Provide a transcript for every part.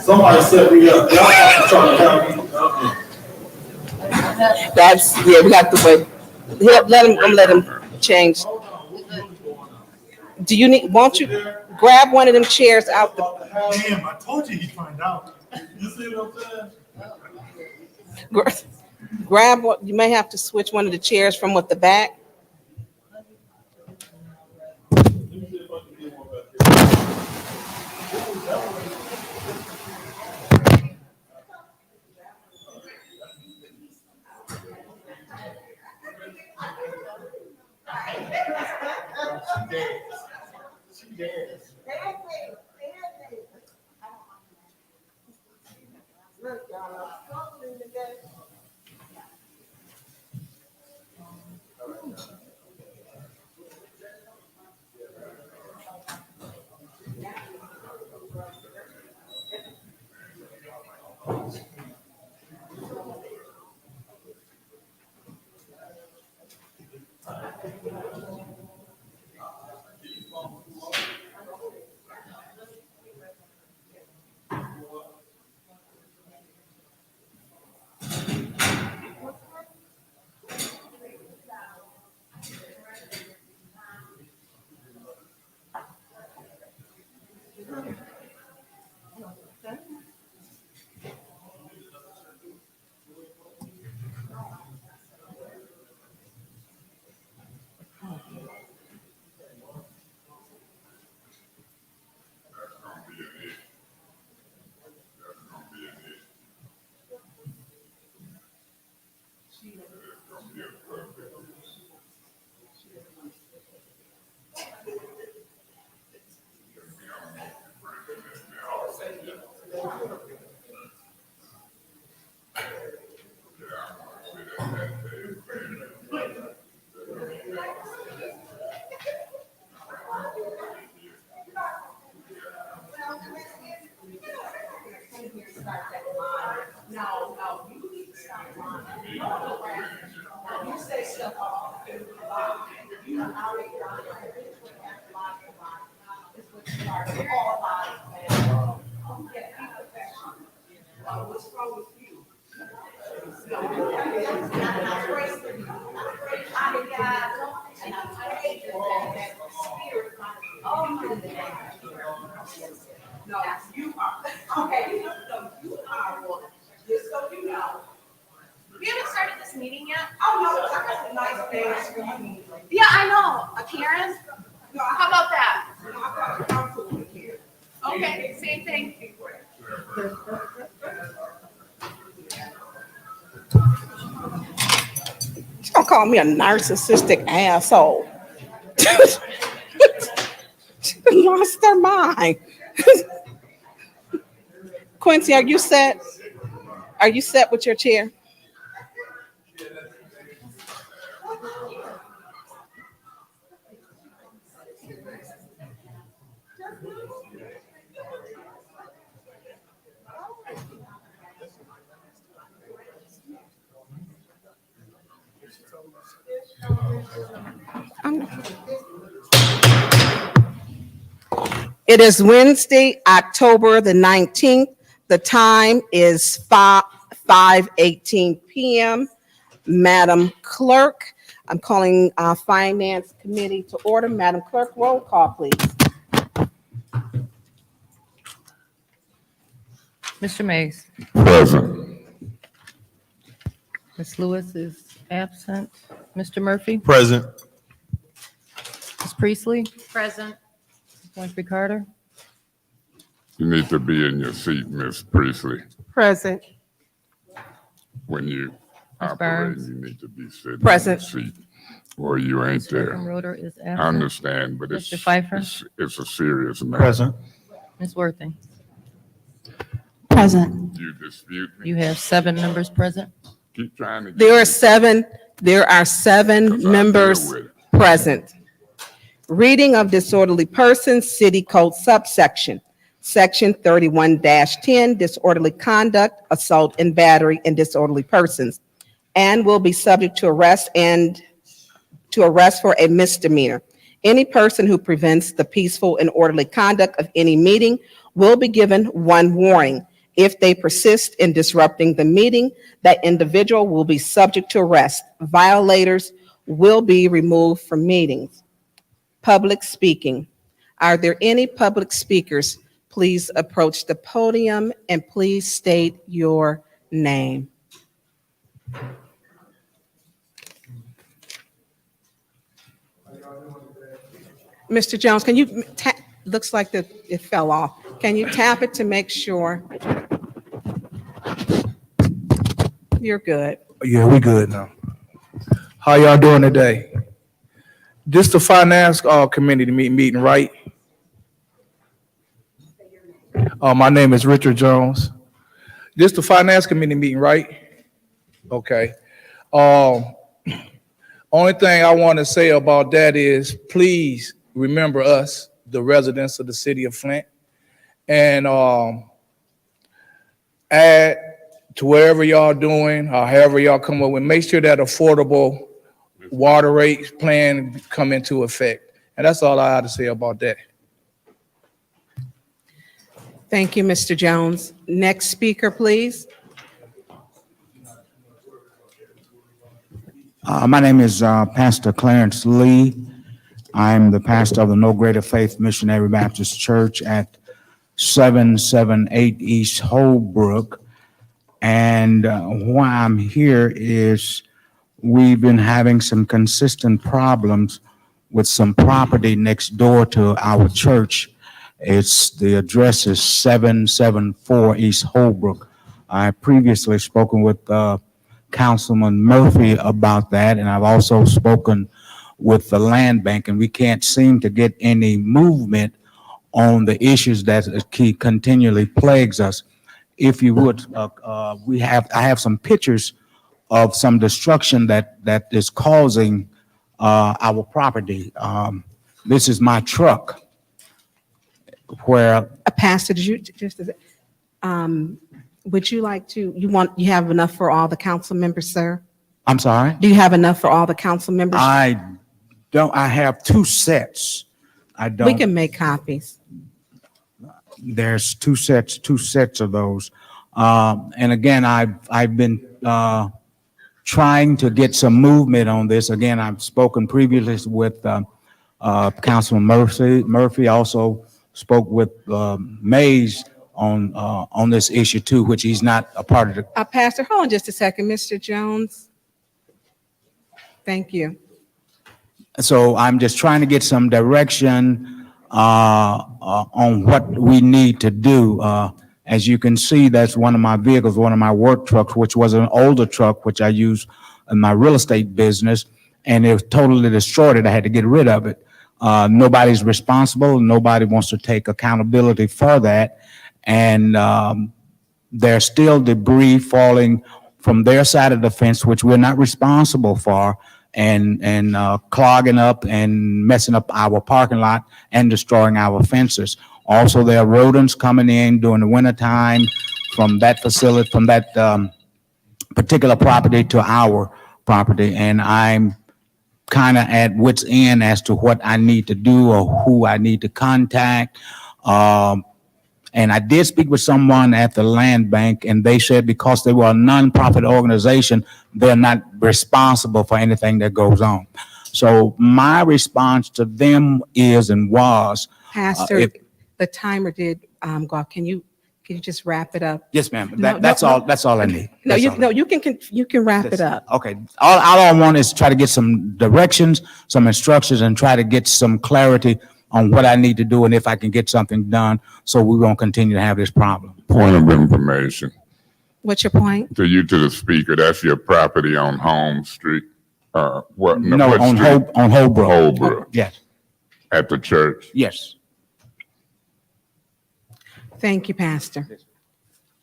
Somebody set me up. Y'all trying to help me. That's, yeah, we have to wait. Let him change. Do you need, won't you grab one of them chairs out the, Damn, I told you he'd find out. You see what I'm saying? grab what, you may have to switch one of the chairs from with the back. No, you are. Okay, no, you are one. Just so you know. We haven't started this meeting yet. Oh, no, I got a nice dance for you. Yeah, I know. A Karen? No, I How about that? got a councilwoman here. Okay, same thing. She's gonna call me a narcissistic asshole. She lost her mind. Quincy, are you set? Are you set with your chair? It is Wednesday, October the 19th. The time is 5:18 p.m. Madam Clerk, I'm calling our Finance Committee to order. Madam Clerk, roll call, please. Mr. Mays. Present. Ms. Lewis is absent. Mr. Murphy. Present. Ms. Priestley. Present. Ms. Winfrey Carter. You need to be in your seat, Miss Priestley. Present. When you Ms. operate, Burns. you need to be sitting Present. in your seat. Or you ain't Ms. there. Roeder is I absent. understand, but Mr. Pfeiffer? it's a serious matter. Present. Ms. Worthing. Present. You dispute me? You have 7 members present. Keep trying to. There are seven members present. Reading of disorderly persons, City Code subsection, Section 31-10, disorderly conduct, assault and battery, and disorderly persons, and will be subject to arrest for a misdemeanor. Any person who prevents the peaceful and orderly conduct of any meeting will be given 1 warning, If they persist in disrupting the meeting, that individual will be subject to arrest. Violators will be removed from meetings. Public speaking. Are there any public speakers? Please approach the podium and please state your name. Mr. Jones, can you tap, looks like it fell off. Can you tap it to make sure? You're good. Yeah, we good now. How y'all doing today? Just the finance committee meeting, right? My name is Richard Jones. Just the finance committee meeting, right? Okay. Only thing I want to say about that is please remember us, the residents of the city of Flint, and add to wherever y'all doing, or however y'all come up with, make sure that affordable water rates plan come into effect. And that's all I have to say about that. Thank you, Mr. Jones. Next speaker, please. My name is Pastor Clarence Lee. I'm the pastor of the No Greater Faith Missionary Baptist Church at 778 East Holbrook. And why I'm here is we've been having some consistent problems with some property next door to our church. The address is 774 East Holbrook. I previously spoken with Councilman Murphy about that, and I've also spoken with the land bank, and we can't seem to get any movement on the issues that continually plagues us. If you would, I have some pictures of some destruction that is causing our property. This is my truck where. Pastor, did you just, would you like to, you have enough for all the council members, sir? I'm sorry? Do you have enough for all the council members? I don't, I have two sets. I don't. We can make copies. There's two sets of those. And again, I've been trying to get some movement on this. Again, I've spoken previously with Councilman Murphy. Also spoke with Mays on this issue too, which he's not a part of the. Pastor, hold on just a second, Mr. Jones. Thank you. So I'm just trying to get some direction on what we need to do. As you can see, that's one of my vehicles, one of my work trucks, which was an older truck, which I use in my real estate business, and it was totally destroyed. I had to get rid of it. Nobody's responsible. Nobody wants to take accountability for that. And there's still debris falling from their side of the fence, which we're not responsible for, and clogging up and messing up our parking lot and destroying our fences. Also, there are rodents coming in during the wintertime from that facility, from that particular property to our property. And I'm kind of at wit's end as to what I need to do or who I need to contact. And I did speak with someone at the land bank, and they said because they were a nonprofit organization, they're not responsible for anything that goes on. So my response to them is and was, Pastor, the timer did go off. Can you just wrap it up? yes, ma'am. No, That's no, all. no. That's all I need. No, That's you all. no, you can wrap it up. Okay. All I want is try to get some directions, some instructions, and try to get some clarity on what I need to do and if I can get something done so we won't continue to have this problem. Point of information What's your point? to the speaker. That's your property on Holmes Street. What? No, what on street? Holbrook. Holbrook. Yes. At the church. Yes. Thank you, Pastor.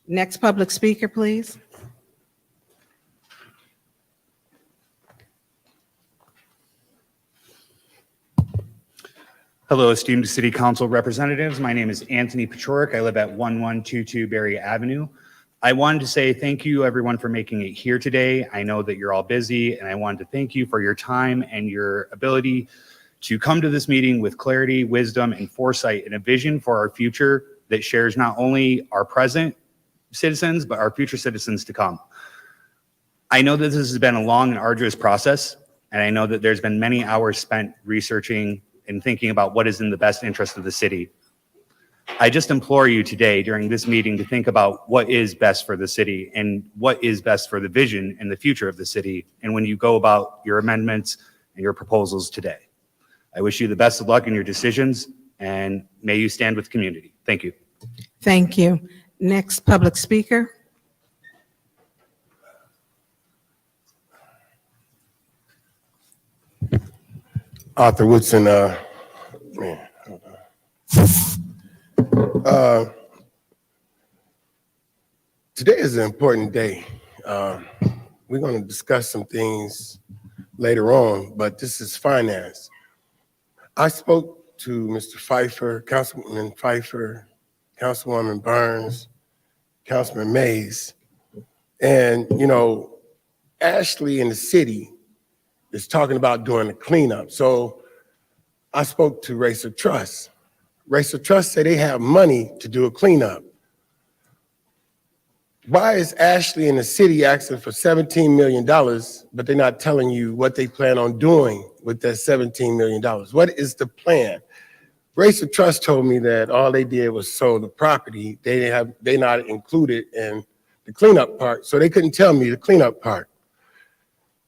Next public speaker, please. Hello, esteemed City Council representatives. My name is Anthony Petroc. I live at 1122 Berry Avenue. I wanted to say thank you, everyone, for making it here today. I know that you're all busy, and I wanted to thank you for your time and your ability to come to this meeting with clarity, wisdom, and foresight, and a vision for our future that shares not only our present citizens, but our future citizens to come. I know that this has been a long and arduous process, and I know that there's been many hours spent researching and thinking about what is in the best interest of the city. I just implore you today during this meeting to think about what is best for the city and what is best for the vision and the future of the city, and when you go about your amendments and your proposals today. I wish you the best of luck in your decisions, and may you stand with the community. Thank you. Thank you. Next public speaker. Arthur Woodson, man, hold on. Today is an important day. We're going to discuss some things later on, but this is finance. I spoke to Mr. Pfeiffer, Councilman Pfeiffer, Councilwoman Burns, Councilman Mays, and, you know, Ashley in the city is talking about doing the cleanup. So I spoke to Racer Trust. Racer Trust said they have money to do a cleanup. Why is Ashley in the city asking for $17 million, but they're not telling you what they plan on doing with that $17 million? What is the plan? Racer Trust told me that all they did was sold the property. They not included in the cleanup part, so they couldn't tell me the cleanup part.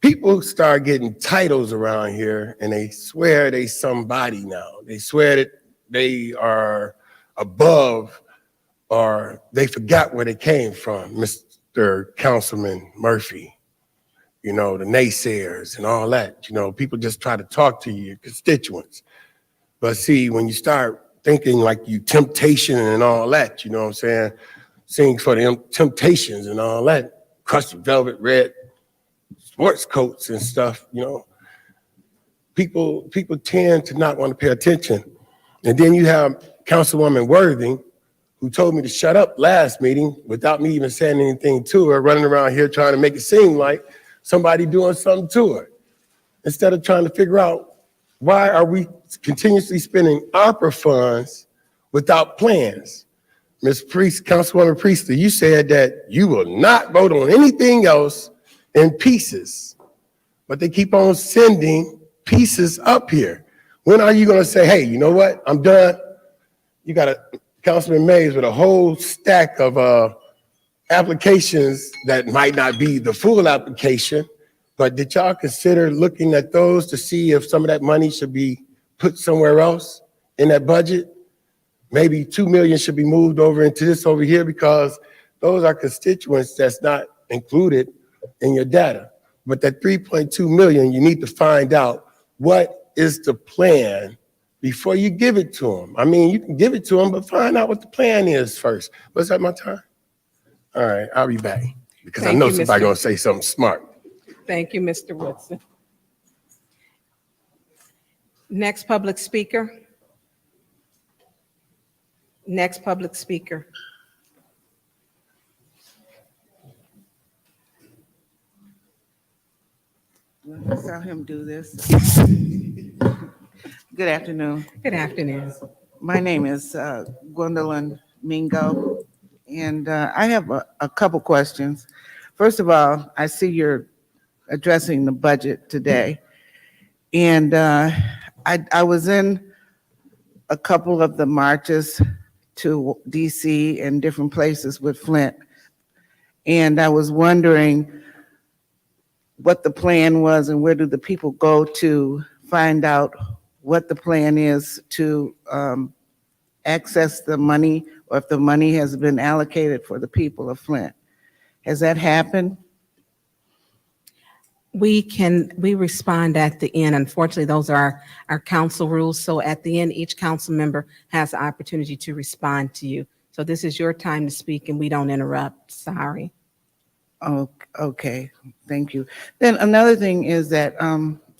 People start getting titles around here and they swear they somebody now. They swear that they are above, or they forgot where they came from, Mr. Councilman Murphy. You know, the naysayers and all that. You know, people just try to talk to your constituents. But see, when you start thinking like you temptation and all that, you know what I'm saying? Sing for the temptations and all that, crushed velvet red sports coats and stuff, you know. People tend to not want to pay attention. And then you have Councilwoman Worthing, who told me to shut up last meeting without me even saying anything to her, running around here trying to make it seem like somebody doing something to her. Instead of trying to figure out why are we continuously spending ARPA funds without plans. Ms. Priest, Councilwoman Priestley, you said that you will not vote on anything else in pieces, but they keep on sending pieces up here. When are you going to say, hey, you know what? I'm done. You got a Councilman Mays with a whole stack of applications that might not be the full application, but did y'all consider looking at those to see if some of that money should be put somewhere else in that budget? Maybe 2 million should be moved over into this over here, because those are constituents that's not included in your data. But that 3.2 million, you need to find out what is the plan before you give it to them. I mean, you can give it to them, but find out what the plan is first. Was that my time? All right, I'll be back, because I Thank know you, somebody's Mr. gonna say something smart. Thank you, Mr. Woodson. Next public speaker. Next public speaker. I saw him do this. Good afternoon. Good afternoon. My name is Gwendolyn Mingo, and I have a couple questions. First of all, I see you're addressing the budget today, and I was in a couple of the marches to DC and different places with Flint, and I was wondering what the plan was and where do the people go to find out what the plan is to access the money, or if the money has been allocated for the people of Flint. Has that happened? We respond at the end. Unfortunately, those are our council rules. So at the end, each council member has the opportunity to respond to you. So this is your time to speak and we don't interrupt. Sorry. Oh, okay, thank you. Then another thing is that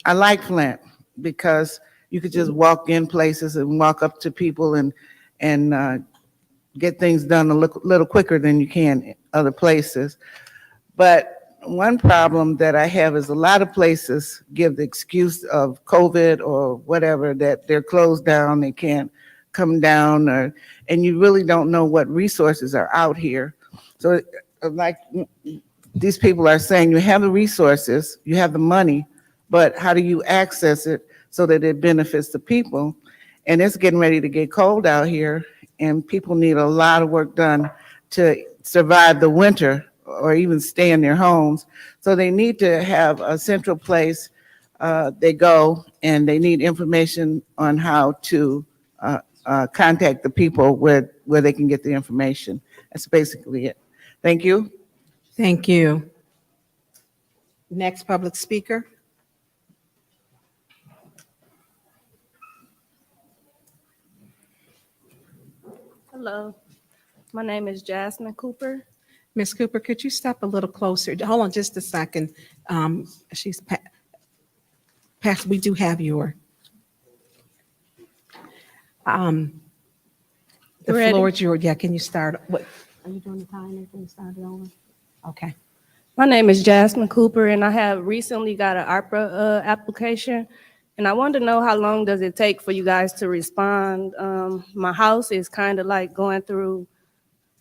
I like Flint because you could just walk in places and walk up to people and get things done a little quicker than you can other places. But one problem that I have is a lot of places give the excuse of COVID or whatever, that they're closed down, they can't come down, and you really don't know what resources are out here. So like these people are saying, you have the resources, you have the money, but how do you access it so that it benefits the people? And it's getting ready to get cold out here, and people need a lot of work done to survive the winter or even stay in their homes. So they need to have a central place they go, and they need information on how to contact the people where they can get the information. That's basically it. Thank you. Thank you. Next public speaker. Hello, my name is Jasmine Cooper. Ms. Cooper, could you step a little closer? Hold on just a second. She's passed, we do have your. The Ready? floor is yours. Yeah, can you start? What? Are you doing the time? Can you start it over? Okay. My name is Jasmine Cooper, and I have recently got an ARPA application, and I wanted to know how long does it take for you guys to respond? My house is kind of like going through,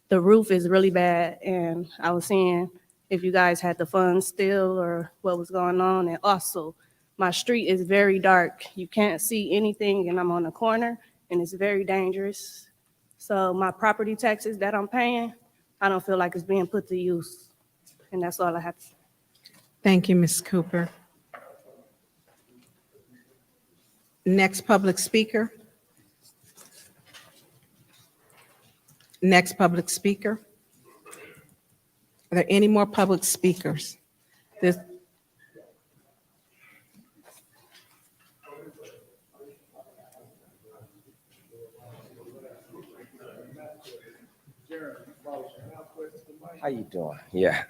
the roof is really bad, and I was seeing if you guys had the funds still or what was going on. And also, my street is very dark. You can't see anything, and I'm on a corner, and it's very dangerous. So my property taxes that I'm paying, I don't feel like it's being put to use. And that's all I have to say. Thank you, Ms. Cooper. Next public speaker. Next public speaker. Are there any more public speakers? This. How you doing? Yeah.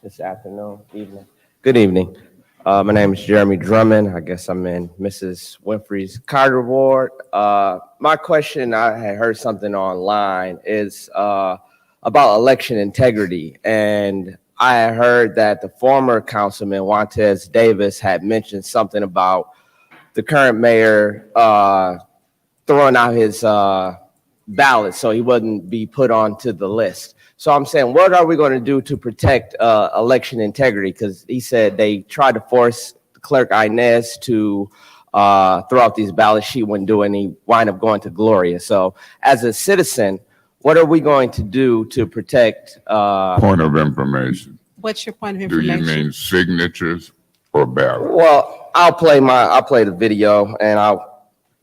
This afternoon, evening. Good evening. My name is Jeremy Drummond. I guess I'm in Mrs. Winfrey's Carter Ward. My question, I had heard something online, is about election integrity. And I heard that the former councilman, Juantez Davis, had mentioned something about the current mayor throwing out his ballot so he wouldn't be put onto the list. So I'm saying, what are we going to do to protect election integrity? Because he said they tried to force Clerk Inez to throw out these ballots. She wouldn't do any, wind up going to Gloria. So as a citizen, what are we going to do to protect? Point of information. What's your point of Do information? you mean signatures or ballots? Well, I'll play the video, and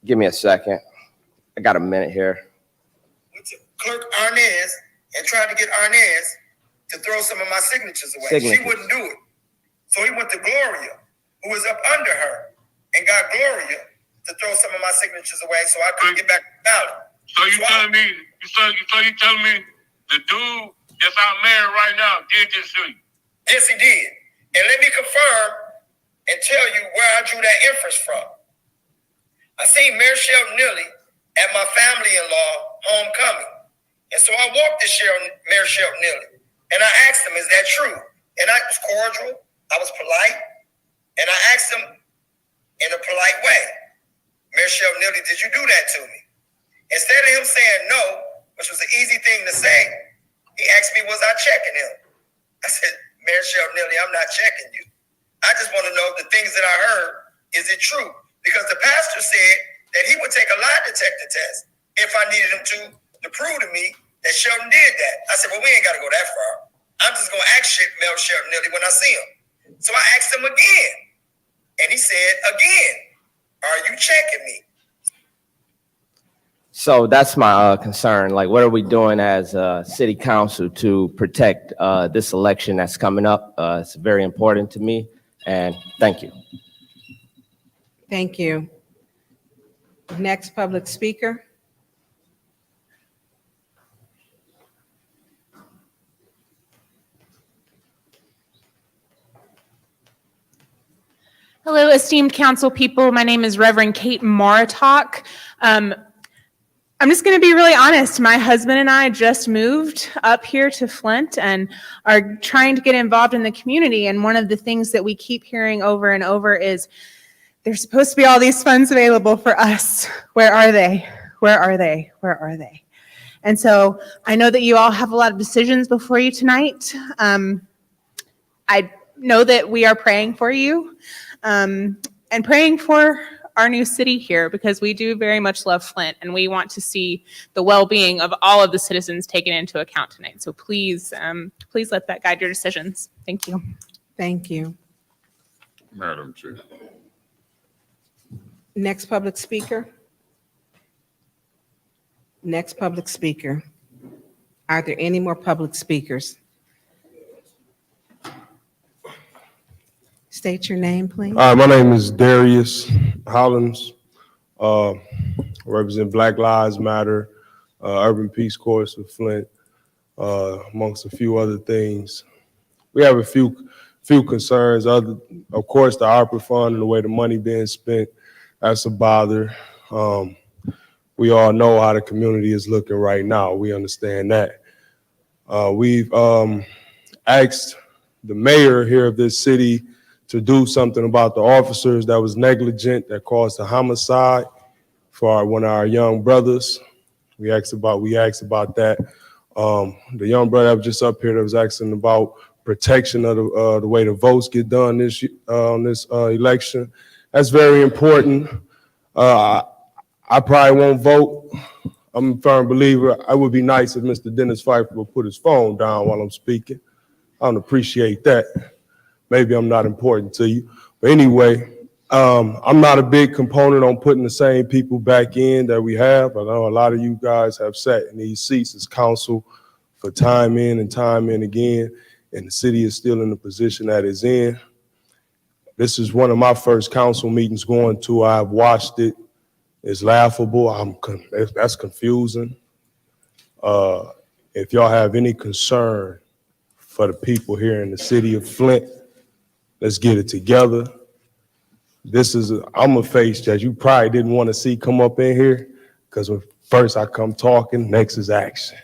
give me a second. I got a minute here. Clerk Arnez and tried to get Arnez to throw some of my signatures away. She wouldn't do it. So he went to Gloria, who was up under her, and got Gloria to throw some of my signatures away so I couldn't get back the ballot. So you telling me, you telling me the dude that's out married right now did this to you? Yes, he did. And let me confirm and tell you where I drew that inference from. I seen Mayor Shelton Neely at my family-in-law homecoming. And so I walked to Mayor Shelton Neely, and I asked him, is that true? And I was cordial, I was polite, and I asked him in a polite way, Mayor Shelton Neely, did you do that to me? Instead of him saying no, which was an easy thing to say, he asked me, was I checking him? I said, Mayor Shelton Neely, I'm not checking you. I just want to know the things that I heard, is it true? Because the pastor said that he would take a lie detector test if I needed him to prove to me that Shelton did that. I said, well, we ain't got to go that far. I'm just going to ask Mayor Shelton Neely when I see him. So I asked him again. And he said, again, are you checking me? So that's my concern. Like, what are we doing as city council to protect this election that's coming up? It's very important to me. And thank you. Thank you. Next public speaker. Hello, esteemed council people. My name is Reverend Kate Maratok. I'm just going to be really honest. My husband and I just moved up here to Flint and are trying to get involved in the community. And one of the things that we keep hearing over and over is there's supposed to be all these funds available for us. Where are they? Where are they? Where are they? And so I know that you all have a lot of decisions before you tonight. I know that we are praying for you and praying for our new city here, because we do very much love Flint and we want to see the well-being of all of the citizens taken into account tonight. So please, please let that guide your decisions. Thank you. Thank you. Madam Chair. Next public speaker. Next public speaker. Are there any more public speakers? State your name, please. My name is Darius Hollins. Represent Black Lives Matter, Urban Peace Corps of Flint, amongst a few other things. We have a few concerns. Of course, the ARPA fund and the way the money being spent, that's a bother. We all know how the community is looking right now. We understand that. We've asked the mayor here of this city to do something about the officers that was negligent, that caused a homicide for one of our young brothers. We asked about that. The young brother that was just up here that was asking about protection of the way the votes get done this on this election. That's very important. I probably won't vote. I'm a firm believer. It would be nice if Mr. Dennis Pfeiffer would put his phone down while I'm speaking. I don't appreciate that. Maybe I'm not important to you. But anyway, I'm not a big component on putting the same people back in that we have. I know a lot of you guys have sat in these seats as council for time in and time and again, and the city is still in the position that it's in. This is one of my first council meetings going to. I've watched it. It's laughable. That's confusing. If y'all have any concern for the people here in the city of Flint, let's get it together. I'm a face that you probably didn't want to see come up in here, because when first I come talking, next is action.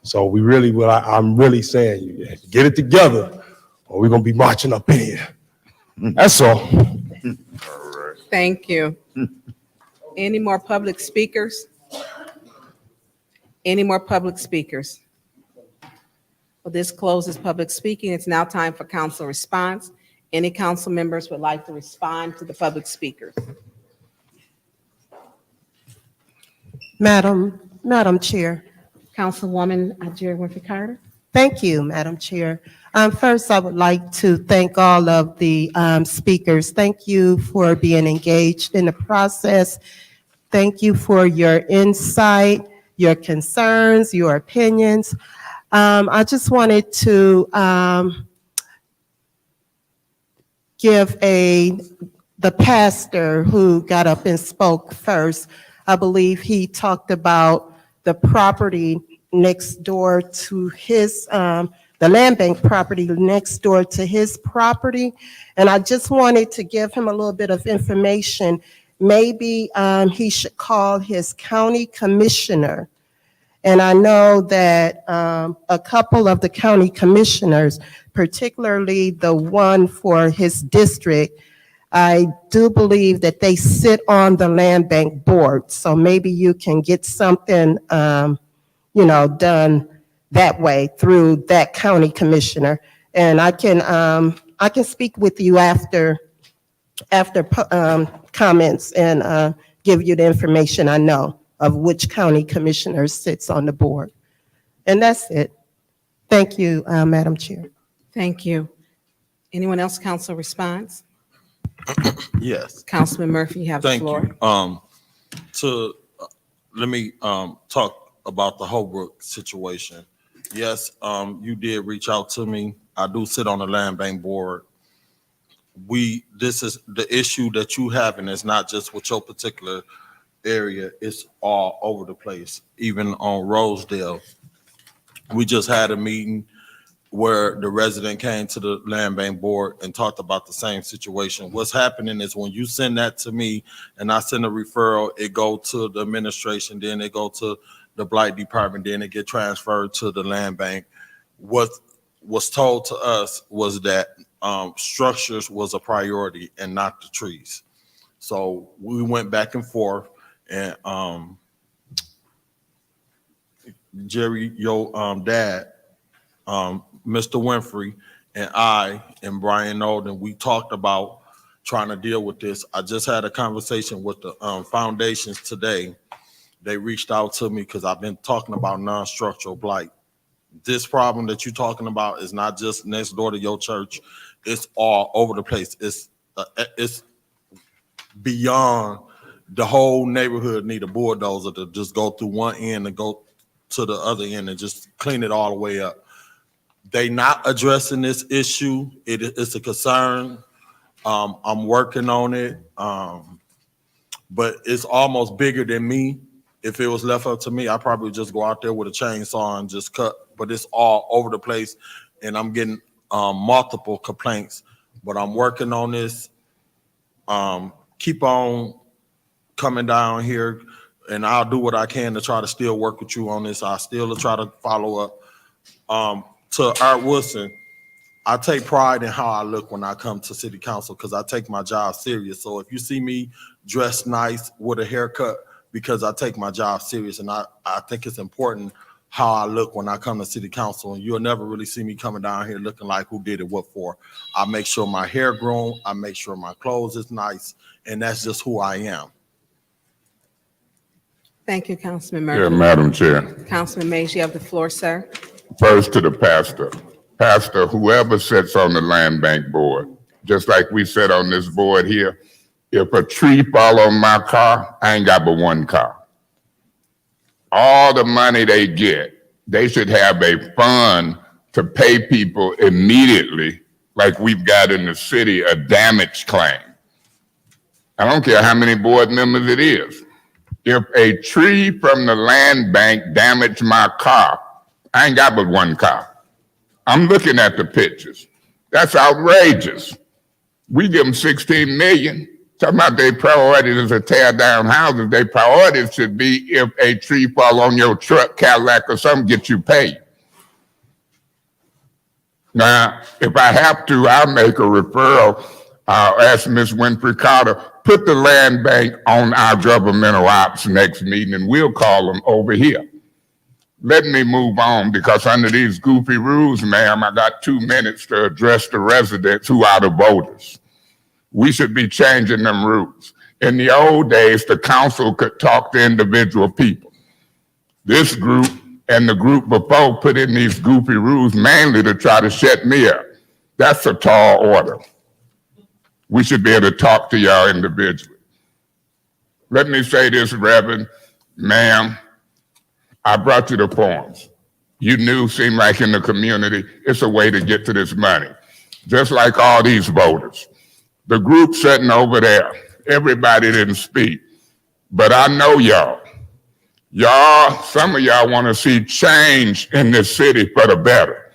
So I'm really saying, you get it together or we're going to be marching up in here. That's all. Thank you. Any more public speakers? Any more public speakers? Well, this closes public speaking. It's now time for council response. Any council members would like to respond to the public speakers? Madam Chair. Councilwoman Jerry Winfrey Carter. Thank you, Madam Chair. First, I would like to thank all of the speakers. Thank you for being engaged in the process. Thank you for your insight, your concerns, your opinions. I just wanted to give the pastor who got up and spoke first. I believe he talked about the property next door to his, the land bank property next door to his property. And I just wanted to give him a little bit of information. Maybe he should call his county commissioner. And I know that a couple of the county commissioners, particularly the one for his district, I do believe that they sit on the land bank board. So maybe you can get something, done that way through that county commissioner. And I can speak with you after comments and give you the information I know of which county commissioner sits on the board. And that's it. Thank you, Madam Chair. Thank you. Anyone else, council response? Yes. Councilman Murphy, you have the floor. Let me talk about the Holbrook situation. Yes, you did reach out to me. I do sit on the land bank board. This is the issue that you have, and it's not just with your particular area, it's all over the place, even on Rosedale. We just had a meeting where the resident came to the land bank board and talked about the same situation. What's happening is when you send that to me and I send a referral, it go to the administration, then it go to the blight department, then it get transferred to the land bank. What was told to us was that structures was a priority and not the trees. So we went back and forth, and Jerry, your dad, Mr. Winfrey, and I and Brian Olden, we talked about trying to deal with this. I just had a conversation with the foundations today. They reached out to me because I've been talking about non-structural blight. This problem that you're talking about is not just next door to your church. It's all over the place. It's beyond the whole neighborhood need a bulldozer to just go through one end and go to the other end and just clean it all the way up. They not addressing this issue. It's a concern. I'm working on it, but it's almost bigger than me. If it was left up to me, I'd probably just go out there with a chainsaw and just cut. But it's all over the place, and I'm getting multiple complaints. But I'm working on this. Keep on coming down here, and I'll do what I can to try to still work with you on this. I still try to follow up. To Art Wilson, I take pride in how I look when I come to city council because I take my job serious. So if you see me dressed nice with a haircut, because I take my job serious, and I think it's important how I look when I come to city council, and you'll never really see me coming down here looking like who did it, what for. I make sure my hair grown, I make sure my clothes is nice, and that's just who I am. Thank you, Councilman Yeah, Murphy. Madam Chair. Councilman Mays, you have the floor, sir. First to the pastor. Pastor, whoever sits on the land bank board, just like we sit on this board here, if a tree fall on my car, I ain't got but one car. All the money they get, they should have a fund to pay people immediately, like we've got in the city, a damage claim. I don't care how many board members it is. If a tree from the land bank damaged my car, I ain't got but one car. I'm looking at the pictures. That's outrageous. We give them 16 million. Talking about their priorities is to tear down houses. Their priorities should be if a tree fall on your truck, Cadillac, or something, get you paid. Now, if I have to, I'll make a referral. I'll ask Ms. Winfrey Carter, put the land bank on our governmental ops next meeting, and we'll call them over here. Let me move on, because under these goofy rules, ma'am, I got 2 minutes to address the residents who are the voters. We should be changing them rules. In the old days, the council could talk to individual people. This group and the group before put in these goofy rules mainly to try to shut me up. That's a tall order. We should be able to talk to y'all individually. Let me say this, Reverend, ma'am, I brought you the forms. You knew, seemed like in the community, it's a way to get to this money. Just like all these voters. The group sitting over there, everybody didn't speak, but I know y'all. Y'all, some of y'all want to see change in this city for the better.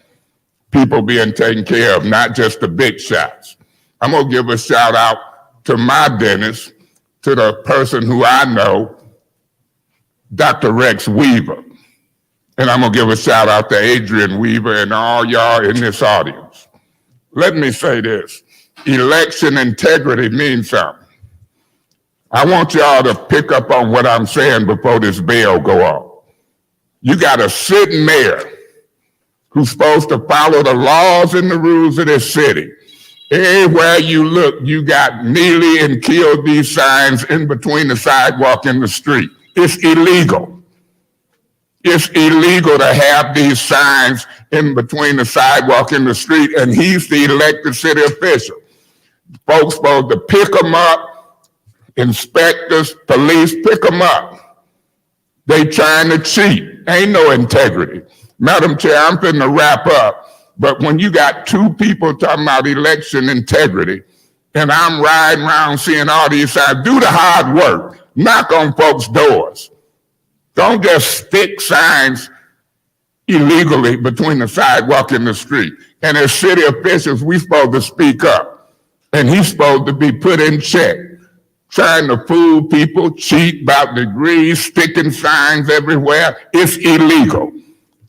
People being taken care of, not just the big shots. I'm gonna give a shout out to my dentist, to the person who I know, Dr. Rex Weaver. And I'm gonna give a shout out to Adrian Weaver and all y'all in this audience. Let me say this. Election integrity means something. I want y'all to pick up on what I'm saying before this bell go off. You got a sitting mayor who's supposed to follow the laws and the rules of this city. Everywhere you look, you got nearly and killed these signs in between the sidewalk and the street. It's illegal. It's illegal to have these signs in between the sidewalk and the street, and he's the elected city official. Folks supposed to pick them up, inspectors, police, pick them up. They trying to cheat. Ain't no integrity. Madam Chair, I'm finna wrap up, but when you got 2 people talking about election integrity, and I'm riding around seeing all these signs, do the hard work. Knock on folks' doors. Don't just stick signs illegally between the sidewalk and the street. And as city officials, we supposed to speak up. And he's supposed to be put in check. Trying to fool people, cheat about degrees, sticking signs everywhere. It's illegal.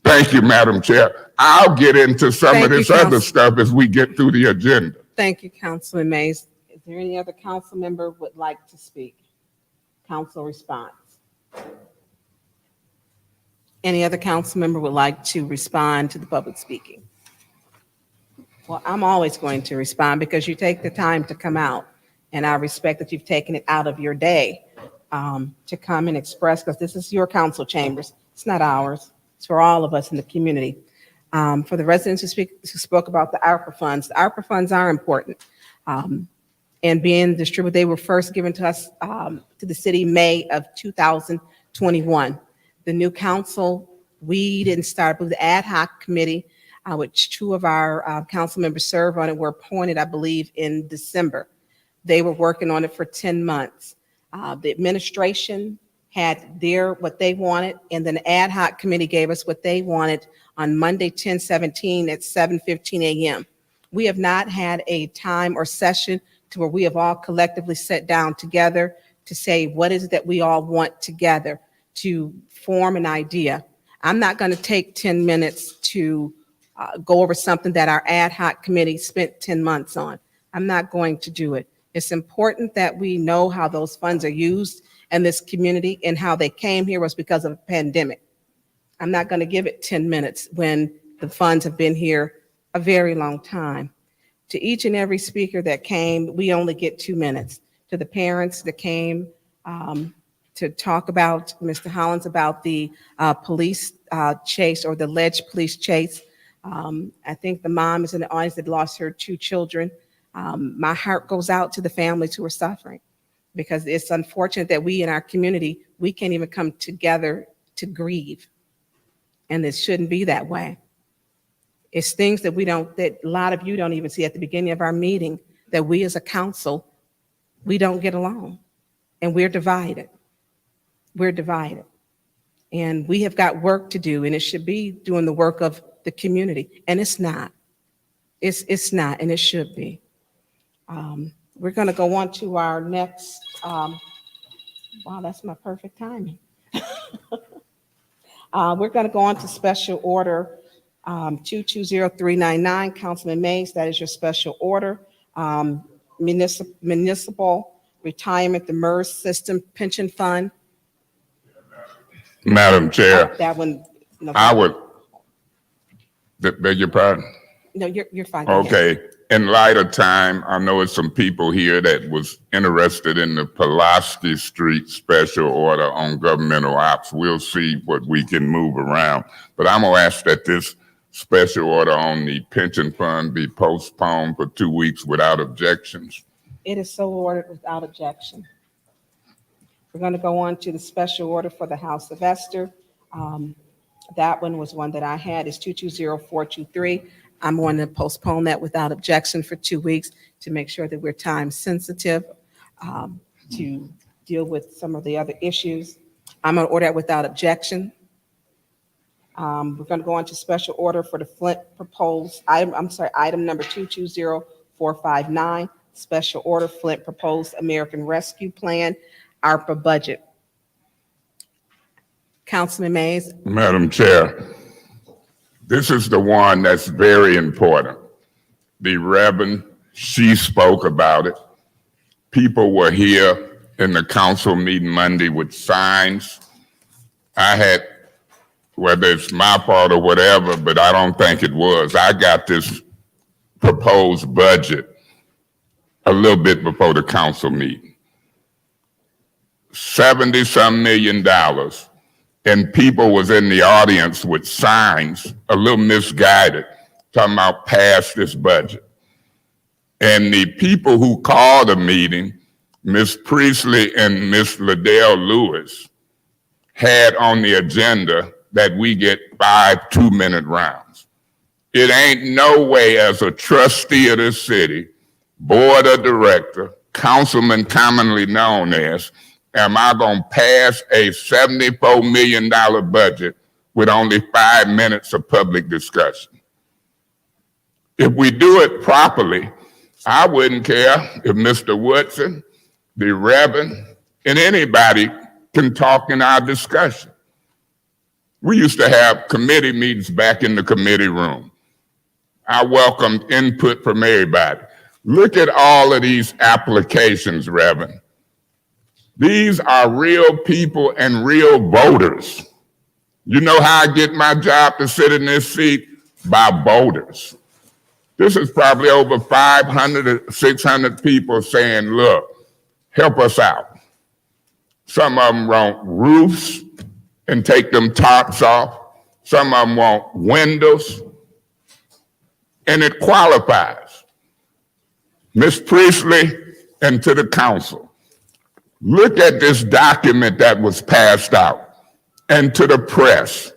Thank you, Madam Chair. I'll get into some of this other stuff as we get through the agenda. Thank you, Councilman Mays. Is there any other council member would like to speak? Council response. Any other council member would like to respond to the public speaking? Well, I'm always going to respond because you take the time to come out, and I respect that you've taken it out of your day to come and express, because this is your council chambers. It's not ours. It's for all of us in the community. For the residents who spoke about the ARPA funds are important. And being distributed, they were first given to us, to the city, May of 2021. The new council, we didn't start with the ad hoc committee, which two of our council members serve on it, were appointed, I believe, in December. They were working on it for 10 months. The administration had what they wanted, and then the ad hoc committee gave us what they wanted on Monday, 10/17 at 7:15 a.m. We have not had a time or session to where we have all collectively sat down together to say, what is it that we all want together to form an idea? I'm not going to take 10 minutes to go over something that our ad hoc committee spent 10 months on. I'm not going to do it. It's important that we know how those funds are used in this community, and how they came here was because of a pandemic. I'm not going to give it 10 minutes when the funds have been here a very long time. To each and every speaker that came, we only get 2 minutes. To the parents that came to talk about, Mr. Hollins, about the police chase, or the alleged police chase. I think the mom is in the audience that lost her 2 children. My heart goes out to the families who are suffering, because it's unfortunate that we in our community, we can't even come together to grieve. And it shouldn't be that way. It's things that that a lot of you don't even see at the beginning of our meeting, that we as a council, we don't get along, and we're divided. We're divided. And we have got work to do, and it should be doing the work of the community. And it's not. It's not, and it should be. We're going to go on to our next, wow, that's my perfect timing. We're going to go on to special order 220399, Councilman Mays, that is your special order. Municipal Retirement, the MERS System Pension Fund. Madam Chair, That one. No, I would, beg your pardon? No, you're fine. Go ahead. Okay, in light of time, I know it's some people here that was interested in the Pulaski Street special order on governmental ops. We'll see what we can move around. But I'm gonna ask that this special order on the pension fund be postponed for 2 weeks without objections. It is so ordered without objection. We're going to go on to the special order for the House of Esther. That one was one that I had, is 220423. I'm going to postpone that without objection for 2 weeks to make sure that we're time sensitive to deal with some of the other issues. I'm going to order that without objection. We're going to go on to special order for the Flint proposed item, item number 220459, special order Flint proposed American Rescue Plan, ARPA budget. Councilman Mays. Madam Chair, this is the one that's very important. The Reverend, she spoke about it. People were here in the council meeting Monday with signs. I had, whether it's my fault or whatever, but I don't think it was. I got this proposed budget a little bit before the council meeting. $70-some million. And people was in the audience with signs, a little misguided, talking about pass this budget. And the people who called the meeting, Ms. Priestley and Ms. Liddell Lewis, had on the agenda that we get 5 2-minute rounds. It ain't no way, as a trustee of this city, board of director, councilman commonly known as, am I gonna pass a $74 million budget with only 5 minutes of public discussion? If we do it properly, I wouldn't care if Mr. Woodson, the Reverend, and anybody can talk in our discussion. We used to have committee meetings back in the committee room. I welcomed input from everybody. Look at all of these applications, Reverend. These are real people and real voters. You know how I get my job to sit in this seat? By voters. This is probably over 500 or 600 people saying, look, help us out. Some of them want roofs and take them tops off. Some of them want windows. And it qualifies. Ms. Priestley and to the council, look at this document that was passed out. And to the press,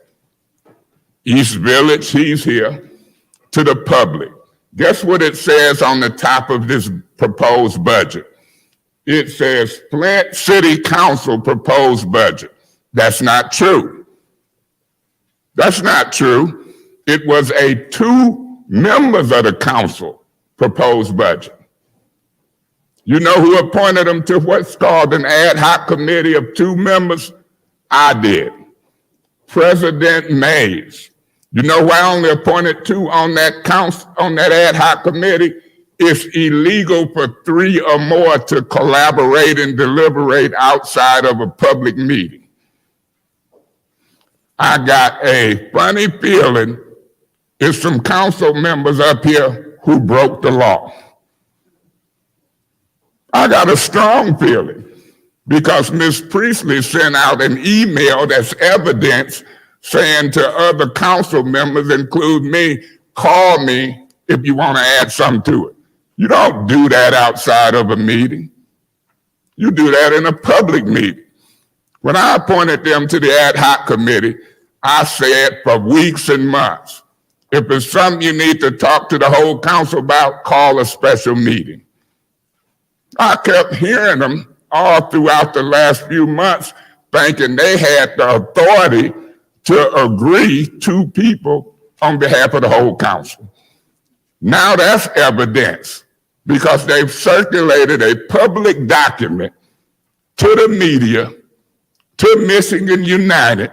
East Village, he's here, to the public. Guess what it says on the top of this proposed budget? It says Flint City Council proposed budget. That's not true. That's not true. It was a 2 members of the council proposed budget. You know who appointed them to what's called an ad hoc committee of 2 members? I did. President Mays. You know why I only appointed 2 on that council, on that ad hoc committee? It's illegal for 3 or more to collaborate and deliberate outside of a public meeting. I got a funny feeling it's some council members up here who broke the law. I got a strong feeling because Ms. Priestley sent out an email that's evidence saying to other council members, include me, call me if you want to add something to it. You don't do that outside of a meeting. You do that in a public meeting. When I appointed them to the ad hoc committee, I said for weeks and months, if it's something you need to talk to the whole council about, call a special meeting. I kept hearing them all throughout the last few months, thinking they had the authority to agree 2 people on behalf of the whole council. Now that's evidence because they've circulated a public document to the media, to Michigan United,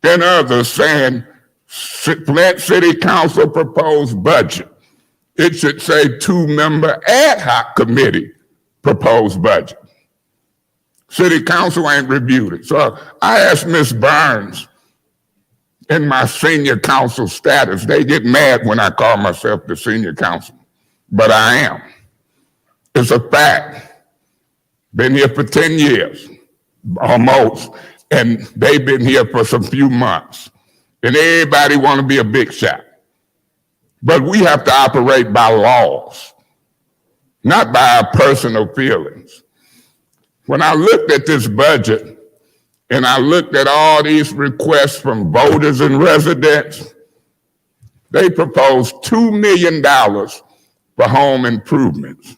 and others saying Flint City Council proposed budget. It should say 2-member ad hoc committee proposed budget. City Council ain't reviewed it. So I asked Ms. Burns in my senior council status. They get mad when I call myself the senior council, but I am. It's a fact. Been here for 10 years, almost, and they've been here for some few months. And everybody want to be a big shot. But we have to operate by laws, not by our personal feelings. When I looked at this budget, and I looked at all these requests from voters and residents, they proposed $2 million for home improvements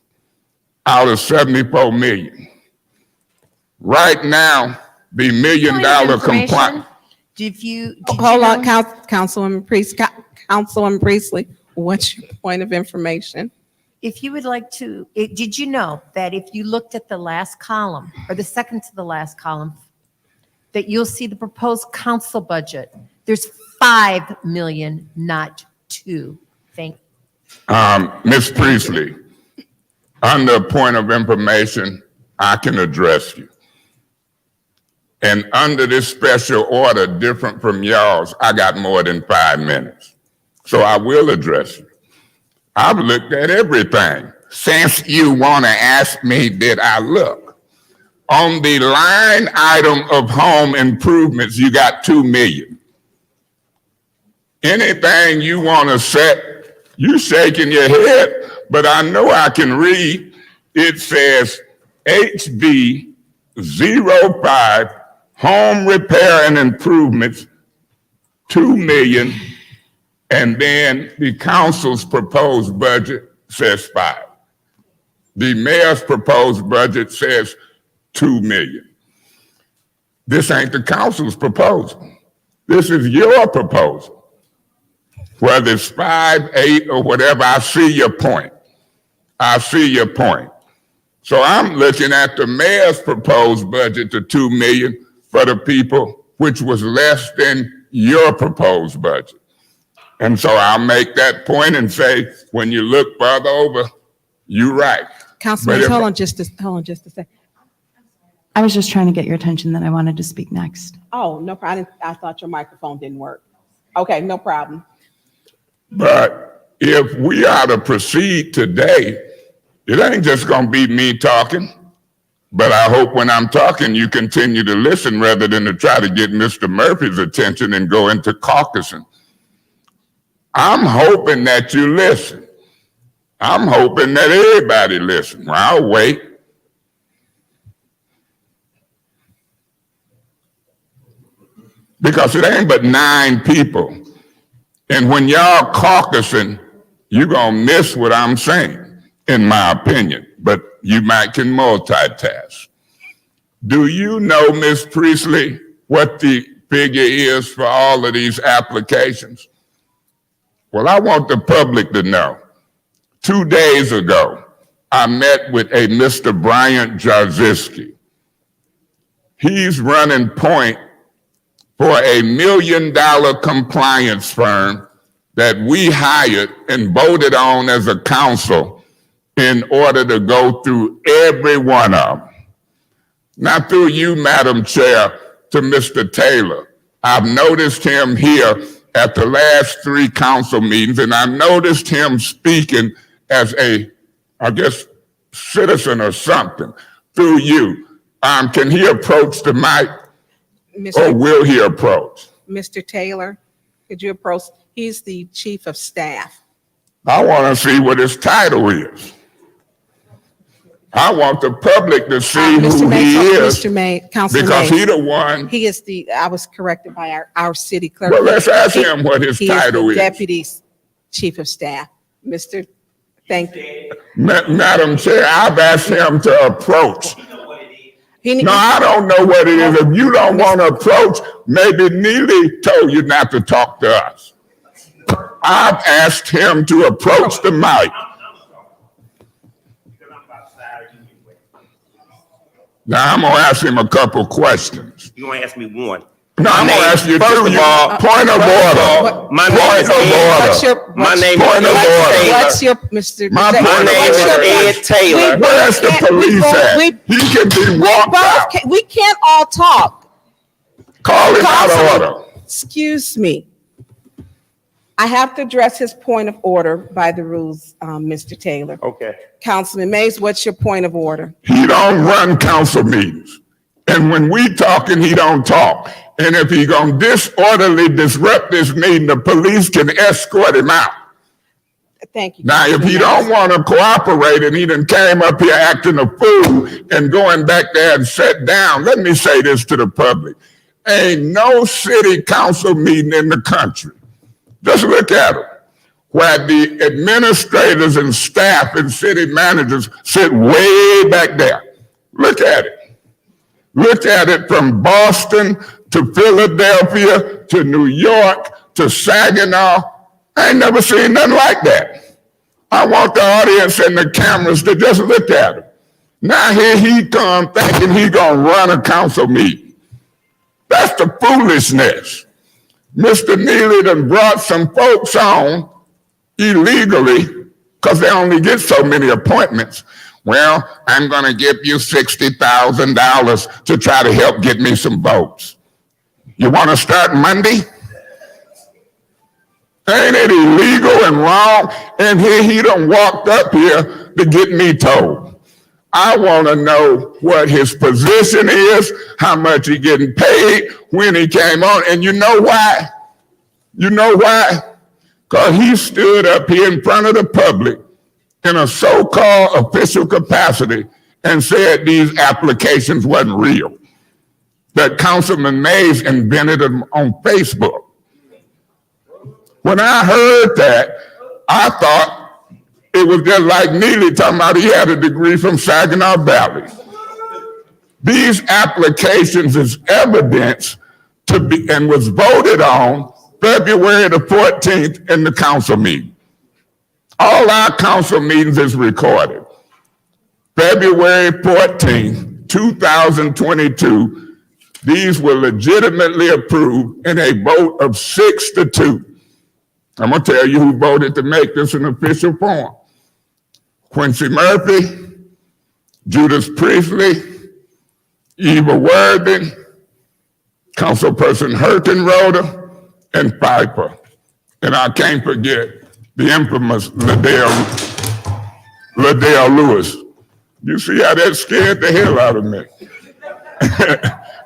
out of $74 million. Right now, the $1 million compliance. Hold on, Councilwoman Priestley, what's your point of information? If you would like to, did you know that if you looked at the last column, or the second to the last column, that you'll see the proposed council budget, there's 5 million, not 2. Thank you. Ms. Priestley, under point of information, I can address you. And under this special order, different from y'all's, I got more than 5 minutes. So I will address you. I've looked at everything. Since you want to ask me, did I look? On the line item of home improvements, you got 2 million. Anything you want to set, you shaking your head, but I know I can read. It says HB 05 home repair and improvements, 2 million. And then the council's proposed budget says 5. The mayor's proposed budget says 2 million. This ain't the council's proposal. This is your proposal. Whether it's 5, 8, or whatever, I see your point. I see your point. So I'm looking at the mayor's proposed budget to 2 million for the people, which was less than your proposed budget. And so I'll make that point and say, when you look further over, you're right. Councilman, hold on just a second. I was just trying to get your attention that I wanted to speak next. Oh, no problem. I thought your microphone didn't work. Okay, no problem. But if we are to proceed today, it ain't just gonna be me talking. But I hope when I'm talking, you continue to listen rather than to try to get Mr. Murphy's attention and go into caucusing. I'm hoping that you listen. I'm hoping that everybody listen. Well, I'll wait. Because it ain't but 9 people. And when y'all caucusing, you're gonna miss what I'm saying, in my opinion. But you might can multitask. Do you know, Ms. Priestley, what the figure is for all of these applications? Well, I want the public to know. 2 days ago, I met with a Mr. Bryant Jarziski. He's running point for a $1 million compliance firm that we hired and voted on as a council in order to go through every one of them. Now through you, Madam Chair, to Mr. Taylor. I've noticed him here at the last 3 council meetings, and I noticed him speaking as a, I guess, citizen or something. Through you, can he approach the mic? Or will he approach? Mr. Taylor, could you approach? He's the chief of staff. I want to see what his title is. I want the public to see who he is. Mr. May, Councilman because Mays. he the one. He is the, I was corrected by our city clerk. Well, let's ask him what his title is. Deputy chief of staff. Mr. Thank you. Madam Chair, I've asked him to approach. No, I don't know what it is. If you don't want to approach, maybe Neely told you not to talk to us. I've asked him to approach the mic. Now, I'm going to ask him a couple questions. You're going to ask me one. No, I'm going to ask you two. Point of order. My name is Ed. My name What's your, Mr. My name is Ed Taylor. Where's the police at? He can be walked out. We can't all talk. Call him out of order. Excuse me. I have to address his point of order by the rules, Mr. Taylor. Okay. Councilman Mays, what's your point of order? He don't run council meetings. And when we talking, he don't talk. And if he gonna disorderly disrupt this meeting, the police can escort him out. Thank you. Now, if he don't want to cooperate and he done came up here acting a fool and going back there and sat down, let me say this to the public. Ain't no city council meeting in the country. Just look at them. Where the administrators and staff and city managers sit way back there. Look at it. Look at it from Boston to Philadelphia to New York to Saginaw. I ain't never seen nothing like that. I want the audience and the cameras to just look at him. Now here he come thinking he gonna run a council meeting. That's the foolishness. Mr. Neely done brought some folks on illegally because they only get so many appointments. Well, I'm going to give you $60,000 to try to help get me some votes. You want to start Monday? Ain't it illegal and wrong? And here he done walked up here to get me told. I want to know what his position is, how much he getting paid, when he came on. And you know why? You know why? Because he stood up here in front of the public in a so-called official capacity and said these applications wasn't real. That Councilman Mays invented them on Facebook. When I heard that, I thought it was just like Neely talking about he had a degree from Saginaw Valley. These applications is evidence to be, and was voted on February the 14th in the council meeting. All our council meetings is recorded. February 14th, 2022, these were legitimately approved in a vote of 6-2. I'm gonna tell you who voted to make this an official form. Quincy Murphy, Judas Priestley, Eva Worthing, Councilperson Herkenroder, and Piper. And I can't forget the infamous Liddell Lewis. You see how that scared the hell out of me?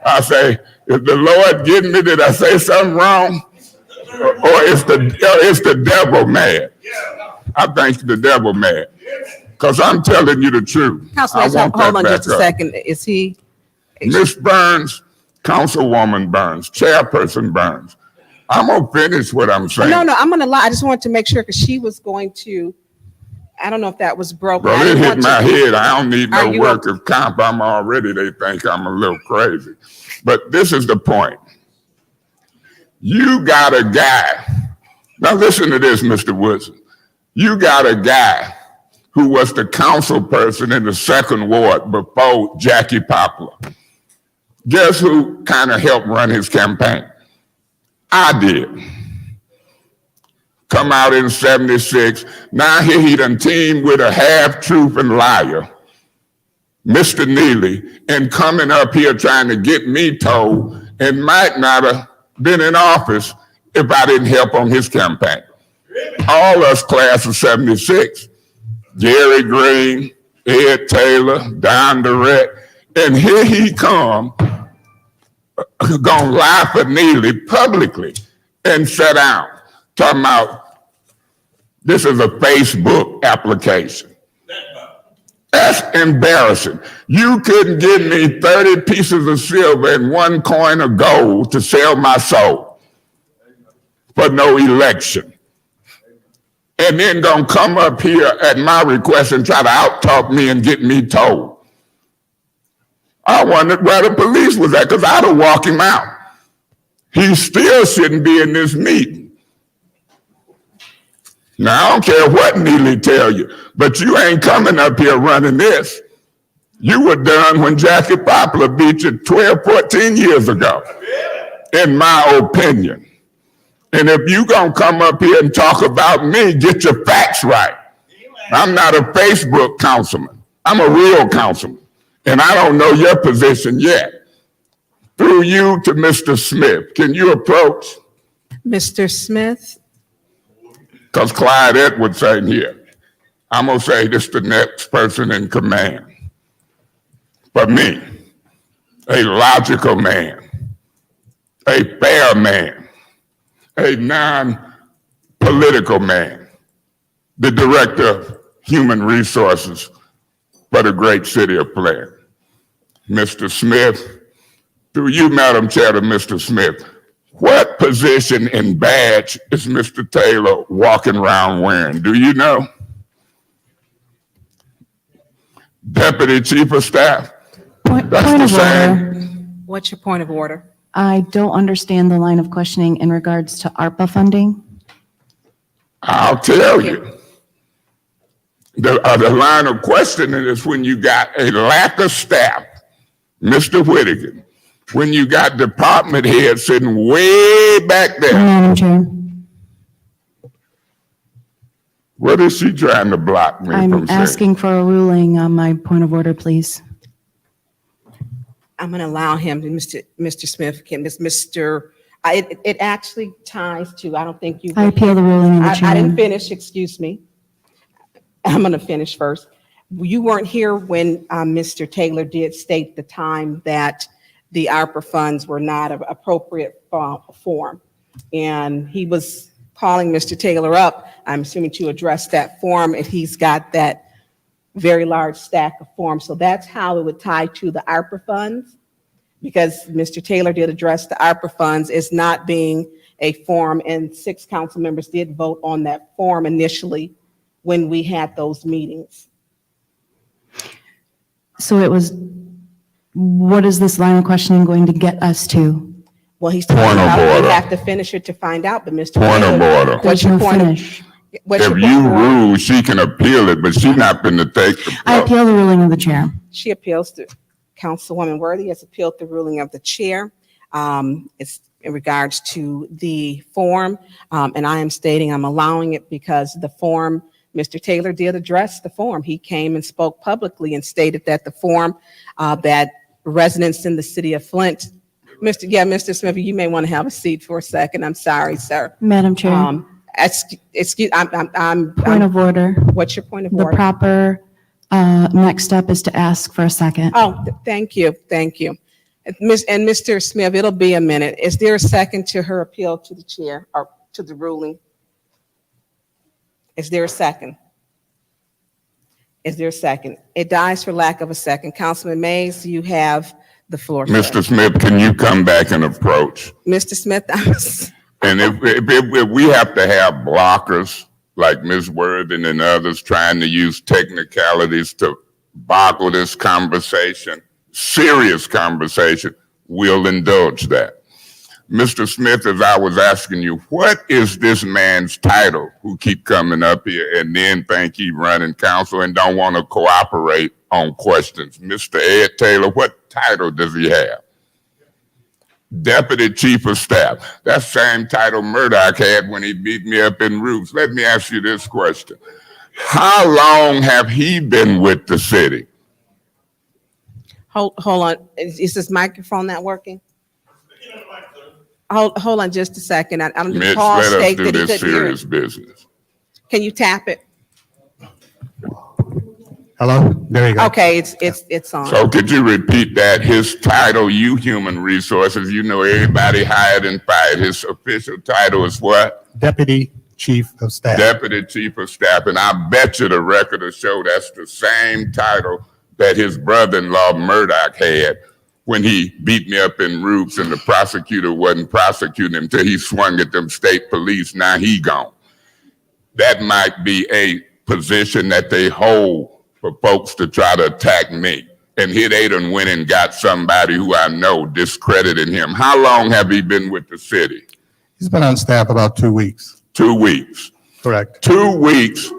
I say, is the Lord getting me? Did I say something wrong? Or is the devil mad? I think the devil mad. Because I'm telling you the truth. Councilman, hold on just a second. Is he? Ms. Burns, Councilwoman Burns, Chairperson Burns. I'm going to finish what I'm saying. No, I'm going to lie. I just wanted to make sure because she was going to, I don't know if that was broken. Well, it hit my head. I don't need no workers' comp. They think I'm a little crazy. But this is the point. You got a guy. Now listen to this, Mr. Woodson. You got a guy who was the council person in the 2nd Ward before Jackie Poplar. Guess who kind of helped run his campaign? I did. Come out in 76. Now here he done teamed with a half-truth and liar, Mr. Neely, and coming up here trying to get me told and might not have been in office if I didn't help on his campaign. All us class of 76, Gary Green, Ed Taylor, Don Durrett, and here he come, gonna lie for Neely publicly and sit down, talking about this is a Facebook application. That's embarrassing. You couldn't give me 30 pieces of silver and 1 coin of gold to sell my soul for no election. And then gonna come up here at my request and try to out-talk me and get me told. I wondered where the police was at, because I'd have walked him out. He still shouldn't be in this meeting. Now, I don't care what Neely tell you, but you ain't coming up here running this. You were done when Jackie Poplar beat you 12, 14 years ago, in my opinion. And if you gonna come up here and talk about me, get your facts right. I'm not a Facebook councilman. I'm a real councilman. And I don't know your position yet. Through you to Mr. Smith, can you approach? Mr. Smith? Because Clyde Edwards ain't here. I'm going to say this the next person in command. For me, a logical man, a fair man, a non-political man, the director of human resources for the great city of Flint. Mr. Smith, through you, Madam Chair, to Mr. Smith, what position and badge is Mr. Taylor walking around wearing? Do you know? Deputy Chief of Staff? Point of order. What's your point of order? I don't understand the line of questioning in regards to ARPA funding. I'll tell you. The line of questioning is when you got a lack of staff, Mr. Whittaker, when you got department heads sitting way back there. Madam Chair, What is she trying to block me from I'm saying? asking for a ruling on my point of order, please. I'm going to allow him to, Mr. Smith, it actually ties to, I don't think you. I appeal the ruling of the chair. I didn't finish, excuse me. I'm going to finish first. You weren't here when Mr. Taylor did state the time that the ARPA funds were not an appropriate form. And he was calling Mr. Taylor up, I'm assuming to address that form if he's got that very large stack of forms. So that's how it would tie to the ARPA funds, because Mr. Taylor did address the ARPA funds as not being a form, and 6 council members did vote on that form initially when we had those meetings. So it was, what is this line of questioning going to get us to? Well, he's talking about, we have to finish it to find out, but Mr. Point of Taylor, order. what's your point? If you rule, she can appeal it, but she's not going to take the I appeal the ruling of the chair. She appeals to Councilwoman Worthy has appealed the ruling of the chair. It's in regards to the form, and I am stating I'm allowing it because the form, Mr. Taylor did address the form. He came and spoke publicly and stated that the form that residents in the city of Flint. Mr. Smith, you may want to have a seat for a second. I'm sorry, sir. Madam Chair, Excuse, point of order. What's your point of The order? proper next step is to ask for a second. Oh, thank you. And Mr. Smith, it'll be a minute. Is there a second to her appeal to the chair or to the ruling? Is there a second? Is there a second? It dies for lack of a second. Councilman Mays, you have the floor. sir. Mr. Smith, can you come back and approach? Mr. Smith, And if we have to have blockers like Ms. Worthing and others trying to use technicalities to boggle this conversation, serious conversation, we'll indulge that. Mr. Smith, as I was asking you, what is this man's title who keep coming up here and then think he running council and don't want to cooperate on questions? Mr. Ed Taylor, what title does he have? Deputy Chief of Staff. That same title Murdoch had when he beat me up in roofs. Let me ask you this question. How long have he been with the city? hold on. Is this microphone not working? Hold on just a second. I don't Mitch, Paul let us state do that he this couldn't hear. serious business. Can you tap it? Hello, there you go. Okay, it's on. So could you repeat that? His title, you human resources, you know everybody hired and fired. His official title is what? Deputy Chief of Staff. Deputy Chief of Staff. And I bet you the record will show that's the same title that his brother-in-law Murdoch had when he beat me up in roofs and the prosecutor wasn't prosecuting him till he swung at them state police. Now he gone. That might be a position that they hold for folks to try to attack me. And here they done went and got somebody who I know discredited him. How long have he been with the city? He's been on staff about 2 weeks. 2 weeks. Correct. 2 weeks,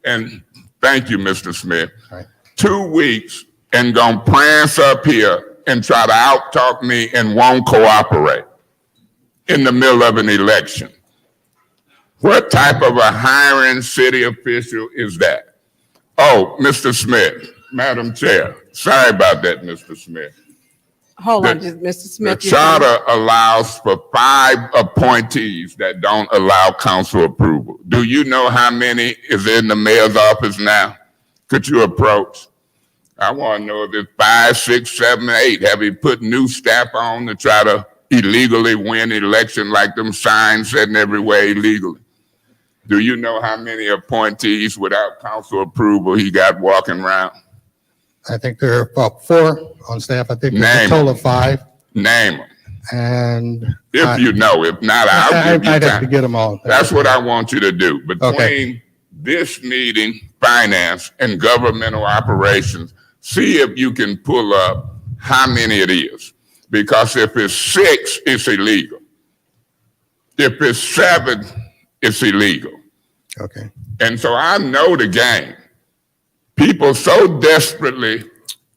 and thank you, Mr. Smith. Right. 2 weeks and gonna prance up here and try to out-talk me and won't cooperate in the middle of an election. What type of a hiring city official is that? Oh, Mr. Smith, Madam Chair, sorry about that, Mr. Smith. Hold on, just Mr. The Smith. charter allows for 5 appointees that don't allow council approval. Do you know how many is in the mayor's office now? Could you approach? I want to know if it's 5, 6, 7, 8. Have he put new staff on to try to illegally win election like them signs said everywhere illegally? Do you know how many appointees without council approval he got walking around? I think there are about 4 on staff. I think there's Name a total of 5. Name them. And If you know, if not, I'll give you I'd have time. to get them all. That's what I want you to do. Between Okay. this meeting, finance, and governmental operations, see if you can pull up how many it is. Because if it's 6, it's illegal. If it's 7, it's illegal. Okay. And so I know the game. People so desperately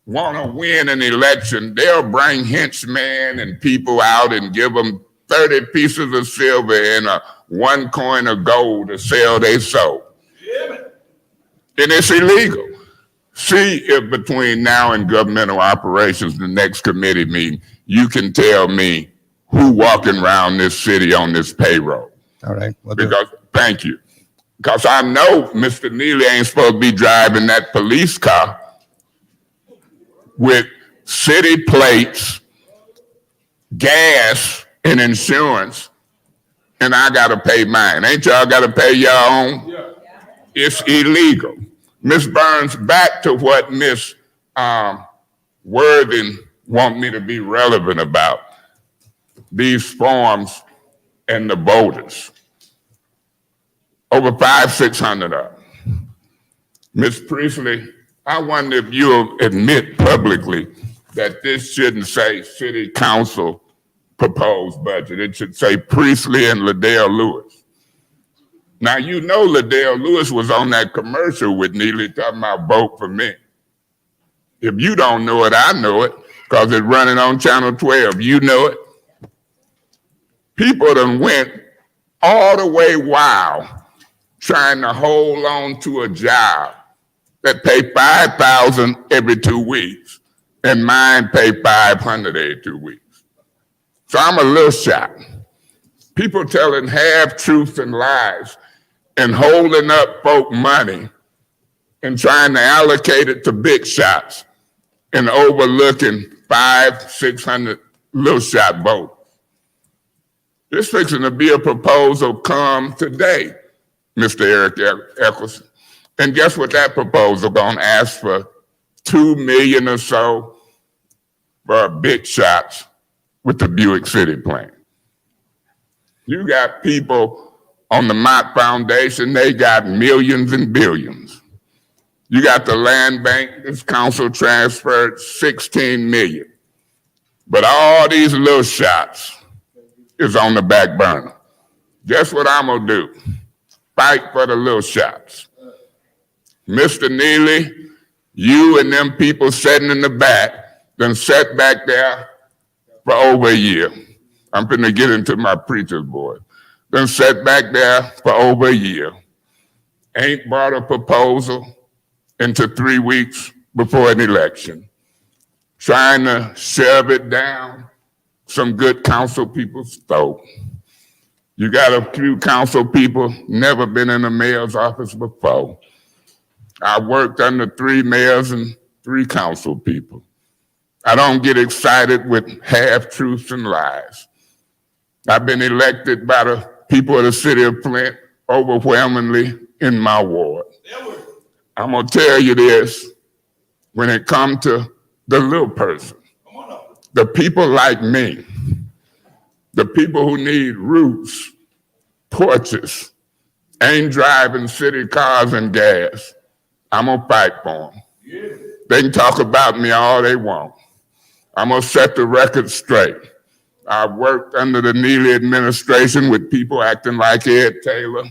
want to win an election, they'll bring henchmen and people out and give them 30 pieces of silver and 1 coin of gold to sell their soul. And it's illegal. See if between now and governmental operations, the next committee meeting, you can tell me who walking around this city on this payroll. All right. Because, thank you. Because I know Mr. Neely ain't supposed to be driving that police car with city plates, gas, and insurance, and I got to pay mine. Ain't y'all got to pay your own? Yeah. It's illegal. Ms. Burns, back to what Ms. Worthing want me to be relevant about, these forms and the voters. Over 500-600 of them. Ms. Priestley, I wonder if you'll admit publicly that this shouldn't say city council proposed budget. It should say Priestley and Liddell Lewis. Now, you know Liddell Lewis was on that commercial with Neely talking about vote for me. If you don't know it, I know it because it's running on Channel 12. You know it. People done went all the way wild trying to hold on to a job that pay $5,000 every 2 weeks and mine pay 500 every 2 weeks. So I'm a little shocked. People telling half truths and lies and holding up folk money and trying to allocate it to big shots and overlooking 500-600 little shot votes. This fixing to be a proposal come today, Mr. Eric Eccleston. And guess what that proposal gonna ask for? $2 million or so for big shots with the Buick City plan. You got people on the Mott Foundation, they got millions and billions. You got the land bank, this council transferred 16 million. But all these little shots is on the back burner. Guess what I'm gonna do? Fight for the little shots. Mr. Neely, you and them people sitting in the back, then sat back there for over a year. I'm finna get into my preacher's board. Then sat back there for over a year. Ain't brought a proposal into 3 weeks before an election. Trying to shove it down some good council people's throat. You got a few council people never been in a mayor's office before. I worked under 3 mayors and 3 council people. I don't get excited with half-truths and lies. I've been elected by the people of the city of Flint overwhelmingly in my ward. I'm gonna tell you this, when it comes to the little person, the people like me, the people who need roofs, porches, ain't driving city cars and gas, I'm gonna fight for them. They can talk about me all they want. I'm gonna set the record straight. I worked under the Neely administration with people acting like Ed Taylor,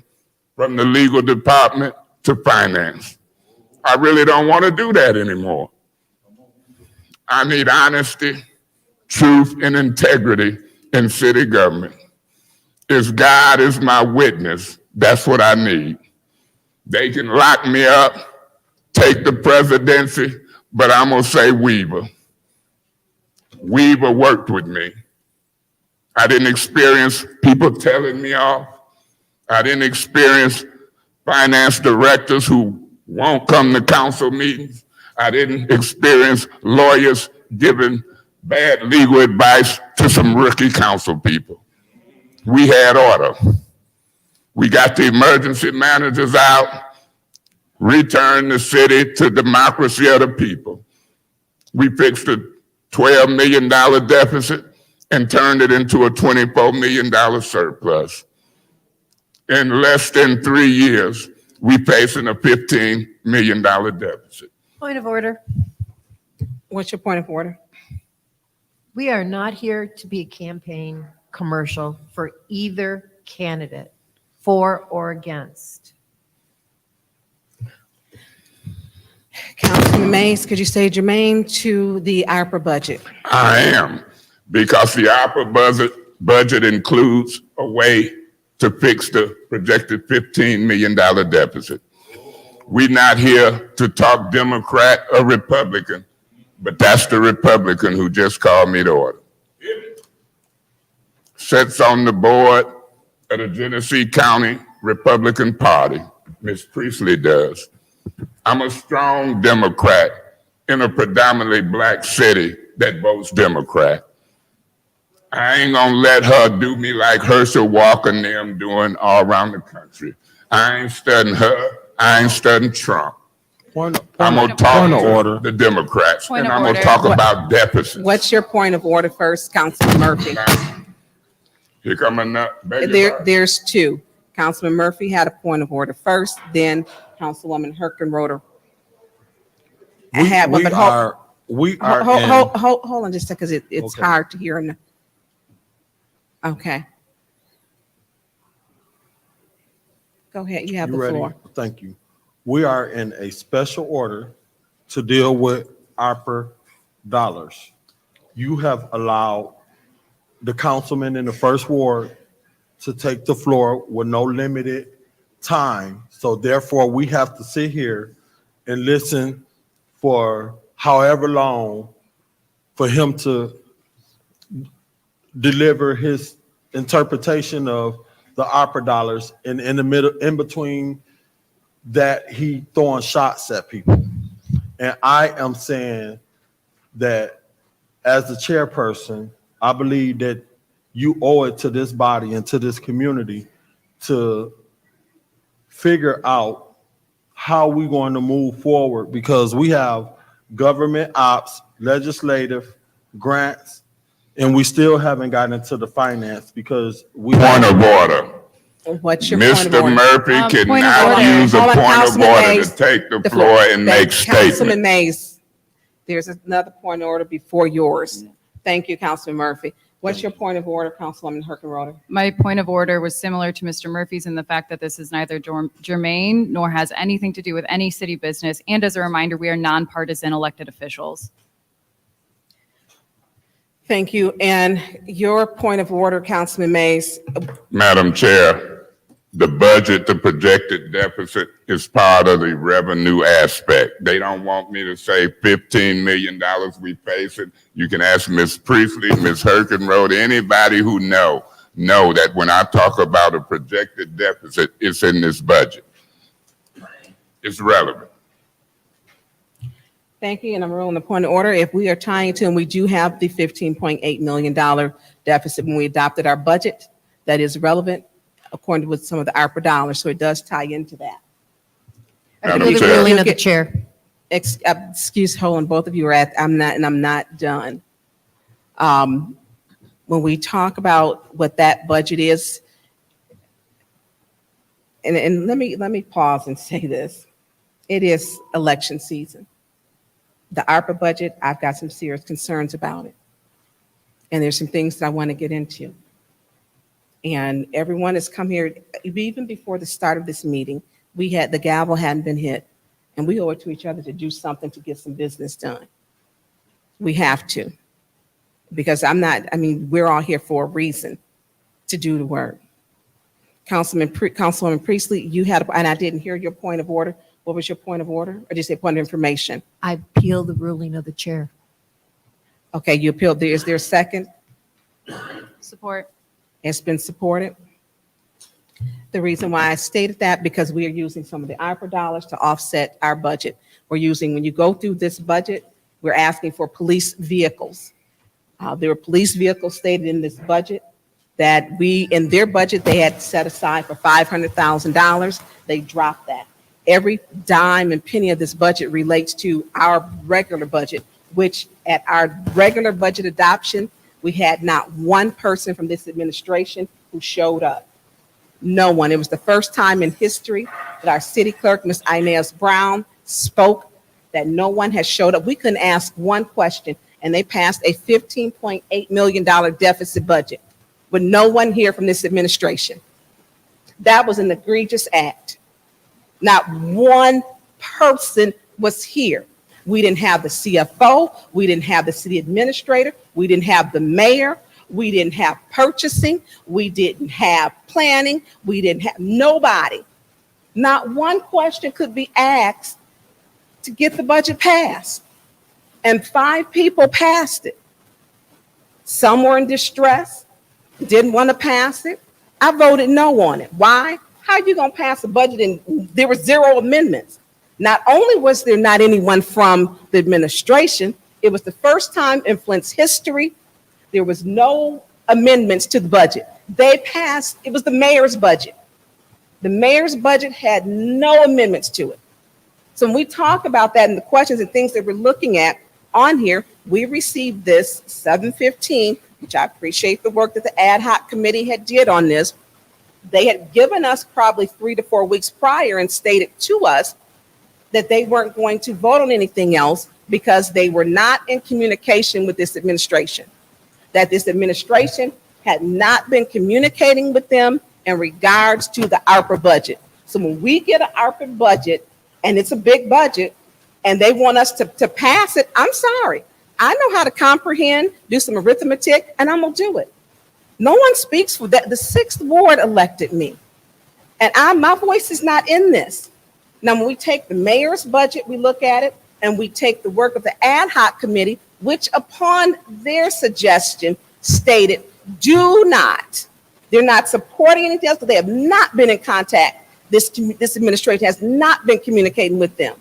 from the legal department to finance. I really don't want to do that anymore. I need honesty, truth, and integrity in city government. If God is my witness, that's what I need. They can lock me up, take the presidency, but I'm gonna say Weaver. Weaver worked with me. I didn't experience people telling me off. I didn't experience finance directors who won't come to council meetings. I didn't experience lawyers giving bad legal advice to some rookie council people. We had order. We got the emergency managers out, returned the city to democracy of the people. We fixed a $12 million deficit and turned it into a $24 million surplus. In less than 3 years, we facing a $15 million deficit. Point of order. What's your point of order? We are not here to be a campaign commercial for either candidate, for or against. Councilman Mays, could you say germane to the ARPA budget? I am, because the ARPA budget includes a way to fix the projected $15 million deficit. We're not here to talk Democrat or Republican, but that's the Republican who just called me to order. Sits on the board of the Genesee County Republican Party, Ms. Priestley does. I'm a strong Democrat in a predominantly black city that votes Democrat. I ain't gonna let her do me like Herschel Walker and them doing all around the country. I ain't studying her, I ain't studying Trump. I'm gonna talk to the Democrats, and I'm gonna talk about deficits. What's your point of order first, Councilman Murphy? Here come another. There's 2. Councilman Murphy had a point of order first, then Councilwoman Herkenroder. Hold on just a second, because it's Okay. hard to hear. Okay. Go ahead, you have the You ready? floor. Thank you. We are in a special order to deal with ARPA dollars. You have allowed the councilman in the first ward to take the floor with no limited time. So therefore, we have to sit here and listen for however long for him to deliver his interpretation of the opera dollars, and in the middle, in between that, he throwing shots at people. And I am saying that as the chairperson, I believe that you owe it to this body and to this community to figure out how we're going to move forward, because we have government ops, legislative, grants, and we still haven't gotten into the finance because we. Point of order. What's your point of Mr. order? Murphy Point of cannot order. use a Hold on, point of Councilman order Mays. to take the The floor and make Councilman statements. Mays, there's another point of order before yours. Thank you, Councilman Murphy. What's your point of order, Councilwoman Herkenroder? My point of order was similar to Mr. Murphy's in the fact that this is neither germane nor has anything to do with any city business. And as a reminder, we are nonpartisan elected officials. Thank you. And your point of order, Councilman Mays. Madam Chair, the budget, the projected deficit is part of the revenue aspect. They don't want me to say $15 million we face it. You can ask Ms. Priestley, Ms. Herkenroder, anybody who know that when I talk about a projected deficit, it's in this budget. It's relevant. Thank you, and I'm ruling the point of order. If we are tying to, and we do have the $15.8 million deficit when we adopted our budget, that is relevant according to some of the ARPA dollars, so it does tie into that. Madam The Chair. ruling of the chair. Excuse, hold on, both of you are at, I'm not done. When we talk about what that budget is, and let me pause and say this. It is election season. The ARPA budget, I've got some serious concerns about it. And there's some things that I want to get into. And everyone has come here, even before the start of this meeting, the gavel hadn't been hit. And we owe it to each other to do something to get some business done. We have to. Because we're all here for a reason to do the work. Councilwoman Priestley, you had, and I didn't hear your point of order. What was your point of order? Or did you say point of information? I appeal the ruling of the chair. Okay, you appealed. Is there a second? Support. It's been supported. The reason why I stated that, because we are using some of the ARPA dollars to offset our budget. We're using, when you go through this budget, we're asking for police vehicles. There were police vehicles stated in this budget that in their budget, they had set aside for $500,000. They dropped that. Every dime and penny of this budget relates to our regular budget, which at our regular budget adoption, we had not one person from this administration who showed up. No one. It was the first time in history that our city clerk, Ms. Inez Brown, spoke that no one has showed up. We couldn't ask one question, and they passed a $15.8 million deficit budget with no one here from this administration. That was an egregious act. Not one person was here. We didn't have the CFO. We didn't have the city administrator. We didn't have the mayor. We didn't have purchasing. We didn't have planning. We didn't have nobody. Not one question could be asked to get the budget passed. And 5 people passed it. Some were in distress, didn't want to pass it. I voted no on it. Why? How are you going to pass a budget and there were 0 amendments? Not only was there not anyone from the administration, it was the first time in Flint's history, there was no amendments to the budget. They passed, it was the mayor's budget. The mayor's budget had no amendments to it. So when we talk about that and the questions and things that we're looking at on here, we received this 7/15, which I appreciate the work that the ad hoc committee had did on this. They had given us probably 3 to 4 weeks prior and stated to us that they weren't going to vote on anything else because they were not in communication with this administration, that this administration had not been communicating with them in regards to the ARPA budget. So when we get an ARPA budget, and it's a big budget, and they want us to pass it, I'm sorry. I know how to comprehend, do some arithmetic, and I'm going to do it. No one speaks for that. The 6th ward elected me, and my voice is not in this. Now, when we take the mayor's budget, we look at it, and we take the work of the ad hoc committee, which upon their suggestion stated, they're not supporting anything else, but they have not been in contact. This administration has not been communicating with them.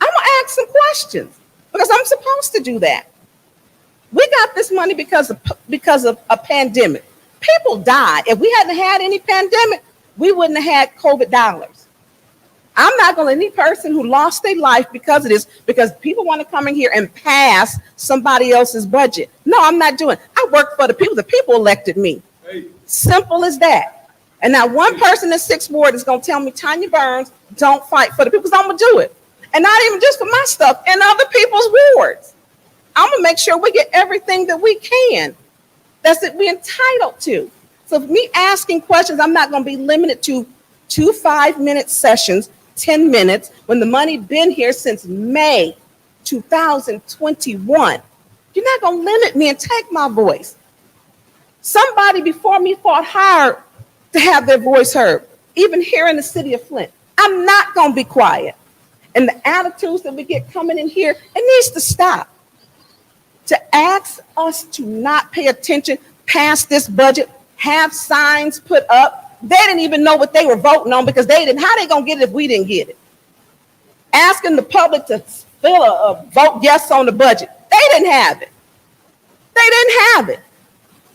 I'm gonna ask some questions because I'm supposed to do that. We got this money because of a pandemic. People died. If we hadn't had any pandemic, we wouldn't have had COVID dollars. I'm not going to let any person who lost their life because of this, because people want to come in here and pass somebody else's budget. No, I'm not doing it. I work for the people. The people elected me. Simple as that. And now one person in 6th Ward is going to tell me, Tanya Burns, don't fight for the people, because I'm going to do it. And not even just for my stuff, in other people's wards. I'm going to make sure we get everything that we can. That's it we're entitled to. So for me asking questions, I'm not going to be limited to 2 5-minute sessions, 10 minutes, when the money been here since May 2021. You're not going to limit me and take my voice. Somebody before me fought hard to have their voice heard, even here in the city of Flint. I'm not going to be quiet. And the attitudes that we get coming in here, it needs to stop. To ask us to not pay attention past this budget, have signs put up. They didn't even know what they were voting on because they didn't. How they gonna get it if we didn't get it? Asking the public to fill a vote yes on the budget. They didn't have it. They didn't have it.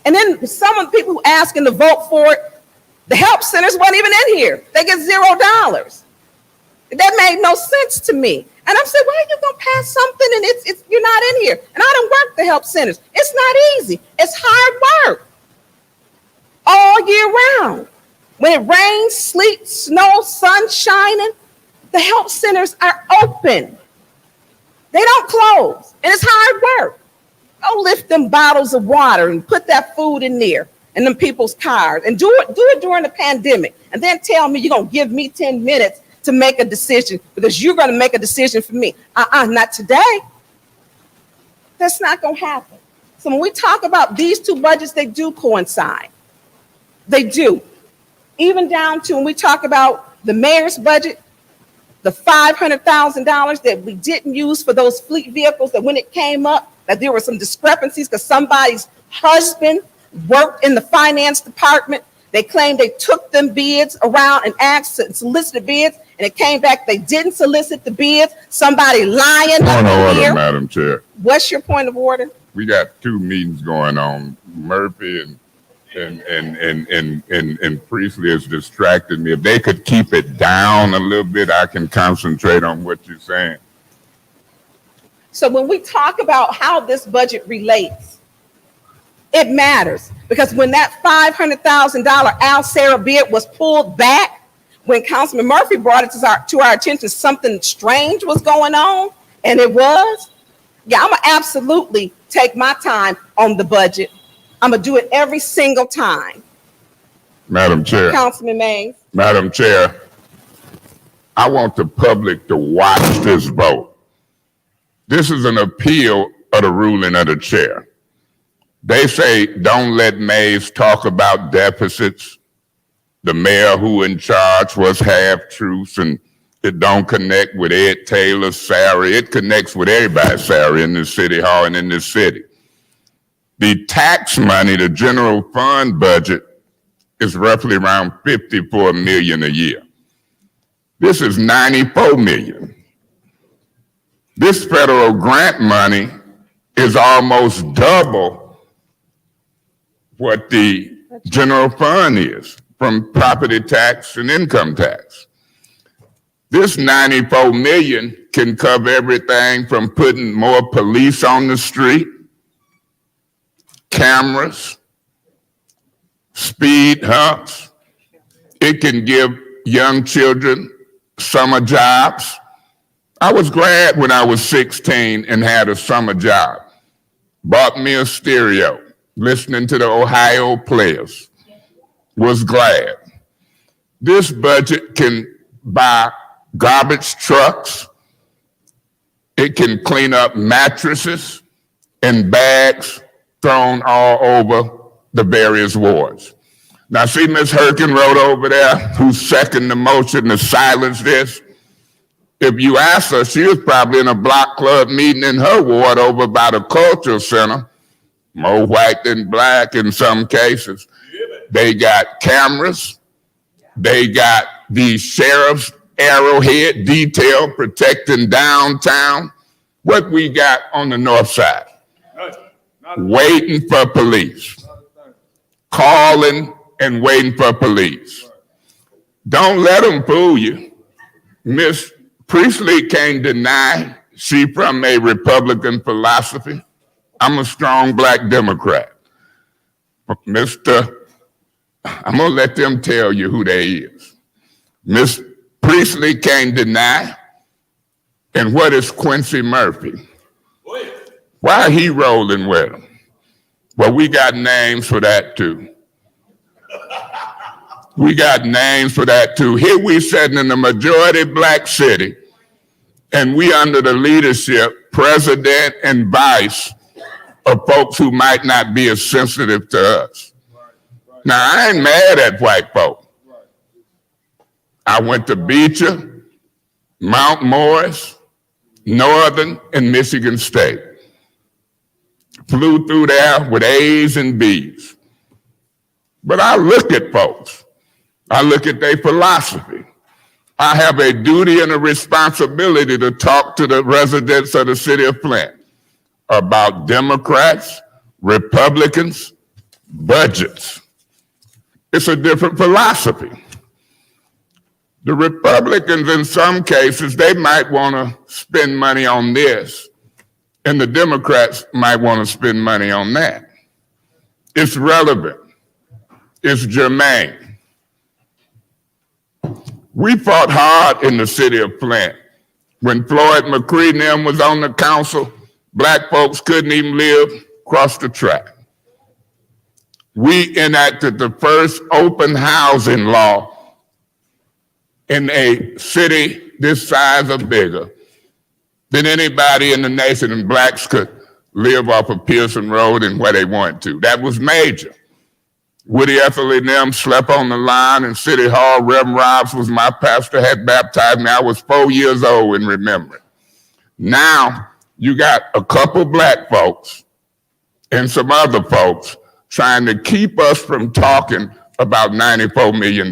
And then some of the people who asking to vote for it, the help centers weren't even in here. They get $0. That made no sense to me. And I'm saying, why are you gonna pass something and it's you're not in here? And I don't work the help centers. It's not easy. It's hard work all year round. When it rains, sleet, snow, sun shining, the help centers are open. They don't close, and it's hard work. Go lift them bottles of water and put that food in there in them people's cars, and do it during the pandemic, and then tell me you're gonna give me 10 minutes to make a decision because you're going to make a decision for me. Not today. That's not going to happen. So when we talk about these two budgets, they do coincide. They do. Even down to when we talk about the mayor's budget, the $500,000 that we didn't use for those fleet vehicles, that when it came up, that there were some discrepancies because somebody's husband worked in the finance department. They claimed they took them bids around and asked and solicited bids, and it came back they didn't solicit the bids. Somebody lying. Point of order, Madam Chair. What's your point of order? We got 2 meetings going on. Murphy and Priestley has distracted me. If they could keep it down a little bit, I can concentrate on what you're saying. So when we talk about how this budget relates, it matters, because when that $500,000 Al Sarah bid was pulled back, when Councilman Murphy brought it to our attention, something strange was going on, and it was. Yeah, I'm gonna absolutely take my time on the budget. I'm gonna do it every single time. Madam Chair. Councilman Mays. Madam Chair, I want the public to watch this vote. This is an appeal of the ruling of the chair. They say, don't let Mays talk about deficits. The mayor who in charge was half-truths, and it don't connect with Ed Taylor's salary. It connects with everybody's salary in this city hall and in this city. The tax money, the general fund budget, is roughly around $54 million a year. This is $94 million. This federal grant money is almost double what the general fund is from property tax and income tax. This $94 million can cover everything from putting more police on the street, cameras, speed humps. It can give young children summer jobs. I was glad when I was 16 and had a summer job. Bought me a stereo, listening to the Ohio players. Was glad. This budget can buy garbage trucks. It can clean up mattresses and bags thrown all over the various wards. Now see Ms. Herkin wrote over there, who seconded the motion to silence this. If you ask her, she was probably in a block club meeting in her ward over by the cultural center, more white than black in some cases. They got cameras. They got the sheriff's arrowhead detail protecting downtown. What we got on the north side? Waiting for police. Calling and waiting for police. Don't let them fool you. Miss Priestley can't deny she from a Republican philosophy. I'm a strong black Democrat. I'm gonna let them tell you who they is. Miss Priestley can't deny. And what is Quincy Murphy? Why he rolling with him? Well, we got names for that too. We got names for that too. Here we sitting in the majority black city, and we under the leadership, president and vice, of folks who might not be as sensitive to us. Now, I ain't mad at white folk. I went to Beecher, Mount Morris, Northern, and Michigan State. Flew through there with A's and B's. But I look at folks. I look at their philosophy. I have a duty and a responsibility to talk to the residents of the city of Flint about Democrats, Republicans, budgets. It's a different philosophy. The Republicans, in some cases, they might want to spend money on this, and the Democrats might want to spend money on that. It's relevant. It's germane. We fought hard in the city of Flint. When Floyd McCree and them was on the council, black folks couldn't even live across the track. We enacted the first open housing law in a city this size or bigger than anybody in the nation, and blacks could live off of Pearson Road and where they wanted to. That was major. Woody Ethel and them slept on the line in City Hall. Reverend Robs was my pastor, had baptized me. I was 4 years old in remembering. Now, you got a couple black folks and some other folks trying to keep us from talking about $94 million.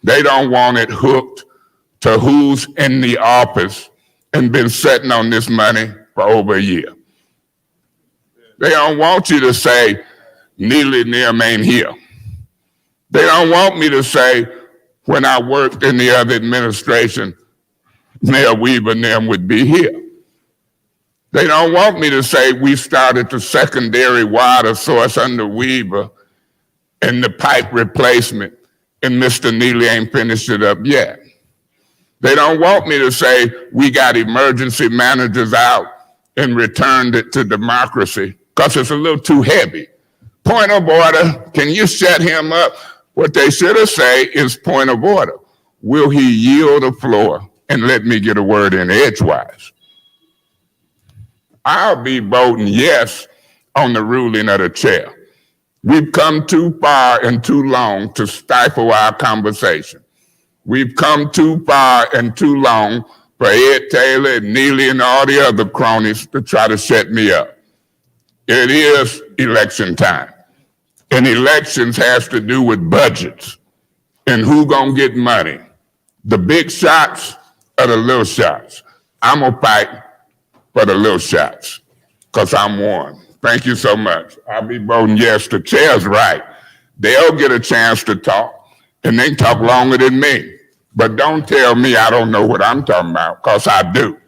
They don't want it hooked to who's in the office and been sitting on this money for over a year. They don't want you to say, Neely and them ain't here. They don't want me to say, when I worked in the other administration, Mayor Weaver and them would be here. They don't want me to say we started the secondary water source under Weaver and the pipe replacement, and Mr. Neely ain't finished it up yet. They don't want me to say we got emergency managers out and returned it to democracy, because it's a little too heavy. Point of order, can you shut him up? What they should have said is point of order. Will he yield the floor and let me get a word in edgewise? I'll be voting yes on the ruling of the chair. We've come too far and too long to stifle our conversation. We've come too far and too long for Ed Taylor and Neely and all the other cronies to try to shut me up. It is election time. And elections has to do with budgets and who gonna get money. The big shots or the little shots. I'm gonna fight for the little shots because I'm one. Thank you so much. I'll be voting yes. The chair's right. They'll get a chance to talk, and they talk longer than me. But don't tell me I don't know what I'm talking about, because I do.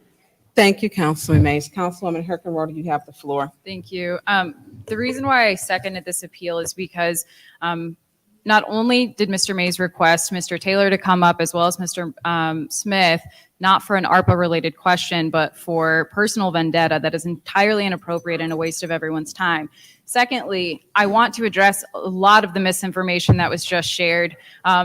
Thank you, Councilman Mays. Councilwoman Herkenrode, you have the floor. Thank you. The reason why I seconded this appeal is because not only did Mr. Mays request Mr. Taylor to come up as well as Mr. Smith, not for an ARPA-related question, but for personal vendetta that is entirely inappropriate and a waste of everyone's time. Secondly, I want to address a lot of the misinformation that was just shared.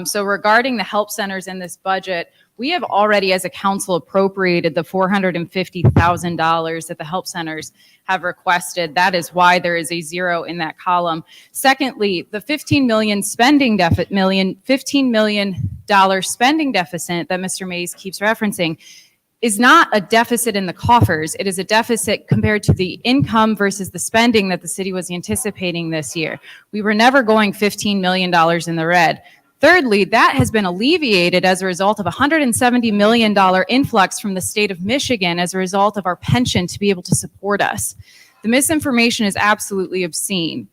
So regarding the help centers in this budget, We have already, as a council, appropriated the $450,000 that the help centers have requested. That is why there is a zero in that column. Secondly, the $15 million spending deficit that Mr. Mays keeps referencing is not a deficit in the coffers. It is a deficit compared to the income versus the spending that the city was anticipating this year. We were never going $15 million in the red. Thirdly, that has been alleviated as a result of a $170 million influx from the state of Michigan as a result of our pension to be able to support us. The misinformation is absolutely obscene.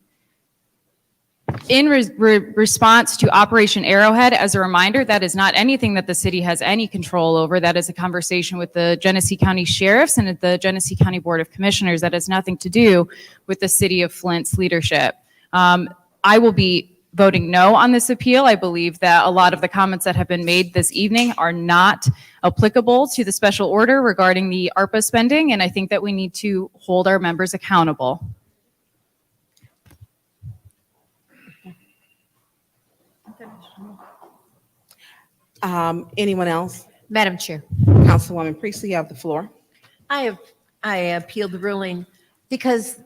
In response to Operation Arrowhead, as a reminder, that is not anything that the city has any control over. That is a conversation with the Genesee County Sheriffs and the Genesee County Board of Commissioners. That has nothing to do with the city of Flint's leadership. I will be voting no on this appeal. I believe that a lot of the comments that have been made this evening are not applicable to the special order regarding the ARPA spending, and I think that we need to hold our members accountable. Anyone else? Madam Chair. Councilwoman Priestley, you have the floor. I appeal the ruling because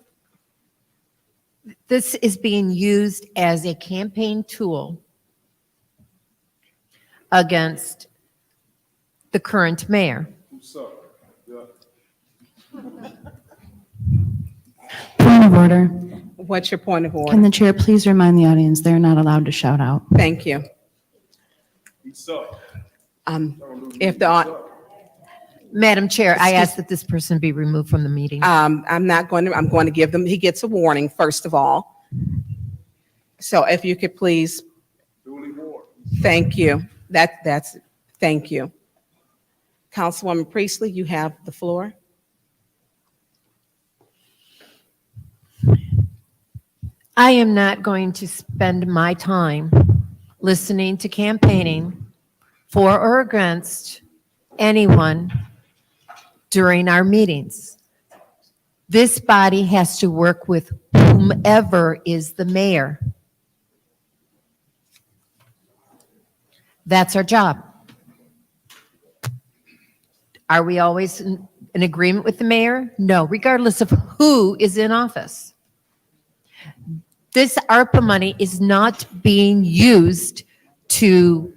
this is being used as a campaign tool against the current mayor. Point of order. What's your point of order? Can the chair please remind the audience they're not allowed to shout out? Thank you. If the Madam Chair, I ask that this person be removed from the meeting. I'm going to give them, he gets a warning, first of all. So if you could please. Thank you. Thank you. Councilwoman Priestley, you have the floor. I am not going to spend my time listening to campaigning for or against anyone during our meetings. This body has to work with whomever is the mayor. That's our job. Are we always in agreement with the mayor? No, regardless of who is in office. This ARPA money is not being used to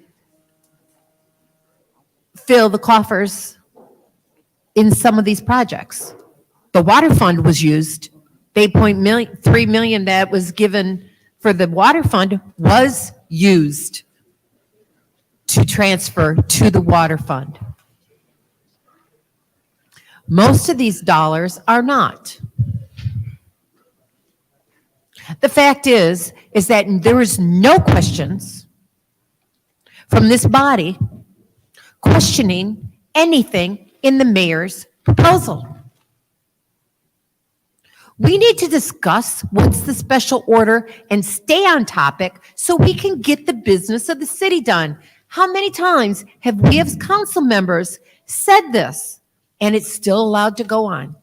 fill the coffers in some of these projects. The water fund was used. The $8.3 million that was given for the water fund was used to transfer to the water fund. Most of these dollars are not. The fact is that there is no questions from this body questioning anything in the mayor's proposal. We need to discuss what's the special order and stay on topic so we can get the business of the city done. How many times have we as council members said this and it's still allowed to go on?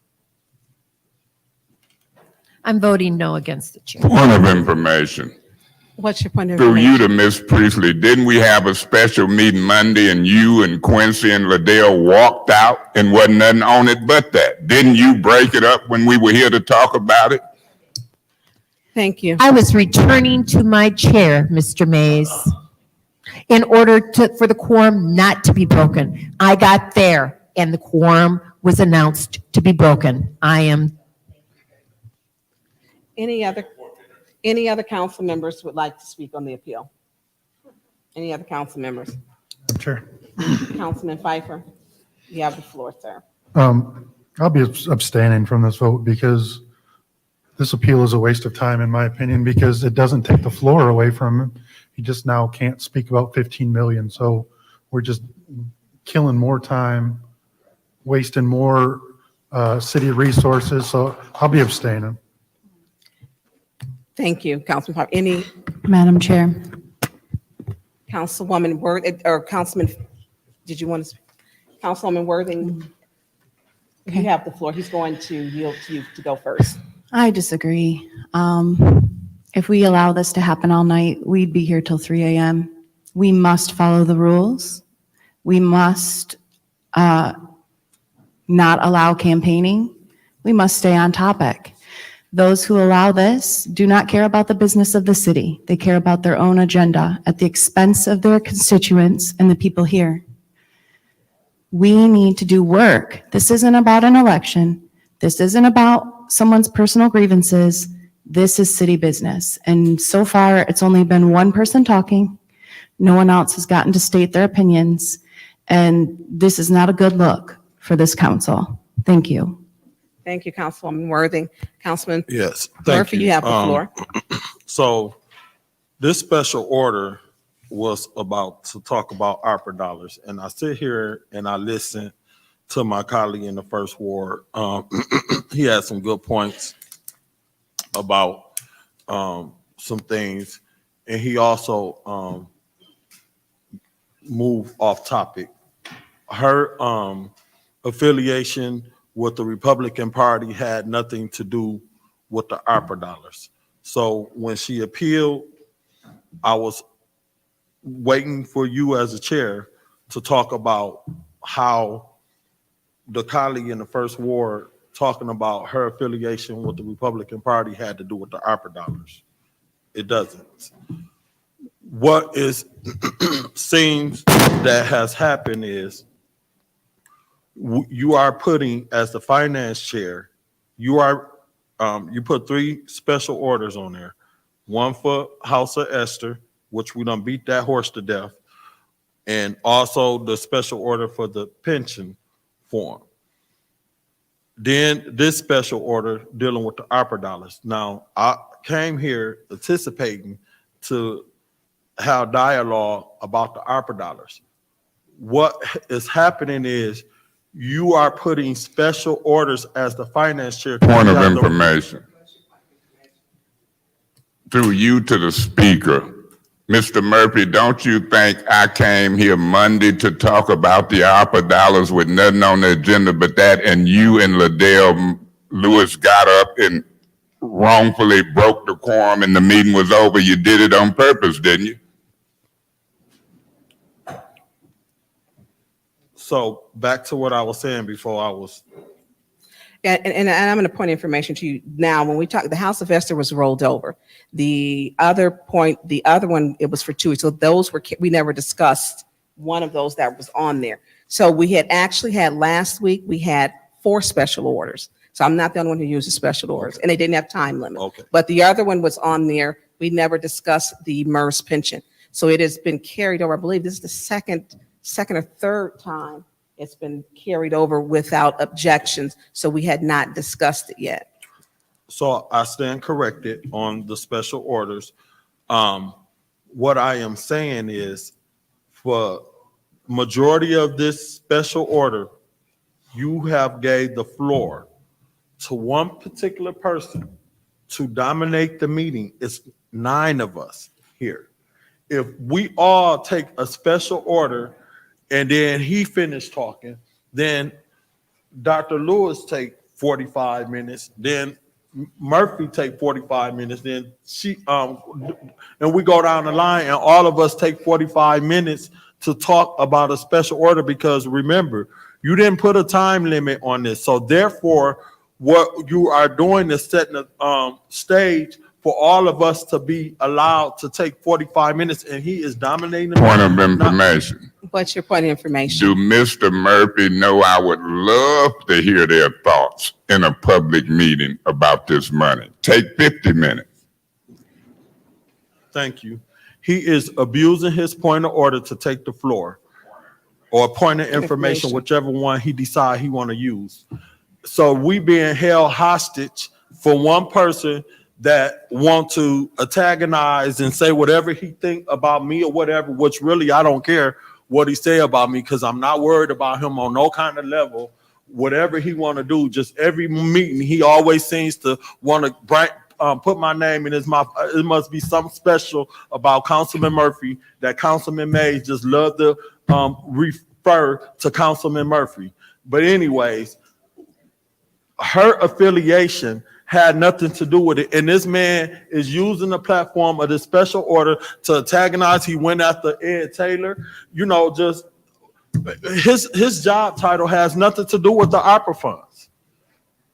I'm voting no against the chair. Point of information. What's your point of Through you information? to Ms. Priestley, didn't we have a special meeting Monday and you and Quincy and Liddell walked out and wasn't nothing on it but that? Didn't you break it up when we were here to talk about it? Thank you. I was returning to my chair, Mr. Mays, in order for the quorum not to be broken. I got there and the quorum was announced to be broken. Any other council members would like to speak on the appeal? Any other council members? Sure. Councilman Pfeiffer, you have the floor, sir. I'll be abstaining from this vote because this appeal is a waste of time, in my opinion, because it doesn't take the floor away from him. He just now can't speak about 15 million. So we're just killing more time, wasting more city resources. So I'll be abstaining. Thank you, Councilman Pfeiffer. Madam Chair. Councilwoman Worthing, or Councilman, did you want to speak? Councilwoman Worthing, you have the floor. He's going to yield to you to go first. I disagree. If we allow this to happen all night, we'd be here till 3 a.m. We must follow the rules. We must not allow campaigning. We must stay on topic. Those who allow this do not care about the business of the city. They care about their own agenda at the expense of their constituents and the people here. We need to do work. This isn't about an election. This isn't about someone's personal grievances. This is city business. And so far, it's only been one person talking. No one else has gotten to state their opinions. And this is not a good look for this council. Thank you. Thank you, Councilwoman Worthing. Councilman Yes, thank Murphy, you have the floor. So this special order was about to talk about ARPA dollars. And I sit here and I listen to my colleague in the first ward. He had some good points about some things. And he also moved off topic. Her affiliation with the Republican Party had nothing to do with the ARPA dollars. So when she appealed, I was waiting for you as a chair to talk about how the colleague in the first ward talking about her affiliation with the Republican Party had to do with the ARPA dollars. It doesn't. What is seems that has happened is you are putting, as the finance chair, you put 3 special orders on there. One for House of Esther, which we done beat that horse to death, and also the special order for the pension form. Then this special order dealing with the ARPA dollars. Now, I came here anticipating to have dialogue about the ARPA dollars. What is happening is you are putting special orders as the finance chair. Point of information. Through you to the speaker. Mr. Murphy, don't you think I came here Monday to talk about the ARPA dollars with nothing on the agenda but that, and you and Liddell Lewis got up and wrongfully broke the quorum and the meeting was over? You did it on purpose, didn't you? So back to what I was saying before I was. And I'm going to point information to you now. When we talked, the House of Esther was rolled over. The other one, it was for 2 weeks. So those were, we never discussed one of those that was on there. So we had actually had last week, we had 4 special orders. So I'm not the only one who used the special orders, and they didn't have time limit. Okay. But the other one was on there. We never discussed the MERS pension. So it has been carried over. I believe this is the second or third time it's been carried over without objections. So we had not discussed it yet. So I stand corrected on the special orders. What I am saying is, for majority of this special order, you have gave the floor to one particular person to dominate the meeting. It's 9 of us here. If we all take a special order and then he finished talking, then Dr. Lewis take 45 minutes, then Murphy take 45 minutes, then she and we go down the line and all of us take 45 minutes to talk about a special order, because remember, you didn't put a time limit on this. So therefore, what you are doing is setting a stage for all of us to be allowed to take 45 minutes, and he is dominating the Point of information. What's your point of information? Do Mr. Murphy know I would love to hear their thoughts in a public meeting about this money? Take 50 minutes. Thank you. He is abusing his point of order to take the floor, or point of information, whichever one he decide he want to use. So we being held hostage for one person that want to antagonize and say whatever he think about me or whatever, which really I don't care what he say about me, because I'm not worried about him on no kind of level. Whatever he want to do, just every meeting he always seems to want to put my name in his mouth. It must be something special about Councilman Murphy that Councilman Mays just love to refer to Councilman Murphy. But anyways, her affiliation had nothing to do with it. And this man is using the platform of this special order to antagonize. He went after Ed Taylor, just his job title has nothing to do with the ARPA funds.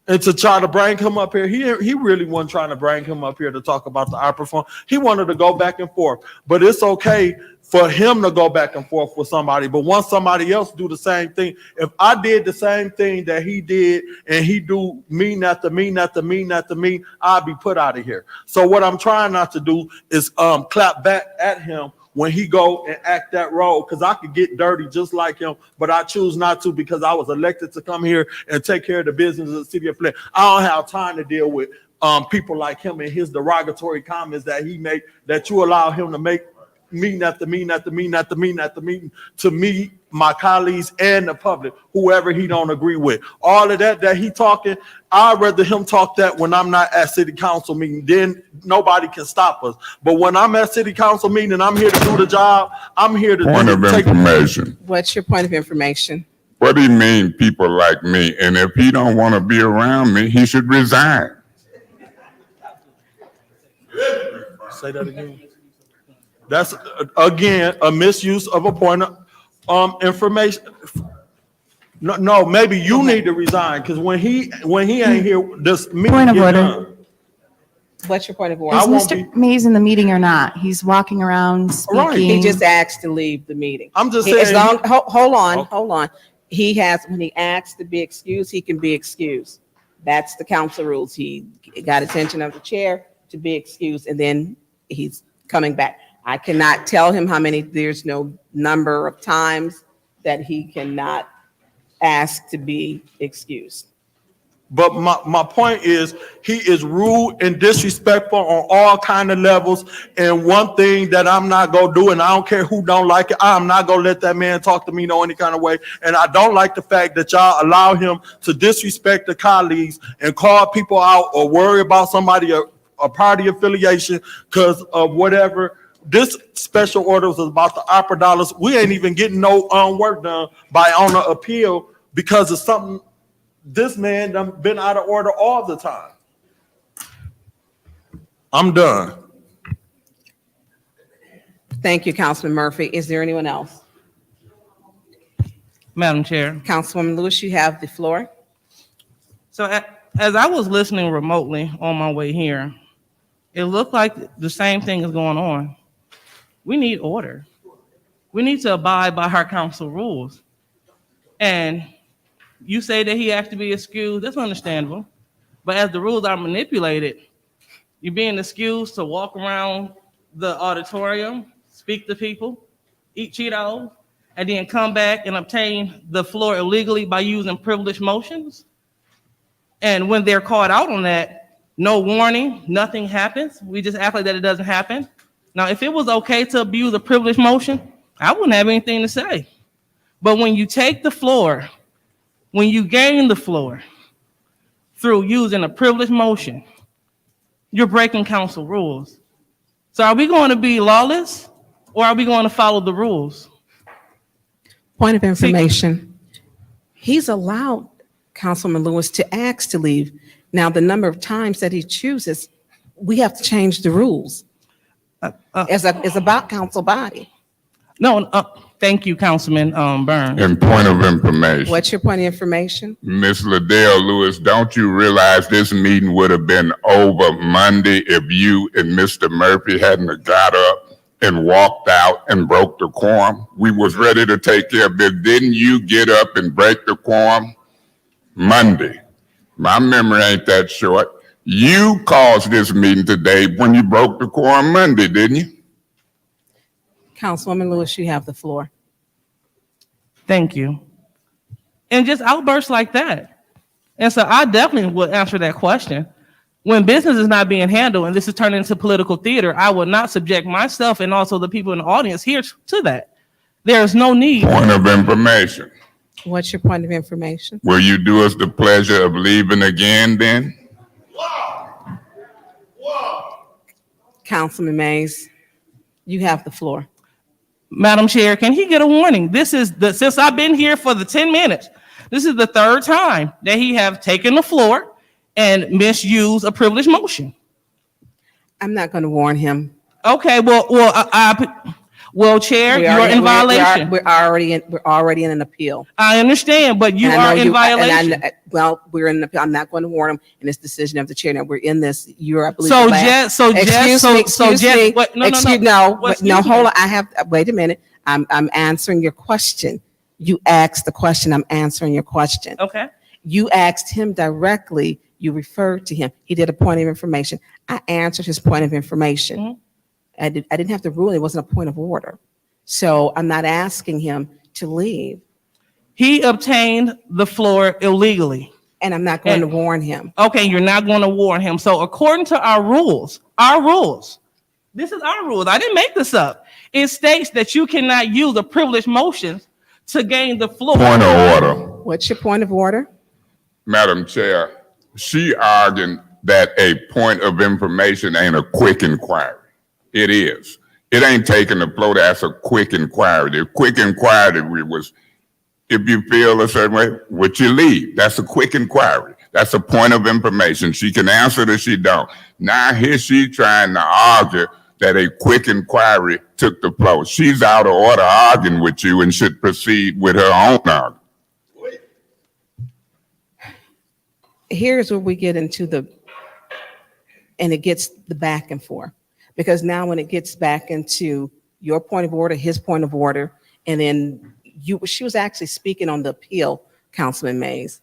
And to try to bring him up here, he really wasn't trying to bring him up here to talk about the ARPA fund. He wanted to go back and forth. But it's okay for him to go back and forth with somebody. But once somebody else do the same thing, if I did the same thing that he did and he do meeting after meeting after meeting after meeting, I'll be put out of here. So what I'm trying not to do is clap back at him when he go and act that role, because I could get dirty just like him, but I choose not to because I was elected to come here and take care of the business of the city of Flint. I don't have time to deal with people like him and his derogatory comments that he make, that you allow him to make meeting after meeting after meeting after meeting after meeting to me, my colleagues, and the public, whoever he don't agree with. All of that he talking, I'd rather him talk that when I'm not at city council meeting. Then nobody can stop us. But when I'm at city council meeting and I'm here to do the job, I'm here to Point of information. What's your point of information? What do you mean, people like me? And if he don't want to be around me, he should resign. Say that again. That's, again, a misuse of a point of information. No, maybe you need to resign, because when he ain't here, this meeting Point of get order. done. What's your point of order? Is Mr. Mays in the meeting or not? He's walking around speaking. He just asked to leave the meeting. I'm just As saying. long, hold on. He has, when he asks to be excused, he can be excused. That's the council rules. He got attention of the chair to be excused, and then he's coming back. I cannot tell him how many, there's no number of times that he cannot ask to be excused. But my point is, he is rude and disrespectful on all kind of levels. And one thing that I'm not gonna do, and I don't care who don't like it, I'm not gonna let that man talk to me no any kind of way. And I don't like the fact that y'all allow him to disrespect the colleagues and call people out or worry about somebody, a party affiliation, because of whatever. This special order was about the opera dollars. We ain't even getting no work done on the appeal because of something. This man done been out of order all the time. I'm done. Thank you, Councilman Murphy. Is there anyone else? Madam Chair. Councilwoman Lewis, you have the floor. So as I was listening remotely on my way here, it looked like the same thing is going on. We need order. We need to abide by our council rules. And you say that he has to be excused, that's understandable. But as the rules are manipulated, you're being excused to walk around the auditorium, speak to people, eat Cheetos, and then come back and obtain the floor illegally by using privileged motions. And when they're caught out on that, no warning, nothing happens. We just act like that it doesn't happen. Now, if it was okay to abuse a privileged motion, I wouldn't have anything to say. But when you take the floor, when you gain the floor through using a privileged motion, you're breaking council rules. So are we going to be lawless or are we going to follow the rules? Point of information. He's allowed Councilman Lewis to ask to leave. Now, the number of times that he chooses, we have to change the rules. It's about council body. No, thank you, Councilman Burns. And point of information. What's your point of information? Miss Liddell Lewis, don't you realize this meeting would have been over Monday if you and Mr. Murphy hadn't have got up and walked out and broke the quorum? We was ready to take care of it. Didn't you get up and break the quorum Monday? My memory ain't that short. You caused this meeting today when you broke the quorum Monday, didn't you? Councilwoman Lewis, you have the floor. Thank you. And just outbursts like that. And so I definitely would answer that question. When business is not being handled and this is turning into political theater, I would not subject myself and also the people in the audience here to that. There is no need. Point of information. What's your point of information? Will you do us the pleasure of leaving again then? Councilman Mays, you have the floor. Madam Chair, can he get a warning? Since I've been here for the 10 minutes, this is the third time that he have taken the floor and misused a privileged motion. I'm not going to warn him. Okay, well, Well, Chair, We you're already- in violation. We're already in an appeal. I understand, but you And I are know in violation. Well, we're in the, I'm not going to warn them in this decision of the chair. Now, we're in this, you're, I believe. So the last- Excuse me, excuse me. wait, no, Excuse- Well, no, excuse hold me. on, wait a minute. I'm answering your question. You asked the question, I'm answering your question. Okay. You asked him directly, you referred to him. He did a point of information. I answered his point of information. Mhm. I didn't have to rule, it wasn't a point of order. So I'm not asking him to leave. He obtained the floor illegally. And I'm not going to warn him. Okay, you're not going to warn him. So according to our rules, this is our rules. I didn't make this up. It states that you cannot use a privileged motion to gain the floor. Point of order. What's your point of order? Madam Chair, she argued that a point of information ain't a quick inquiry. It is. It ain't taking the floor to ask a quick inquiry. The quick inquiry was, if you feel a certain way, would you leave? That's a quick inquiry. That's a point of information. She can answer it or she don't. Now here she trying to argue that a quick inquiry took the floor. She's out of order arguing with you and should proceed with her own argument. Here's where we get into and it gets the back and forth. Because now when it gets back into your point of order, his point of order, and then she was actually speaking on the appeal, Councilman Mays.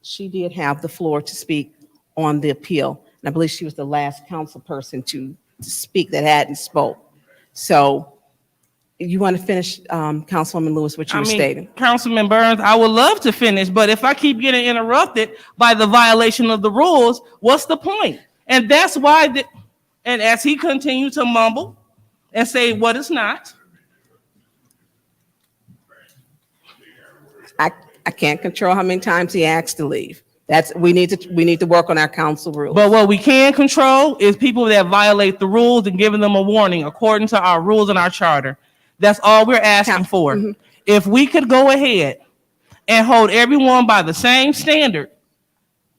She did have the floor to speak on the appeal. And I believe she was the last council person to speak that hadn't spoke. So you want to finish, Councilwoman Lewis, what you were stating? Councilman Burns, I would love to finish, but if I keep getting interrupted by the violation of the rules, what's the point? And that's why, and as he continued to mumble and say what it's not. I can't control how many times he asked to leave. We need to work on our council rules. But what we can control is people that violate the rules and giving them a warning according to our rules and our charter. That's all we're asking for. Mm-hmm. If we could go ahead and hold everyone by the same standard,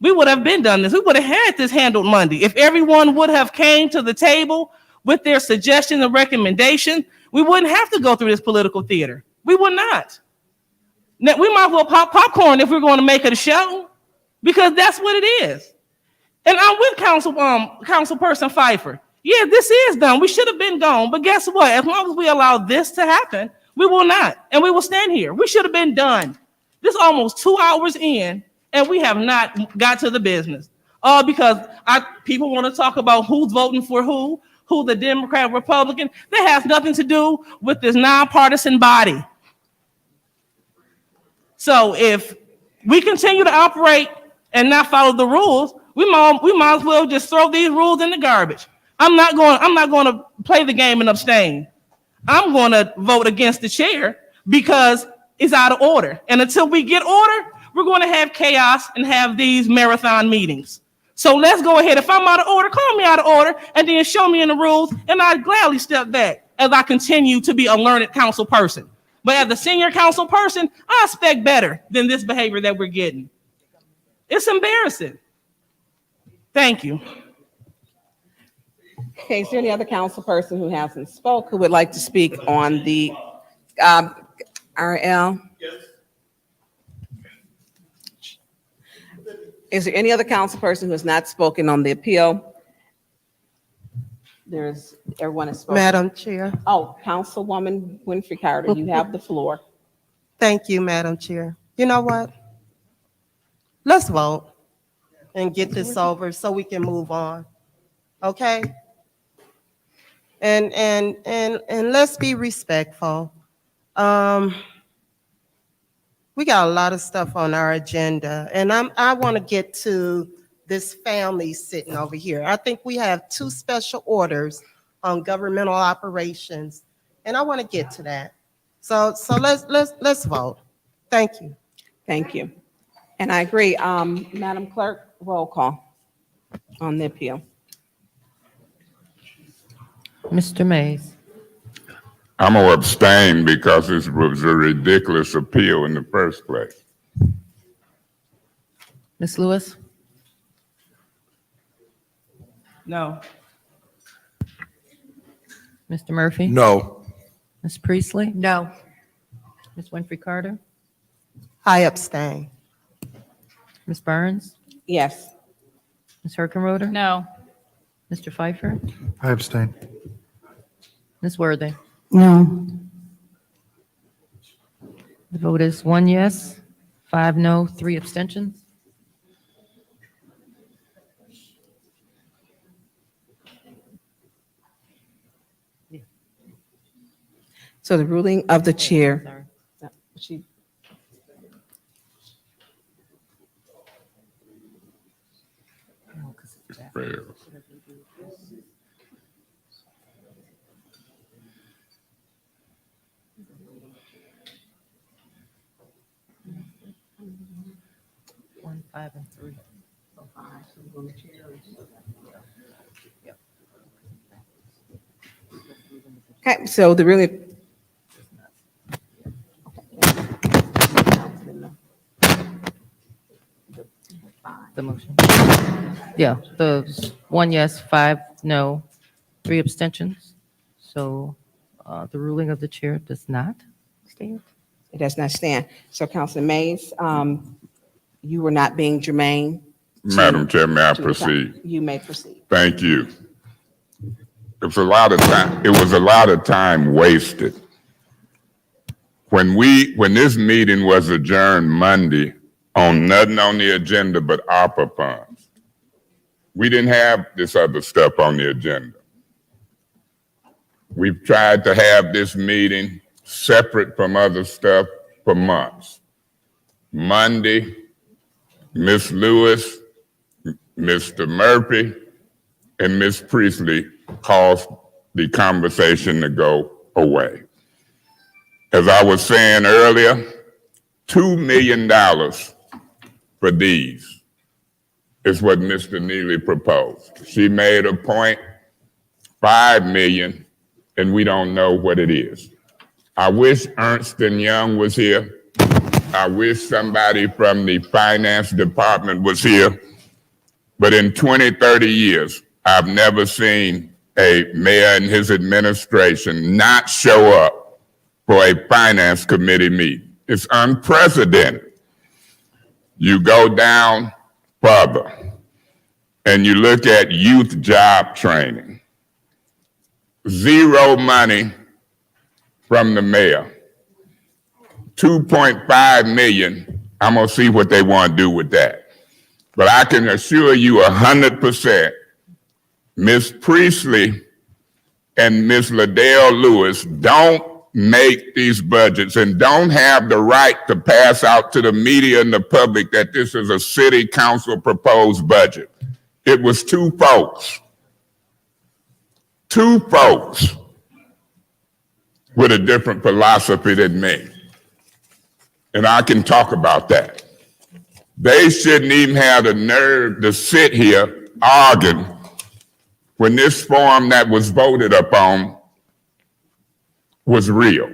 we would have been done this. We would have had this handled Monday. If everyone would have came to the table with their suggestions and recommendations, we wouldn't have to go through this political theater. We would not. Now, we might as well pop popcorn if we're going to make it a show, because that's what it is. And I'm with Councilperson Pfeiffer. Yeah, this is done. We should have been gone. But guess what? As long as we allow this to happen, we will not. And we will stand here. We should have been done. This is almost 2 hours in, and we have not got to the business. All because people want to talk about who's voting for who the Democrat, Republican. That has nothing to do with this nonpartisan body. So if we continue to operate and not follow the rules, we might as well just throw these rules in the garbage. I'm not going to play the game and abstain. I'm going to vote against the chair because it's out of order. And until we get order, we're going to have chaos and have these marathon meetings. So let's go ahead. If I'm out of order, call me out of order and then show me in the rules, and I'd gladly step back as I continue to be a learned council person. But as a senior council person, I expect better than this behavior that we're getting. It's embarrassing. Thank you. Okay, is there any other council person who hasn't spoke who would like to speak on the RL? Yes. Is there any other council person who has not spoken on the appeal? Everyone has spoken. Madam Chair. Oh, Councilwoman Winfrey Carter, you have the floor. Thank you, Madam Chair. You know what? Let's vote and get this over so we can move on. Okay? And let's be respectful. We got a lot of stuff on our agenda, and I want to get to this family sitting over here. I think we have 2 special orders on governmental operations, and I want to get to that. So let's vote. Thank you. Thank you. And I agree. Madam Clerk, roll call on the appeal. Mr. Mays. I'm going to abstain because this was a ridiculous appeal in the first place. Ms. Lewis. No. Mr. Murphy. No. Ms. Priestley? No. Ms. Winfrey Carter? I abstain. Ms. Burns? Yes. Ms. Herkenroder? No. Mr. Pfeiffer? I abstain. Ms. Worthing? No. The vote is 1 yes, 5 no, 3 abstentions. So the ruling of the chair. She- One, 5, and 3. Okay, so the ruling, The motion. Yeah, the 1 yes, 5 no, 3 abstentions. So the ruling of the chair does not stand. it does not stand. So Councilman Mays, you were not being germane. Madam Chair, may I to the time. proceed? You may proceed. Thank you. It was a lot of time wasted. When this meeting was adjourned Monday on nothing on the agenda but ARPA funds, we didn't have this other stuff on the agenda. We've tried to have this meeting separate from other stuff for months. Monday, Ms. Lewis, Mr. Murphy, and Ms. Priestley caused the conversation to go away. As I was saying earlier, $2 million for these is what Mr. Neely proposed. She made a point, 5 million, and we don't know what it is. I wish Ernst & Young was here. I wish somebody from the finance department was here. But in 20, 30 years, I've never seen a mayor and his administration not show up for a finance committee meeting. It's unprecedented. You go down further and you look at youth job training. Zero money from the mayor. 2.5 million. I'm gonna see what they want to do with that. But I can assure you 100%, Ms. Priestley and Ms. Liddell Lewis don't make these budgets and don't have the right to pass out to the media and the public that this is a city council proposed budget. It was two folks with a different philosophy than me. And I can talk about that. They shouldn't even have the nerve to sit here arguing when this form that was voted upon was real.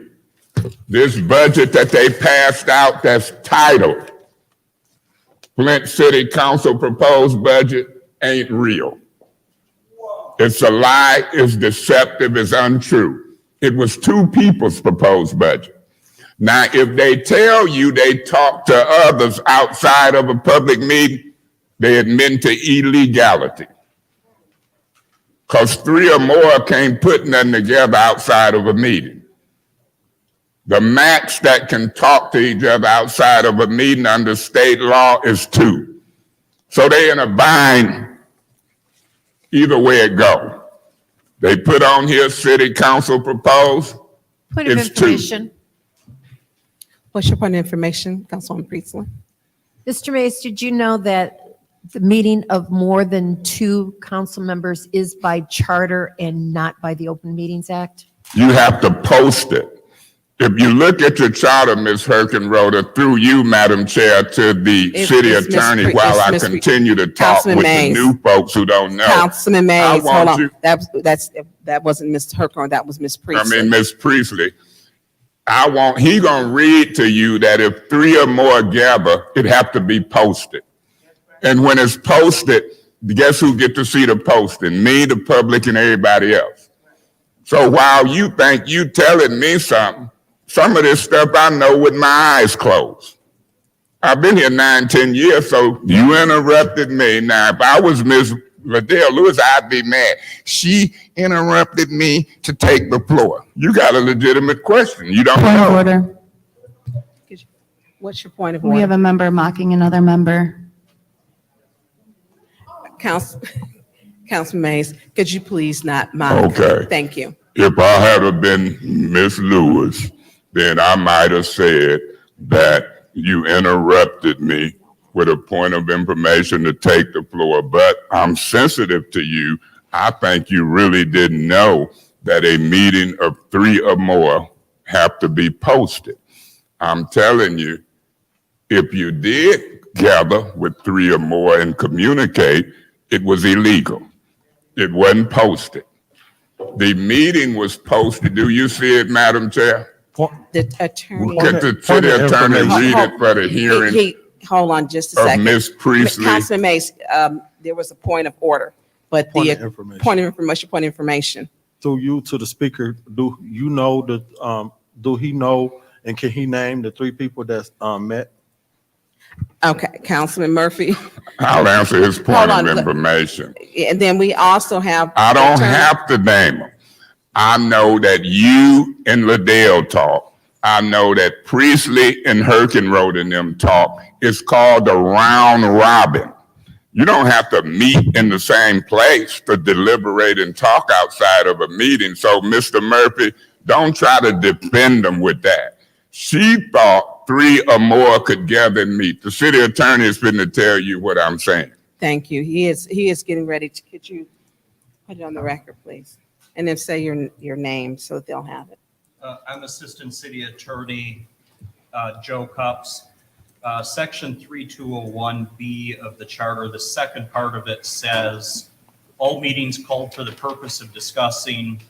This budget that they passed out that's titled Flint City Council Proposed Budget ain't real. It's a lie, it's deceptive, it's untrue. It was two people's proposed budget. Now, if they tell you they talk to others outside of a public meeting, they admit to illegality. Because 3 or more can't put nothing together outside of a meeting. The max that can talk to each other outside of a meeting under state law is 2. So they in a bind either way it go. They put on here city council proposed. Point of It's 2. information. What's your point of information, Councilwoman Priestley? Mr. Mays, did you know that the meeting of more than 2 council members is by charter and not by the Open Meetings Act? You have to post it. If you look at your charter, Ms. Herkenroder, through you, Madam Chair, to the city it's Ms. attorney, while I continue to talk with the new folks who don't know. Councilman Mays, I hold want on. you- That wasn't Ms. Herkenroder, that was Ms. Priestley. Ms. Priestley. He gonna read to you that if 3 or more gather, it have to be posted. And when it's posted, guess who get to see the posting? Me, the public, and everybody else. So while you think you telling me something, some of this stuff I know with my eyes closed. I've been here 9-10 years, so you interrupted me. Now, if I was Ms. Liddell Lewis, I'd be mad. She interrupted me to take the floor. You got a legitimate question. You don't Point of know. order. What's your point of We have order? a member mocking another member. Councilman Mays, could you please not mock? Okay. Thank you. If I had been Miss Lewis, then I might have said that you interrupted me with a point of information to take the floor, but I'm sensitive to you. I think you really didn't know that a meeting of 3 or more have to be posted. I'm telling you, if you did gather with 3 or more and communicate, it was illegal. It wasn't posted. The meeting was posted. Do you see it, Madam Chair? The attorney. Get the city attorney read it for the hearing Hold on just a of second. Ms. Priestley. Councilman Mays, there was a point of order, but Point the of information. point of information. Through you to the speaker, do you know do he know and can he name the 3 people that's met? Okay, Councilman Murphy. I'll answer his point Hold of on, look. information. And then we also have. I don't attorney- have to name them. I know that you and Liddell talk. I know that Priestley and Herkenroth and them talk. It's called the round robin. You don't have to meet in the same place to deliberate and talk outside of a meeting. So, Mr. Murphy, don't try to defend them with that. She thought 3 or more could gather and meet. The city attorney is going to tell you what I'm saying. Thank you. He is getting ready to, could you put it on the record, please? And then say your name so that they'll have it. I'm Assistant City Attorney Joe Cups. Section 3201B of the charter, the second part of it says, all meetings called for the purpose of discussing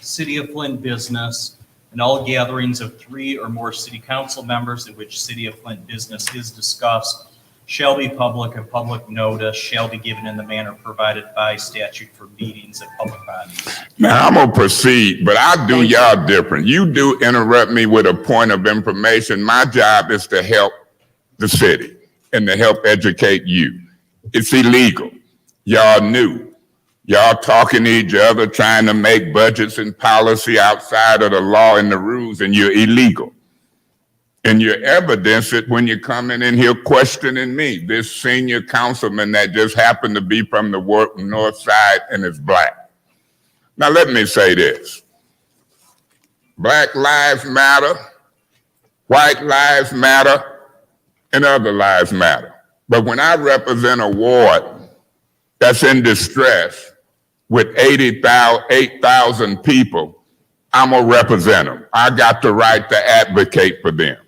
City of Flint business and all gatherings of 3 or more city council members in which City of Flint business is discussed shall be public, and public notice shall be given in the manner provided by statute for meetings of public bodies. Now, I'm going to proceed, but I do y'all different. You do interrupt me with a point of information. My job is to help the city and to help educate you. It's illegal. Y'all knew. Y'all talking to each other, trying to make budgets and policy outside of the law and the rules, and you're illegal. And you evidence it when you're coming in here questioning me, this senior councilman that just happened to be from the north side and is black. Now, let me say this. Black lives matter, white lives matter, and other lives matter. But when I represent a ward that's in distress with 8,000 people, I'm gonna represent them. I got the right to advocate for them.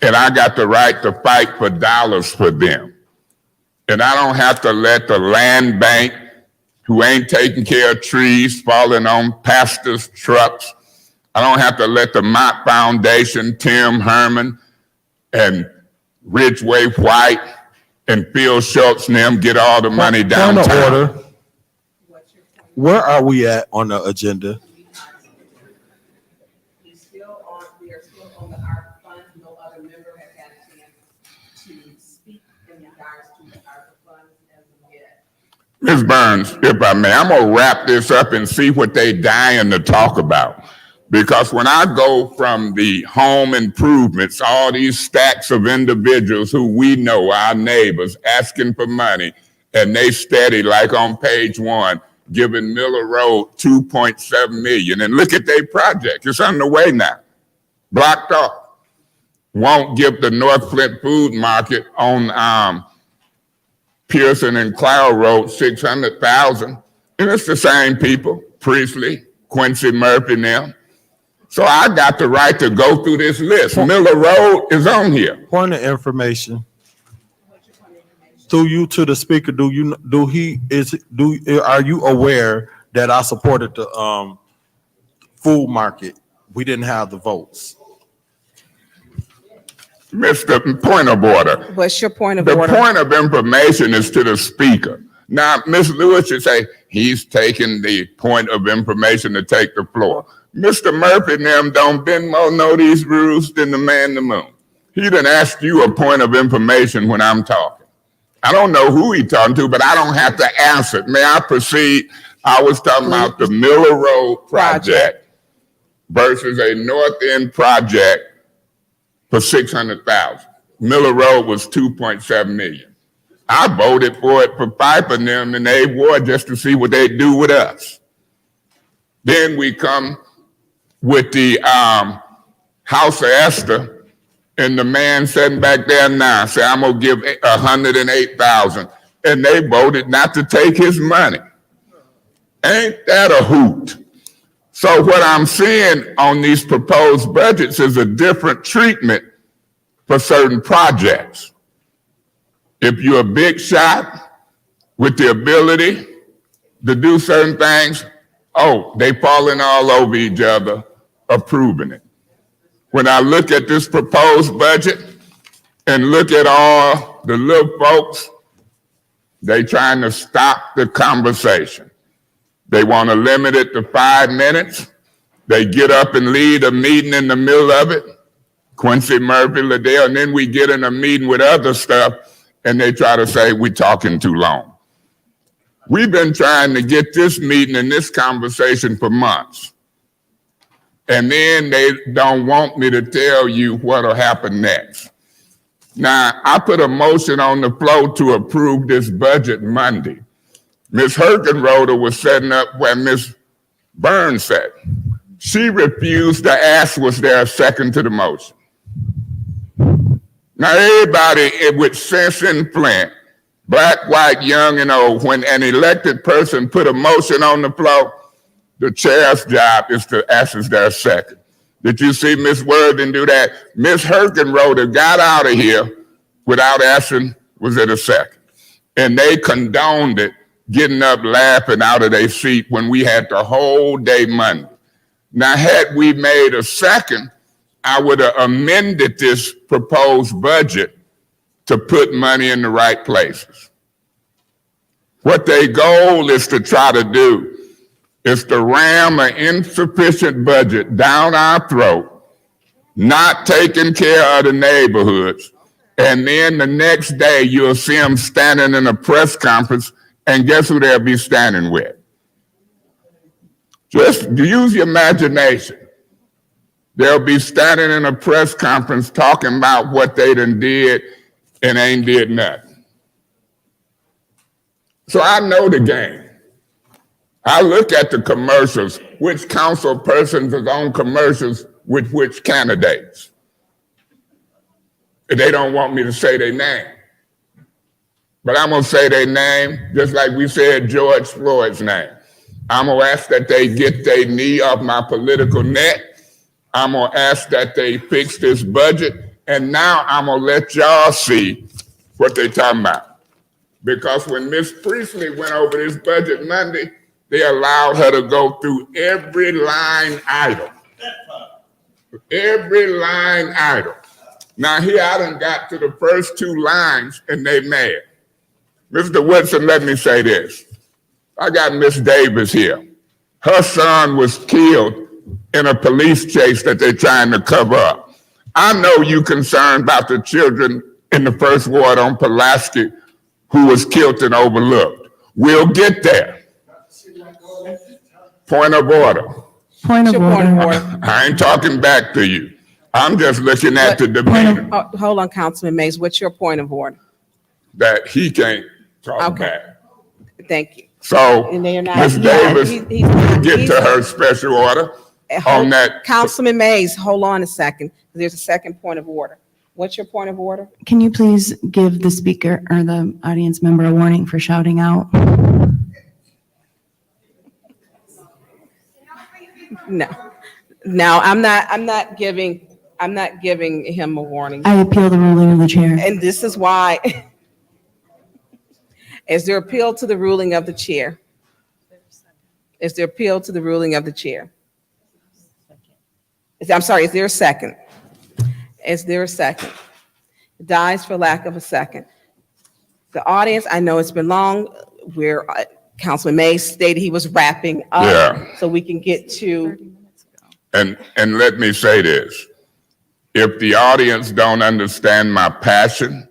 And I got the right to fight for dollars for them. And I don't have to let the land bank, who ain't taking care of trees falling on pastors' trucks, I don't have to let the Mott Foundation, Tim Herman, and Ridgeway White, and Phil Schultz and them get all the money downtown. Point of order. Where are we at on the agenda? We are still on the ARP fund. No other member has had a chance to speak in regards to the ARP funds as of yet. Ms. Burns, if I may, I'm gonna wrap this up and see what they dying to talk about. Because when I go from the home improvements, all these stacks of individuals who we know, our neighbors, asking for money, and they steady, like on page 1, giving Miller Road $2.7 million. And look at their project. It's on the way now. Blocked off. Won't give the North Flint Food Market on Pearson and Cloud Road $600,000. And it's the same people, Priestley, Quincy Murphy now. So I got the right to go through this list. Miller Road is on here. Point of information. Through you to the speaker, are you aware that I supported the food market? We didn't have the votes. Mr. Point of order. What's your point of The order? point of information is to the speaker. Now, Ms. Lewis should say, he's taking the point of information to take the floor. Mr. Murphy and them don't bend more know these rules than the man in the moon. He done asked you a point of information when I'm talking. I don't know who he talking to, but I don't have to answer. May I proceed? I was talking about the Miller Road project versus a North End project for $600,000. Miller Road was 2.7 million. I voted for it for Piper and them in the ward just to see what they do with us. Then we come with the House of Esther, and the man sitting back there now say, I'm gonna give 108,000, and they voted not to take his money. Ain't that a hoot? So what I'm seeing on these proposed budgets is a different treatment for certain projects. If you're a big shot with the ability to do certain things, oh, they falling all over each other, approving it. When I look at this proposed budget and look at all the little folks, they trying to stop the conversation. They want to limit it to 5 minutes. They get up and lead a meeting in the middle of it. Quincy, Murphy, Liddell, and then we get in a meeting with other stuff and they try to say we're talking too long. We've been trying to get this meeting and this conversation for months. And then they don't want me to tell you what'll happen next. Now, I put a motion on the floor to approve this budget Monday. Ms. Hergenroder was setting up where Ms. Burns sat. She refused to ask, was there a second to the motion? Now, everybody with sense in Flint, black, white, young, and old, when an elected person put a motion on the floor, the chair's job is to ask, is there a second? Did you see Ms. Worthing do that? Ms. Hergenroder got out of here without asking, was it a second? And they condoned it, getting up laughing out of their seat when we had the whole day Monday. Now, had we made a second, I would have amended this proposed budget to put money in the right places. What their goal is to try to do is to ram an insufficient budget down our throat, not taking care of the neighborhoods, and then the next day you'll see them standing in a press conference, and guess who they'll be standing with? Just use your imagination. They'll be standing in a press conference talking about what they done did and ain't did nothing. So I know the game. I look at the commercials, which council persons is on commercials with which candidates. They don't want me to say their name. But I'm gonna say their name, just like we said George Floyd's name. I'm gonna ask that they get their knee off my political neck. I'm gonna ask that they fix this budget. And now I'm gonna let y'all see what they talking about. Because when Ms. Priestley went over this budget Monday, they allowed her to go through every line item. Every line item. Now here I done got to the first 2 lines and they mad. Mr. Woodson, let me say this. I got Miss Davis here. Her son was killed in a police chase that they're trying to cover up. I know you concerned about the children in the first ward on Pulaski who was killed and overlooked. We'll get there. Point of order. Point of order. I ain't talking back to you. I'm just looking at the debate Hold on, Councilman Mays. What's your point of order? that he can't talk back. Thank you. So And they're not- Ms. Davis, get to her he's- special order on that. Councilman Mays, hold on a second. There's a second point of order. What's your point of order? Can you please give the speaker or the audience member a warning for shouting out? No, I'm not giving him a warning. I appeal the ruling of the chair. And this is why. Is there appeal to the ruling of the chair? Is there appeal to the ruling of the chair? I'm sorry, is there a second? Is there a second? It dies for lack of a second. The audience, I know it's been long. Councilman Mays stated he was wrapping up. Yeah. So we can get to, And let me say this. If the audience don't understand my passion,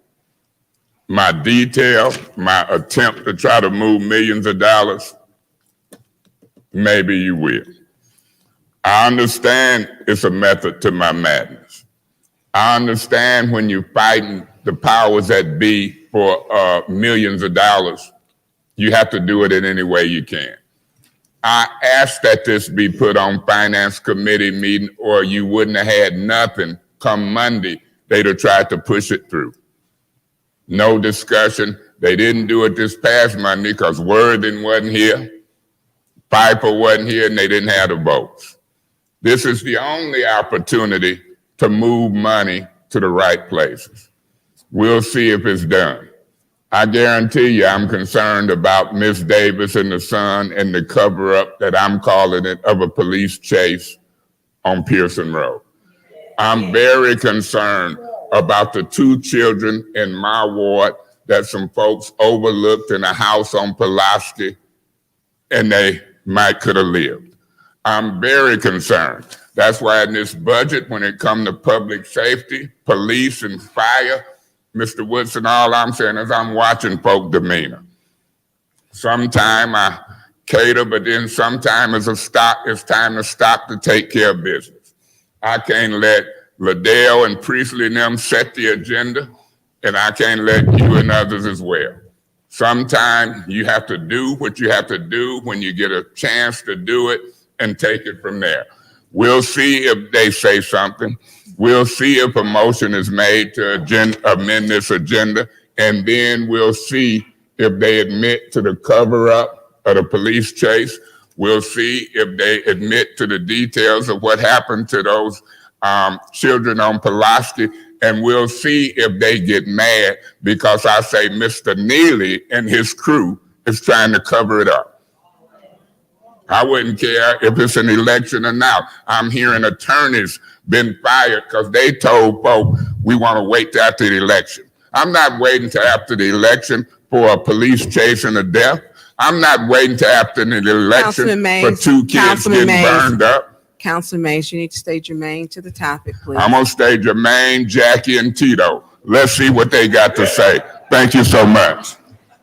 my detail, my attempt to try to move millions of dollars, maybe you will. I understand it's a method to my madness. I understand when you're fighting the powers that be for millions of dollars, you have to do it in any way you can. I asked that this be put on finance committee meeting, or you wouldn't have had nothing. Come Monday, they'd have tried to push it through. No discussion. They didn't do it this past Monday because Worthing wasn't here, Piper wasn't here, and they didn't have the votes. This is the only opportunity to move money to the right places. We'll see if it's done. I guarantee you I'm concerned about Miss Davis and the son and the cover-up that I'm calling it of a police chase on Pearson Road. I'm very concerned about the 2 children in my ward that some folks overlooked in a house on Pulaski, and they could have lived. I'm very concerned. That's why in this budget, when it comes to public safety, police and fire, Mr. Woodson, all I'm saying is I'm watching folk demeanor. Sometime I cater, but then sometime it's time to stop to take care of business. I can't let Liddell and Priestley and them set the agenda, and I can't let you and others as well. Sometimes you have to do what you have to do when you get a chance to do it and take it from there. We'll see if they say something. We'll see if a motion is made to amend this agenda, and then we'll see if they admit to the cover-up of the police chase. We'll see if they admit to the details of what happened to those children on Pulaski, and we'll see if they get mad because I say Mr. Neely and his crew is trying to cover it up. I wouldn't care if it's an election or not. I'm hearing attorneys been fired because they told folk we want to wait till after the election. I'm not waiting till after the election for a police chase and a death. I'm not waiting till after the election for 2 kids getting burned up. Councilman Mays, you need to stay germane to the topic, please. I'm gonna stay Jermaine, Jackie, and Tito. Let's see what they got to say. Thank you so much.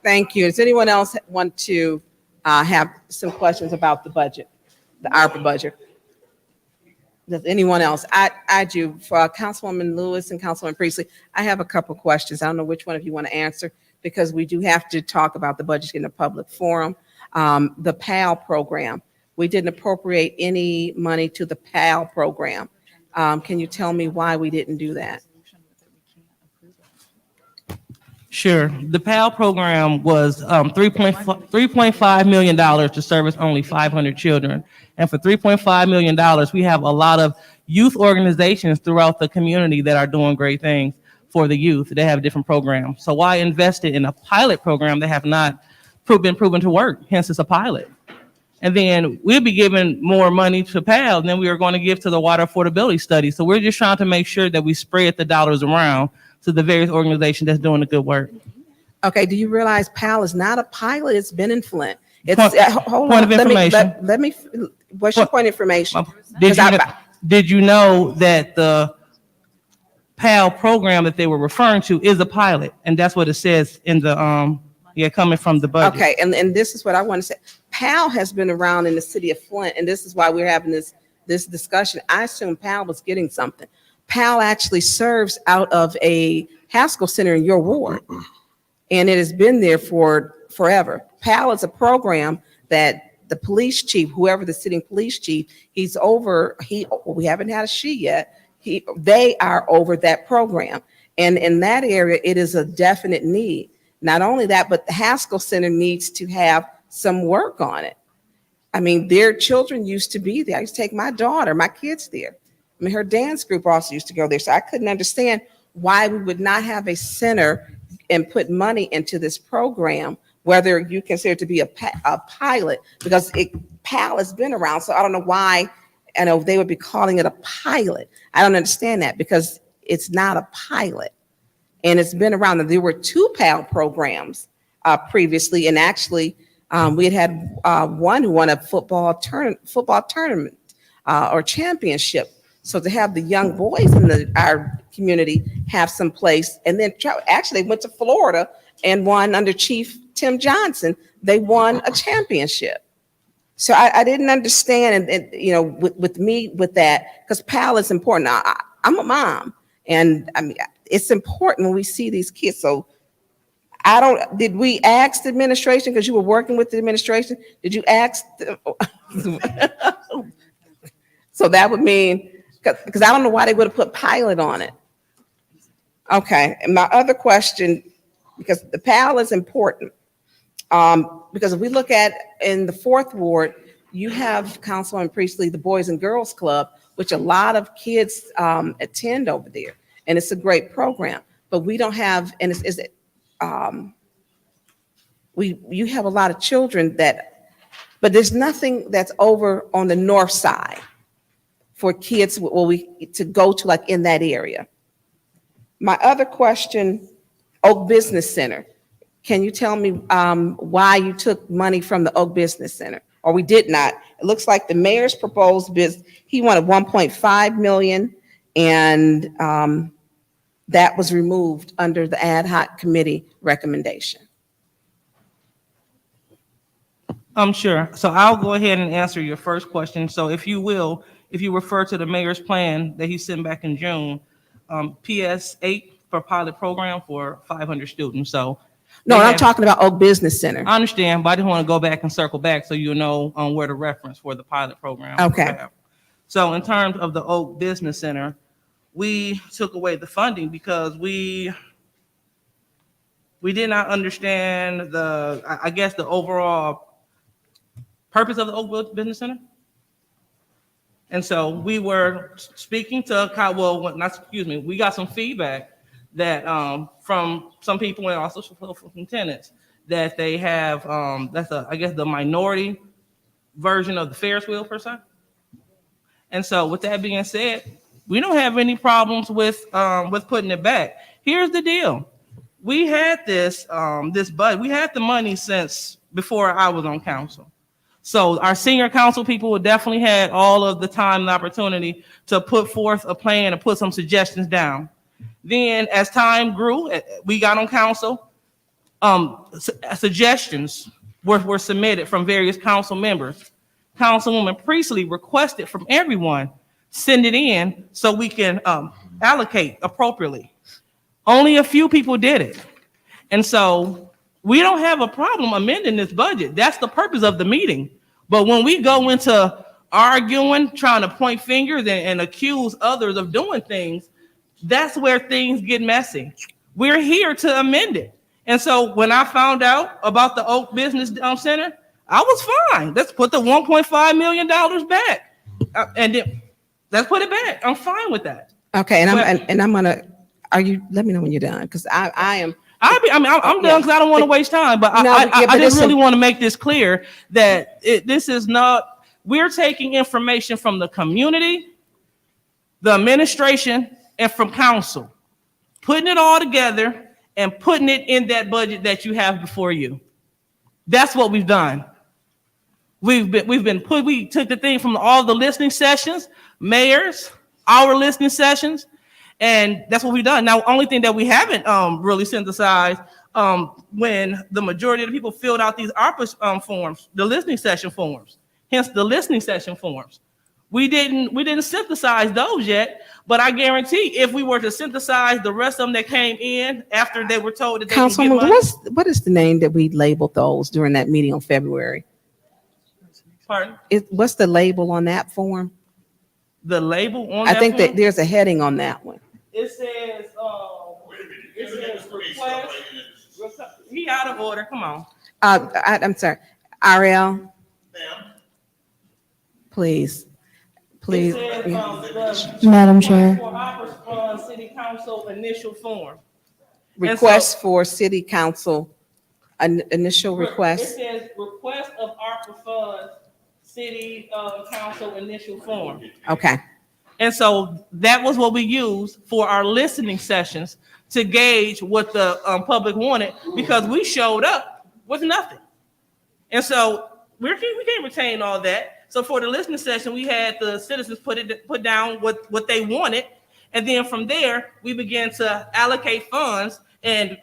Thank you. Does anyone else want to have some questions about the budget, the ARPA budget? Does anyone else? I do. For Councilwoman Lewis and Councilwoman Priestley, I have a couple questions. I don't know which one of you want to answer because we do have to talk about the budget in a public forum. The PAL program. We didn't appropriate any money to the PAL program. Can you tell me why we didn't do that? Sure. The PAL program was $3.5 million to service only 500 children. And for $3.5 million, we have a lot of youth organizations throughout the community that are doing great things for the youth. They have different programs. So why invest it in a pilot program that have not been proven to work? Hence, it's a pilot. And then we'll be giving more money to PAL than we are going to give to the water affordability study. So we're just trying to make sure that we spread the dollars around to the various organizations that's doing the good work. Okay, do you realize PAL is not a pilot? It's been in Flint. It's Point of information. Let me. What's your point of information? Did you know that the PAL program that they were referring to is a pilot? And that's what it says in the coming from the budget. Okay, and this is what I want to say. PAL has been around in the city of Flint, and this is why we're having this discussion. I assume PAL was getting something. PAL actually serves out of a Haskell Center in your ward, and it has been there for forever. PAL is a program that the police chief, whoever the sitting police chief, he's over. We haven't had a she yet. They are over that program, and in that area, it is a definite need. Not only that, but the Haskell Center needs to have some work on it. I mean, their children used to be there. I used to take my daughter, my kids there. I mean, her dance group also used to go there. So I couldn't understand why we would not have a center and put money into this program, whether you consider it to be a pilot, because PAL has been around. So I don't know why, I know they would be calling it a pilot. I don't understand that because it's not a pilot. And it's been around. There were 2 PAL programs previously, and actually We had one who won a football tournament or championship. So to have the young boys in our community have some place, and then actually they went to Florida and won under Chief Tim Johnson. They won a championship. So I didn't understand, and you know, with me with that, because PAL is important. I'm a mom, and I mean it's important when we see these kids. So did we ask the administration, because you were working with the administration? Did you ask? So that would mean, because I don't know why they would have put pilot on it. Okay, and my other question, because the PAL is important, because if we look at in the 4th Ward, you have Councilman Priestley, the Boys and Girls Club, which a lot of kids attend over there, and it's a great program. But we don't have, and you have a lot of children but there's nothing that's over on the north side for kids to go to, like in that area. My other question, Oak Business Center. Can you tell me why you took money from the Oak Business Center? Or we did not. It looks like the mayor's proposed he wanted 1.5 million, and that was removed under the ad hoc committee recommendation. I'm sure. So I'll go ahead and answer your first question. So if you refer to the mayor's plan that he sent back in June, PS 8 for pilot program for 500 students. So no, I'm talking about Oak Business Center. I understand, but I just want to go back and circle back so you know where to reference for the pilot program. Okay. So in terms of the Oak Business Center, we took away the funding because we did not understand the overall purpose of the Oak Business Center. And so we were speaking to, we got some feedback that from some people and also from tenants that they have, that's the minority version of the Ferris wheel per se. And so with that being said, we don't have any problems with putting it back. Here's the deal. We had this budget, we had the money since before I was on council. So our senior council people definitely had all of the time and opportunity to put forth a plan and put some suggestions down. Then as time grew, we got on council, suggestions were submitted from various council members. Councilwoman Priestley requested from everyone, send it in so we can allocate appropriately. Only a few people did it. And so we don't have a problem amending this budget. That's the purpose of the meeting. But when we go into arguing, trying to point fingers and accuse others of doing things, that's where things get messy. We're here to amend it. And so when I found out about the Oak Business Center, I was fine. Let's put the $1.5 million back. And then let's put it back. I'm fine with that. Okay, and I'm gonna, let me know when you're done, because I'm done because I don't want to waste time, but I just really want to make this clear that this is not, we're taking information from the community, the administration, and from council, putting it all together and putting it in that budget that you have before you. That's what we've done. We took the thing from all the listening sessions, mayors, our listening sessions, and that's what we've done. Now, only thing that we haven't really synthesized when the majority of the people filled out these ARPA forms, the listening session forms, hence the listening session forms. We didn't synthesize those yet, but I guarantee if we were to synthesize the rest of them that came in after they were told that they can get money. What is the name that we labeled those during that meeting on February? Pardon? What's the label on that form? The label on I that think form? that there's a heading on that one. It says request. He out of order. Come on. I'm sorry. Ariel. Please. Madam Chair. For city council initial form. Request for city council, an initial request. It says request of ARPA funds, city council initial form. Okay. And so that was what we used for our listening sessions to gauge what the public wanted, because we showed up with nothing. And so we can't retain all that. So for the listening session, we had the citizens put down what they wanted. And then from there, we began to allocate funds and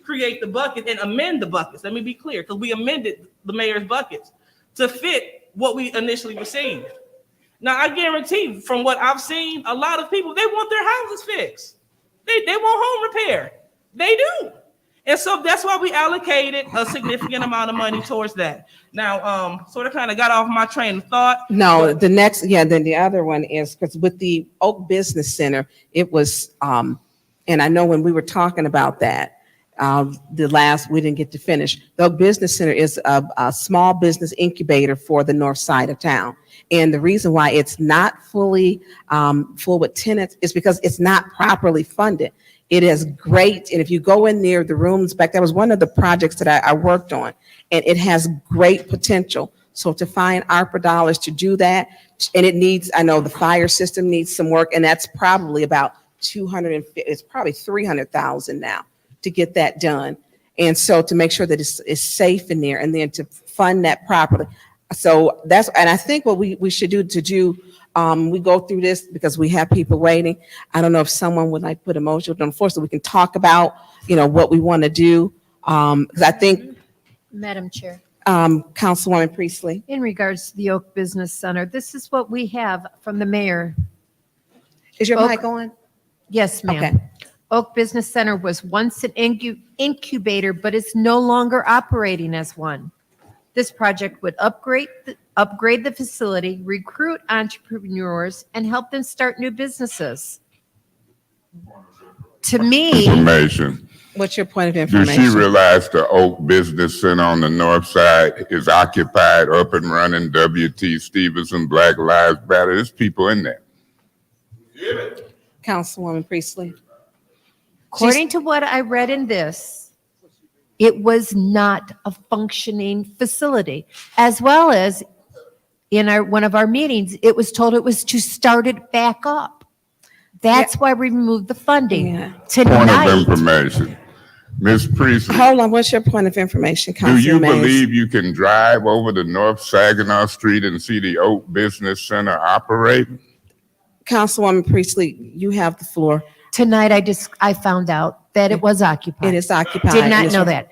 create the bucket and amend the buckets. Let me be clear, because we amended the mayor's buckets to fit what we initially received. Now, I guarantee from what I've seen, a lot of people, they want their houses fixed. They want home repair. They do. And so that's why we allocated a significant amount of money towards that. Now, sort of kind of got off my train of thought. No, the next, then the other one is, because with the Oak Business Center, it was, and I know when we were talking about that, we didn't get to finish. The Oak Business Center is a small business incubator for the north side of town. And the reason why it's not fully full with tenants is because it's not properly funded. It is great. And if you go in there, the rooms back, that was one of the projects that I worked on, and it has great potential. So to find ARPA dollars to do that, and it needs, I know the fire system needs some work, and that's probably about 250, it's probably 300,000 now to get that done. And so to make sure that it's safe in there, and then to fund that properly. So that's, and I think what we should do we go through this because we have people waiting. I don't know if someone would like put a motion on the floor so we can talk about, what we want to do. Because I think, Madam Chair, Councilwoman Priestley. in regards to the Oak Business Center, this is what we have from the mayor. Is your Oak- mic on? Yes, ma'am. Okay. Oak Business Center was once an incubator, but is no longer operating as one. This project would upgrade the facility, recruit entrepreneurs, and help them start new businesses. To me, Information. What's your point of Do information? she realize the Oak Business Center on the north side is occupied, up and running, W.T. Stevenson, Black Lives Matter? There's people in there. Councilwoman Priestley. according to what I read in this, it was not a functioning facility. As well as in one of our meetings, it was told it was to start it back up. That's why we removed the funding. Yeah. Point Tonight, of information. Ms. Priestley, Hold on, what's your point of information, do you Councilman Mays? believe you can drive over to North Saginaw Street and see the Oak Business Center operating? Councilwoman Priestley, you have the floor. tonight I found out that it was occupied. It is occupied. Did not Ms. know that.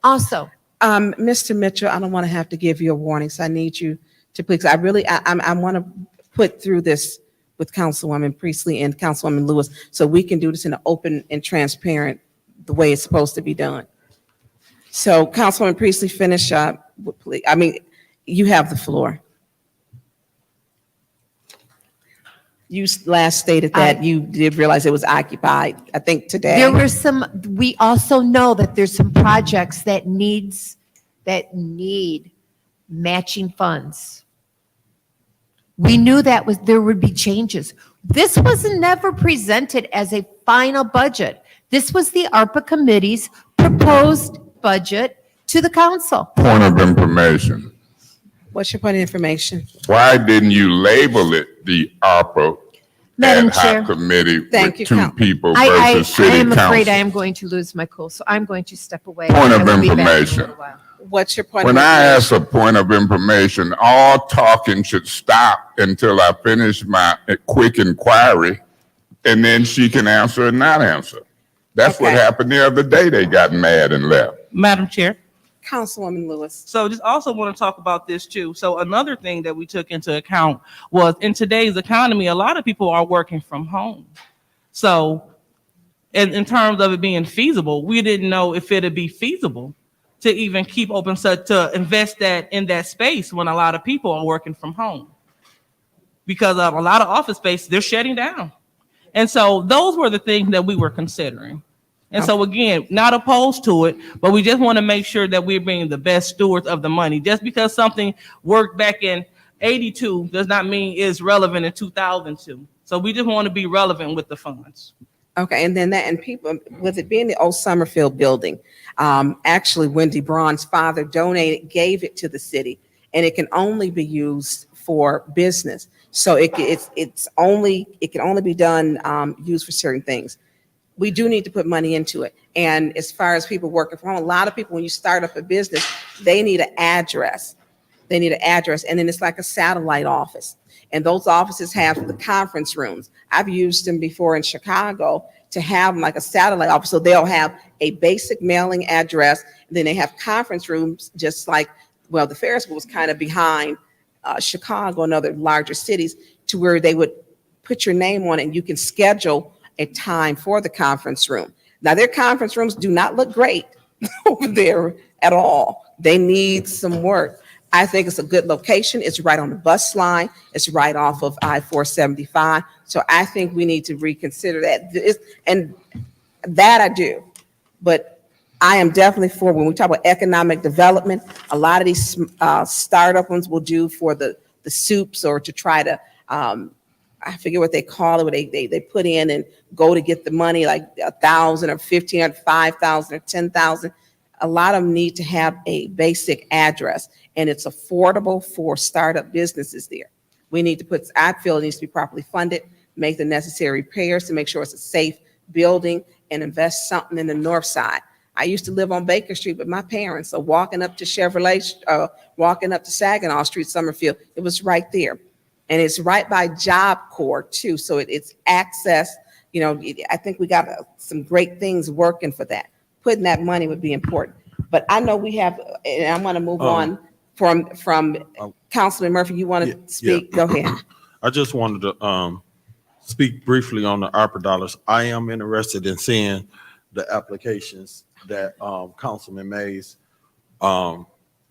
Also, Mr. Mitchell, I don't want to have to give you a warning, so I need you to please, I want to put through this with Councilwoman Priestley and Councilwoman Lewis, so we can do this in an open and transparent, the way it's supposed to be done. So Councilwoman Priestley, finish up, please. You have the floor. You last stated that you did realize it was occupied, I think today. there were we also know that there's some projects that need matching funds. We knew there would be changes. This was never presented as a final budget. This was the ARPA committee's proposed budget to the council. Point of information. What's your point of information? Why didn't you label it the ARPA Madam ad Chair. hoc committee Thank with you, two people I versus city am afraid I council? am going to lose my cool, so I'm going to step away. Point I of will be back in a information. little while. What's your point When of I information? ask a point of information, all talking should stop until I finish my quick inquiry, and then she can answer or not answer. That's what Okay. happened the other day. They got mad and left. Madam Chair. Councilwoman Lewis. So just also want to talk about this too. So another thing that we took into account was in today's economy, a lot of people are working from home. So in terms of it being feasible, we didn't know if it'd be feasible to even keep open, so to invest that in that space when a lot of people are working from home. Because of a lot of office space, they're shutting down. And so those were the things that we were considering. And so again, not opposed to it, but we just want to make sure that we're being the best stewards of the money. Just because something worked back in 82 does not mean it's relevant in 2002. So we just want to be relevant with the funds. Okay, and then people, with it being the old Summerfield building, actually Wendy Braun's father gave it to the city, and it can only be used for business. So it can only be done, used for certain things. we do need to put money into it. And as far as people working from home, a lot of people, when you start up a business, they need an address. They need an address, and then it's like a satellite office. And those offices have the conference rooms. I've used them before in Chicago to have like a satellite office. So they'll have a basic mailing address, and then they have conference rooms, just like, well, the Ferris wheel was kind of behind Chicago and other larger cities, to where they would put your name on it and you can schedule a time for the conference room. Now, their conference rooms do not look great over there at all. They need some work. I think it's a good location. It's right on the bus line. It's right off of I-475. So I think we need to reconsider that. And that I do. But I am definitely for, when we talk about economic development, a lot of these startup ones will do for the soups, or to try to, I forget what they call it, where they put in and go to get the money, like 1,000 or 1,500, 5,000 or 10,000. A lot of them need to have a basic address, and it's affordable for startup businesses there. We need to put, I feel it needs to be properly funded, make the necessary repairs to make sure it's a safe building, and invest something in the north side. I used to live on Baker Street with my parents, so walking up to Chevrolet, walking up to Saginaw Street, Summerfield, it was right there. And it's right by Job Corps too, so it's access. You know, I think we got some great things working for that. Putting that money would be important. But I know we have, and I'm going to move on from Councilman Murphy. You want to speak? Yeah. Go ahead. I just wanted to speak briefly on the ARPA dollars. I am interested in seeing the applications that Councilman Mays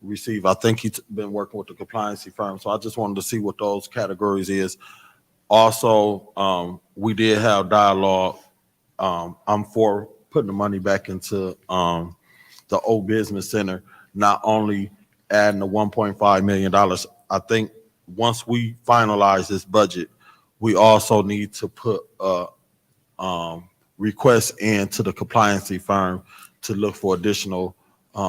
receive. I think he's been working with the compliancy firm, so I just wanted to see what those categories is. Also, we did have dialogue. I'm for putting the money back into the old business center, not only adding the $1.5 million. I think once we finalize this budget, we also need to put a request into the compliancy firm to look for additional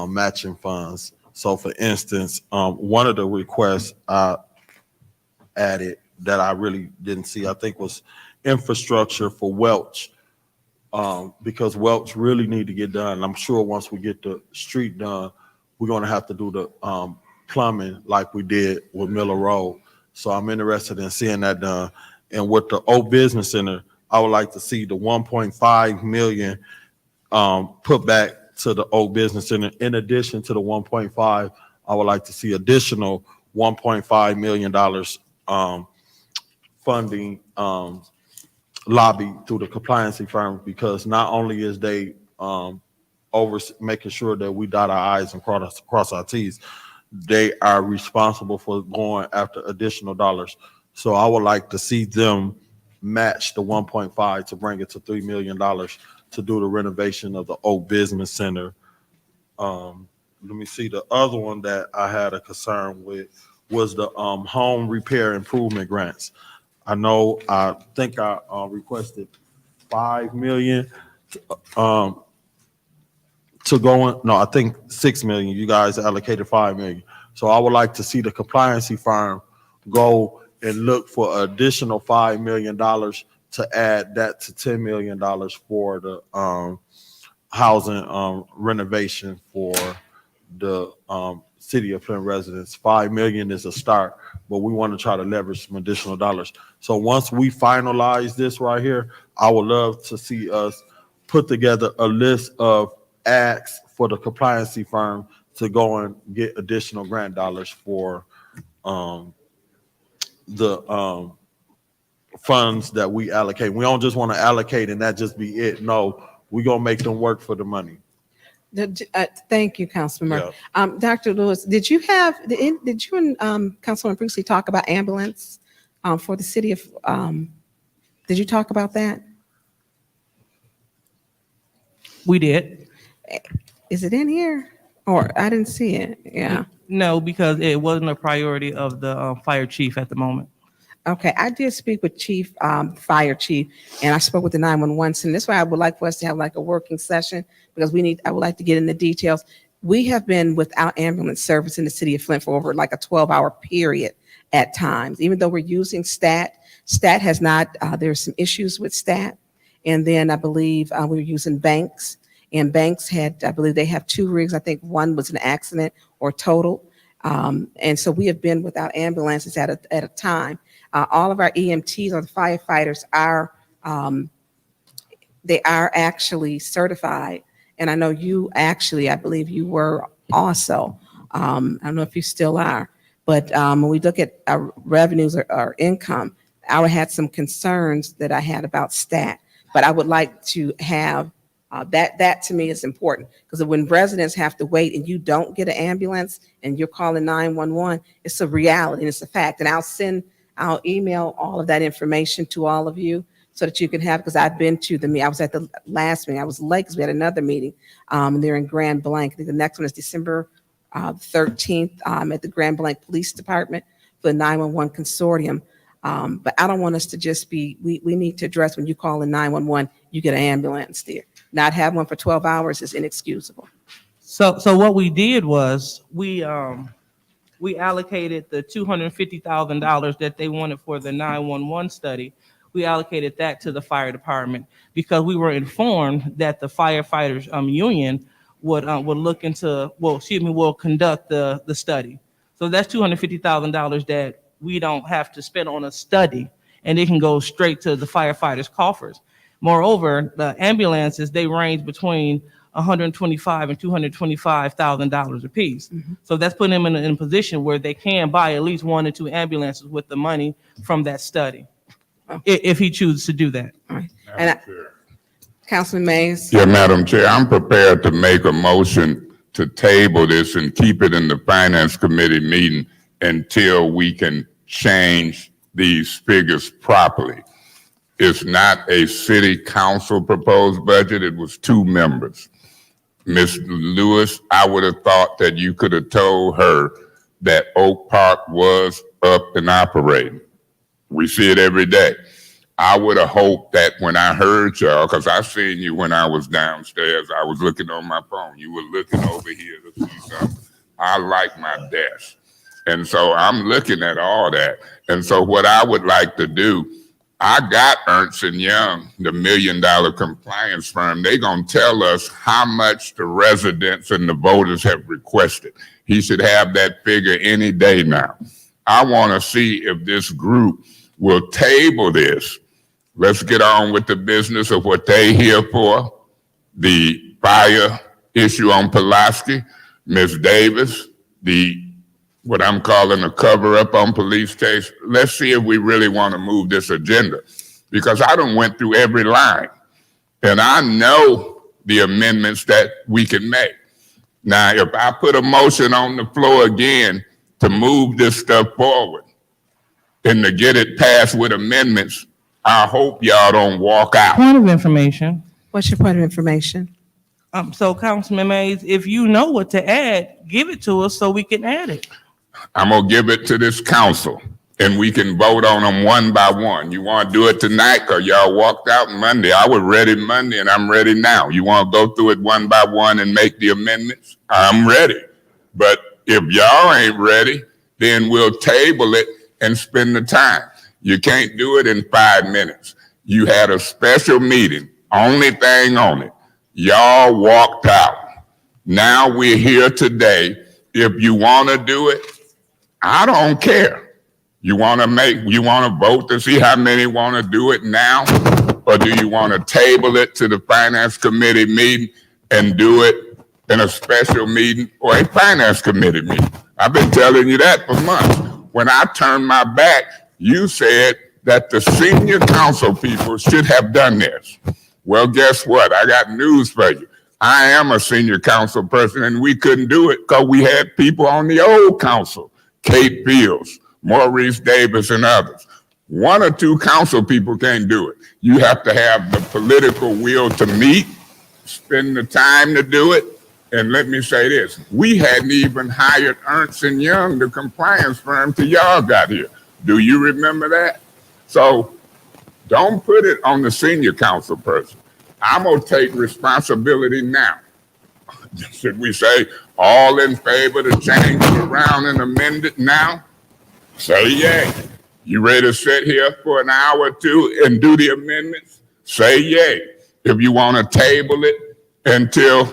matching funds. So for instance, one of the requests I added that I really didn't see, I think, was infrastructure for Welch, because Welch really need to get done. I'm sure once we get the street done, we're going to have to do the plumbing like we did with Miller Road. So I'm interested in seeing that done. And with the old business center, I would like to see the 1.5 million put back to the old business center. In addition to the 1.5, I would like to see additional $1.5 million funding lobby through the compliancy firm, because not only is they over making sure that we dot our I's and cross our T's, they are responsible for going after additional dollars. So I would like to see them match the 1.5 to bring it to $3 million to do the renovation of the old business center. Let me see, the other one that I had a concern with was the home repair improvement grants. I know, I think I requested 5 million to go in. No, I think 6 million. You guys allocated 5 million. So I would like to see the compliancy firm go and look for additional $5 million to add that to $10 million for the housing renovation for the city of Flint residents. 5 million is a start, but we want to try to leverage some additional dollars. So once we finalize this right here, I would love to see us put together a list of acts for the compliancy firm to go and get additional grant dollars for the funds that we allocate. We don't just want to allocate and that just be it. No, we're going to make them work for the money. Thank you, Councilman Murphy. Dr. Lewis, did you and Councilman Priestley talk about ambulance for the city of, did you talk about that? We did. Is it in here? Or I didn't see it, yeah. No, because it wasn't a priority of the fire chief at the moment. Okay, I did speak with fire chief, and I spoke with the 911 center. That's why I would like for us to have like a working session, because I would like to get into details. We have been without ambulance service in the city of Flint for over like a 12-hour period at times, even though we're using STAT. STAT has not, there's some issues with STAT, And then I believe we were using Banks, and Banks had, I believe they have 2 rigs. I think one was an accident or total. And so we have been without ambulances at a time. All of our EMTs or the firefighters are, they are actually certified. And I know you actually, I believe you were also. I don't know if you still are, but when we look at our revenues or our income, I had some concerns that I had about stat, but I would like to have that to me is important, because when residents have to wait and you don't get an ambulance and you're calling 911, it's a reality and it's a fact. And I'll email all of that information to all of you so that you can have, because I've been to the meeting. I was at the last meeting. I was late because we had another meeting. They're in Grand Blanc. I think the next one is December 13th at the Grand Blanc Police Department for the 911 consortium. But I don't want us to just be, we need to address when you call in 911, you get an ambulance there. Not have one for 12 hours is inexcusable. So what we did was we allocated the $250,000 that they wanted for the 911 study. We allocated that to the fire department because we were informed that the firefighters union would look into, will conduct the study. So that's $250,000 that we don't have to spend on a study, and it can go straight to the firefighters' coffers. Moreover, the ambulances, they range between $125,000 and $225,000 a piece. So that's putting them in a position where they can buy at least 1 or 2 ambulances with the money from that study, if he chooses to do that. And Councilman Mays. Yeah, Madam Chair, I'm prepared to make a motion to table this and keep it in the Finance Committee meeting until we can change these figures properly. It's not a city council proposed budget. It was 2 members. Ms. Lewis, I would have thought that you could have told her that Oak Park was up and operating. We see it every day. I would have hoped that when I heard y'all, because I seen you when I was downstairs, I was looking on my phone. You were looking over here to see something. I like my desk. And so I'm looking at all that. And so what I would like to do, I got Ernst & Young, the $1 million compliance firm. They're going to tell us how much the residents and the voters have requested. He should have that figure any day now. I want to see if this group will table this. Let's get on with the business of what they here for. The fire issue on Pulaski, Ms. Davis, what I'm calling a cover-up on police case. Let's see if we really want to move this agenda, because I done went through every line and I know the amendments that we can make. Now, if I put a motion on the floor again to move this stuff forward and to get it passed with amendments, I hope y'all don't walk out. Point of information. What's your point of information? So Councilman Mays, if you know what to add, give it to us so we can add it. I'm gonna give it to this council and we can vote on them one by one. You want to do it tonight because y'all walked out Monday? I was ready Monday and I'm ready now. You want to go through it one by one and make the amendments? I'm ready. But if y'all ain't ready, then we'll table it and spend the time. You can't do it in 5 minutes. You had a special meeting, only thing on it. Y'all walked out. Now we're here today. If you want to do it, I don't care. You want to vote to see how many want to do it now? Or do you want to table it to the Finance Committee meeting and do it in a special meeting or a Finance Committee meeting? I've been telling you that for months. When I turned my back, you said that the senior council people should have done this. Well, guess what? I got news for you. I am a senior council person and we couldn't do it because we had people on the old council, Kate Fields, Maurice Davis, and others. 1 or 2 council people can't do it. You have to have the political will to meet, spend the time to do it. And let me say this, we hadn't even hired Ernst & Young, the compliance firm, till y'all got here. Do you remember that? So don't put it on the senior council person. I'm gonna take responsibility now. Should we say all in favor to change it around and amend it now? Say yay. You ready to sit here for an hour or 2 and do the amendments? say yay. If you want to table it until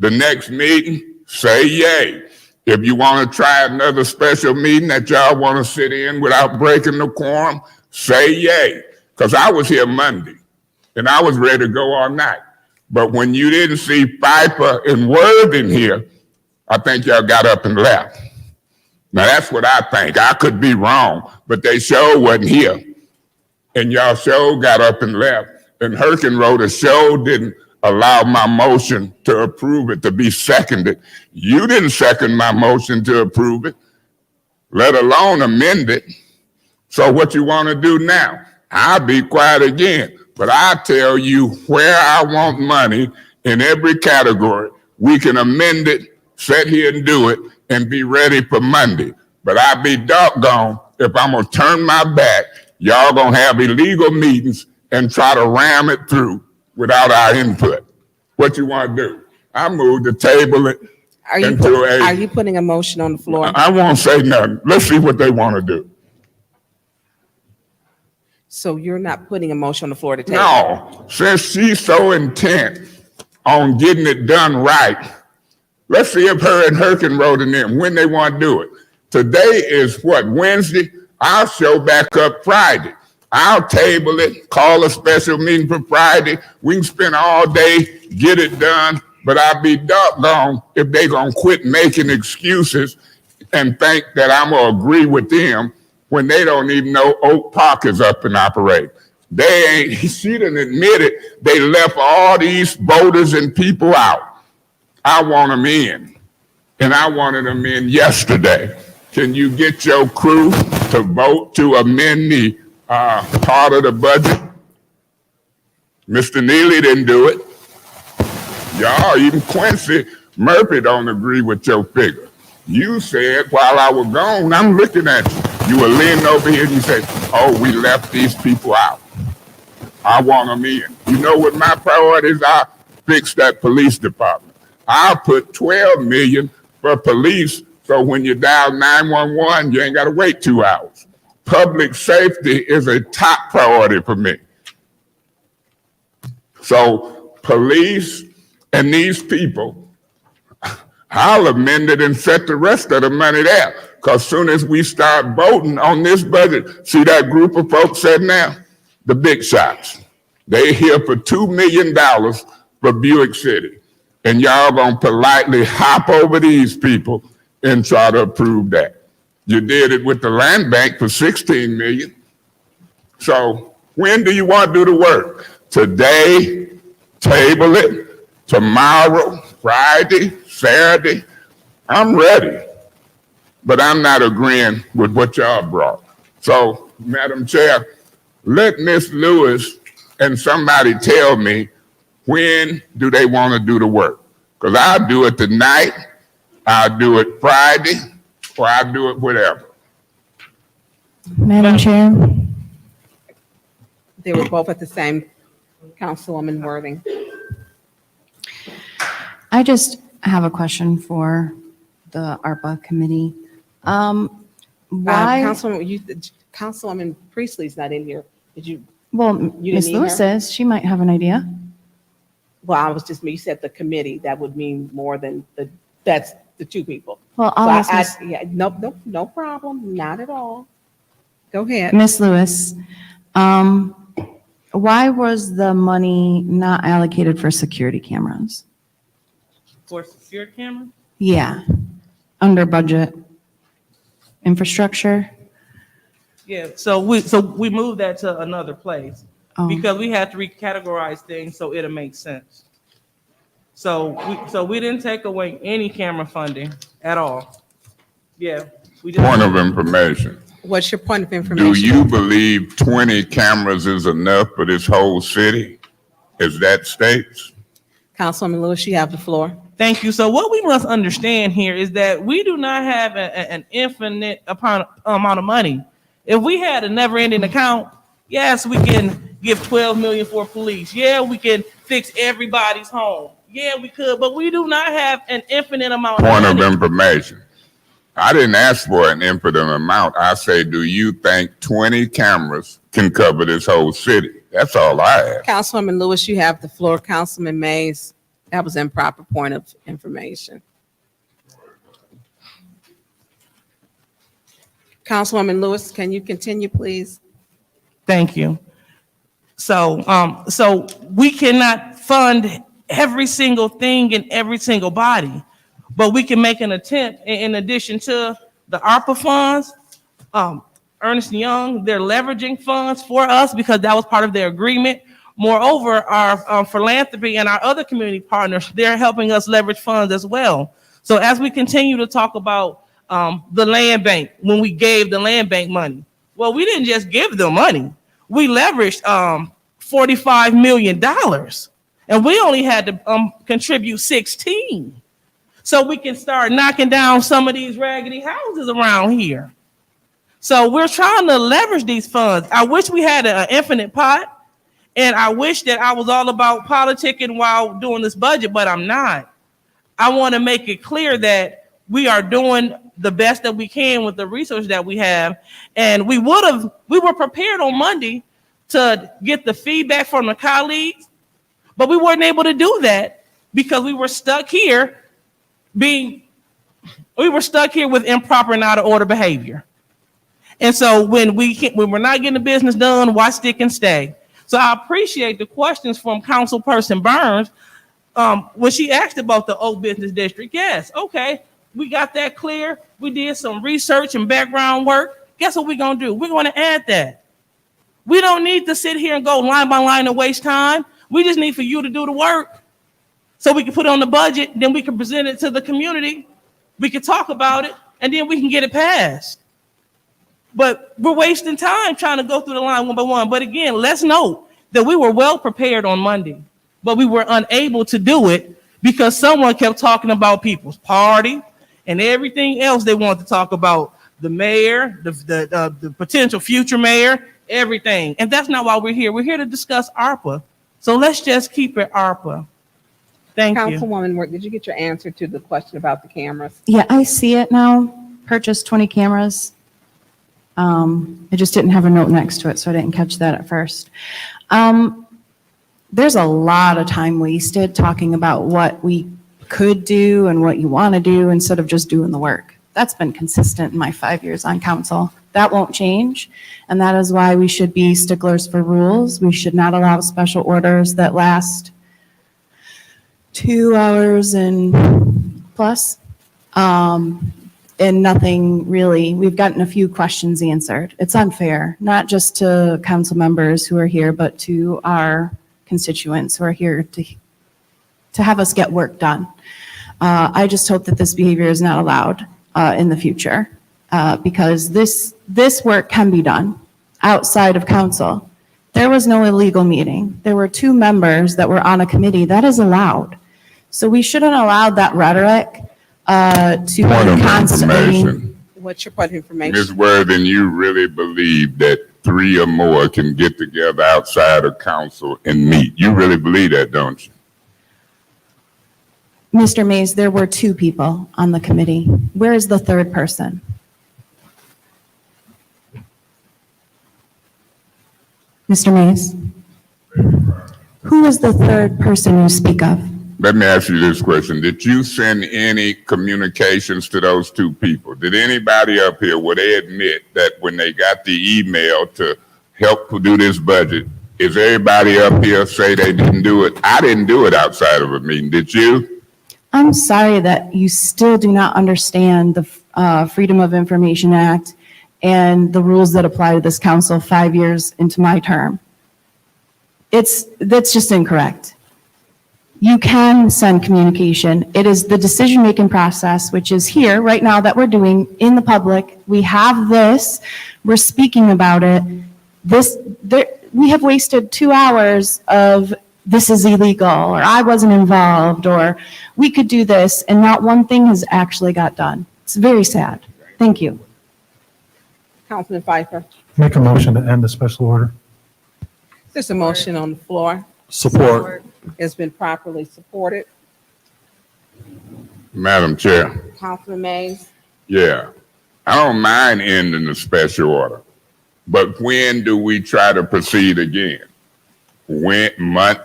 the next meeting, say yay. If you want to try another special meeting that y'all want to sit in without breaking the quorum, say yay. Because I was here Monday, and I was ready to go all night. But when you didn't see Piper and Word in here, I think y'all got up and left. Now, that's what I think. I could be wrong, but they sure wasn't here. And y'all sure got up and left. And Herkenroder sure didn't allow my motion to approve it to be seconded. You didn't second my motion to approve it, let alone amend it. So what you want to do now? I'll be quiet again, but I tell you where I want money in every category. We can amend it, sit here and do it, and be ready for Monday. But I'll be doggone if I'm going to turn my back. Y'all going to have illegal meetings and try to ram it through without our input. What you want to do? I move the table it. Are you putting a motion on the floor? I won't say nothing. Let's see what they want to do. So you're not putting a motion on the floor to table? No, since she's so intent on getting it done right, let's see if her and Herkenroder and them, when they want to do it. Today is what, Wednesday? I'll show back up Friday. I'll table it, call a special meeting for Friday. We can spend all day, get it done, but I'll be doggone if they gonna quit making excuses and think that I'm gonna agree with them when they don't even know Oak Park is up and operating. They ain't, she done admitted they left all these voters and people out. I want them in, and I wanted them in yesterday. Can you get your crew to vote to amend the part of the budget? Mr. Neely didn't do it. Y'all, even Quincy Murphy don't agree with your figure. You said while I was gone, I'm looking at you. You were leaning over here and you said, oh, we left these people out. I want them in. You know what my priorities are? Fix that police department. I'll put $12 million for police, so when you dial 911, you ain't got to wait 2 hours. Public safety is a top priority for me. So police and these people, I'll amend it and set the rest of the money there. Because soon as we start voting on this budget, see that group of folks sitting there? The big shots. They here for $2 million for Buick City. And y'all gonna politely hop over these people and try to approve that. You did it with the land bank for $16 million. So when do you want to do the work? Today, table it, tomorrow, Friday, Saturday. I'm ready, but I'm not agreeing with what y'all brought. So, Madam Chair, let Ms. Lewis and somebody tell me when do they want to do the work? Because I'll do it tonight, I'll do it Friday, or I'll do it whatever. Madam Chair, They were both at the same, Councilwoman Worthing. I just have a question for the ARPA committee. Why, Councilwoman Priestley's not in here. Did you? well, You Ms. didn't need Lewis her? says she might have an idea. Well, I was just, you said the committee, that would mean more than that's the two people. Well, I'll ask Ms. Yeah, no problem, not at all. Go ahead. Ms. Lewis, why was the money not allocated for security cameras? For security camera? Yeah, under budget. Infrastructure? Yeah, so we moved that to another place Oh. because we had to recategorize things so it'll make sense. So we didn't take away any camera funding at all. Yeah. We just Point of information. What's your point of information? Do you believe 20 cameras is enough for this whole city? Is that states? Councilwoman Lewis, you have the floor. Thank you. So what we must understand here is that we do not have an infinite amount of money. If we had a never-ending account, yes, we can give 12 million for police. Yeah, we can fix everybody's home. Yeah, we could, but we do not have an infinite amount of Point money. of information. I didn't ask for an infinite amount. I say, do you think 20 cameras can cover this whole city? That's all I ask. Councilwoman Lewis, you have the floor. Councilman Mays, that was improper point of information. Councilwoman Lewis, can you continue, please? Thank you. So we cannot fund every single thing in every single body, but we can make an attempt in addition to the ARPA funds. Ernst & Young, they're leveraging funds for us because that was part of their agreement. Moreover, our philanthropy and our other community partners, they're helping us leverage funds as well. So as we continue to talk about the land bank, when we gave the land bank money, well, we didn't just give them money. We leveraged $45 million, and we only had to contribute 16. So we can start knocking down some of these raggedy houses around here. So we're trying to leverage these funds. I wish we had an infinite pot, and I wish that I was all about politicking while doing this budget, but I'm not. I want to make it clear that we are doing the best that we can with the resources that we have. And we were prepared on Monday to get the feedback from the colleagues, but we weren't able to do that because we were stuck here with improper and out of order behavior. And so when we're not getting the business done, why stick and stay? So I appreciate the questions from Councilperson Burns when she asked about the Oak Business District. Yes, okay, we got that clear. We did some research and background work. Guess what we're gonna do? We're gonna add that. We don't need to sit here and go line by line and waste time. We just need for you to do the work so we can put it on the budget, then we can present it to the community. We can talk about it, and then we can get it passed. But we're wasting time trying to go through the line one by one. But again, let's note that we were well prepared on Monday, but we were unable to do it because someone kept talking about people's party and everything else they wanted to talk about, the mayor, the potential future mayor, everything. And that's not why we're here. We're here to discuss ARPA. So let's just keep it ARPA. Thank you. Councilwoman, did you get your answer to the question about the cameras? Yeah, I see it now. Purchased 20 cameras. I just didn't have a note next to it, so I didn't catch that at first. There's a lot of time wasted talking about what we could do and what you want to do instead of just doing the work. That's been consistent in my 5 years on council. That won't change, and that is why we should be sticklers for rules. We should not allow special orders that last 2 hours and plus. And nothing really, we've gotten a few questions answered. It's unfair, not just to council members who are here, but to our constituents who are here to have us get work done. I just hope that this behavior is not allowed in the future because this work can be done outside of council. There was no illegal meeting. There were 2 members that were on a committee. That is allowed. So we shouldn't allow that rhetoric to Point of constantly. information. What's your point of information? Ms. Worthing, you really believe that 3 or more can get together outside of council and meet? You really believe that, don't you? Mr. Mays, there were 2 people on the committee. Where is the 3rd person? Mr. Mays? Who is the 3rd person you speak of? Let me ask you this question. Did you send any communications to those 2 people? Did anybody up here, would they admit that when they got the email to help do this budget, is everybody up here say they didn't do it? I didn't do it outside of a meeting. Did you? I'm sorry that you still do not understand the Freedom of Information Act and the rules that apply to this council 5 years into my term. That's just incorrect. You can send communication. It is the decision-making process, which is here right now that we're doing in the public. We have this, we're speaking about it. We have wasted 2 hours of this is illegal, or I wasn't involved, or we could do this, and not one thing has actually got done. It's very sad. Thank you. Councilman Pfeiffer, Make a motion to end the special order. there's a motion on the floor. Support. It's been properly supported. Madam Chair, Councilman Mays, yeah. I don't mind ending the special order, but when do we try to proceed again?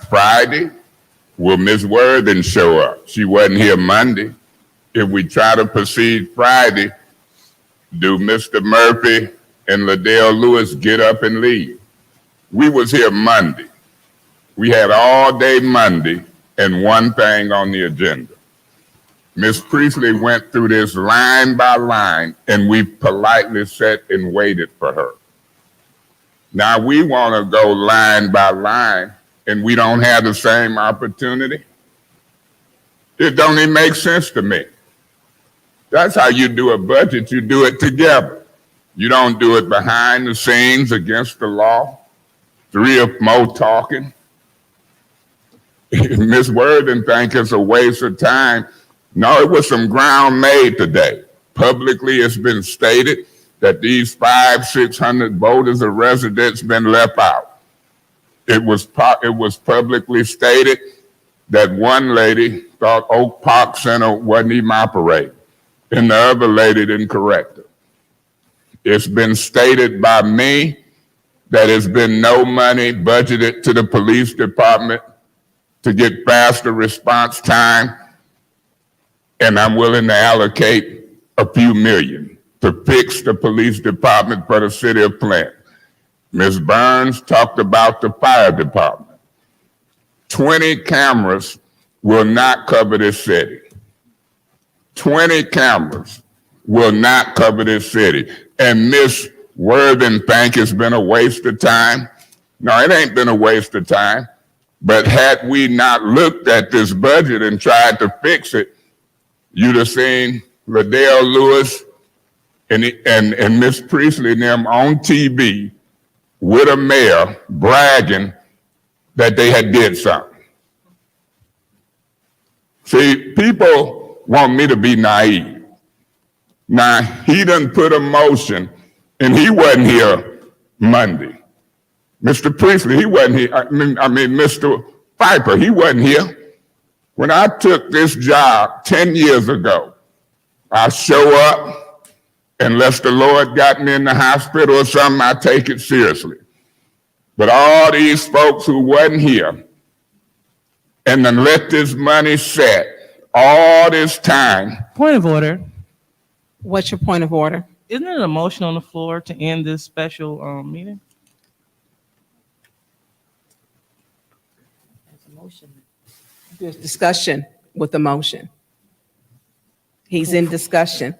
Friday, will Ms. Worthing show up? She wasn't here Monday. If we try to proceed Friday, do Mr. Murphy and Liddell Lewis get up and leave? We was here Monday. We had all day Monday and one thing on the agenda. Ms. Priestley went through this line by line, and we politely sat and waited for her. Now we want to go line by line, and we don't have the same opportunity. It don't even make sense to me. That's how you do a budget. You do it together. You don't do it behind the scenes against the law. 3 or more talking. Ms. Worthing think it's a waste of time. No, it was some ground made today. Publicly, it's been stated that these 500-600 voters or residents been left out. It was publicly stated that one lady thought Oak Park Center wasn't even operating, and the other lady didn't correct her. It's been stated by me that there's been no money budgeted to the police department to get faster response time, and I'm willing to allocate a few million to fix the police department for the city of Flint. Ms. Burns talked about the fire department. 20 cameras will not cover this city. 20 cameras will not cover this city. And Ms. Worthing think it's been a waste of time. No, it ain't been a waste of time. But had we not looked at this budget and tried to fix it, you'd have seen Liddell Lewis and Miss Priestley and them on TV with a mayor bragging that they had did something. See, people want me to be naive. Now, he done put a motion, and he wasn't here Monday. Mr. Priestley, he wasn't here. I mean, Mr. Piper, he wasn't here. When I took this job 10 years ago, I show up, unless the Lord got me in the hospital or something, I take it seriously. But all these folks who wasn't here, and then let this money set all this time. Point of order. What's your point of order? Isn't it a motion on the floor to end this special meeting? There's discussion with the motion. He's in discussion.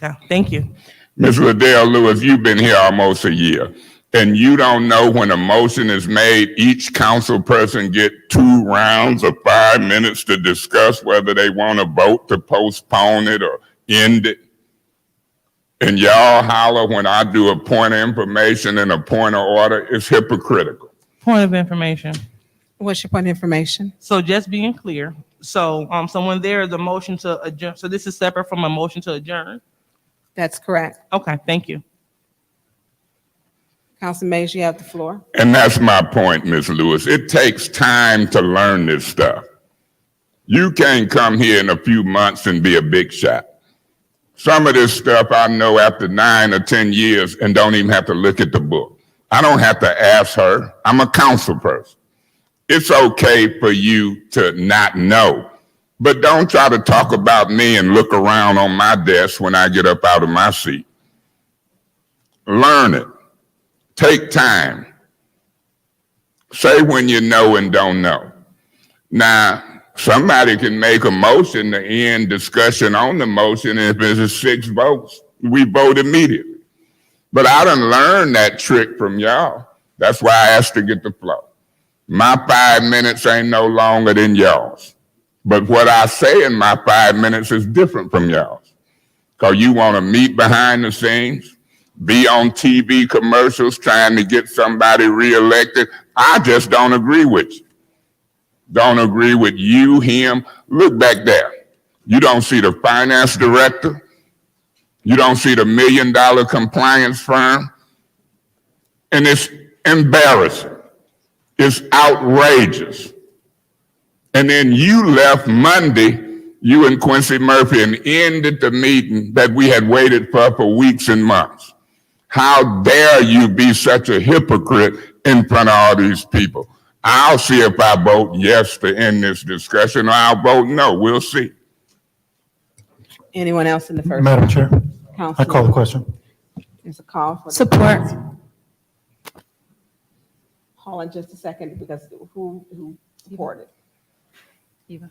Yeah, thank you. Ms. Liddell Lewis, you've been here almost a year, and you don't know when a motion is made, each council person get 2 rounds of 5 minutes to discuss whether they want to vote to postpone it or end it. And y'all holler when I do a point of information and a point of order. It's hypocritical. Point of information. What's your point of information? So just being clear, so when there is a motion to adjourn, so this is separate from a motion to adjourn? That's correct. Okay, thank you. Councilman Mays, you have the floor. And that's my point, Ms. Lewis. It takes time to learn this stuff. You can't come here in a few months and be a big shot. Some of this stuff I know after 9 or 10 years and don't even have to look at the book. I don't have to ask her. I'm a council person. It's okay for you to not know, but don't try to talk about me and look around on my desk when I get up out of my seat. Learn it. Take time. Say when you know and don't know. Now, somebody can make a motion to end discussion on the motion, and if it's 6 votes, we vote immediately. But I done learned that trick from y'all. That's why I asked to get the floor. My 5 minutes ain't no longer than y'all's. But what I say in my 5 minutes is different from y'all's. Because you want to meet behind the scenes, be on TV commercials trying to get somebody reelected. I just don't agree with you. Don't agree with you, him. Look back there. You don't see the finance director. You don't see the $1 million compliance firm. And it's embarrassing. It's outrageous. And then you left Monday, you and Quincy Murphy, and ended the meeting that we had waited for weeks and months. How dare you be such a hypocrite in front of all these people. I'll see if I vote yes to end this discussion or I'll vote no. We'll see. Anyone else in the first? Madam Chair, I Councilman. call the question. There's a call for. Support. Hold on just a second, because who supported? Eva.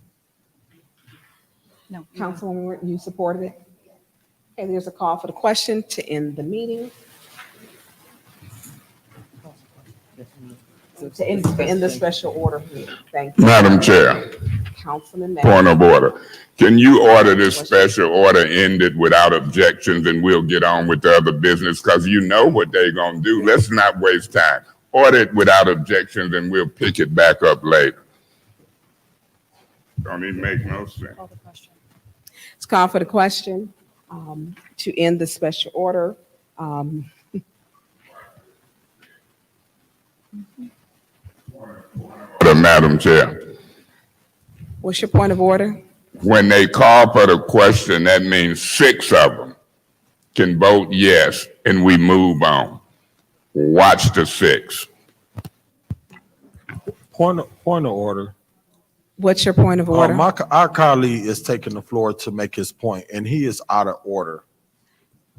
No. Councilwoman, you supported it? Okay, there's a call for the question to end the meeting. To end the special order meeting. Thank you. Madam Chair, Councilman Mack. point of order. Can you order this special order ended without objections and we'll get on with the other business? Because you know what they're going to do. Let's not waste time. Order it without objections and we'll pick it back up later. Don't even make no sense. It's call for the question to end the special order. Madam Chair, What's your point of order? when they call for the question, that means 6 of them can vote yes and we move on. Watch the 6. Point of order. What's your point of order? Our colleague is taking the floor to make his point, and he is out of order.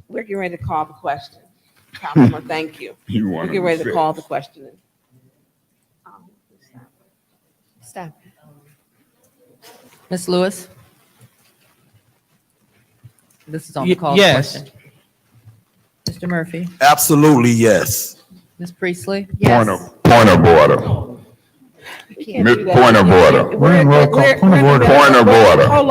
We're getting ready to call the question. Councilman, thank you. You We're want getting ready to call the question. Stop. Ms. Lewis? This is on the call Yes. question. Mr. Murphy? Absolutely, yes. Ms. Priestley? Point of order. Point of order. We're in roll call. Point of order. Point of order. Hold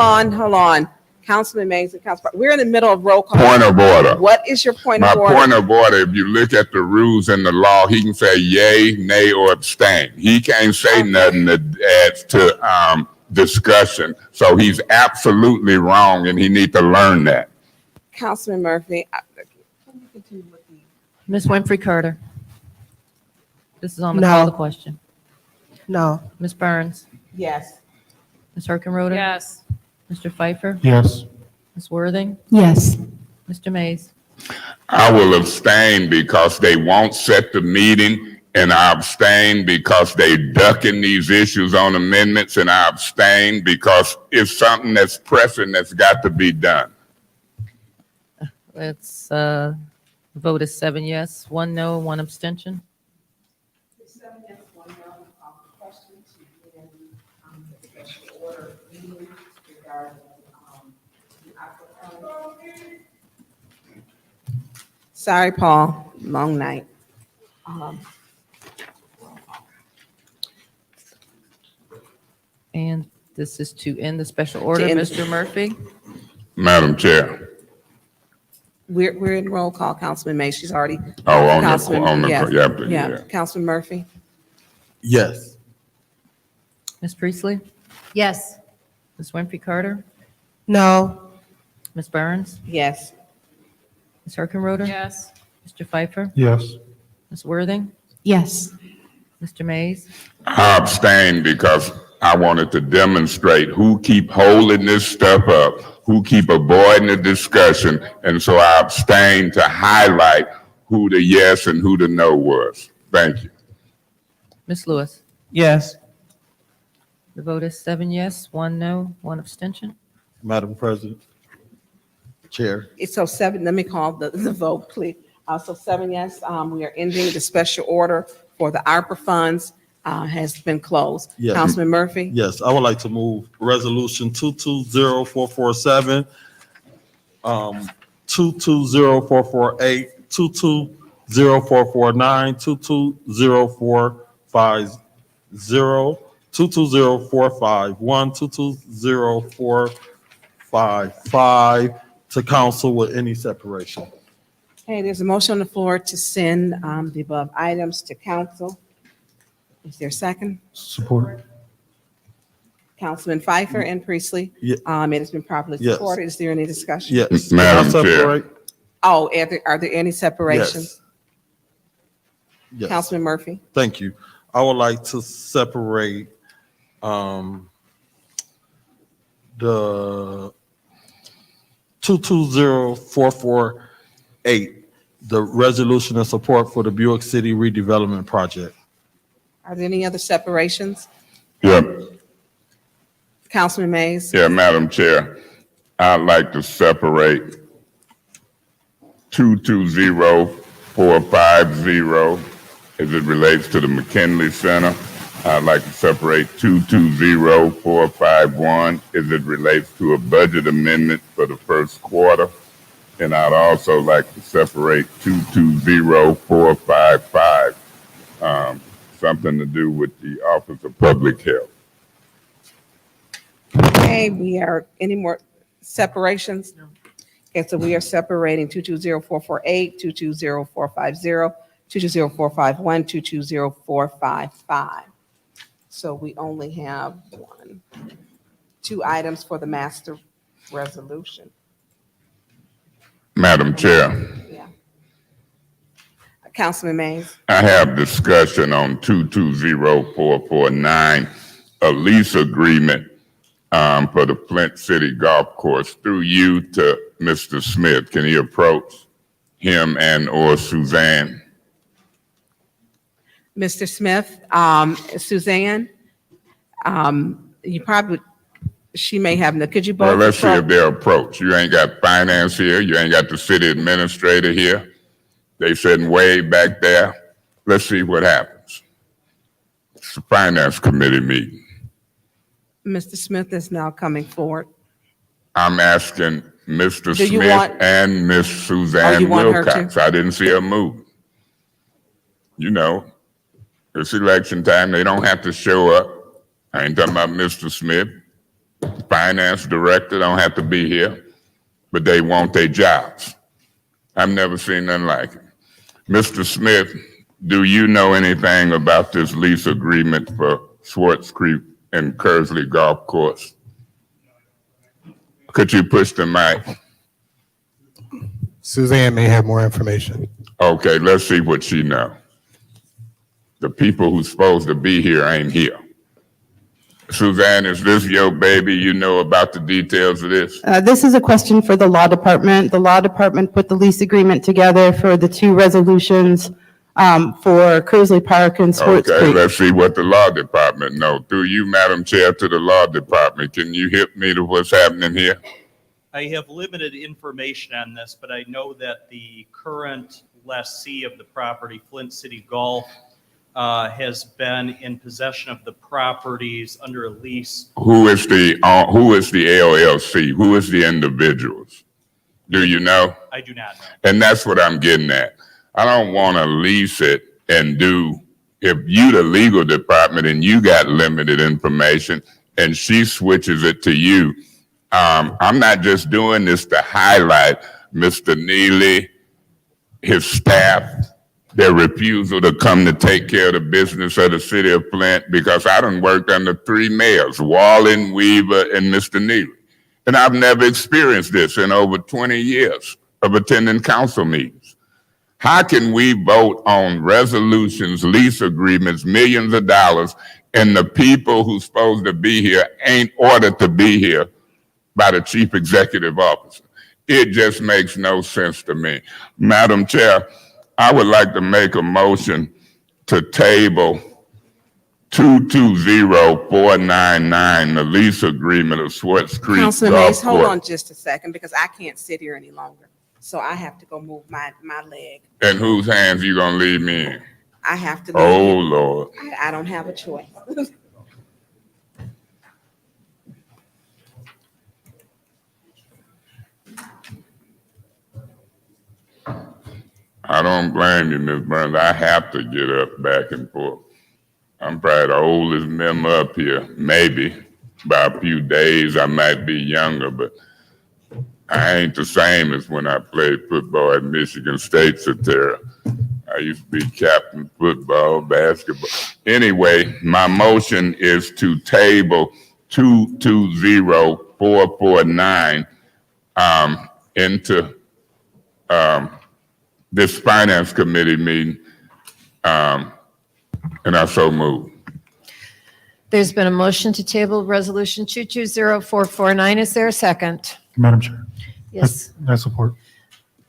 on. Councilman Mays and Councilman, we're in the middle of roll call. Point of order. What is your point My of order? point of order, if you look at the rules and the law, he can say yay, nay, or abstain. He can't say nothing that adds to discussion. So he's absolutely wrong and he needs to learn that. Councilman Murphy. Ms. Winfrey Carter? This is on the No. call the question. No. Ms. Burns? Yes. Ms. Herkenroder? Yes. Mr. Pfeiffer? Yes. Ms. Worthing? Yes. Mr. Mays? I will abstain because they won't set the meeting, and I abstain because they ducking these issues on amendments, and I abstain because it's something that's pressing that's got to be done. Let's, the vote is 7 yes, 1 no, 1 abstention. Sorry, Paul. Long night. And this is to end the special order. end- Mr. Murphy? Madam Chair. We're in roll call, Councilman Mays. She's already. Oh, on Councilman, the, yes. yeah. Councilman Murphy. Yes. Ms. Priestley? Yes. Ms. Winfrey Carter? No. Ms. Burns? Yes. Ms. Herkenroder? Yes. Mr. Pfeiffer? Yes. Ms. Worthing? Yes. Mr. Mays? I abstain because I wanted to demonstrate who keep holding this stuff up, who keep avoiding the discussion, and so I abstain to highlight who the yes and who the no was. Thank you. Ms. Lewis? Yes. The vote is 7 yes, 1 no, 1 abstention. Madam President, Chair. It's so 7, let me call the vote, please. So 7 yes, we are ending the special order for the ARPA funds has been closed. Yes. Councilman Murphy? Yes, I would like to move resolution 220447, 220448, 220449, 220450, 220451, 220455 to council with any separation. Okay, there's a motion on the floor to send the above items to council. Is there a second? Support. Councilman Pfeiffer and Priestley. Yeah. It has been properly Yes. supported. Is there any discussion? Yes. Madam Can I Chair. separate? Oh, are there any separations? Yes. Councilman Murphy? Thank you. I would like to separate the 220448. the resolution of support for the Buick City redevelopment project. Are there any other separations? Yeah, Councilman Mays? yeah, Madam Chair, I'd like to separate 220450 as it relates to the McKinley Center. I'd like to separate 220451 as it relates to a budget amendment for the first quarter. And I'd also like to separate 220455, something to do with the Office of Public Health. Okay, any more separations? Okay, so we are separating 220448, 220450, 220451, 220455. So we only have two items for the master resolution. Madam Chair, Yeah. Councilman Mays? I have discussion on 220449, a lease agreement for the Flint City Golf Course through you to Mr. Smith. Can he approach him and or Suzanne? Mr. Smith, Suzanne, she may have, could you both? Well, let's see if they'll approach. You ain't got finance here. You ain't got the city administrator here. They sitting way back there. Let's see what happens. It's a finance committee meeting. Mr. Smith is now coming forward. I'm asking Mr. Do you Smith want- and Miss Suzanne you want her Wilcox. I didn't see her move. You know, it's election time. They don't have to show up. I ain't talking about Mr. Smith. Finance director don't have to be here, but they want their jobs. I've never seen nothing like it. Mr. Smith, do you know anything about this lease agreement for Swartz Creek and Kersley Golf Course? Could you push the mic? Suzanne may have more information. Okay, let's see what she knows. The people who's supposed to be here ain't here. Suzanne, is this your baby? You know about the details of this? This is a question for the law department. The law department put the lease agreement together for the two resolutions for Kersley Park and Swartz Okay, Creek. let's see what the law department know. Through you, Madam Chair, to the law department, can you hit me to what's happening here? I have limited information on this, but I know that the current lessee of the property, Flint City Golf, has been in possession of the properties under a lease. Who is the LLC? Who is the individuals? Do you know? I do not know. And that's what I'm getting at. I don't want to lease it and if you the legal department and you got limited information and she switches it to you, I'm not just doing this to highlight Mr. Neely, his staff, their refusal to come to take care of the business of the city of Flint, because I done worked under three mayors, Wallen, Weaver, and Mr. Neely. And I've never experienced this in over 20 years of attending council meetings. How can we vote on resolutions, lease agreements, millions of dollars, and the people who's supposed to be here ain't ordered to be here by the chief executive officer? It just makes no sense to me. Madam Chair, I would like to make a motion to table 220499, the lease agreement of Swartz Creek Councilman Golf Mays, hold Course. on just a second, because I can't sit here any longer. So I have to go move my leg. And whose hands you gonna leave me in? I have to. Oh, Lord. I don't have a choice. I don't blame you, Ms. Burns. I have to get up back and forth. I'm probably the oldest member up here, maybe. By a few days, I might be younger, but I ain't the same as when I played football at Michigan State, Satara. I used to be captain football, basketball. Anyway, my motion is to table 220449 into this finance committee meeting, and I so move. There's been a motion to table resolution 220449. Is there a second? Madam Chair. Yes. I support.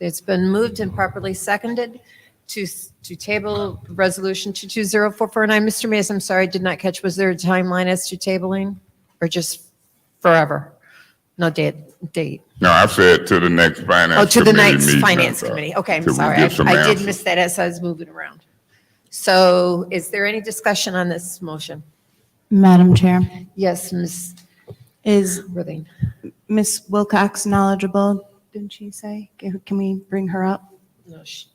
It's been moved and properly seconded to table Resolution 220449. Mr. Mays, I'm sorry, I did not catch, was there a timeline as to tabling or just forever? No date. No, I said to the next finance. Oh, to the committee next meeting, finance and, committee. Okay, I'm till we sorry. get some I did answers. miss that as I was moving around. So is there any discussion on this motion? Madam Chair, Yes, Ms. is Worthing. Ms. Wilcox knowledgeable? Didn't she say? Can we bring her up? No, she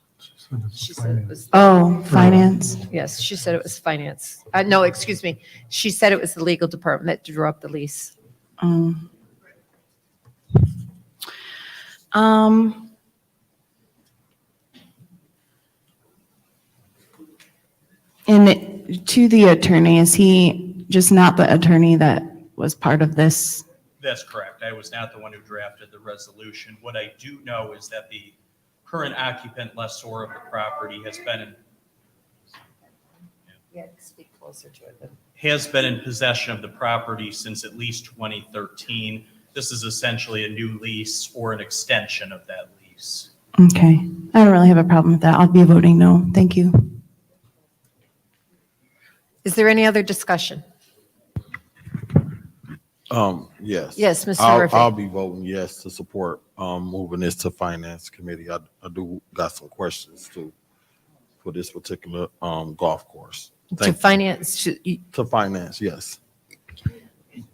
said it was. Oh, finance. Yes, she said it was finance. No, excuse me. She said it was the legal department that drew up the lease. And to the attorney, is he just not the attorney that was part of this? That's correct. I was not the one who drafted the resolution. What I do know is that the current occupant lessor of the property has been in Speak closer to it. possession of the property since at least 2013. This is essentially a new lease or an extension of that lease. Okay, I don't really have a problem with that. I'll be voting no. Thank you. Is there any other discussion? Yes. Yes, Mr. I'll- Murphy. I'll be voting yes to support, moving this to finance committee. I do got some questions too for this particular, golf course. To Thank you. finance, To finance, yes.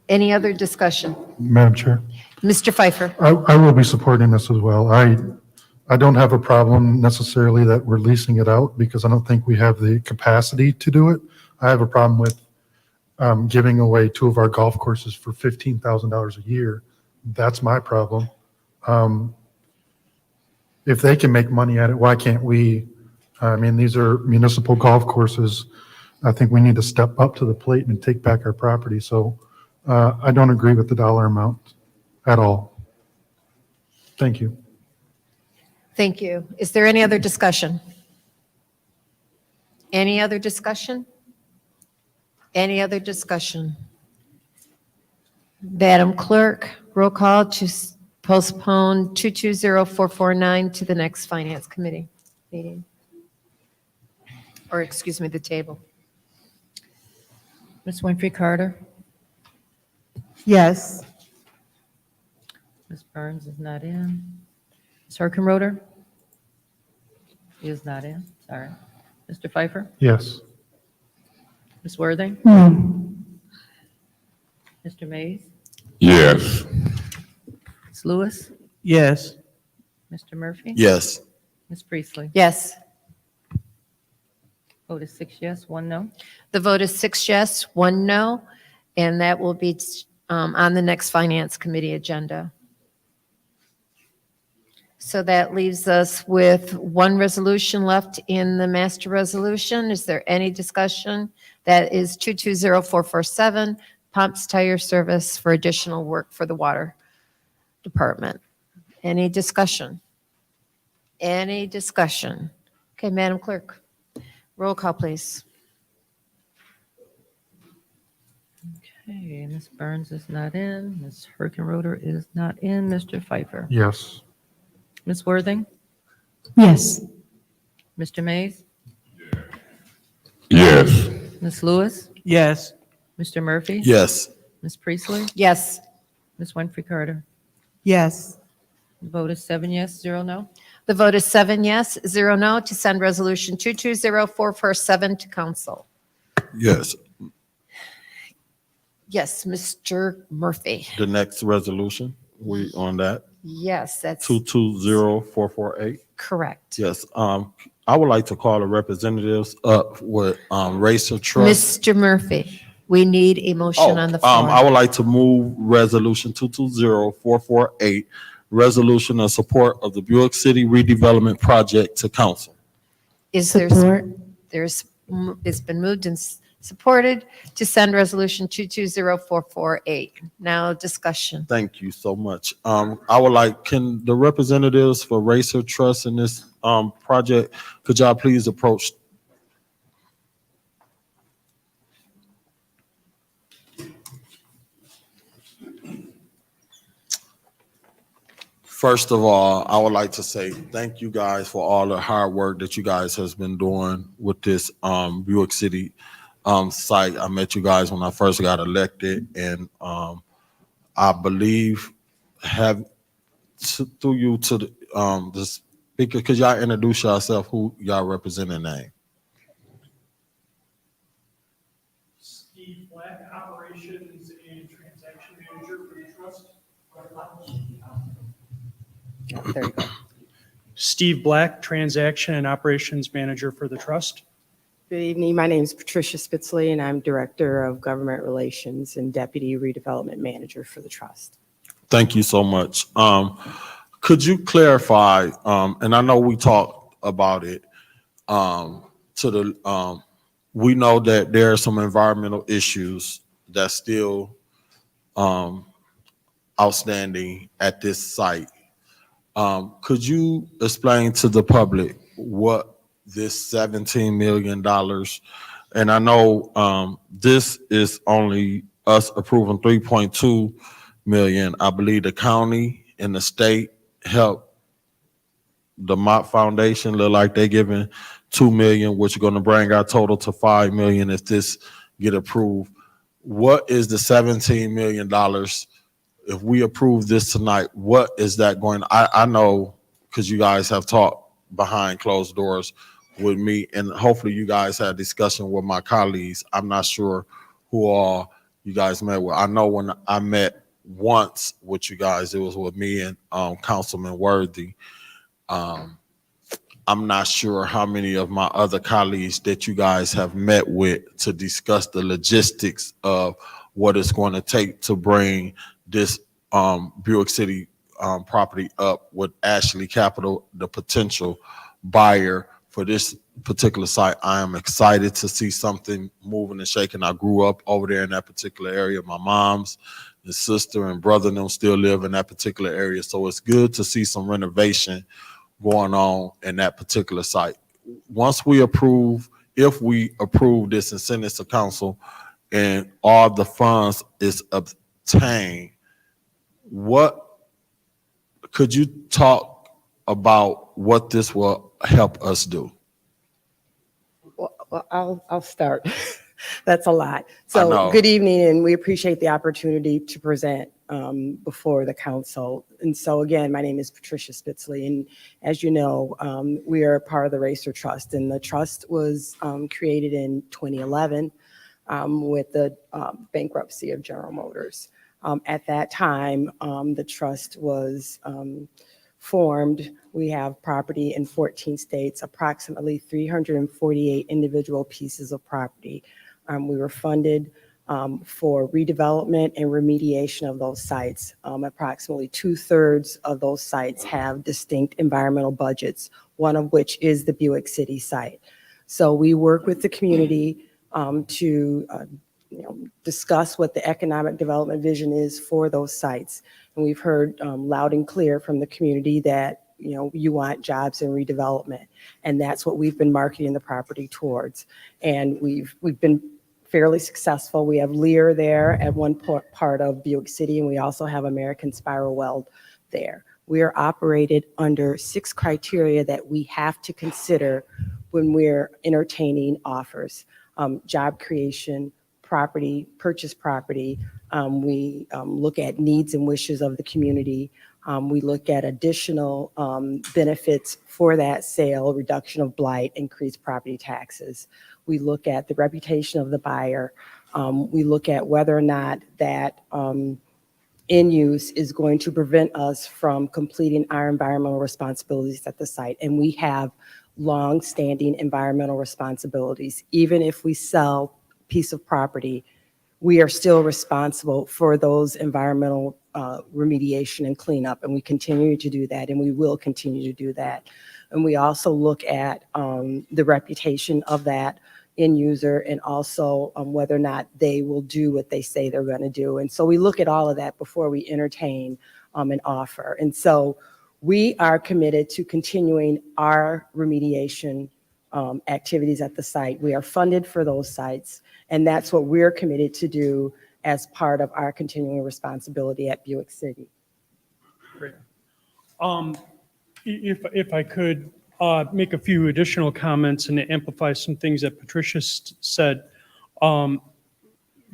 any other discussion? Madam Chair, Mr. Pfeiffer? I will be supporting this as well. I don't have a problem necessarily that we're leasing it out because I don't think we have the capacity to do it. I have a problem with giving away two of our golf courses for $15,000 a year. That's my problem. If they can make money at it, why can't we? I mean, these are municipal golf courses. I think we need to step up to the plate and take back our property. So I don't agree with the dollar amount at all. Thank you. Thank you. Is there any other discussion? Any other discussion? Any other discussion? Madam Clerk, roll call to postpone 220449 to the next Finance Committee meeting. Or excuse me, the table. Ms. Winfrey Carter? Yes. Ms. Burns is not in. Ms. Herkenroder? Is not in, sorry. Mr. Pfeiffer? Yes. Ms. Worthing? No. Mr. Mays? Yes. Ms. Lewis? Yes. Mr. Murphy? Yes. Ms. Priestley? Yes. Vote is 6 yes, 1 no. The vote is 6 yes, 1 no, and that will be on the next Finance Committee agenda. So that leaves us with one resolution left in the master resolution. Is there any discussion? That is 220447, pumps tire service for additional work for the water department. Any discussion? Any discussion? Okay, Madam Clerk, roll call, please. Okay, Ms. Burns is not in. Ms. Herkenroder is not in. Mr. Pfeiffer? Yes. Ms. Worthing? Yes. Mr. Mays? Yes. Ms. Lewis? Yes. Mr. Murphy? Yes. Ms. Priestley? Yes. Ms. Winfrey Carter? Yes. The vote is 7 yes, 0 no. The vote is 7 yes, 0 no to send resolution 220447 to council. Yes. Yes, Mr. Murphy. The next resolution, we on that? Yes, that's 220448? correct. Yes. I would like to call the representatives up with, Racer Trust. Mr. Murphy, we need a motion on the floor. I would like to move resolution 220448, resolution in support of the Buick City redevelopment project to council. Is there, Support. it's been moved and supported to send resolution 220448. Now discussion. Thank you so much. I would like, can the representatives for Racer Trust in this, project, could y'all please approach? First of all, I would like to say thank you guys for all the hard work that you guys has been doing with this Buick City site. I met you guys when I first got elected, and I believe through you to the speaker. Could y'all introduce yourself? Who y'all representing? Name. Steve Black, Operations and Transaction Manager for the Trust. There you go. Steve Black, Transaction and Operations Manager for the Trust. Good evening. My name is Patricia Spitzley, and I'm Director of Government Relations and Deputy Redevelopment Manager for the Trust. Thank you so much. Could you clarify, and I know we talked about it, we know that there are some environmental issues that's still outstanding at this site. Could you explain to the public what this $17 million, and I know this is only us approving 3.2 million. I believe the county and the state help the Mott Foundation look like they're giving 2 million, which is going to bring our total to 5 million if this get approved. What is the $17 million? If we approve this tonight, what is that going? I know because you guys have talked behind closed doors with me, and hopefully you guys had a discussion with my colleagues. I'm not sure who all you guys met with. I know when I met once with you guys, it was with me and Councilman Worthy. I'm not sure how many of my other colleagues that you guys have met with to discuss the logistics of what it's going to take to bring this Buick City property up with Ashley Capital, the potential buyer for this particular site. I am excited to see something moving and shaking. I grew up over there in that particular area. My mom's and sister and brother and them still live in that particular area. So it's good to see some renovation going on in that particular site. Once we approve, if we approve this and send this to council and all the funds is obtained, what could you talk about what this will help us do? Well, I'll start. That's a lot. So good evening, and we appreciate the opportunity to present before the council. And so again, my name is Patricia Spitzley, and as you know, we are part of the Racer Trust, and the trust was created in 2011 with the bankruptcy of General Motors. At that time, the trust was formed. We have property in 14 states, approximately 348 individual pieces of property. We were funded for redevelopment and remediation of those sites. Approximately 2/3 of those sites have distinct environmental budgets, one of which is the Buick City site. So we work with the community to discuss what the economic development vision is for those sites. And we've heard loud and clear from the community that you want jobs and redevelopment, and that's what we've been marketing the property towards. And we've been fairly successful. We have Lear there at one part of Buick City, and we also have American Spiral Weld there. We are operated under 6 criteria that we have to consider when we're entertaining offers: job creation, property, purchase property. We look at needs and wishes of the community. We look at additional benefits for that sale, reduction of blight, increased property taxes. We look at the reputation of the buyer. We look at whether or not that end use is going to prevent us from completing our environmental responsibilities at the site. And we have long-standing environmental responsibilities. Even if we sell a piece of property, we are still responsible for those environmental remediation and cleanup, and we continue to do that, and we will continue to do that. And we also look at the reputation of that end user, and also whether or not they will do what they say they're going to do. And so we look at all of that before we entertain an offer. And so we are committed to continuing our remediation activities at the site. We are funded for those sites, and that's what we're committed to do as part of our continuing responsibility at Buick City. Great. If I could make a few additional comments and amplify some things that Patricia said.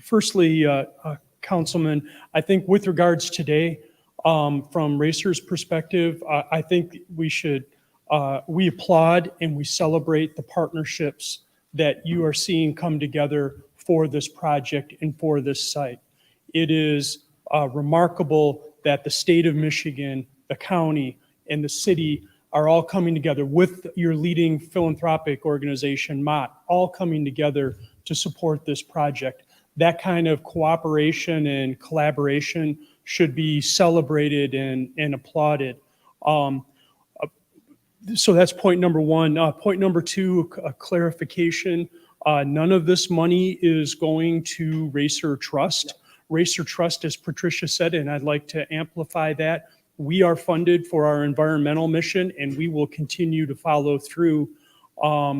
Firstly, Councilman, I think with regards today, from Racer's perspective, I think we applaud and we celebrate the partnerships that you are seeing come together for this project and for this site. It is remarkable that the state of Michigan, the county, and the city are all coming together with your leading philanthropic organization, Mott, all coming together to support this project. That kind of cooperation and collaboration should be celebrated and applauded. So that's point number one. Point number two, a clarification. None of this money is going to Racer Trust. Racer Trust, as Patricia said, and I'd like to amplify that, we are funded for our environmental mission, and we will continue to follow through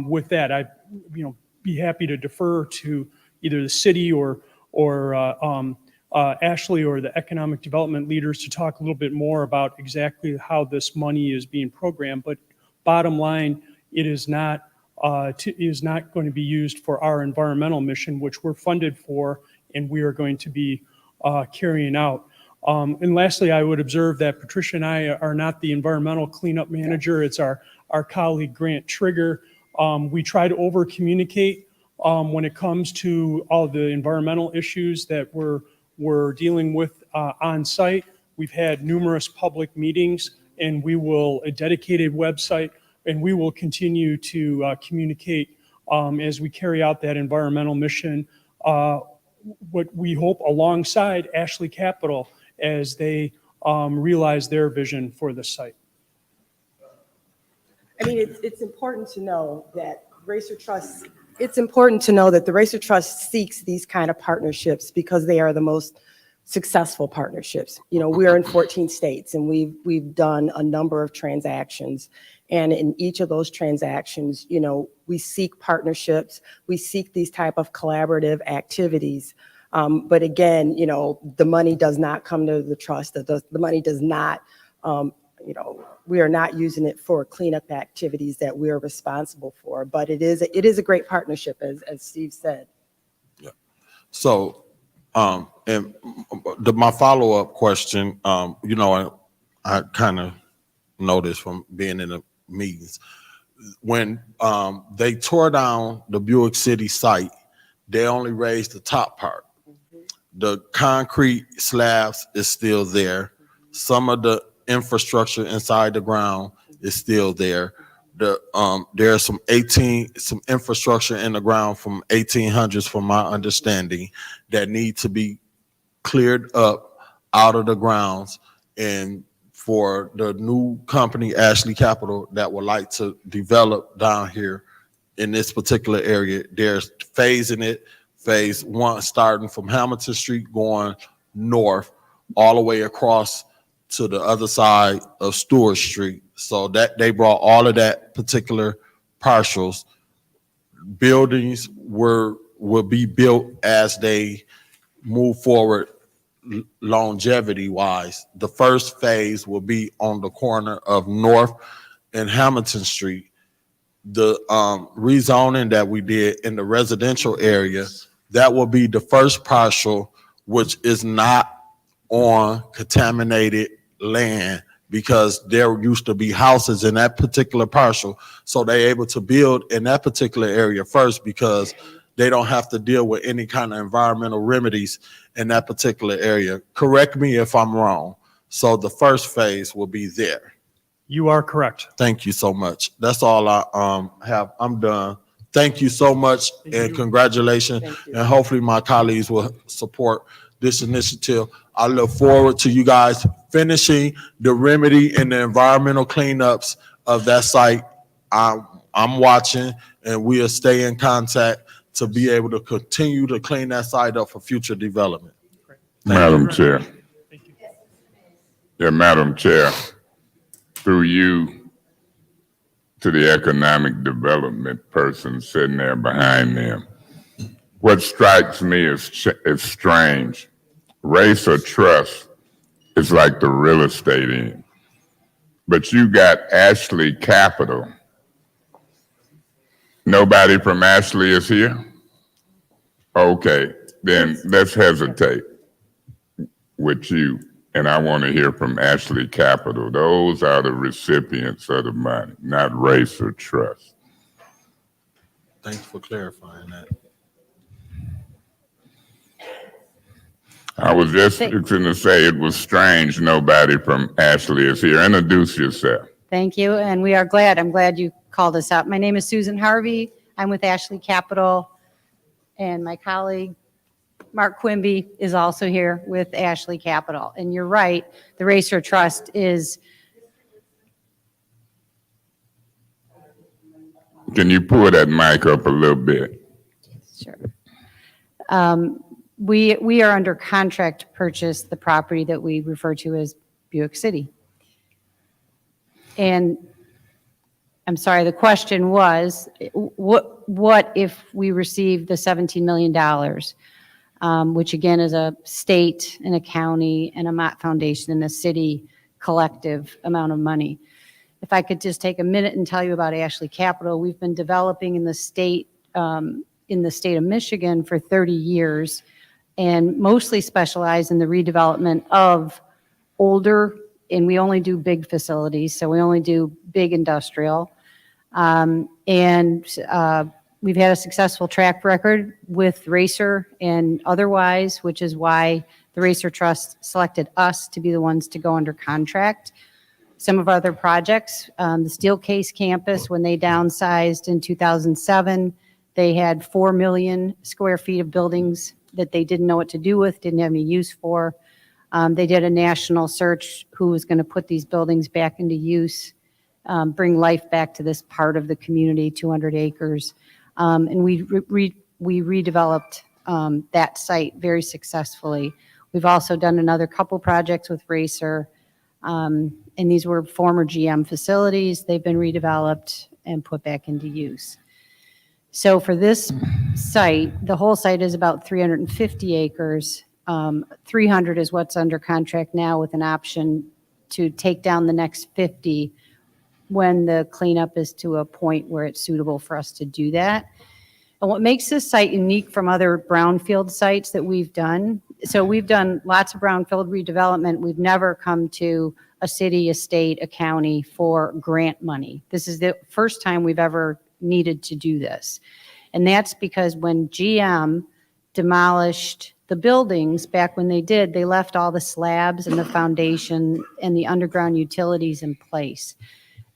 with that. I'd be happy to defer to either the city or Ashley or the economic development leaders to talk a little bit more about exactly how this money is being programmed. But bottom line, it is not going to be used for our environmental mission, which we're funded for, and we are going to be carrying out. And lastly, I would observe that Patricia and I are not the environmental cleanup manager. It's our colleague Grant Trigger. We try to over-communicate when it comes to all the environmental issues that we're dealing with on site. We've had numerous public meetings, and a dedicated website, and we will continue to communicate as we carry out that environmental mission, what we hope alongside Ashley Capital as they realize their vision for the site. I mean, it's important to know that Racer Trust, it's important to know that the Racer Trust seeks these kind of partnerships because they are the most successful partnerships. We are in 14 states, and we've done a number of transactions. And in each of those transactions, we seek partnerships, we seek these type of collaborative activities. But again, the money does not come to the trust. The money does not, we are not using it for cleanup activities that we are responsible for. But it is a great partnership, as Steve said. Yeah. So, and my follow-up question, I kind of noticed from being in the meetings, when they tore down the Buick City site, they only raised the top part. The concrete slabs is still there. Some of the infrastructure inside the ground is still there. There's some infrastructure in the ground from 1800s, from my understanding, that need to be cleared up out of the grounds. And for the new company, Ashley Capital, that would like to develop down here in this particular area, they're phasing it. Phase one, starting from Hamilton Street, going north, all the way across to the other side of Stewart Street. So that they brought all of that particular parcels. Buildings will be built as they move forward longevity wise. The first phase will be on the corner of North and Hamilton Street. The rezoning that we did in the residential area, that will be the first parcel, which is not on contaminated land, because there used to be houses in that particular parcel. So they're able to build in that particular area first, because they don't have to deal with any kind of environmental remedies in that particular area. Correct me if I'm wrong. So the first phase will be there. You are correct. Thank you so much. That's all I have. I'm done. Thank you so much, and congratulations. And hopefully my colleagues will support this initiative. I look forward to you guys finishing the remedy and the environmental cleanups of that site. I'm watching, and we'll stay in contact to be able to continue to clean that site up for future development. Madam Chair. Yeah, Madam Chair, through you to the economic development person sitting there behind them. What strikes me is strange. Race or trust is like the real estate end. but you got Ashley Capital. Nobody from Ashley is here? Okay, then let's hesitate with you. And I want to hear from Ashley Capital. Those are the recipients of the money, not Race or Trust. Thanks for clarifying that. I was just going to say it was strange nobody from Ashley is here. Introduce yourself. Thank you, and we are glad. I'm glad you called us up. My name is Susan Harvey. I'm with Ashley Capital, and my colleague, Mark Quimby, is also here with Ashley Capital. And you're right, the Racer Trust is. Can you pull that mic up a little bit? Sure. We are under contract to purchase the property that we refer to as Buick City. And I'm sorry, the question was, what if we receive the $17 million, which again is a state and a county and a Mott Foundation and a city collective amount of money. If I could just take a minute and tell you about Ashley Capital, we've been developing in the state of Michigan for 30 years and mostly specialize in the redevelopment of older, and we only do big facilities, so we only do big industrial. We've had a successful track record with Racer and otherwise, which is why the Racer Trust selected us to be the ones to go under contract. Some of our other projects, the Steelcase campus, when they downsized in 2007, they had 4 million square feet of buildings that they didn't know what to do with, didn't have any use for. They did a national search who was going to put these buildings back into use, bring life back to this part of the community, 200 acres. And we redeveloped that site very successfully. We've also done another couple projects with Racer, and these were former GM facilities. They've been redeveloped and put back into use. So for this site, the whole site is about 350 acres. 300 is what's under contract now with an option to take down the next 50 when the cleanup is to a point where it's suitable for us to do that. And what makes this site unique from other brownfield sites that we've done, so we've done lots of brownfield redevelopment. We've never come to a city, a state, a county for grant money. This is the first time we've ever needed to do this. And that's because when GM demolished the buildings back when they did, they left all the slabs and the foundation and the underground utilities in place.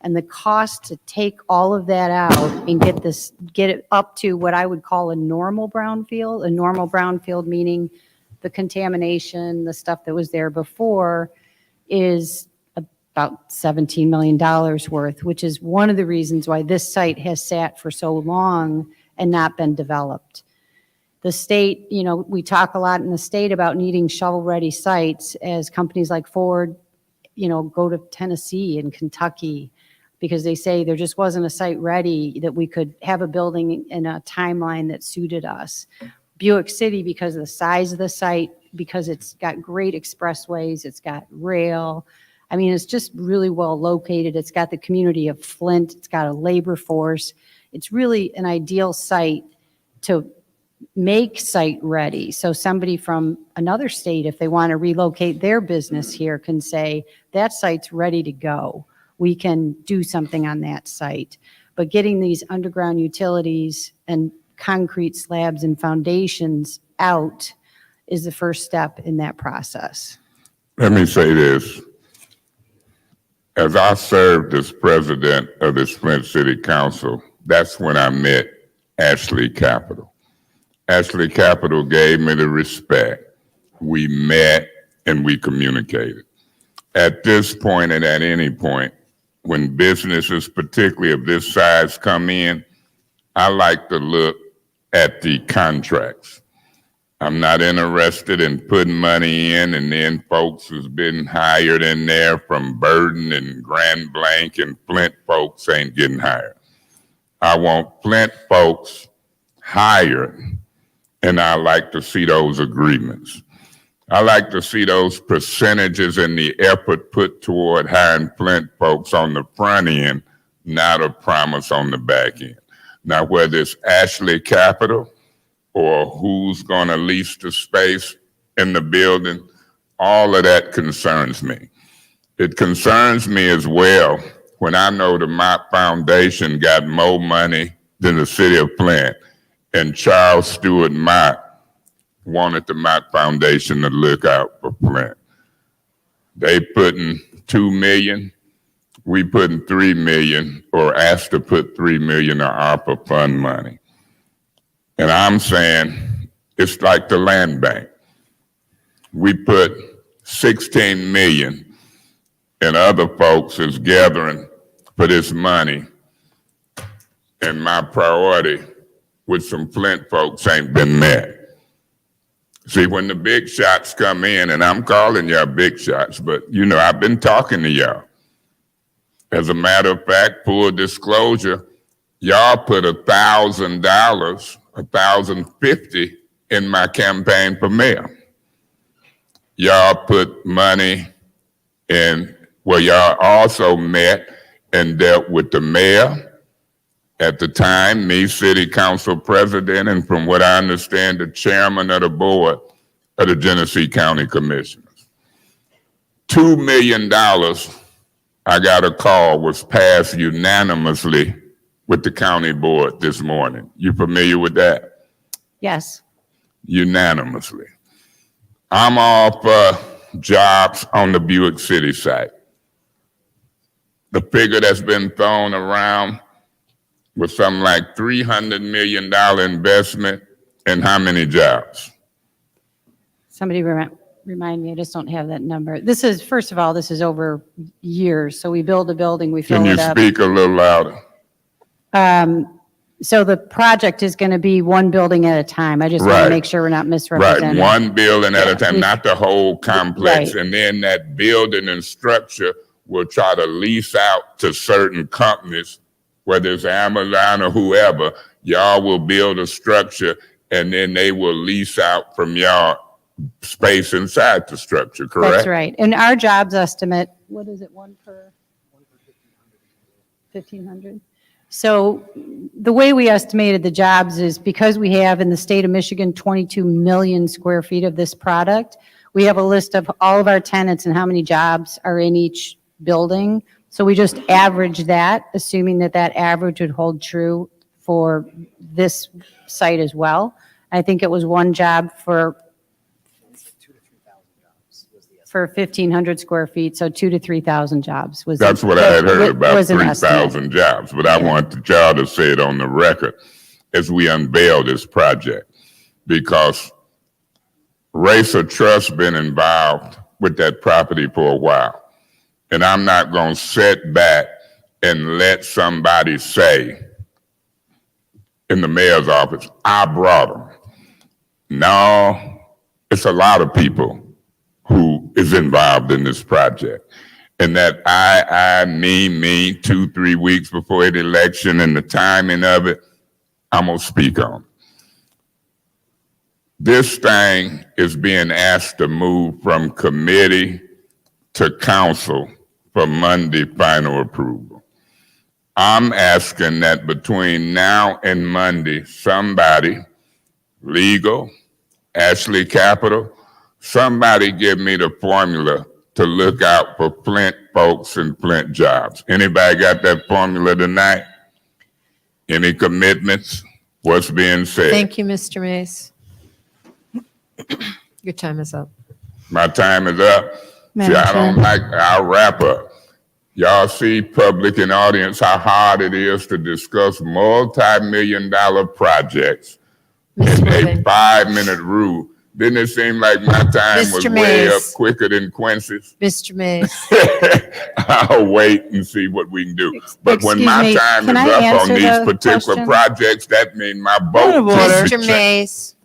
And the cost to take all of that out and get it up to what I would call a normal brownfield meaning the contamination, the stuff that was there before, is about $17 million worth, which is one of the reasons why this site has sat for so long and not been developed. The state, we talk a lot in the state about needing shovel-ready sites as companies like Ford, go to Tennessee and Kentucky because they say there just wasn't a site ready that we could have a building in a timeline that suited us. Buick City, because of the size of the site, because it's got great expressways, it's got rail. I mean, it's just really well located. It's got the community of Flint. It's got a labor force. It's really an ideal site to make site ready. So somebody from another state, if they want to relocate their business here, can say, that site's ready to go. We can do something on that site. But getting these underground utilities and concrete slabs and foundations out is the first step in that process. Let me say this. As I served as president of the Flint City Council, that's when I met Ashley Capital. Ashley Capital gave me the respect. We met and we communicated. At this point and at any point, when businesses, particularly of this size, come in, I like to look at the contracts. I'm not interested in putting money in and then folks who's been hired in there from Burden and Grand Blanc and Flint folks ain't getting hired. I want Flint folks hired, and I like to see those agreements. I like to see those percentages and the effort put toward hiring Flint folks on the front end, not a promise on the back end. Now, whether it's Ashley Capital or who's going to lease the space in the building, all of that concerns me. It concerns me as well when I know the Mott Foundation got more money than the city of Flint, and Charles Stewart Mott wanted the Mott Foundation to look out for Flint. They putting $2 million, we putting $3 million, or asked to put $3 million of ARPA fund money. And I'm saying it's like the land bank. We put 16 million and other folks is gathering for this money. And my priority with some Flint folks ain't been met. See, when the big shots come in, and I'm calling y'all big shots, but you know, I've been talking to y'all. As a matter of fact, full disclosure, y'all put $1,000, $1,050 in my campaign for mayor. Y'all put money in, well, y'all also met and dealt with the mayor at the time, me, city council president, and from what I understand, the chairman of the board of the Genesee County Commissioners. $2 million, I got a call, was passed unanimously with the county board this morning. You familiar with that? Yes. Unanimously. I'm all for jobs on the Buick City site. The figure that's been thrown around was something like $300 million investment and how many jobs? Somebody remind me, I just don't have that number. This is, first of all, this is over years. So we build a building, we fill Can you it up. speak a little louder? So the project is going to be one building at a time. I just want Right. to make sure we're not Right, misrepresenting. one building at a time, We- not the whole complex. Right. And then that building and structure will try to lease out to certain companies, whether it's Amazon or whoever. Y'all will build a structure and then they will lease out from y'all space inside the structure, correct? That's right. And our jobs estimate, what is it, one per 1,500? So the way we estimated the jobs is because we have in the state of Michigan 22 million square feet of this product, we have a list of all of our tenants and how many jobs are in each building. So we just average that, assuming that that average would hold true for this site as well. I think it was one job for 1,500 square feet, so 2,000 to 3,000 jobs was. That's what I had heard about, was an estimate. 3,000 jobs. But I want y'all to say it on the record as we unveil this project, because Racer Trust been involved with that property for a while. And I'm not going to sit back and let somebody say in the mayor's office, I brought them. No, it's a lot of people who is involved in this project. And that me, 2-3 weeks before the election and the timing of it, I'm gonna speak on. This thing is being asked to move from committee to council for Monday final approval. I'm asking that between now and Monday, somebody, legal, Ashley Capital, somebody give me the formula to look out for Flint folks and Flint jobs. Anybody got that formula tonight? Any commitments? What's being said? Thank you, Mr. Mays. Your time is up. My time is up. Madam See, I don't Chair. like, I'll wrap up. Y'all see, public and audience, how hard it is to discuss multi-million-dollar projects in a 5-minute rule. Didn't it seem like my time was Mr. way up Mays. quicker than Quincy's? Mr. Mays. I'll wait and see what we can do. But when Excuse my me, time is can I up on answer these the particular question? projects, that means my vote. Mr. Mays.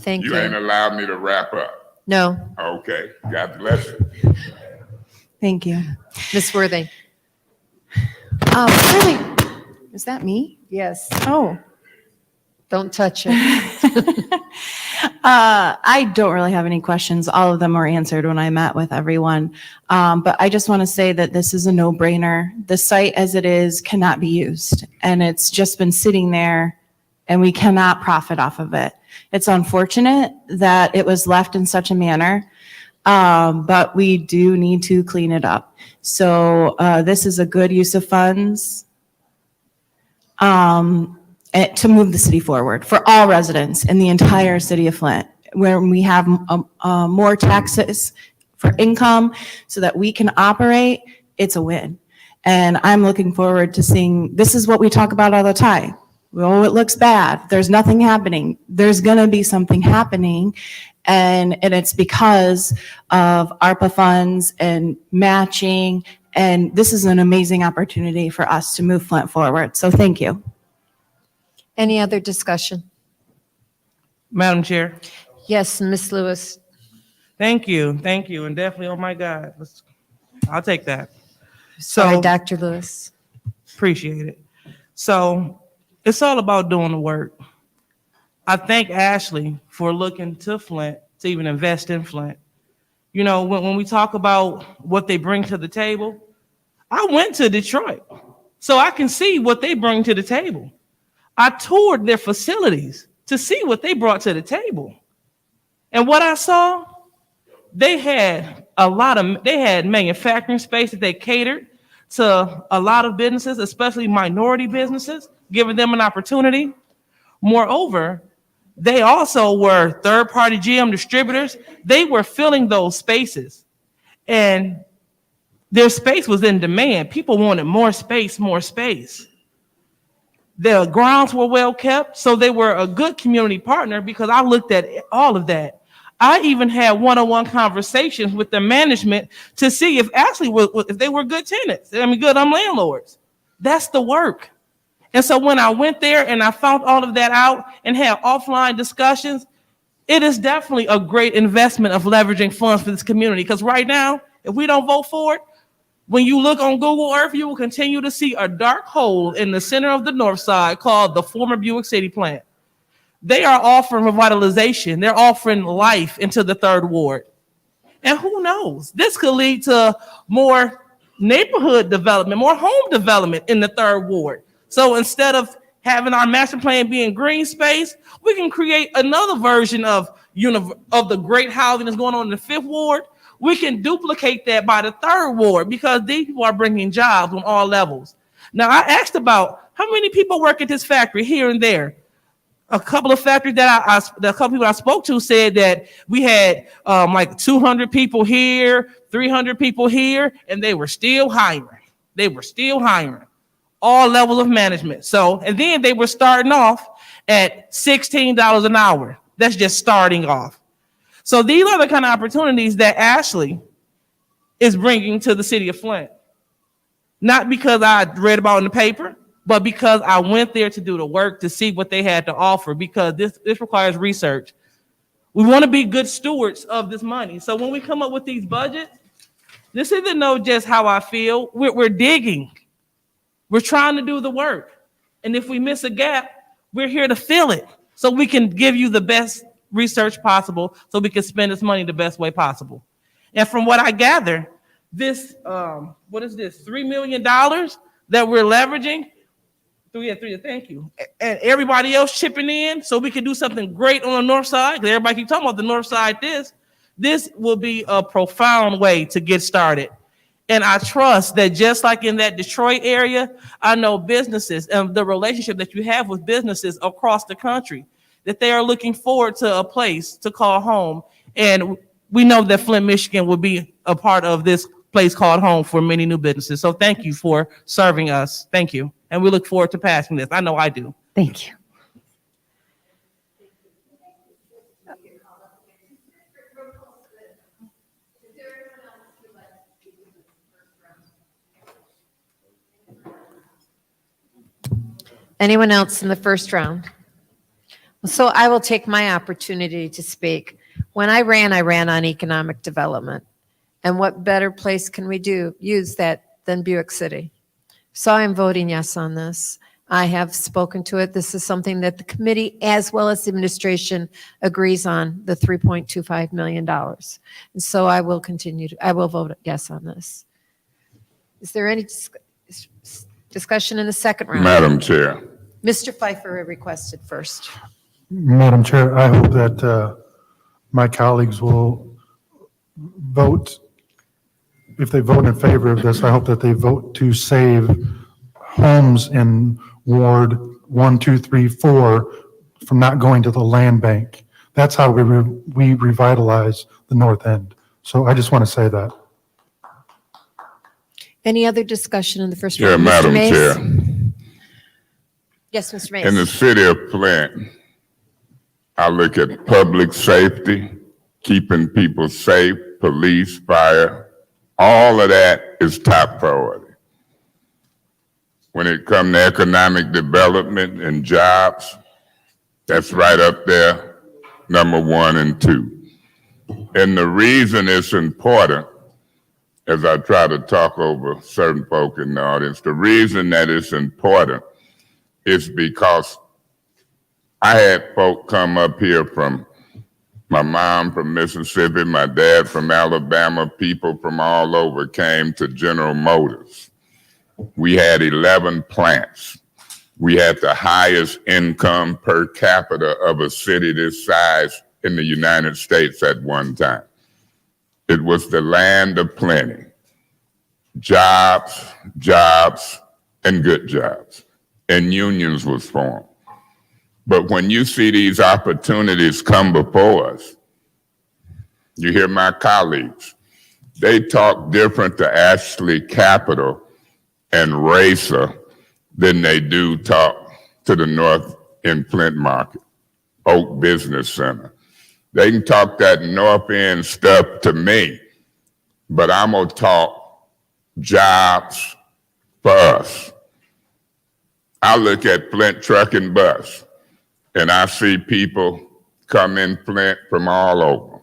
Thank You ain't you. allowed me to wrap up. No, Okay, God bless you. Thank you. Ms. Worthing. Really? Is that me? Yes. Oh. Don't touch it. I don't really have any questions. All of them were answered when I met with everyone. But I just want to say that this is a no-brainer. The site as it is cannot be used, and it's just been sitting there, and we cannot profit off of it. It's unfortunate that it was left in such a manner, but we do need to clean it up. So this is a good use of funds to move the city forward for all residents in the entire city of Flint, where we have more taxes for income so that we can operate. It's a win. And I'm looking forward to seeing, this is what we talk about all the time. Oh, it looks bad. There's nothing happening. There's going to be something happening. And it's because of ARPA funds and matching. And this is an amazing opportunity for us to move Flint forward. So thank you. Any other discussion? Madam Chair. Yes, Ms. Lewis. Thank you, and definitely, oh my God, I'll take that. Sorry, So, Dr. Lewis. appreciate it. So, it's all about doing the work. I thank Ashley for looking to Flint, to even invest in Flint. You know, when we talk about what they bring to the table, I went to Detroit, so I can see what they bring to the table. I toured their facilities to see what they brought to the table. And what I saw, they had manufacturing space that they catered to a lot of businesses, especially minority businesses, giving them an opportunity. Moreover, they also were third-party GM distributors. They were filling those spaces, and their space was in demand. People wanted more space, more space. The grounds were well kept, so they were a good community partner because I looked at all of that. I even had one-on-one conversations with the management to see if if they were good tenants. Good landlords. That's the work. And so when I went there and I found all of that out and had offline discussions, it is definitely a great investment of leveraging funds for this community. Because right now, if we don't vote for it, when you look on Google Earth, you will continue to see a dark hole in the center of the north side called the former Buick City plant. They are offering revitalization. They're offering life into the third ward. And who knows? This could lead to more neighborhood development, more home development in the third ward. So instead of having our master plan being green space, we can create another version of the great housing that's going on in the fifth ward. We can duplicate that by the third ward because these people are bringing jobs on all levels. Now, I asked about how many people work at this factory here and there. A couple of factories that a couple people I spoke to said that we had like 200 people here, 300 people here, and they were still hiring. They were still hiring all levels of management. So, and then they were starting off at $16 an hour. That's just starting off. So these are the kind of opportunities that Ashley is bringing to the city of Flint. Not because I read about it in the paper, but because I went there to do the work to see what they had to offer, because this requires research. We want to be good stewards of this money. So when we come up with these budgets, this isn't just how I feel. We're digging. We're trying to do the work. And if we miss a gap, we're here to fill it so we can give you the best research possible so we can spend this money the best way possible. And from what I gather, this, what is this, $3 million that we're leveraging? Thank you. And everybody else chipping in so we can do something great on the north side. Because everybody keeps talking about the north side. This will be a profound way to get started. And I trust that just like in that Detroit area, I know businesses and the relationship that you have with businesses across the country, that they are looking forward to a place to call home. And we know that Flint, Michigan will be a part of this place called home for many new businesses. So thank you for serving us. Thank you. And we look forward to passing this. I know I do. Thank you. Anyone else in the first round? So I will take my opportunity to speak. When I ran on economic development. And what better place can we use that than Buick City? So I'm voting yes on this. I have spoken to it. This is something that the committee, as well as the administration, agrees on, the $3.25 million. And so I will I will vote yes on this. Is there any discussion in the second round? Madam Chair. Mr. Pfeiffer requested first. Madam Chair, I hope that my colleagues will vote, if they vote in favor of this, I hope that they vote to save homes in Ward 1, 2, 3, 4 from not going to the land bank. That's how we revitalize the north end. So I just want to say that. Any other discussion in the first Yeah, round? Mr. Madam Mays? Chair. Yes, Mr. Mays. In the city of Flint, I look at public safety, keeping people safe, police, fire, all of that is top priority. When it comes to economic development and jobs, that's right up there, number 1 and 2. And the reason it's important, as I try to talk over certain folk in the audience, the reason that it's important is because I had folk come up here from my mom from Mississippi, my dad from Alabama, people from all over came to General Motors. We had 11 plants. We had the highest income per capita of a city this size in the United States at one time. It was the land of plenty. Jobs, jobs, and good jobs. And unions was formed. But when you see these opportunities come before us, you hear my colleagues, they talk different to Ashley Capital and Racer than they do talk to the North in Flint Market, Oak Business Center. They can talk that North End stuff to me, but I'm gonna talk jobs for us. I look at Flint Truck and Bus, and I see people come in Flint from all over.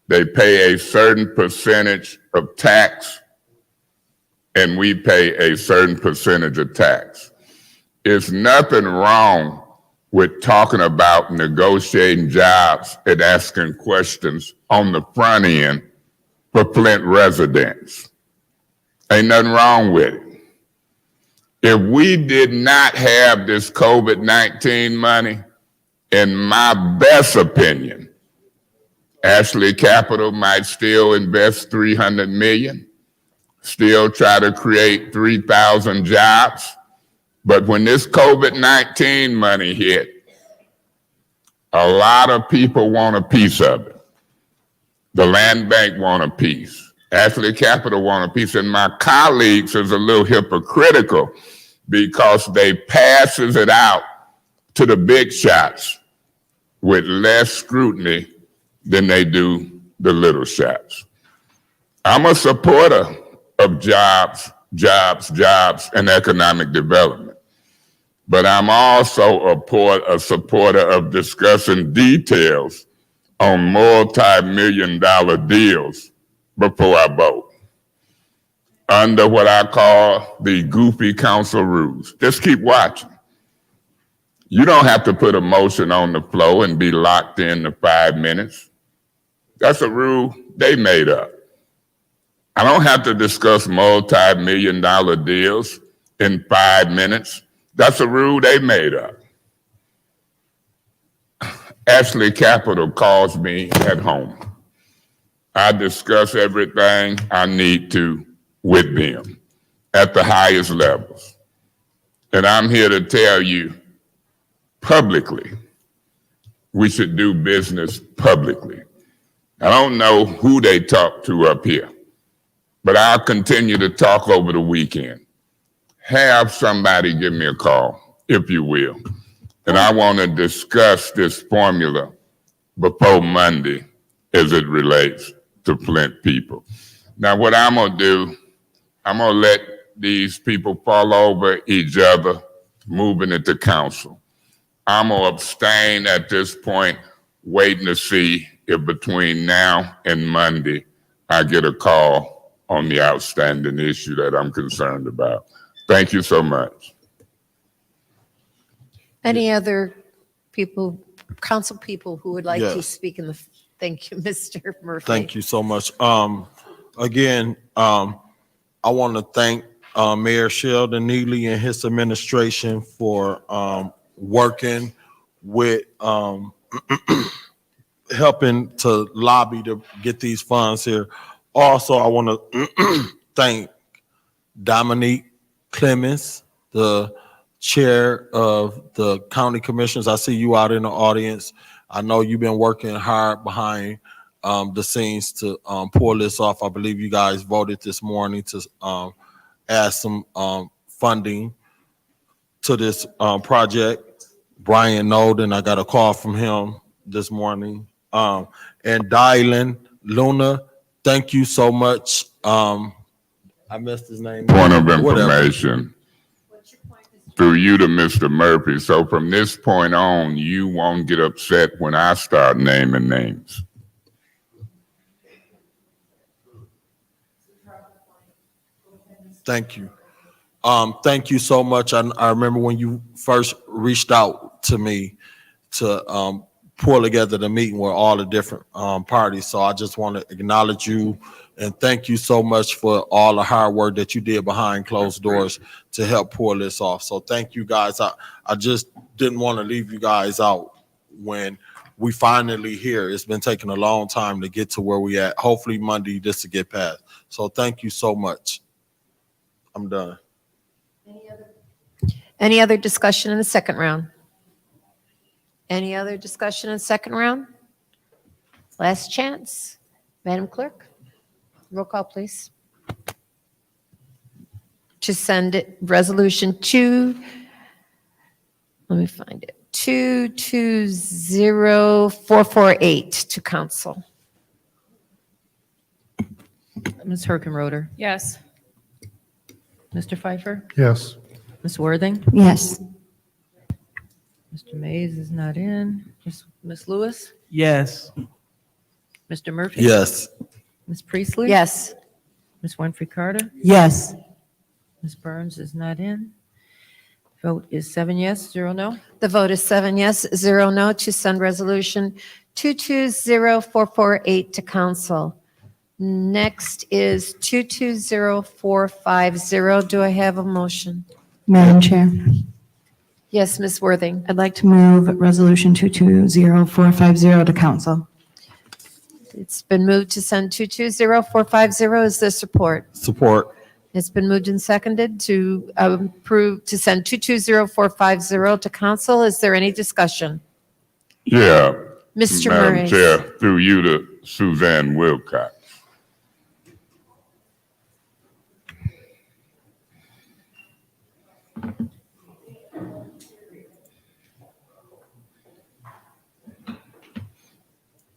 They pay a certain percentage of tax, and we pay a certain percentage of tax. There's nothing wrong with talking about negotiating jobs and asking questions on the front end for Flint residents. Ain't nothing wrong with it. If we did not have this COVID-19 money, in my best opinion, Ashley Capital might still invest $300 million, still try to create 3,000 jobs. But when this COVID-19 money hit, a lot of people want a piece of it. The land bank want a piece. Ashley Capital want a piece. And my colleagues is a little hypocritical because they passes it out to the big shots with less scrutiny than they do the little shots. I'm a supporter of jobs, and economic development. But I'm also a supporter of discussing details on multi-million-dollar deals before I vote. Under what I call the goofy council rules. Just keep watching. You don't have to put a motion on the floor and be locked in to 5 minutes. That's a rule they made up. I don't have to discuss multi-million-dollar deals in 5 minutes. That's a rule they made up. Ashley Capital calls me at home. I discuss everything I need to with them at the highest levels. And I'm here to tell you publicly, we should do business publicly. I don't know who they talk to up here, but I'll continue to talk over the weekend. Have somebody give me a call, if you will. And I want to discuss this formula before Monday as it relates to Flint people. Now, what I'm going to do, I'm going to let these people fall over each other, moving it to council. I'm going to abstain at this point, waiting to see if between now and Monday, I get a call on the outstanding issue that I'm concerned about. Thank you so much. Any other people, council people who would like to Yes. speak in the, thank you, Mr. Murphy. Thank you so much. Again, I want to thank Mayor Sheldon Neely and his administration for working with helping to lobby to get these funds here. Also, I want to thank Dominique Clemens, the chair of the county commissioners. I see you out in the audience. I know you've been working hard behind the scenes to pull this off. I believe you guys voted this morning to add some funding to this project. Brian Nolden, I got a call from him this morning. And Dylan Luna, thank you so much. I missed his name. Point of Whatever. information through you to Mr. Murphy. So from this point on, you won't get upset when I start naming names. Thank you. Thank you so much. I remember when you first reached out to me to pull together the meeting with all the different parties. So I just want to acknowledge you and thank you so much for all the hard work that you did behind closed doors to help pull this off. So thank you guys. I just didn't want to leave you guys out when we finally here. It's been taking a long time to get to where we at. Hopefully Monday this will get passed. So thank you so much. I'm done. Any other discussion in the second round? Any other discussion in the second round? Last chance. Madam Clerk, roll call, please. To send it, resolution 220448 to council. Ms. Herkenroder, Yes. Mr. Pfeiffer, Yes. Ms. Worthing, Yes. Mr. Mays is not in. Ms. Lewis, Yes. Mr. Murphy. Yes. Ms. Priestley. Yes. Ms. Winfrey Carter, Yes. Ms. Burns is not in. Vote is 7 yes, 0 no. The vote is 7 yes, 0 no to send resolution 220448 to council. Next is 220450. Do I have a motion? Madam Chair, Yes, Ms. Worthing. I'd like to move Resolution 220450 to council. It's been moved to send 220450. Is there support? Support. It's been moved and seconded to approve, to send 220450 to council. Is there any discussion? Yeah. Mr. Madam Murray. Chair, through you to Suzanne Wilcox.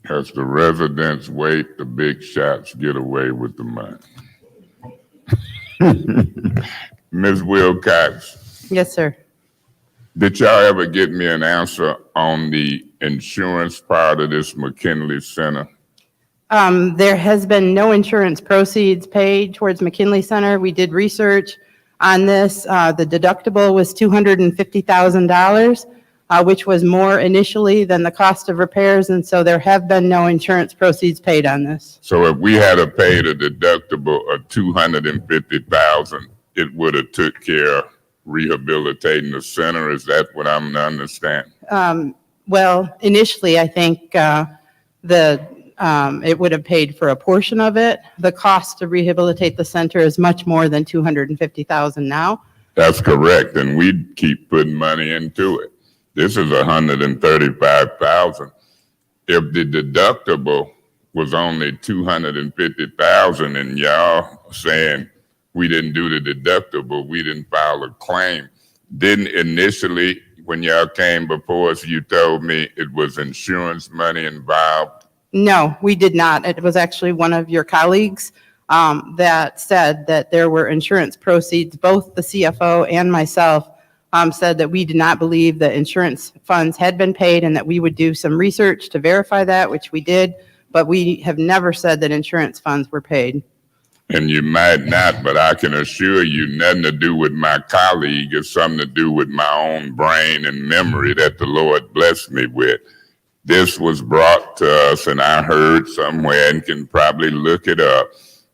As the residents wait, the big shots get away with the money. Ms. Wilcox, Yes, sir. did y'all ever get me an answer on the insurance part of this McKinley Center? There has been no insurance proceeds paid towards McKinley Center. We did research on this. The deductible was $250,000, which was more initially than the cost of repairs, and so there have been no insurance proceeds paid on this. So if we had paid a deductible of $250,000, it would have took care of rehabilitating the center. Is that what I'm to understand? Well, initially, I think it would have paid for a portion of it. The cost to rehabilitate the center is much more than $250,000 now. That's correct, and we keep putting money into it. This is $135,000. If the deductible was only $250,000 and y'all saying we didn't do the deductible, we didn't file a claim, didn't initially, when y'all came before us, you told me it was insurance money involved? No, we did not. It was actually one of your colleagues that said that there were insurance proceeds. Both the CFO and myself said that we did not believe that insurance funds had been paid and that we would do some research to verify that, which we did, but we have never said that insurance funds were paid. and you might not, but I can assure you nothing to do with my colleague. It's something to do with my own brain and memory that the Lord blessed me with. This was brought to us, and I heard somewhere, and can probably look it up,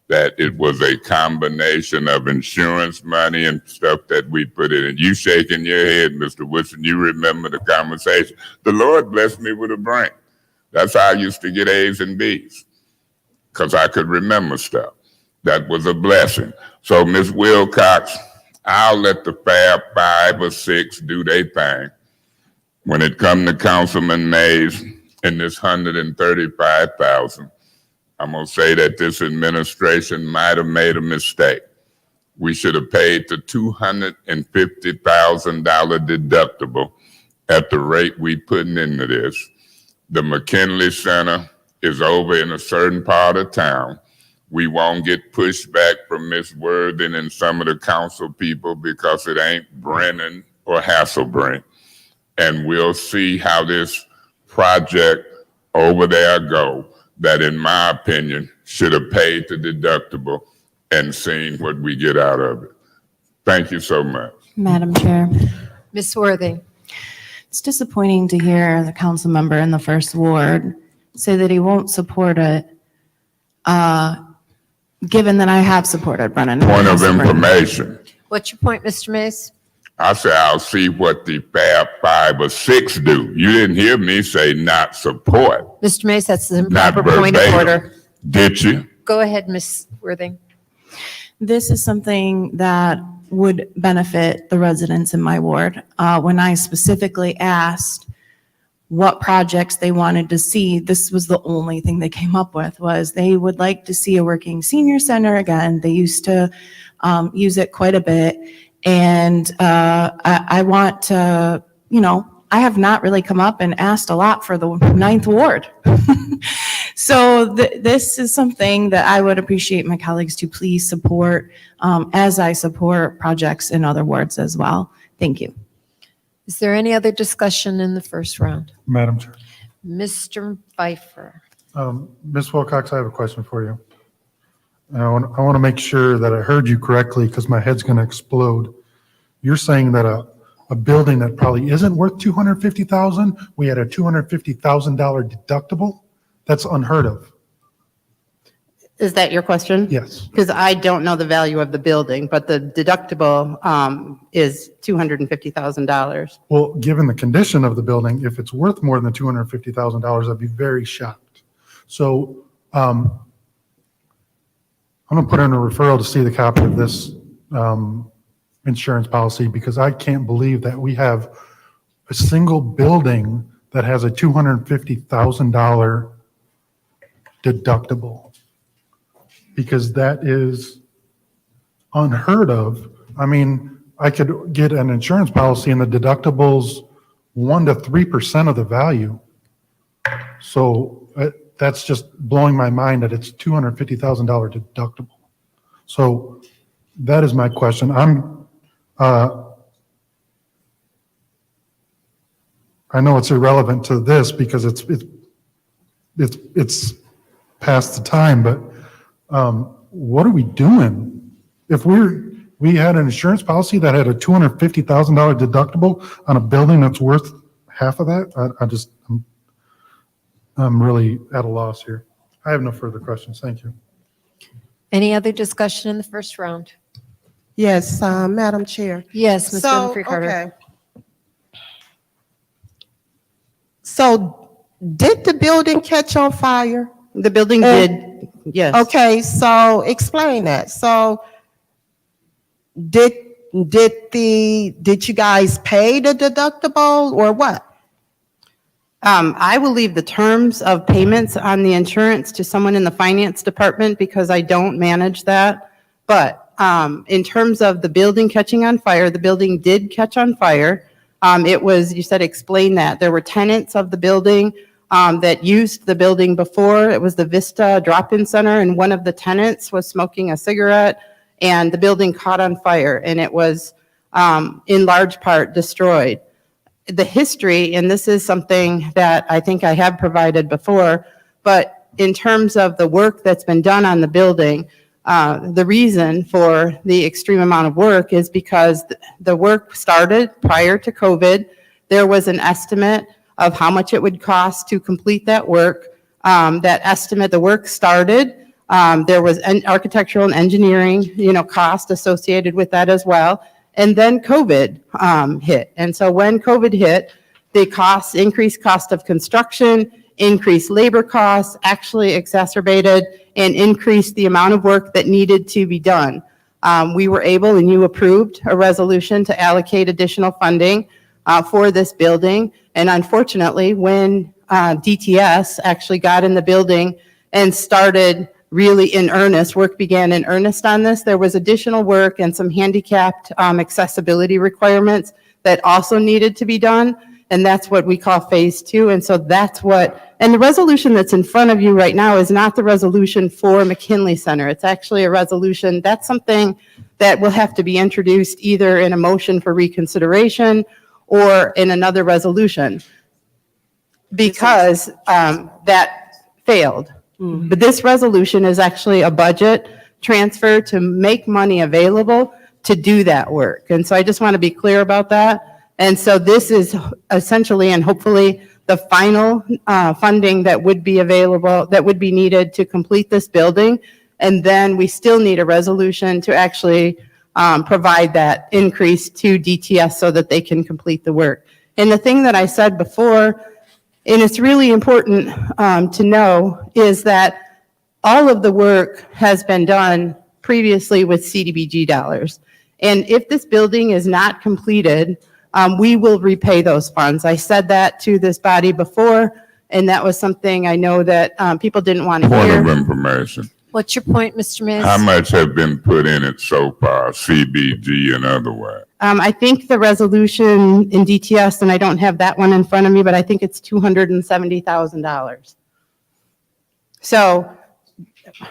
that it was a combination of insurance money and stuff that we put in. And you shaking your head, Mr. Woodson, you remember the conversation. The Lord blessed me with a brain. That's how I used to get A's and B's, because I could remember stuff. That was a blessing. So, Ms. Wilcox, I'll let the Fab 5 or 6 do their thing. When it come to Councilman Mays and this $135,000, I'm gonna say that this administration might have made a mistake. We should have paid the $250,000 deductible at the rate we putting into this. The McKinley Center is over in a certain part of town. We won't get pushback from Ms. Worthing and some of the council people because it ain't Brennan or Hasselbrink. And we'll see how this project over there go, that in my opinion, should have paid the deductible and seen what we get out of it. Thank you so much. Madam Chair, Ms. Worthing. it's disappointing to hear the council member in the first ward say that he won't support it, given that I have supported Brennan. Point of information. What's your point, Mr. Mays? I said, I'll see what the Fab 5 or 6 do. You didn't hear me say not support. Mr. Mays, that's the Not improper point of verbatim. order. Did you? Go ahead, Ms. Worthing. This is something that would benefit the residents in my ward. When I specifically asked what projects they wanted to see, this was the only thing they came up with, was they would like to see a working senior center again. They used to use it quite a bit. And I want to, I have not really come up and asked a lot for the 9th ward. So this is something that I would appreciate my colleagues to please support, as I support projects in other wards as well. Thank you. Is there any other discussion in the first round? Madam Chair. Mr. Pfeiffer. Ms. Wilcox, I have a question for you. I want to make sure that I heard you correctly because my head's going to explode. You're saying that a building that probably isn't worth $250,000, we had a $250,000 deductible? That's unheard of. Is that your question? Yes. Because I don't know the value of the building, but the deductible is $250,000. Well, given the condition of the building, if it's worth more than $250,000, I'd be very shocked. So I'm going to put in a referral to see the copy of this insurance policy because I can't believe that we have a single building that has a $250,000 deductible, because that is unheard of. I mean, I could get an insurance policy and the deductible's 1 to 3% of the value. So that's just blowing my mind that it's $250,000 deductible. So that is my question. I know it's irrelevant to this because it's past the time, but what are we doing? If we had an insurance policy that had a $250,000 deductible on a building that's worth half of that, I'm really at a loss here. I have no further questions. Thank you. Any other discussion in the first round? Yes, Madam Chair. Yes, Ms. So, Winfrey Carter. okay. So did the building catch on fire? The building did, yes. Okay, so explain that. So did you guys pay the deductible or what? I will leave the terms of payments on the insurance to someone in the finance department because I don't manage that. But in terms of the building catching on fire, the building did catch on fire. It was, you said, explain that. There were tenants of the building that used the building before. It was the Vista Drop-In Center, and one of the tenants was smoking a cigarette, and the building caught on fire, and it was in large part destroyed. The history, and this is something that I think I have provided before, but in terms of the work that's been done on the building, The reason for the extreme amount of work is because the work started prior to COVID. There was an estimate of how much it would cost to complete that work. That estimate, the work started. There was an architectural and engineering, cost associated with that as well. And then COVID hit. And so when COVID hit, the increased cost of construction, increased labor costs, actually exacerbated and increased the amount of work that needed to be done. We were able, and you approved a resolution to allocate additional funding for this building. And unfortunately, when DTS actually got in the building and started really in earnest, work began in earnest on this, there was additional work and some handicapped accessibility requirements that also needed to be done. And that's what we call phase 2. And so that's and the resolution that's in front of you right now is not the resolution for McKinley Center. It's actually a resolution, that's something that will have to be introduced either in a motion for reconsideration or in another resolution, because that failed. But this resolution is actually a budget transfer to make money available to do that work. And so I just want to be clear about that. And so this is essentially and hopefully the final funding that would be available, that would be needed to complete this building. And then we still need a resolution to actually provide that increase to DTS so that they can complete the work. And the thing that I said before, and it's really important to know, is that all of the work has been done previously with CDBG dollars. And if this building is not completed, we will repay those funds. I said that to this body before, and that was something I know that people didn't want to Point hear. of information. What's your point, Mr. Mays? How much have been put in it so far, CBG and otherwise? I think the resolution in DTS, and I don't have that one in front of me, but I think it's $270,000. So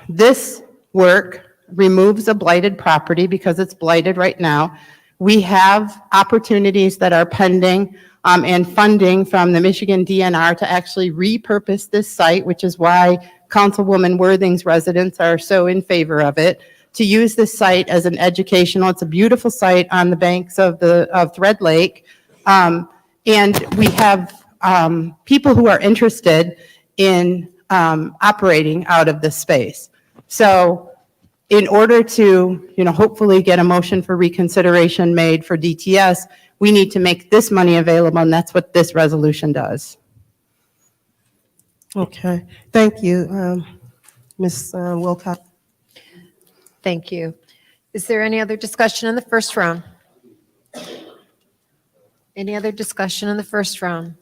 this work removes a blighted property because it's blighted right now. We have opportunities that are pending and funding from the Michigan DNR to actually repurpose this site, which is why Councilwoman Worthing's residents are so in favor of it, to use this site as an educational. It's a beautiful site on the banks of Thread Lake. And we have people who are interested in operating out of this space. So in order to, hopefully get a motion for reconsideration made for DTS, we need to make this money available, and that's what this resolution does. Okay, thank you, Ms. Wilcox. Thank you. Is there any other discussion in the first round? Any other discussion in the first round?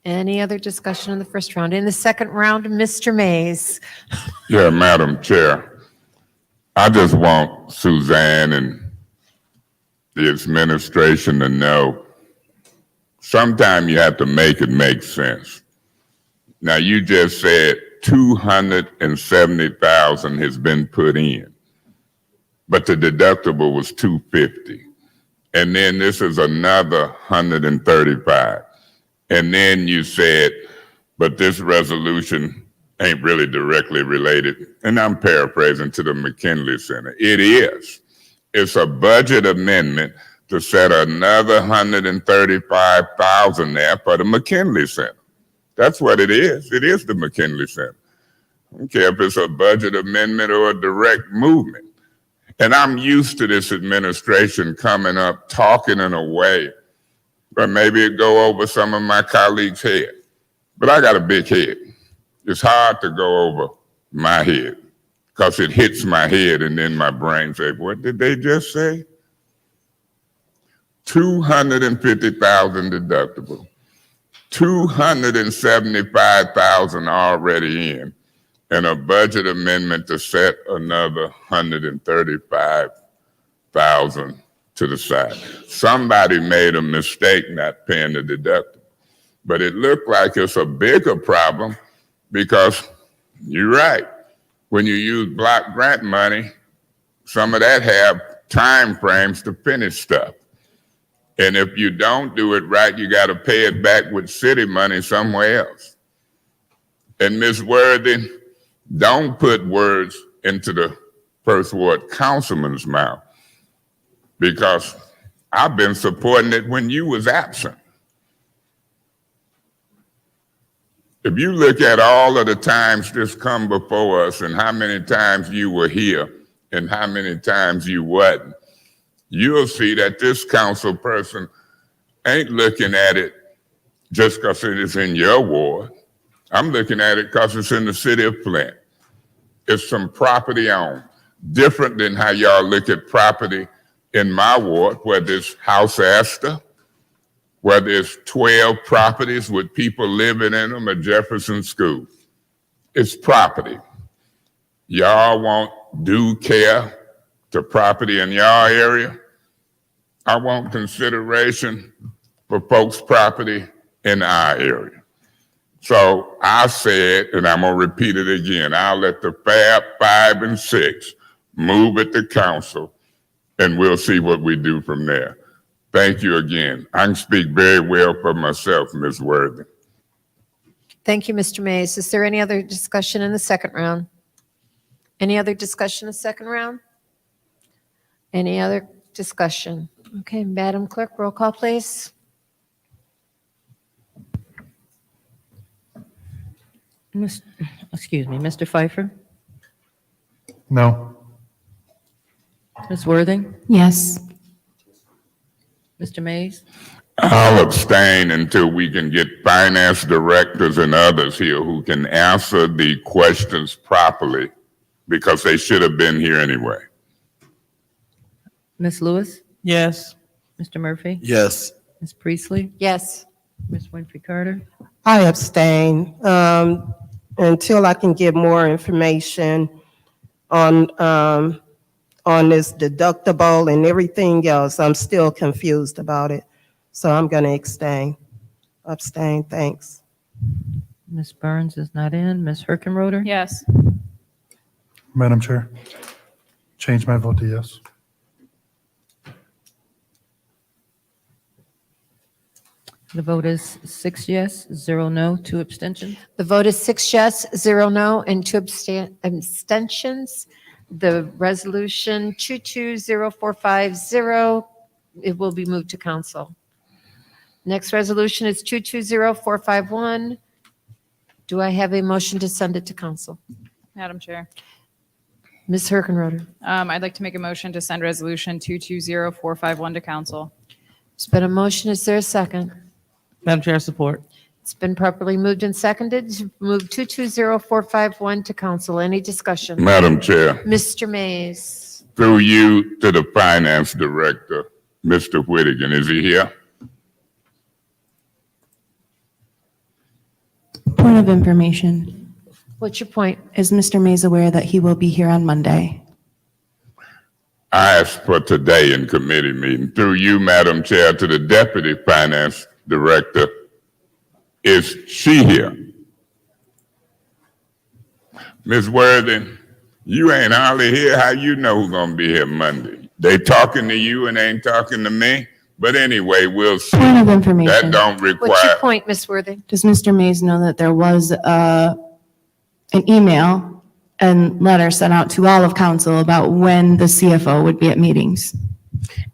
Any other discussion in the first round? In the second round, Mr. Mays. Yeah, Madam Chair, I just want Suzanne and the administration to know, sometime you have to make it make sense. Now, you just said 270,000 has been put in, but the deductible was 250. And then this is another 135. And then you said, but this resolution ain't really directly related, and I'm paraphrasing, to the McKinley Center. It is. It's a budget amendment to set another 135,000 there for the McKinley Center. That's what it is. It is the McKinley Center. I don't care if it's a budget amendment or a direct movement. And I'm used to this administration coming up talking in a way, but maybe it go over some of my colleagues' head. But I got a big head. It's hard to go over my head because it hits my head and then my brain says, what did they just say? 250,000 deductible, 275,000 already in, and a budget amendment to set another 135,000 to the side. Somebody made a mistake not paying the deductible, but it looked like it's a bigger problem because you're right. When you use block grant money, some of that have time frames to finish stuff. And if you don't do it right, you got to pay it back with city money somewhere else. And Ms. Worthing, Don't put words into the First Ward councilman's mouth, because I've been supporting it when you was absent. If you look at all of the times this come before us and how many times you were here and how many times you wasn't, you'll see that this council person ain't looking at it just because it is in your ward. I'm looking at it because it's in the city of Flint. It's some property owned, different than how y'all look at property in my ward, whether it's House Astor, whether it's 12 properties with people living in them at Jefferson School. It's property. Y'all want due care to property in y'all area. I want consideration for folks' property in our area. So I said, and I'm gonna repeat it again, I'll let the Fab 5 and 6 move it to council, and we'll see what we do from there. Thank you again. I can speak very well for myself, Ms. Worthy. Thank you, Mr. Mays. Is there any other discussion in the second round? Any other discussion in the second round? Any other discussion? Okay, Madam Clerk, roll call, please. Excuse me, Mr. Pfeiffer, No. Ms. Worthing, Yes. Mr. Mays, I'll abstain until we can get finance directors and others here who can answer the questions properly, because they should have been here anyway. Ms. Lewis, Yes. Mr. Murphy, Yes. Ms. Priestley, Yes. Ms. Winfrey Carter, I abstain until I can get more information on this deductible and everything else. I'm still confused about it. So I'm going to abstain. Thanks. Ms. Burns is not in, Ms. Herkenroder, Yes. Madam Chair, change my vote to yes. The vote is 6 yes, 0 no, 2 abstentions. The vote is 6 yes, 0 no, and 2 abstentions. The resolution 220450, it will be moved to council. Next resolution is 220451. Do I have a motion to send it to council? Madam Chair, Ms. Herkenroder. I'd like to make a motion to send resolution 220451 to council. There's been a motion. Is there a second? Madam Chair, support. It's been properly moved and seconded to move 220451 to council. Any discussion? Madam Chair, Mr. Mays. through you to the finance director, Mr. Whittigan. Is he here? Point of information. What's your point? Is Mr. Mays aware that he will be here on Monday? I asked for today in committee meeting. Through you, Madam Chair, to the deputy finance director. Is she here? Ms. Worthing, you ain't hardly here. How you know who's gonna be here Monday? They talking to you and ain't talking to me? But anyway, we'll see. Point of information. That don't require. What's your point, Ms. Worthing? Does Mr. Mays know that there was an email and letter sent out to all of council about when the CFO would be at meetings?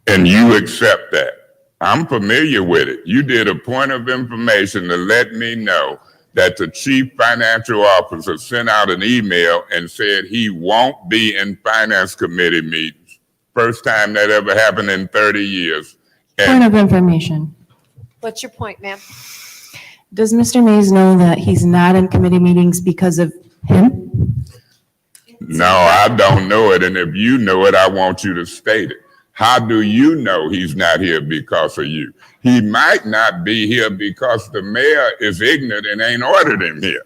And you accept that? I'm familiar with it. You did a point of information to let me know that the chief financial officer sent out an email and said he won't be in finance committee meetings. First time that ever happened in 30 years. Point of information. What's your point, ma'am? Does Mr. Mays know that he's not in committee meetings because of him? No, I don't know it. And if you know it, I want you to state it. How do you know he's not here because of you? He might not be here because the mayor is ignorant and ain't ordered him here.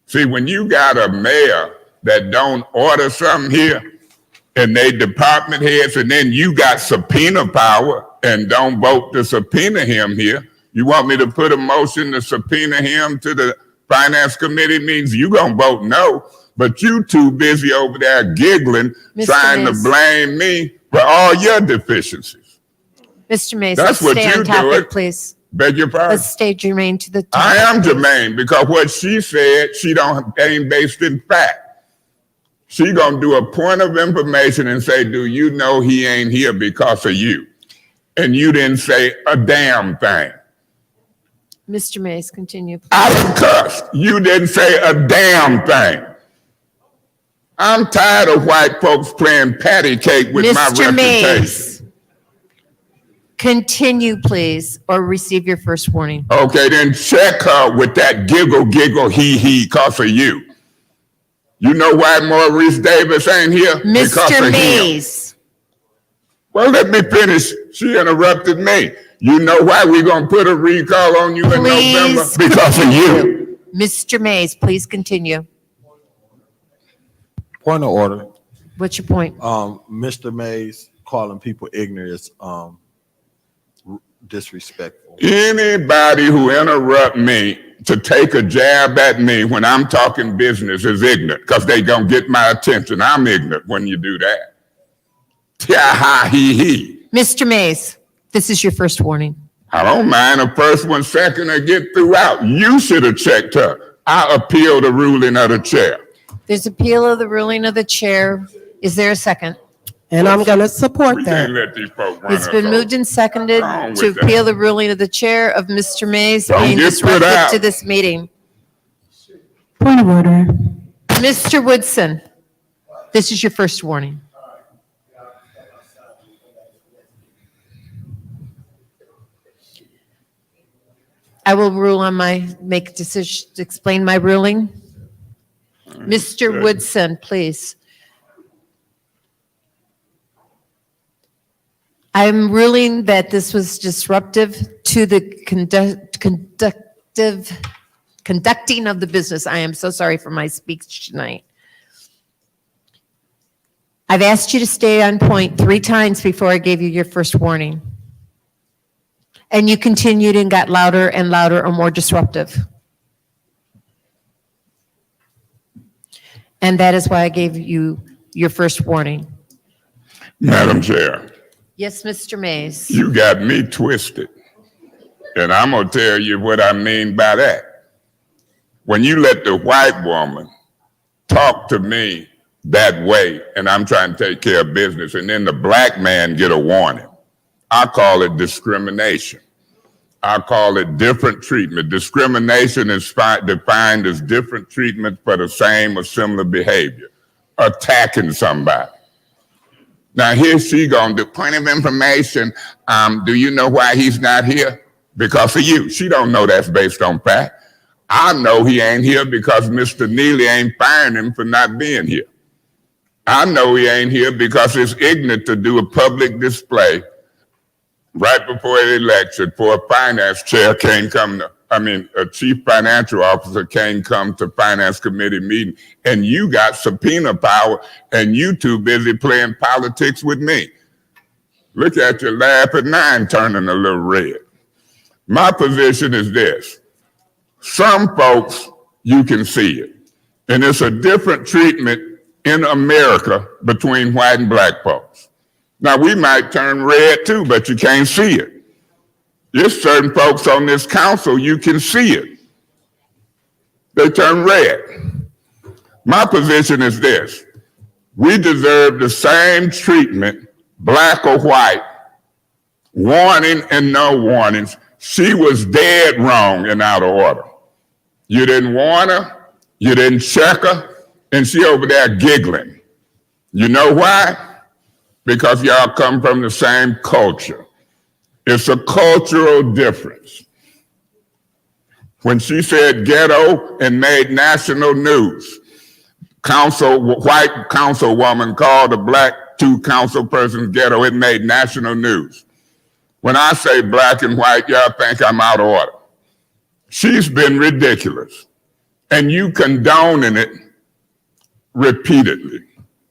See, when you got a mayor that don't order something here, and they department heads, and then you got subpoena power and don't vote to subpoena him here, you want me to put a motion to subpoena him to the finance committee meetings? You gonna vote no, but you too busy over there giggling, Mr. trying Mays. to blame me for all your deficiencies. Mr. Mays, That's let's what stay you on topic, doing. please. Beg your pardon? Let's stay germane to the I topic. am germane because what she said, she ain't based in fact. She gonna do a point of information and say, do you know he ain't here because of you? And you didn't say a damn thing. Mr. Mays, continue. I done cussed. You didn't say a damn thing. I'm tired of white folks playing patty cake with my Mr. reputation. Mays, continue, please, or receive your first warning. Okay, then check her with that giggle, hee, cause of you. You know why Maurice Davis ain't here? Because Mr. of Mays. him. Well, let me finish. She interrupted me. You know why we're going to put a recall on you in November? Because of you. Mr. Mays, please continue. Point of order. What's your point? Mr. Mays calling people ignorant is disrespectful. Anybody who interrupt me to take a jab at me when I'm talking business is ignorant because they going to get my attention. I'm ignorant when you do that. Ha, he. Mr. Mays, this is your first warning. I don't mind a first one, second, or get throughout. You should have checked her. I appeal the ruling of the chair. There's appeal of the ruling of the chair. Is there a second? And I'm going to support We that. can't let these folks run It's us been over. moved and seconded Wrong to with that. appeal the ruling of the chair of Mr. Mays Don't being get put disruptive out. to this meeting. Point of order. Mr. Woodson, this is your first warning. I will rule on make a decision, explain my ruling. Mr. Woodson, please. I'm ruling that this was disruptive to the conducting of the business. I am so sorry for my speech tonight. I've asked you to stay on point 3 times before I gave you your first warning. And you continued and got louder and louder or more disruptive. And that is why I gave you your first warning. Madam Chair, Yes, Mr. Mays. you got me twisted. And I'm going to tell you what I mean by that. When you let the white woman talk to me that way, and I'm trying to take care of business, and then the black man get a warning, I call it discrimination. I call it different treatment. Discrimination is defined as different treatment for the same or similar behavior, attacking somebody. Now here she gonna do point of information. Do you know why he's not here? Because of you. She don't know that's based on fact. I know he ain't here because Mr. Neely ain't firing him for not being here. I know he ain't here because it's ignorant to do a public display right before the election for a finance chair a chief financial officer can't come to finance committee meeting, and you got subpoena power and you too busy playing politics with me. Look at you laugh at 9 turning a little red. My position is this. Some folks, you can see it. And it's a different treatment in America between white and black folks. Now, we might turn red too, but you can't see it. There's certain folks on this council, you can see it. They turn red. My position is this. We deserve the same treatment, black or white, warning and no warnings. She was dead wrong and out of order. You didn't warn her, you didn't check her, and she over there giggling. You know why? Because y'all come from the same culture. It's a cultural difference. When she said ghetto and made national news, white councilwoman called a black 2 council persons ghetto, it made national news. When I say black and white, y'all think I'm out of order. She's been ridiculous. And you condoning it repeatedly.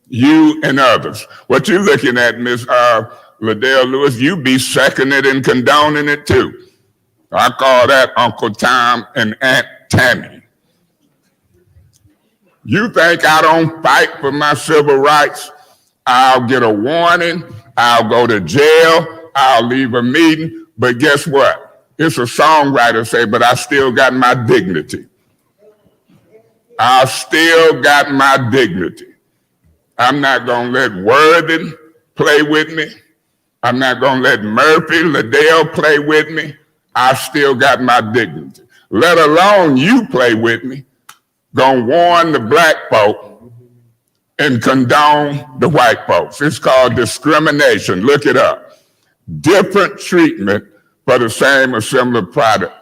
You and others. What you looking at, Ms. Liddell Lewis, you be seconding and condoning it too. I call that Uncle Tom and Aunt Tammy. You think I don't fight for my civil rights? I'll get a warning, I'll go to jail, I'll leave a meeting, but guess what? It's a songwriter say, but I still got my dignity. I still got my dignity. I'm not going to let Worthing play with me. I'm not going to let Murphy, Liddell play with me. I still got my dignity. Let alone you play with me. Gonna warn the black folk and condone the white folks. It's called discrimination. Look it up. Different treatment for the same or similar product,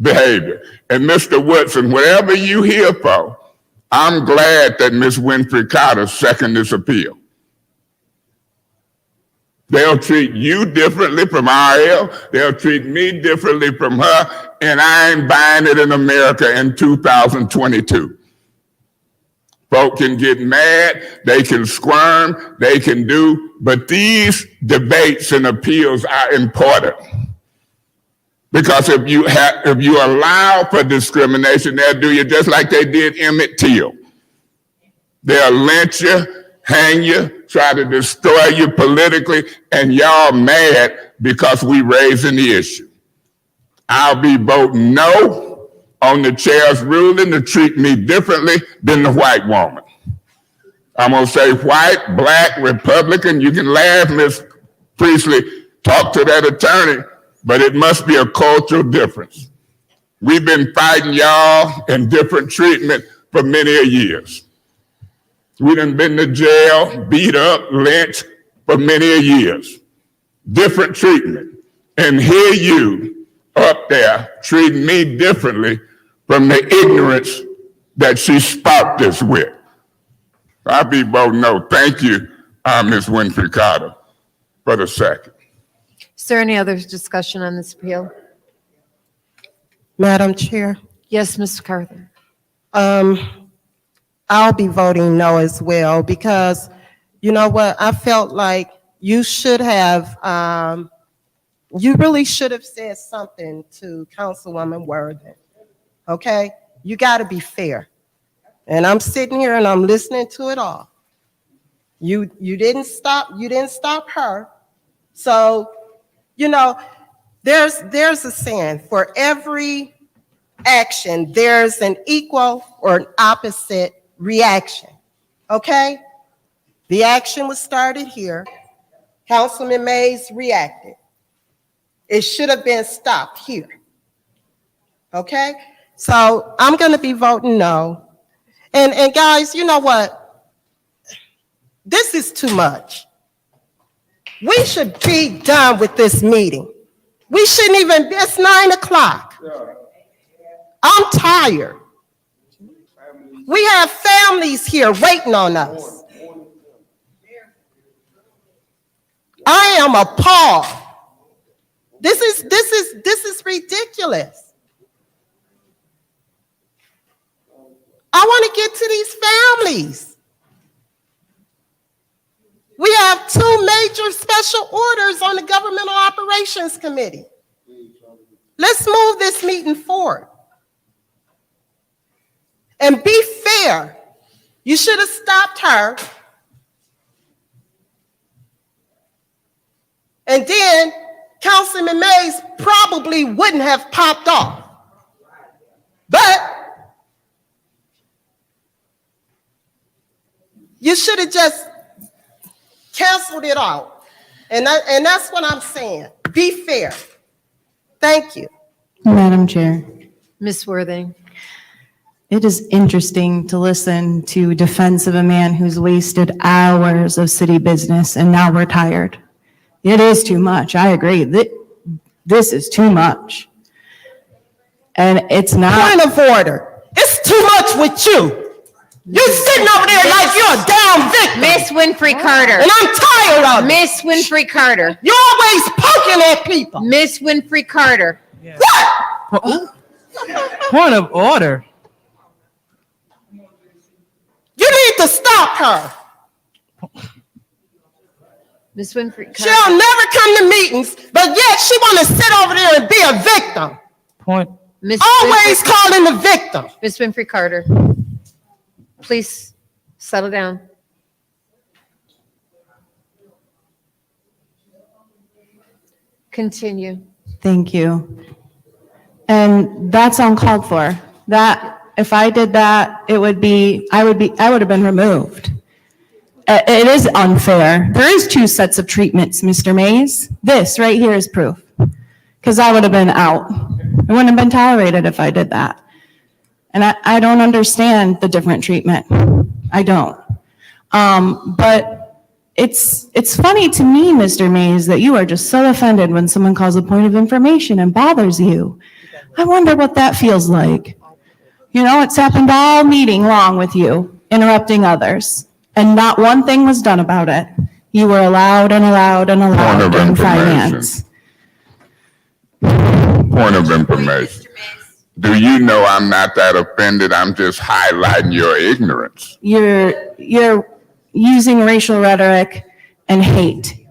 behavior. And Mr. Woodson, whatever you here for, I'm glad that Ms. Winfrey Carter seconded this appeal. They'll treat you differently from RL. They'll treat me differently from her. And I ain't buying it in America in 2022. Folk can get mad. They can squirm. They can do. But these debates and appeals are important. Because if you allow for discrimination, they'll do you just like they did Emmett Till. They'll lynch you, hang you, try to destroy you politically, and y'all mad because we raising the issue. I'll be voting no on the chair's ruling to treat me differently than the white woman. I'm gonna say white, black, Republican. You can laugh, Ms. Priestley, talk to that attorney, but it must be a cultural difference. We've been fighting y'all in different treatment for many years. We done been to jail, beat up, lynched for many years. Different treatment. And here you up there treating me differently from the ignorance that she sparked this with. I'll be voting no. Thank you, Ms. Winfrey Carter, for the second. Is there any other discussion on this appeal? Madam Chair, Yes, Ms. Carter. I'll be voting no as well because, you know what, I felt like you should have, you really should have said something to Councilwoman Worthing, okay? You gotta be fair. And I'm sitting here and I'm listening to it all. You didn't stop her. So, you know, there's a saying, for every action, there's an equal or an opposite reaction, okay? The action was started here. Councilman Mays reacted. It should have been stopped here, okay? So I'm gonna be voting no. And guys, you know what? This is too much. We should be done with this meeting. We shouldn't even, it's 9 o'clock. I'm tired. We have families here waiting on us. I am appalled. This is ridiculous. I want to get to these families. We have 2 major special orders on the Governmental Operations Committee. Let's move this meeting forward. And be fair. You should have stopped her. And then Councilman Mays probably wouldn't have popped off. But you should have just canceled it out. And that's what I'm saying. Be fair. Thank you. Madam Chair, Ms. Worthing. it is interesting to listen to defense of a man who's wasted hours of city business and now we're tired. It is too much. I agree. This is too much. And it's not. Point of order. It's too much with you. You're sitting over there like you're a damn victim. Miss Winfrey Carter. And I'm tired of it. Miss Winfrey Carter. You're always poking at people. Miss Winfrey Carter. What? Point of order. You need to stop her. Miss Winfrey Carter. She'll never come to meetings, but yet she want to sit over there and be a victim. Point. Always calling the victim. Miss Winfrey Carter. Please settle down. Continue. Thank you. And that's uncalled for. That, if I did that, I would have been removed. It is unfair. There is two sets of treatments, Mr. Mays. This right here is proof. Because I would have been out. It wouldn't have been tolerated if I did that. And I don't understand the different treatment. I don't. But it's funny to me, Mr. Mays, that you are just so offended when someone calls a point of information and bothers you. I wonder what that feels like. You know, it's happened all meeting long with you, interrupting others, and not one thing was done about it. You were allowed and allowed and allowed during finance. Point of information. Do you know I'm not that offended? I'm just highlighting your ignorance. You're using racial rhetoric and hate.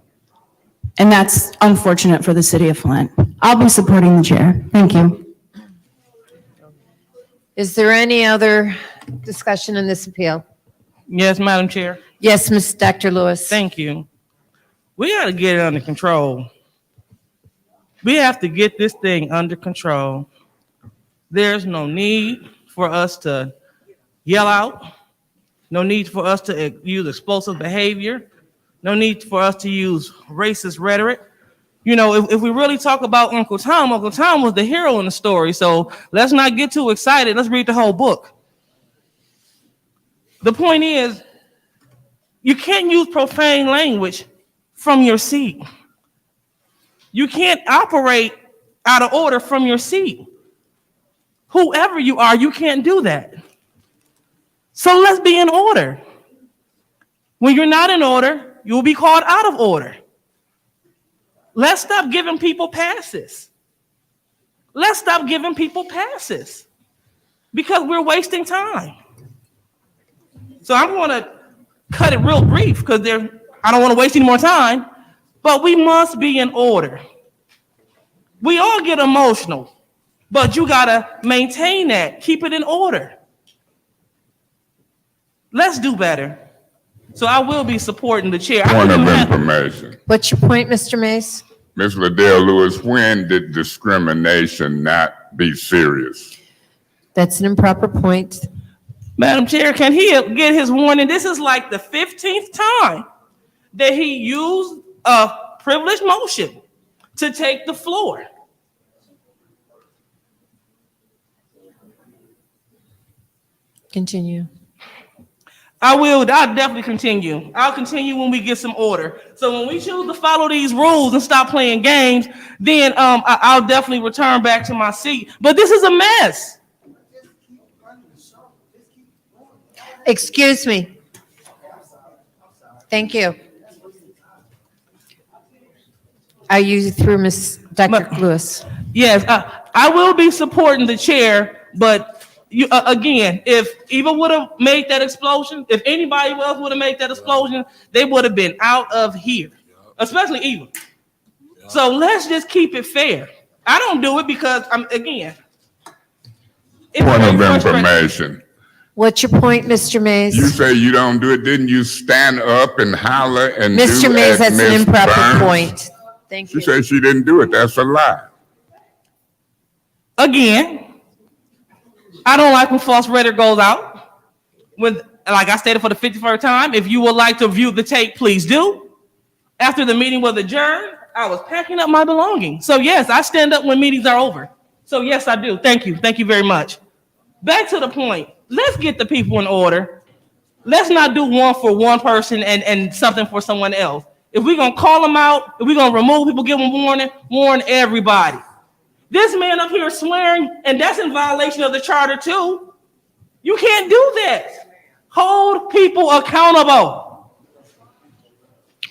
And that's unfortunate for the city of Flint. I'll be supporting the chair. Thank you. Is there any other discussion on this appeal? Yes, Madam Chair. Yes, Dr. Lewis. Thank you. We got to get it under control. We have to get this thing under control. There's no need for us to yell out. No need for us to use explosive behavior. No need for us to use racist rhetoric. You know, if we really talk about Uncle Tom was the hero in the story. So let's not get too excited. Let's read the whole book. The point is, you can't use profane language from your seat. You can't operate out of order from your seat. Whoever you are, you can't do that. So let's be in order. When you're not in order, you will be called out of order. Let's stop giving people passes. Let's stop giving people passes because we're wasting time. So I'm going to cut it real brief because I don't want to waste any more time, but we must be in order. We all get emotional, but you got to maintain that. Keep it in order. Let's do better. So I will be supporting the chair. Point of information. What's your point, Mr. Mays? Ms. Liddell Lewis, when did discrimination not be serious? That's an improper point. Madam Chair, can he get his warning? This is like the 15th time that he used a privileged motion to take the floor. Continue. I'll definitely continue. I'll continue when we get some order. So when we choose to follow these rules and stop playing games, then I'll definitely return back to my seat. But this is a mess. Excuse me. Thank you. Are you through, Dr. Lewis? Yes, I will be supporting the chair, but again, if Eva would have made that explosion, if anybody else would have made that explosion, they would have been out of here, especially Eva. So let's just keep it fair. I don't do it because again. Point of information. What's your point, Mr. Mays? You say you don't do it. Didn't you stand up and holler and Mr. do Mays, as that's Ms. an improper Burns? point. Thank you. She said she didn't do it. That's a lie. Again, I don't like when false rhetoric goes out. Like I stated for the 51st time, if you would like to view the tape, please do. After the meeting was adjourned, I was packing up my belongings. So yes, I stand up when meetings are over. So yes, I do. Thank you. Thank you very much. Back to the point. Let's get the people in order. Let's not do one for one person and something for someone else. If we're going to call them out, if we're going to remove people, give them warning, warn everybody. This man up here swearing, and that's in violation of the charter too. You can't do that. Hold people accountable.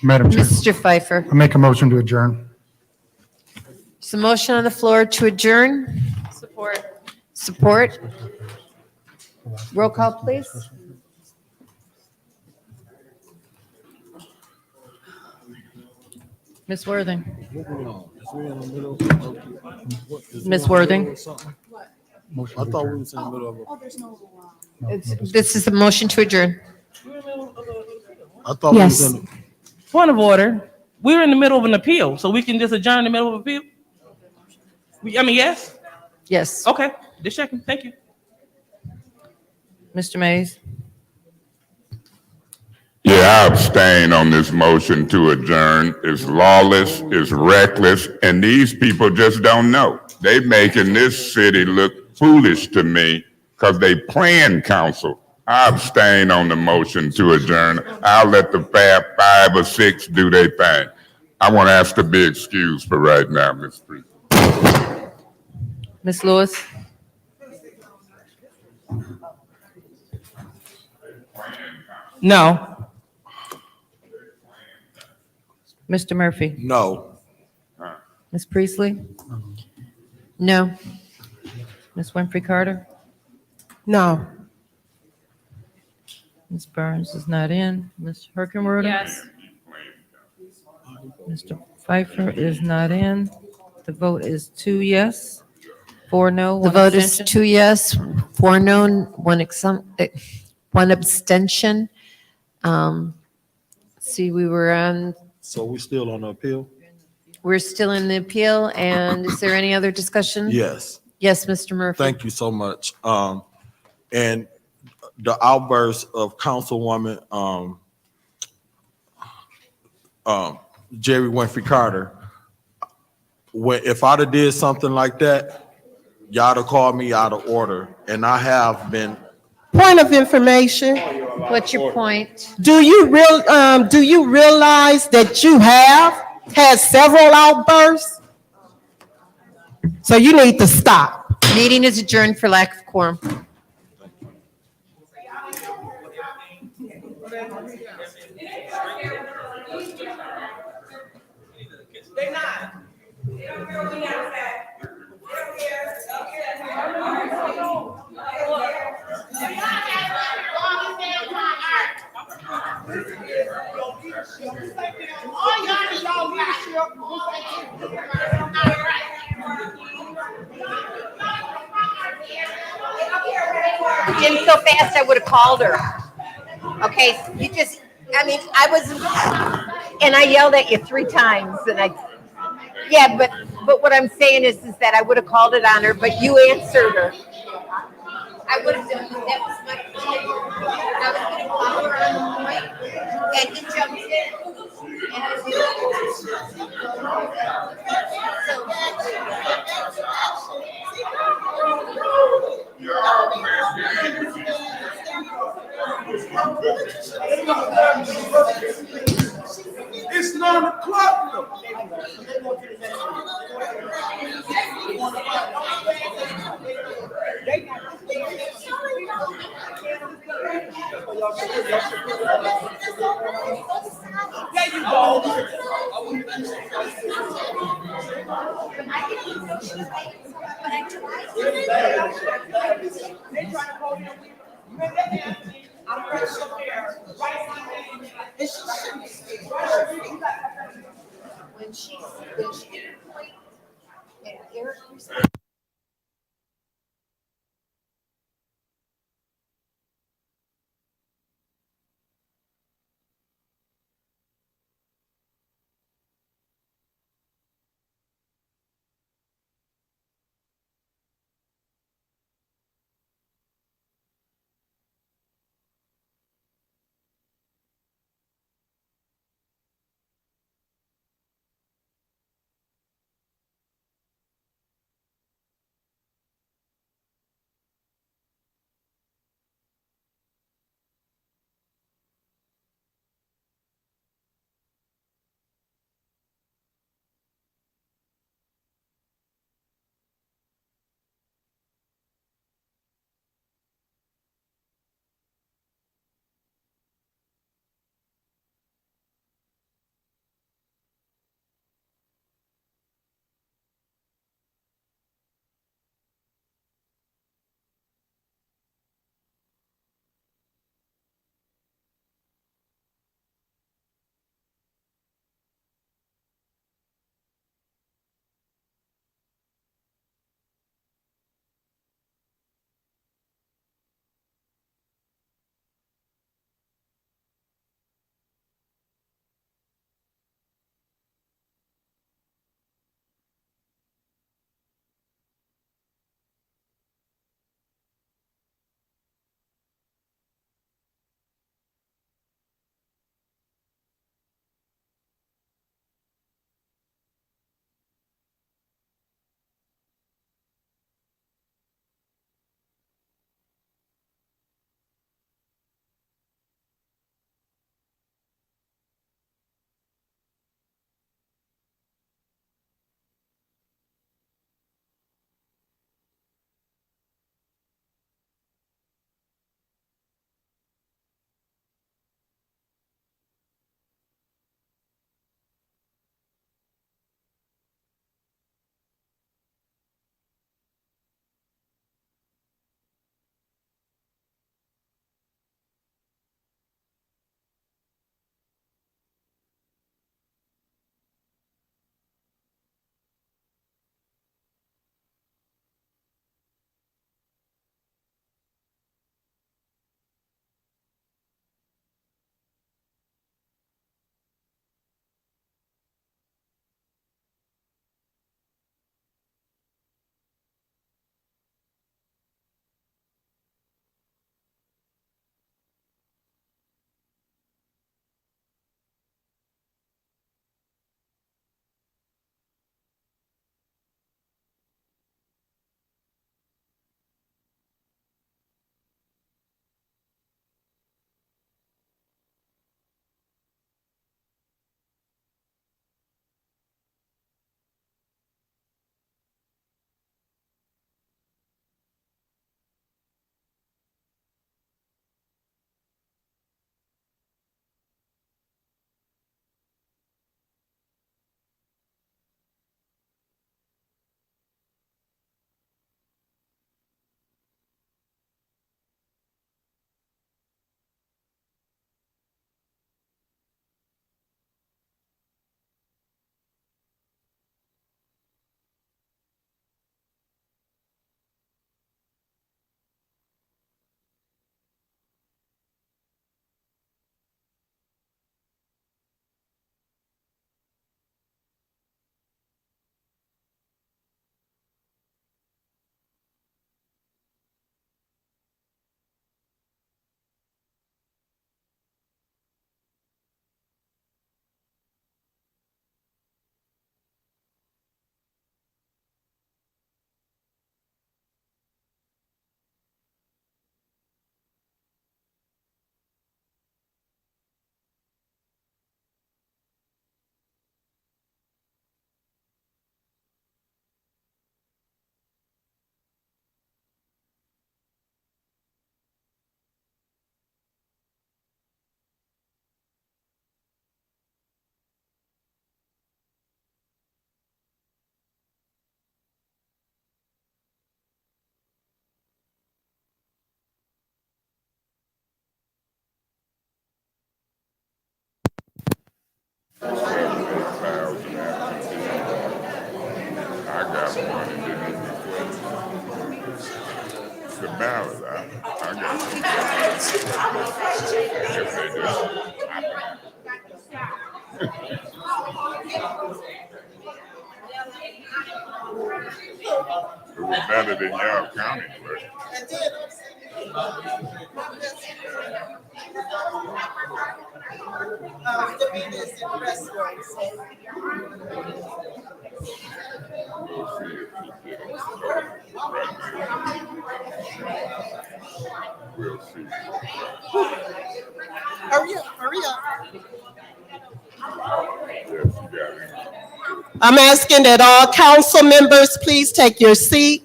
Madam Chair, Mr. Pfeiffer, I make a motion to adjourn. there's a motion on the floor to adjourn. Support. Roll call, please. Ms. Worthing. Ms. Worthing. I thought we was in the middle of This is a motion to adjourn. I thought we was in. Point of order. We're in the middle of an appeal, so we can just adjourn in the middle of an appeal. I mean, yes? Yes. Okay, just checking. Thank you. Mr. Mays? Yeah, I abstain on this motion to adjourn. It's lawless, it's reckless, and these people just don't know. They making this city look foolish to me because they playing council. I abstain on the motion to adjourn. I'll let the Fab 5 or 6 do their thing. I want to ask to be excused for right now, Ms. Priest. Ms. Lewis? No. Mr. Murphy? No. Ms. Priestley? No. Ms. Winfrey Carter? No. Ms. Burns is not in. Ms. Herkenrode? Yes. Mr. Pfeiffer is not in. The vote is 2 yes, 4 no, The 1 vote is abstention. 2 yes, 4 no, 1 abstention. See, we were on, So we still on the appeal? we're still in the appeal, and is there any other discussion? Yes. Yes, Mr. Murphy. Thank you so much. And the outburst of Councilwoman Jerry Winfrey Carter, if I'd have did something like that, y'all have called me out of order, and I have been. Point of information. What's your point? Do you realize that you have had several outbursts? So you need to stop. Meeting is adjourned for lack of quorum. They're not. They don't care what we have to say. They don't care. All y'all is y'all leadership. Jim, so fast I would have called her. Okay, you just, I mean, I was, and I yelled at you 3 times, and yeah, but what I'm saying is that I would have called it on her, but you answered her. I would have done, that was my point. I was gonna call her on the point, and you jumped in. And I It's 9 o'clock. There you go. when she and Eric The ballot, I got it. Yes, they do. It was better than your county clerk. We'll see if he did it right now. We'll see. Hurry up, hurry up. Yes, you got it. I'm asking that all council members please take your seat.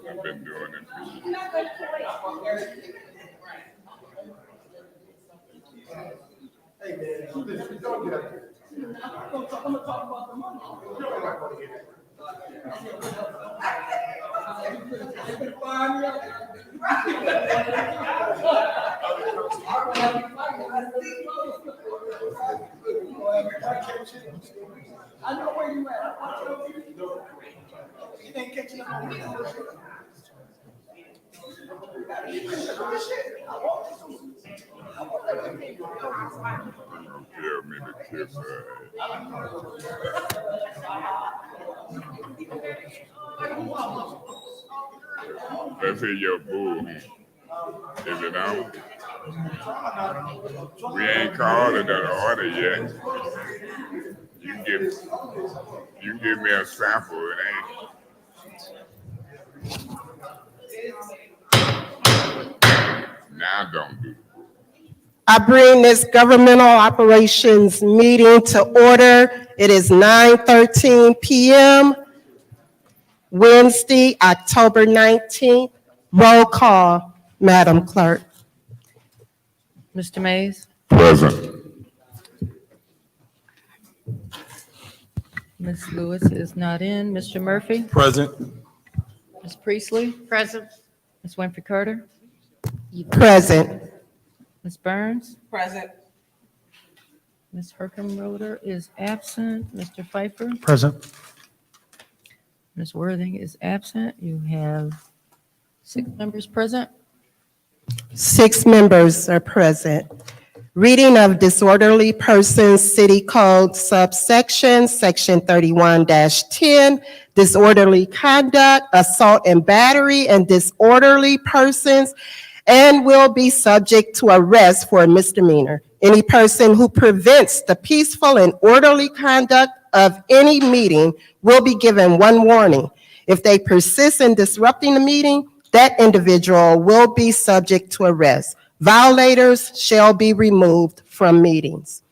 I've been doing it. I know where you at. You ain't catching up on me. Tell me to kiss her. Let's hear your boo. Is it on? We ain't called it an order yet. You can give me a sample. It ain't. Now don't do. I bring this governmental operations meeting to order. It is 9:13 p.m. Wednesday, October 19th. Roll call, Madam Clerk. Mr. Mays? Present. Ms. Lewis is not in. Mr. Murphy? Present. Ms. Priestley? Present. Ms. Winfrey Carter? Present. Ms. Burns? Present. Ms. Herkenroder is absent. Mr. Pfeiffer? Present. Ms. Worthing is absent. You have 6 members present. 6 members are present. Reading of disorderly persons, City Code subsection, Section 31-10, disorderly conduct, assault and battery, and disorderly persons, and will be subject to arrest for a misdemeanor. Any person who prevents the peaceful and orderly conduct of any meeting will be given 1 warning. If they persist in disrupting the meeting, that individual will be subject to arrest. Violators shall be removed from meetings.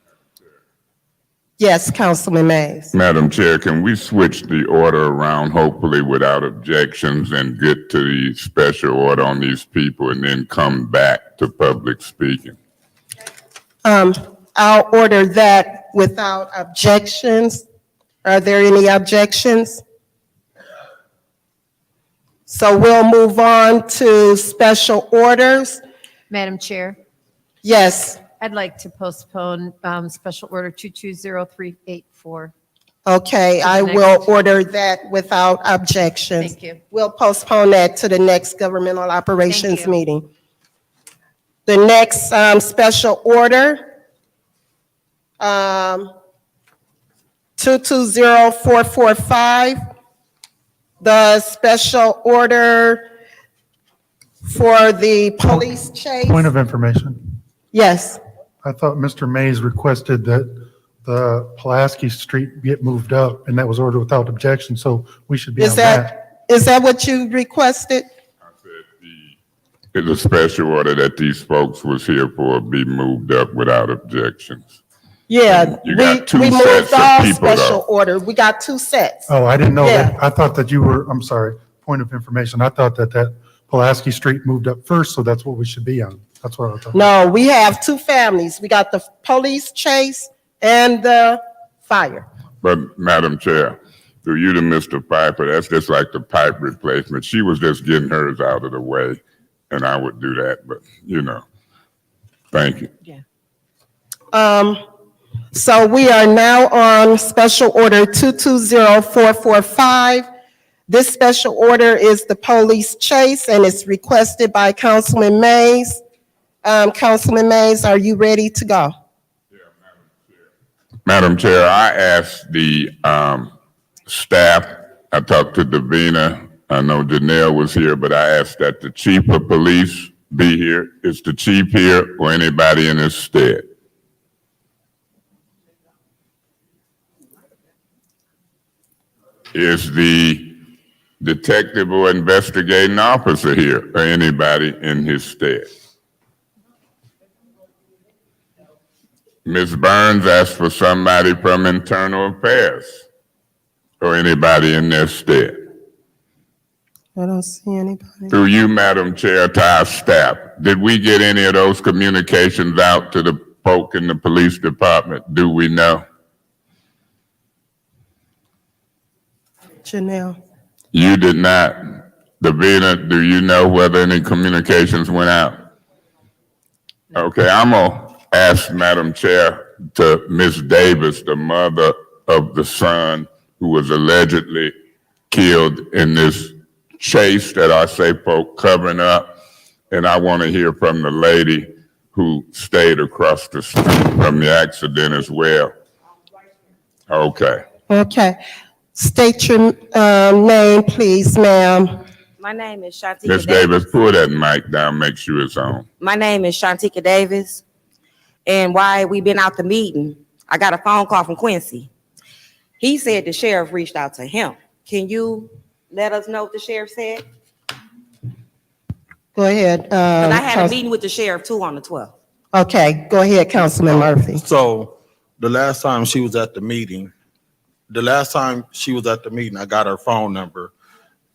Yes, Councilman Mays. Madam Chair, can we switch the order around, hopefully without objections, and get to the special order on these people and then come back to public speaking? I'll order that without objections. Are there any objections? So we'll move on to special orders. Madam Chair, Yes, I'd like to postpone Special Order 220384. okay, I will order that without objections. Thank you. We'll postpone that to the next governmental operations you. meeting. The next special order, 220445, the special order for the police chase. Point of information. Yes, I thought Mr. Mays requested that the Pulaski Street get moved up, and that was ordered without objection, so we should be on that. is that what you requested? It's a special order that these folks was here for be moved up without objections. Yeah, You got two we sets moved of all people, special though. order. We got 2 sets. Oh, I didn't know that. Yeah. I thought that you were, I'm sorry, point of information. I thought that Pulaski Street moved up first, so that's what we should be on. That's what I was talking. No, we have 2 families. We got the police chase and the fire. But Madam Chair, through you to Mr. Piper, that's just like the pipe replacement. She was just getting hers out of the way, and I would do that, but thank you. So we are now on Special Order 220445. This special order is the police chase, and it's requested by Councilman Mays. Councilman Mays, are you ready to go? Madam Chair, I asked the staff, I talked to Davina, I know Janelle was here, but I asked that the chief of police be here. Is the chief here or anybody in his stead? Is the detective or investigating officer here or anybody in his stead? Ms. Burns asked for somebody from Internal Affairs or anybody in their stead. I don't see anybody. Through you, Madam Chair, to our staff, did we get any of those communications out to the folk in the police department? Do we know? Janelle. You did not. Davina, do you know whether any communications went out? Okay, I'm gonna ask Madam Chair to Ms. Davis, the mother of the son who was allegedly killed in this chase that I say folk covering up. And I want to hear from the lady who stayed across the street from the accident as well. Okay. Okay. State your name, please, ma'am. My name is Shantika Ms. Davis. Davis, pull that mic down, make sure it's on. My name is Shantika Davis. And while we been out the meeting, I got a phone call from Quincy. He said the sheriff reached out to him. Can you let us know what the sheriff said? Go ahead. 'Cause I had a meeting with the sheriff too on the 12th. Okay, go ahead, Councilman Murphy. So the last time she was at the meeting, I got her phone number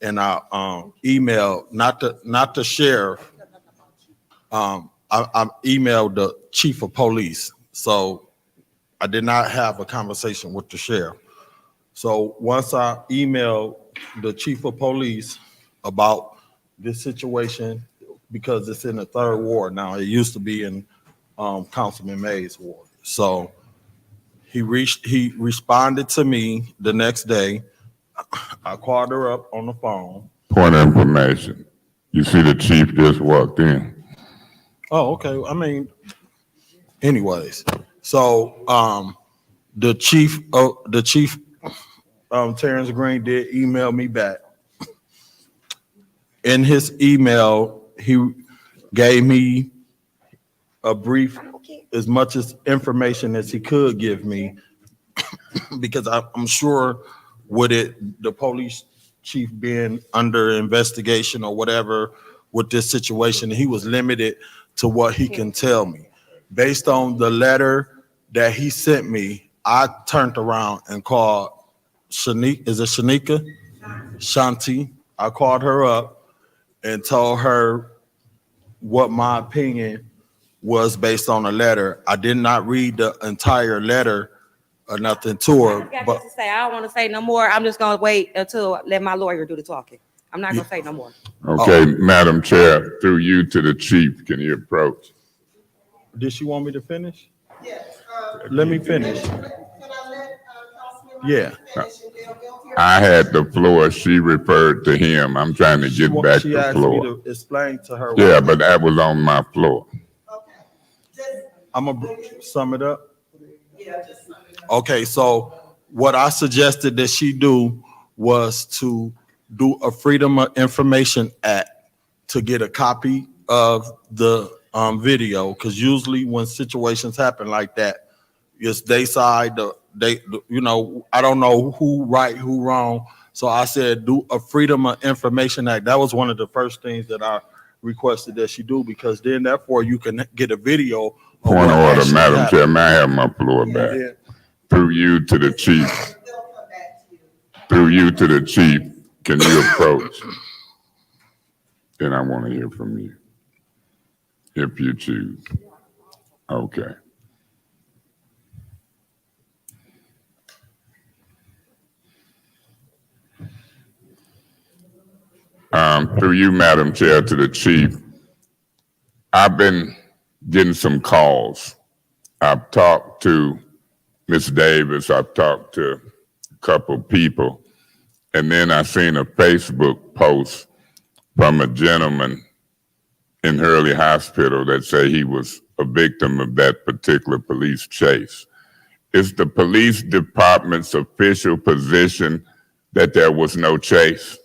and I emailed, not the sheriff. I emailed the chief of police. So I did not have a conversation with the sheriff. So once I emailed the chief of police about this situation, because it's in the 3rd ward now, it used to be in Councilman Mays' ward. So he responded to me the next day. I called her up on the phone. Point of information. You see the chief just walked in. Oh, okay. I mean, anyways, so the chief, Terrence Green did email me back. In his email, he gave me a brief, as much as information as he could give me, because I'm sure with the police chief being under investigation or whatever with this situation, he was limited to what he can tell me. Based on the letter that he sent me, I turned around and called Shanika. Is it Shanika? Shanti. I called her up and told her what my opinion was based on the letter. I did not read the entire letter or nothing to her. I But to say, I don't want to say no more. I'm just gonna wait until let my lawyer do the talking. I'm not gonna say no more. Okay, Madam Chair, through you to the chief, can you approach? did she want me to finish? Yes. Let me finish. Yeah. I had the floor, she referred to him, I'm trying to get back She the asked me floor. to explain to her. Yeah, but that was on my floor. I'm gonna sum it up. Okay, so what I suggested that she do was to do a Freedom of Information Act to get a copy of the video, because usually when situations happen like that, it's they side, I don't know who right, who wrong. So I said, do a Freedom of Information Act. That was one of the first things that I requested that she do, because then therefore you can get a video. of Point what of order, actually Madam happened. Chair, may I have my floor back? Yeah. Through you to the chief. Through you to the chief, can you approach? Then I want to hear from you. If you choose. Okay. Through you, Madam Chair, to the chief. I've been getting some calls. I've talked to Ms. Davis, I've talked to a couple people, and then I seen a Facebook post from a gentleman in Hurley Hospital that say he was a victim of that particular police chase. Is the police department's official position that there was no chase?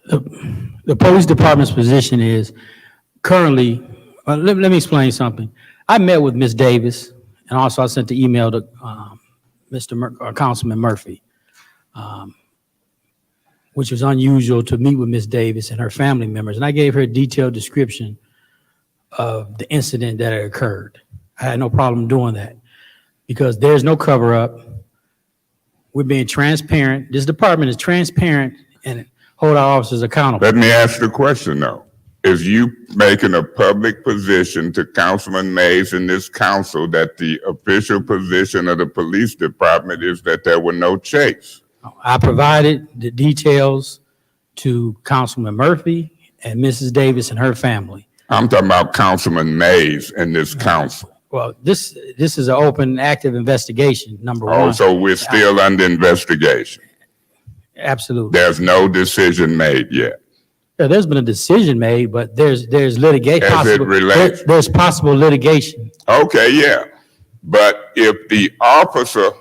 The police department's position is currently, let me explain something. I met with Ms. Davis, and also I sent the email to Councilman Murphy, which was unusual to meet with Ms. Davis and her family members. And I gave her a detailed description of the incident that had occurred. I had no problem doing that because there's no cover up. We're being transparent. This department is transparent and hold our officers accountable. Let me ask the question though. Is you making a public position to Councilman Mays in this council that the official position of the police department is that there were no chase? I provided the details to Councilman Murphy and Mrs. Davis and her family. I'm talking about Councilman Mays in this council. Well, this is an open, active investigation, number one. Oh, so we're still under investigation. Absolutely. There's no decision made yet. Yeah, there's been a decision made, but there's litigation. As it relates. There's possible litigation. Okay, yeah. But if the officer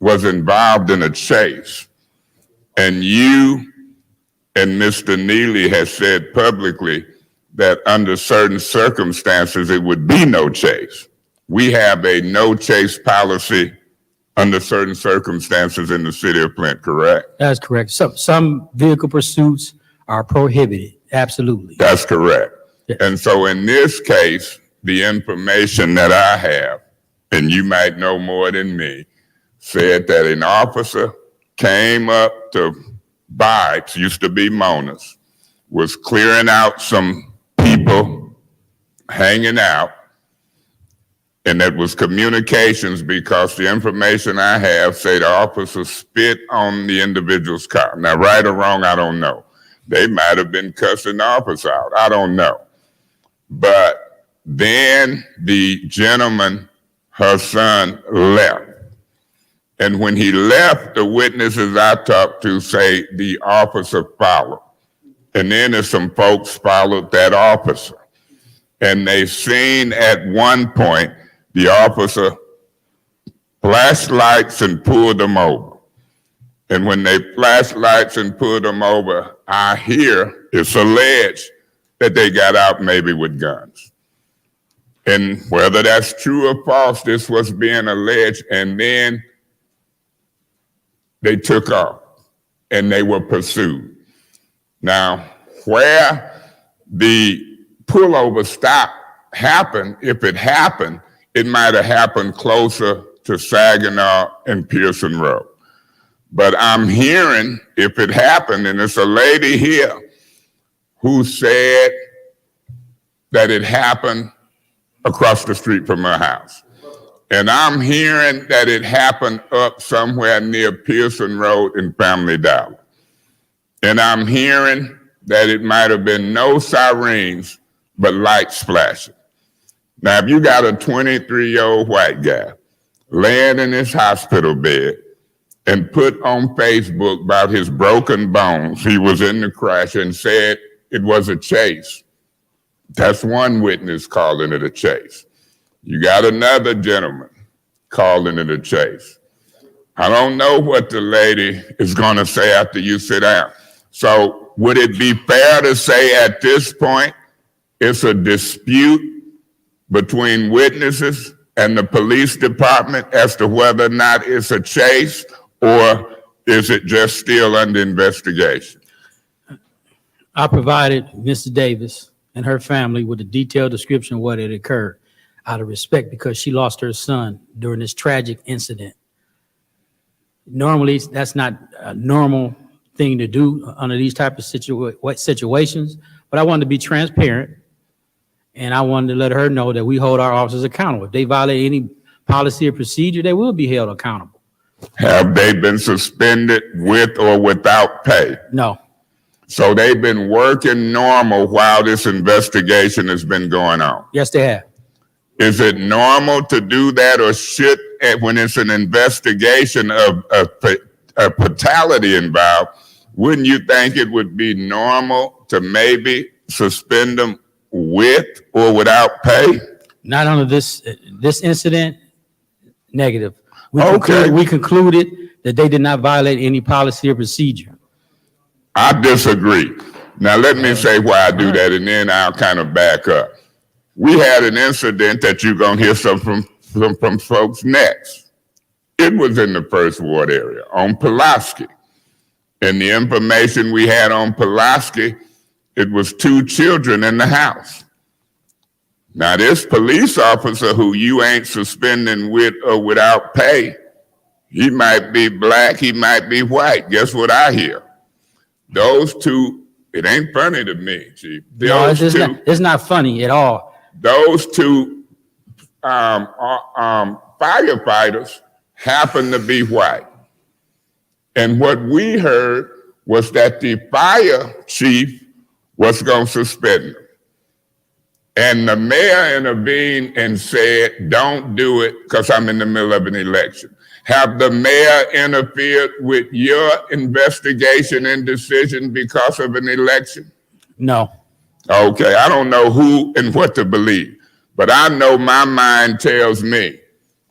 was involved in a chase and you and Mr. Neely has said publicly that under certain circumstances, it would be no chase. We have a no chase policy under certain circumstances in the city of Flint, correct? That's correct. Some vehicle pursuits are prohibited. Absolutely. That's correct. Yes. And so in this case, the information that I have, and you might know more than me, said that an officer came up to Bikes, used to be Mona's, was clearing out some people hanging out, and that was communications because the information I have say the officer spit on the individual's car. Now, right or wrong, I don't know. They might have been cussing the officer out. I don't know. But then the gentleman, her son, left. And when he left, the witnesses I talked to say the officer followed. And then there's some folks followed that officer. And they seen at one point the officer flashed lights and pulled them over. And when they flashed lights and pulled them over, I hear it's alleged that they got out maybe with guns. And whether that's true or false, this was being alleged. And then they took off and they were pursued. Now, where the pullover stop happened, if it happened, it might have happened closer to Saginaw and Pearson Road. But I'm hearing if it happened, and it's a lady here who said that it happened across the street from her house. And I'm hearing that it happened up somewhere near Pearson Road in Family Dollar. And I'm hearing that it might have been no sirens, but lights flashing. Now, if you got a 23-year-old white guy laying in his hospital bed and put on Facebook about his broken bones, he was in the crash and said it was a chase. That's one witness calling it a chase. You got another gentleman calling it a chase. I don't know what the lady is going to say after you sit down. So would it be fair to say at this point it's a dispute between witnesses and the police department as to whether or not it's a chase, or is it just still under investigation? I provided Mrs. Davis and her family with a detailed description of what had occurred out of respect because she lost her son during this tragic incident. Normally, that's not a normal thing to do under these type of situations, but I wanted to be transparent, and I wanted to let her know that we hold our officers accountable. If they violate any policy or procedure, they will be held accountable. Have they been suspended with or without pay? No. So they've been working normal while this investigation has been going on? Yes, they have. Is it normal to do that, or should, when it's an investigation of a fatality involved, wouldn't you think it would be normal to maybe suspend them with or without pay? Not under this incident, negative. Okay. We concluded that they did not violate any policy or procedure. I disagree. Now, let me say why I do that, and then I'll kind of back up. We had an incident that you're going to hear some from folks next. It was in the First Ward area on Pulaski. And the information we had on Pulaski, it was 2 children in the house. Now, this police officer who you ain't suspending with or without pay, he might be black, he might be white. Guess what I hear? Those 2, it ain't funny to me, Chief. No, it's not funny at all. Those 2 firefighters happen to be white. And what we heard was that the fire chief was going to suspend them. And the mayor intervened and said, don't do it because I'm in the middle of an election. Have the mayor interfered with your investigation and decision because of an election? No. Okay, I don't know who and what to believe, but I know my mind tells me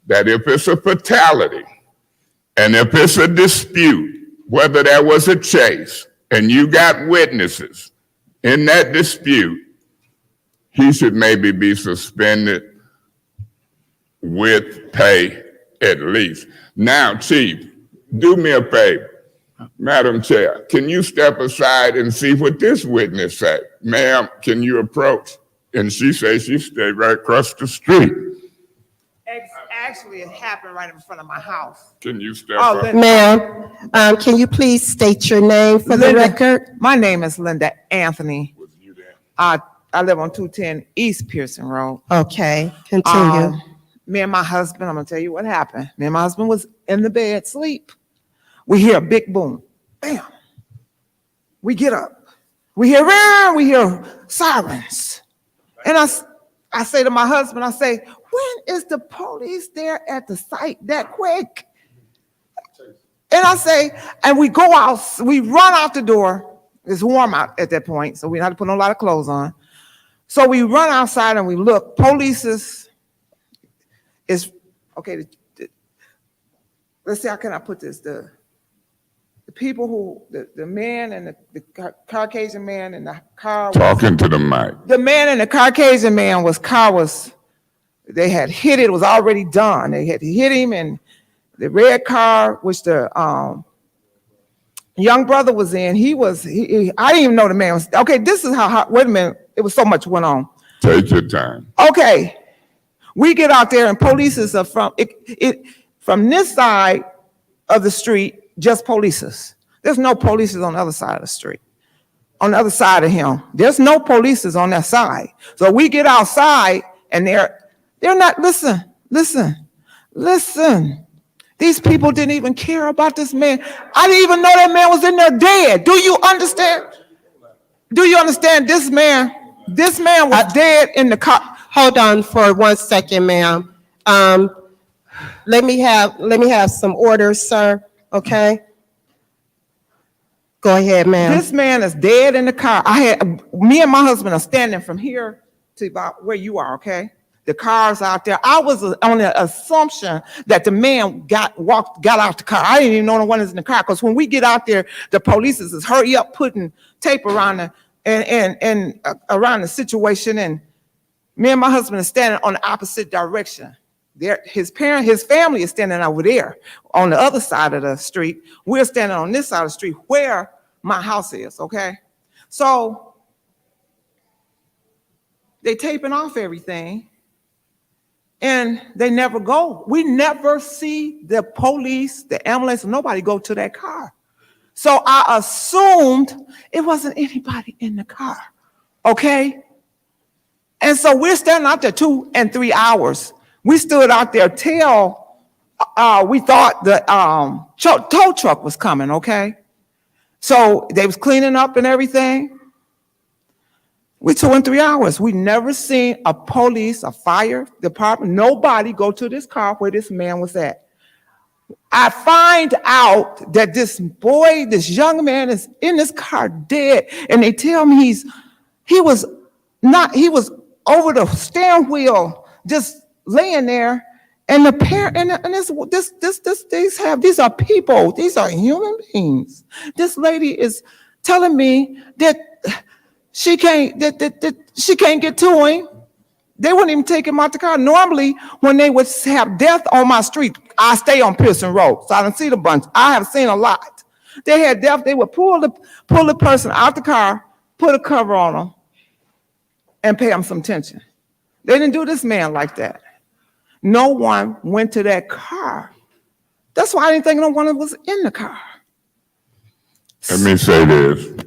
that if it's a fatality and if it's a dispute, whether there was a chase and you got witnesses in that dispute, he should maybe be suspended with pay at least. Now, Chief, do me a favor. Madam Chair, can you step aside and see what this witness say? Ma'am, can you approach? And she says she stayed right across the street. Actually, it happened right in front of my house. Can you step up? Ma'am, Can you please state your name for the record? My name is Linda Anthony. I live on 210 East Pearson Road. Okay, continue. Me and my husband, I'm gonna tell you what happened. Me and my husband was in the bed, sleep. We hear a big boom, bam. We get up. We hear sirens. And I say to my husband, I say, when is the police there at the site that quick? And I say, and we go out, we run out the door. It's warm out at that point, so we had to put a lot of clothes on. So we run outside and we look. Police is okay. Let's see, how can I put this? The people who, the man and the Caucasian man in the car. Talking to the mic. The man and the Caucasian man they had hit it was already done. They had hit him, and the red car, which the young brother was in, I didn't even know the man was, okay, this is how, wait a minute, it was so much went on. Take your time. Okay, we get out there and police is from this side of the street, just police. There's no police on the other side of the street. On the other side of him, there's no police on that side. So we get outside and they're not, listen. These people didn't even care about this man. I didn't even know that man was in there dead. Do you understand? This man was dead in the car. Hold on for 1 second, ma'am. Let me have some orders, sir, okay? Go ahead, ma'am. This man is dead in the car. Me and my husband are standing from here to about where you are, okay? The car's out there. I was on the assumption that the man got out the car. I didn't even know the one is in the car, because when we get out there, the police is hurry up putting tape around around the situation, and me and my husband are standing on the opposite direction. His family is standing over there on the other side of the street. We're standing on this side of the street where my house is, okay? So they taping off everything, and they never go. We never see the police, the ambulance, nobody go to that car. So I assumed it wasn't anybody in the car, okay? And so we're standing out there 2 and 3 hours. We stood out there till we thought the tow truck was coming, okay? So they was cleaning up and everything. We 2 and 3 hours. We never seen a police, a fire department, nobody go to this car where this man was at. I find out that this boy, this young man is in this car dead, and they tell me he was over the steering wheel, just laying there. And the parent, these are people, these are human beings. This lady is telling me that she can't get to him. They wouldn't even take him out the car. Normally, when they would have death on my street, I stay on Pearson Road, so I don't see the bunch. I have seen a lot. They had death. They would pull the person out the car, put a cover on them, and pay them some attention. They didn't do this man like that. No one went to that car. That's why I didn't think no one was in the car. Let me say this.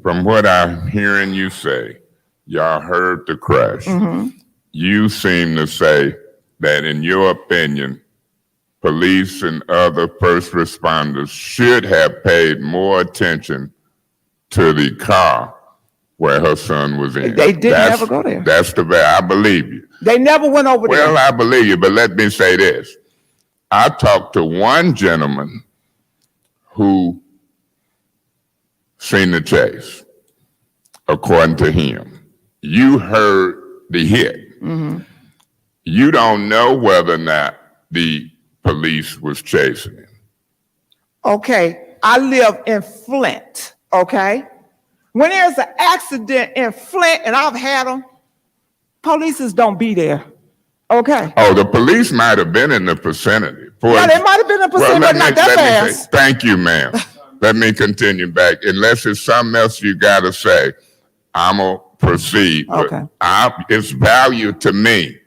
From what I'm hearing you say, y'all heard the crash. You seem to say that, in your opinion, police and other first responders should have paid more attention to the car where her son was in. They didn't ever go there. That's the way I believe you. They never went over there. Well, I believe you, but let me say this. I talked to one gentleman who seen the chase, according to him. You heard the hit. You don't know whether or not the police was chasing him. Okay, I live in Flint, okay? When there's an accident in Flint, and I've had them, police don't be there, okay? Oh, the police might have been in the vicinity. Yeah, they might have been in the vicinity, but not that fast. Thank you, ma'am. Let me continue back. Unless it's something else you got to say, I'm going to proceed. Okay. It's value to me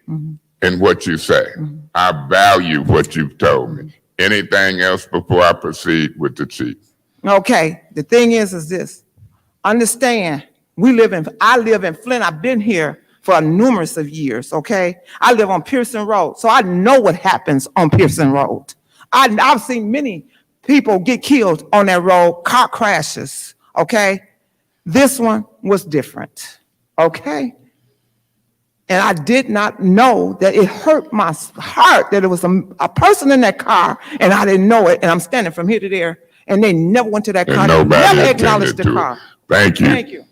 in what you say. I value what you've told me. Anything else before I proceed with the chief? Okay, the thing is this. Understand, I live in Flint. I've been here for numerous of years, okay? I live on Pearson Road, so I know what happens on Pearson Road. I've seen many people get killed on that road, car crashes, okay? This one was different, okay? And I did not know that it hurt my heart that it was a person in that car, and I didn't know it, and I'm standing from here to there, and they never went to that car. They never acknowledged the car. Thank you. Thank you.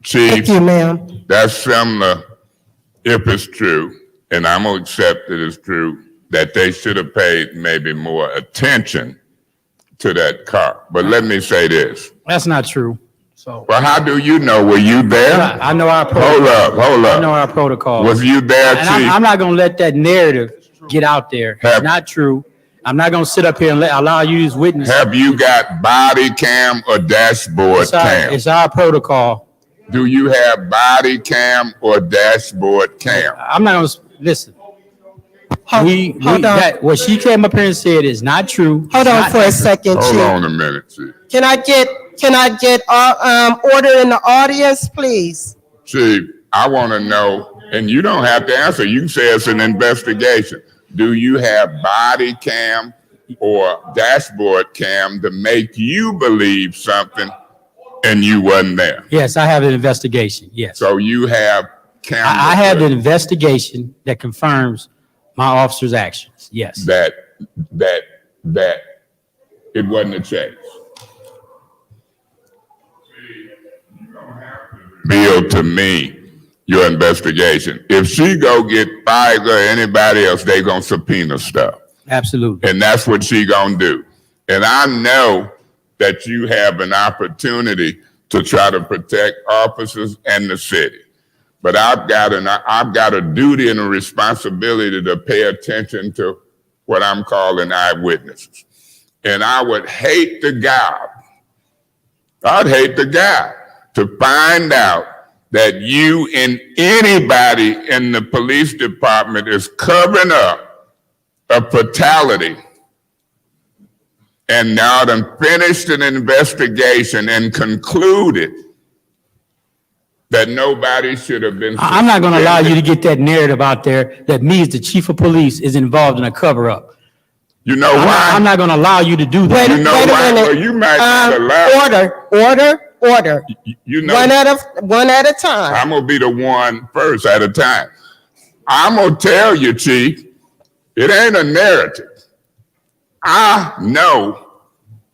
Chief, Thank you, ma'am. that's similar, if it's true, and I'm going to accept that it's true, that they should have paid maybe more attention to that car. But let me say this. That's not true. So. Well, how do you know? Were you there? I know our protocol. Hold up. I know our protocol. Was you there, And Chief? I'm not going to let that narrative get out there. It's not true. I'm not going to sit up here and allow you as witness. Have you got body cam or dashboard cam? It's our protocol. Do you have body cam or dashboard cam? I'm not going to, listen. Hold on. What she came up here and said is not true. Hold on for a second, Hold Chief. on a minute, Chief. Can I get order in the audience, please? Chief, I want to know, and you don't have to answer. You can say it's an investigation. Do you have body cam or dashboard cam to make you believe something and you wasn't there? Yes, I have an investigation. Yes. So you have camera. I have an investigation that confirms my officer's actions. Yes. That it wasn't a chase. Bill, to me, your investigation. If she go get Pfizer or anybody else, they gonna subpoena stuff. Absolutely. And that's what she gonna do. And I know that you have an opportunity to try to protect officers and the city. But I've got a duty and a responsibility to pay attention to what I'm calling eyewitnesses. And I would hate to God to find out that you and anybody in the police department is covering up a fatality and now done finished an investigation and concluded that nobody should have been. I'm not going to allow you to get that narrative out there that me as the chief of police is involved in a cover-up. You know why? I'm not going to allow you to do that. You know why? Well, you might not allow. Order. Order. You know, One at a time. I'm gonna be the one first at a time. I'm gonna tell you, Chief, it ain't a narrative. I know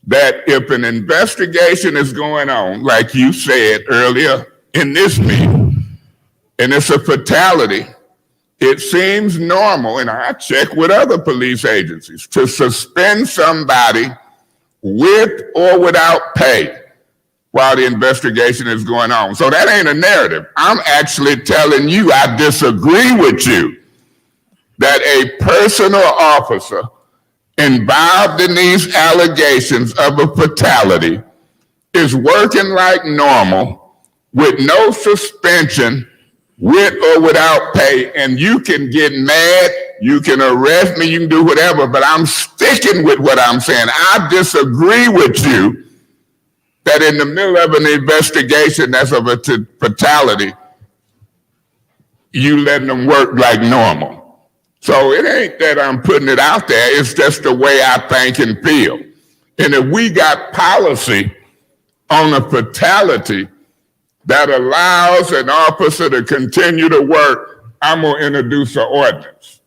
that if an investigation is going on, like you said earlier in this meeting, and it's a fatality, it seems normal, and I check with other police agencies, to suspend somebody with or without pay while the investigation is going on. So that ain't a narrative. I'm actually telling you I disagree with you that a person or officer involved in these allegations of a fatality is working like normal with no suspension, with or without pay, and you can get mad, you can arrest me, you can do whatever, but I'm sticking with what I'm saying. I disagree with you that in the middle of an investigation that's of a fatality, you letting them work like normal. So it ain't that I'm putting it out there, it's just the way I think and feel. And if we got policy on a fatality that allows an officer to continue to work, I'm gonna introduce an ordinance.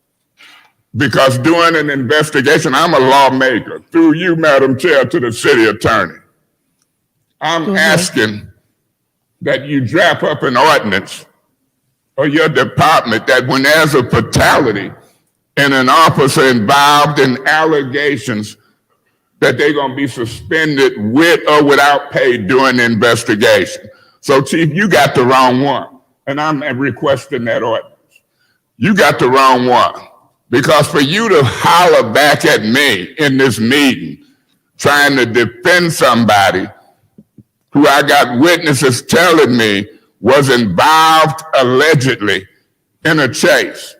Because during an investigation, I'm a lawmaker, through you, Madam Chair, to the city attorney. I'm asking that you draft up an ordinance or your department that when there's a fatality and an officer involved in allegations, that they're gonna be suspended with or without pay during the investigation. So Chief, you got the wrong one, and I'm requesting that ordinance. You got the wrong one, because for you to holler back at me in this meeting, trying to defend somebody who I got witnesses telling me was involved allegedly in a chase,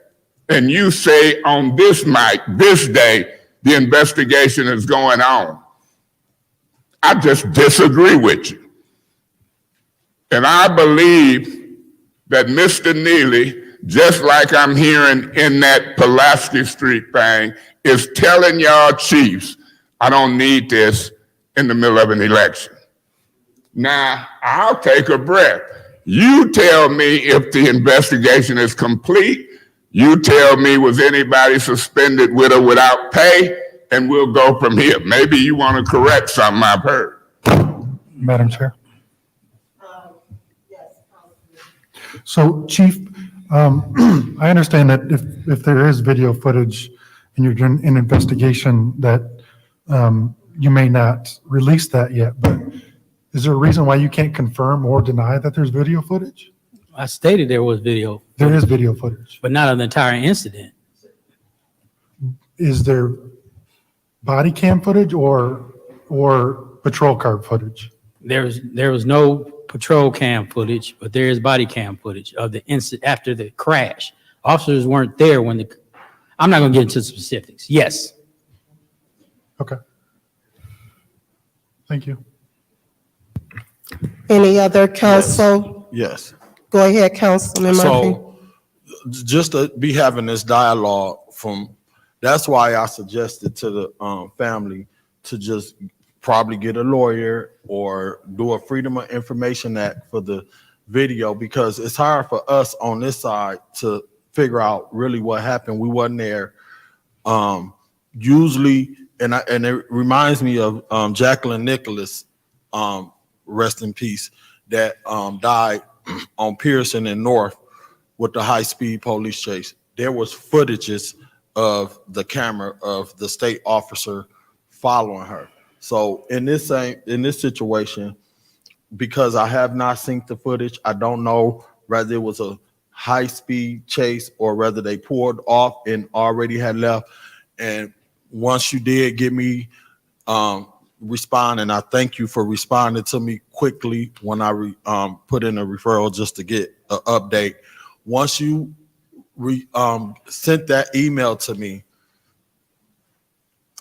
and you say on this mic, this day, the investigation is going on, I just disagree with you. And I believe that Mr. Neely, just like I'm hearing in that Pulaski Street thing, is telling y'all chiefs, I don't need this in the middle of an election. Now, I'll take a breath. You tell me if the investigation is complete. You tell me, was anybody suspended with or without pay? And we'll go from here. Maybe you want to correct something I've heard. Madam Chair. So Chief, I understand that if there is video footage and you're doing an investigation that you may not release that yet, but is there a reason why you can't confirm or deny that there's video footage? I stated there was video. There is video footage. But not of the entire incident. Is there body cam footage or patrol car footage? There was no patrol cam footage, but there is body cam footage of the incident after the crash. Officers weren't there when I'm not going to get into specifics. Yes. Okay. Thank you. Any other council? Yes. Go ahead, Councilman Murphy. So just to be having this dialogue that's why I suggested to the family to just probably get a lawyer or do a Freedom of Information Act for the video, because it's hard for us on this side to figure out really what happened. We wasn't there. Usually, and it reminds me of Jacqueline Nicholas, rest in peace, that died on Pearson and North with the high-speed police chase. There was footages of the camera of the state officer following her. So in this situation, because I have not seen the footage, I don't know whether it was a high-speed chase or whether they pulled off and already had left. And once you did give me respond, and I thank you for responding to me quickly when I put in a referral just to get an update. Once you sent that email to me,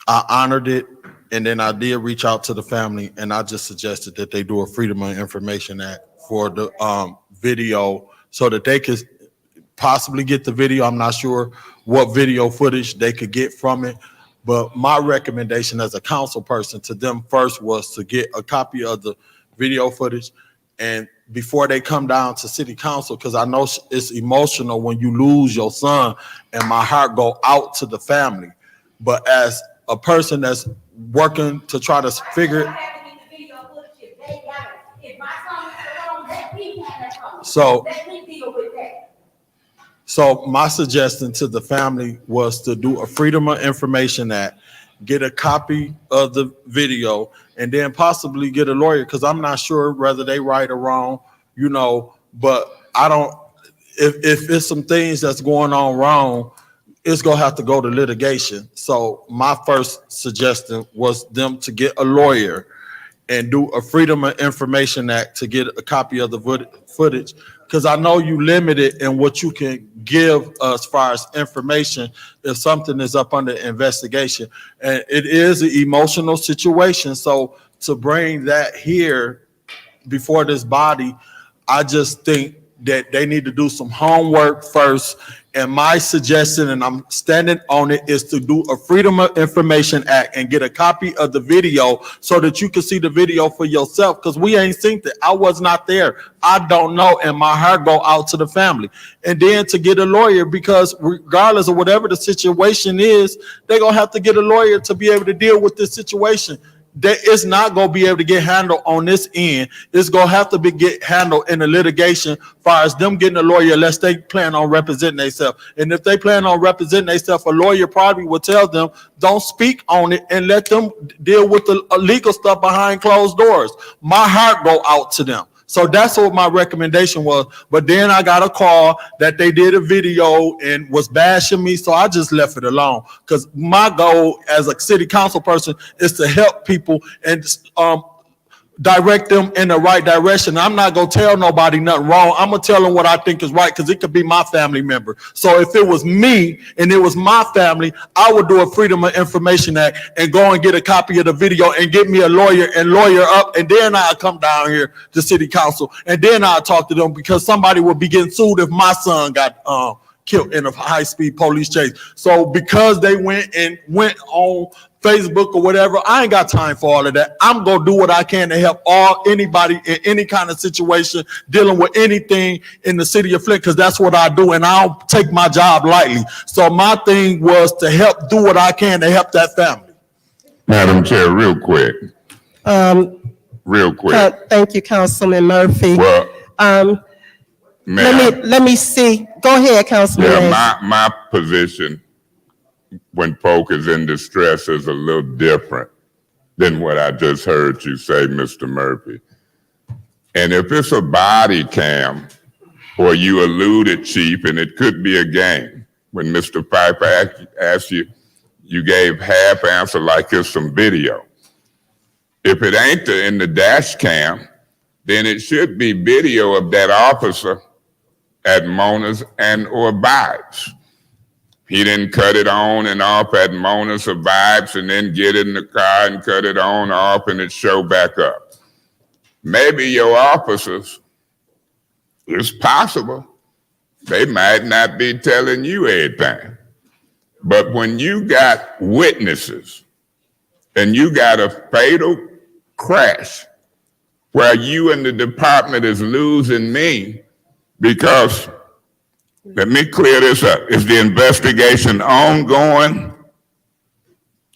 I honored it, and then I did reach out to the family, and I just suggested that they do a Freedom of Information Act for the video so that they could possibly get the video. I'm not sure what video footage they could get from it, but my recommendation as a council person to them first was to get a copy of the video footage. And before they come down to city council, because I know it's emotional when you lose your son, and my heart go out to the family. But as a person that's working to try to figure, so my suggestion to the family was to do a Freedom of Information Act, get a copy of the video, and then possibly get a lawyer, because I'm not sure whether they right or wrong, but I don't, if it's some things that's going on wrong, it's gonna have to go to litigation. So my first suggestion was them to get a lawyer and do a Freedom of Information Act to get a copy of the footage, because I know you limited in what you can give as far as information if something is up under investigation. And it is an emotional situation. So to bring that here before this body, I just think that they need to do some homework first. And my suggestion, and I'm standing on it, is to do a Freedom of Information Act and get a copy of the video so that you can see the video for yourself, because we ain't seen it. I was not there. I don't know, and my heart go out to the family. And then to get a lawyer, because regardless of whatever the situation is, they're going to have to get a lawyer to be able to deal with this situation. That it's not going to be able to get handled on this end. It's going to have to be get handled in the litigation as far as them getting a lawyer, unless they plan on representing themselves. And if they plan on representing themselves, a lawyer probably will tell them, don't speak on it and let them deal with the legal stuff behind closed doors. My heart go out to them. So that's what my recommendation was. But then I got a call that they did a video and was bashing me, so I just left it alone. Because my goal as a city council person is to help people and direct them in the right direction. I'm not going to tell nobody nothing wrong. I'm going to tell them what I think is right, because it could be my family member. So if it was me and it was my family, I would do a Freedom of Information Act and go and get a copy of the video and get me a lawyer and lawyer up. And then I'll come down here to city council and then I'll talk to them, because somebody would be getting sued if my son got killed in a high-speed police chase. So because they went on Facebook or whatever, I ain't got time for all of that. I'm gonna do what I can to help anybody in any kind of situation dealing with anything in the city of Flint, because that's what I do, and I don't take my job lightly. So my thing was to help, do what I can to help that family. Madam Chair, real quick. Thank you, Councilman Murphy. Well, let me see. Go ahead, Councilman. Yeah, my position when folk is in distress is a little different than what I just heard you say, Mr. Murphy. And if it's a body cam, or you alluded, Chief, and it could be a game, when Mr. Piper asked you, you gave half answer like it's some video. If it ain't in the dash cam, then it should be video of that officer at Mona's and or Vibes. He didn't cut it on and off at Mona's or Vibes and then get in the car and cut it on, off, and it show back up. Maybe your officers, it's possible, they might not be telling you everything. But when you got witnesses and you got a fatal crash where you and the department is losing me, because let me clear this up. Is the investigation ongoing,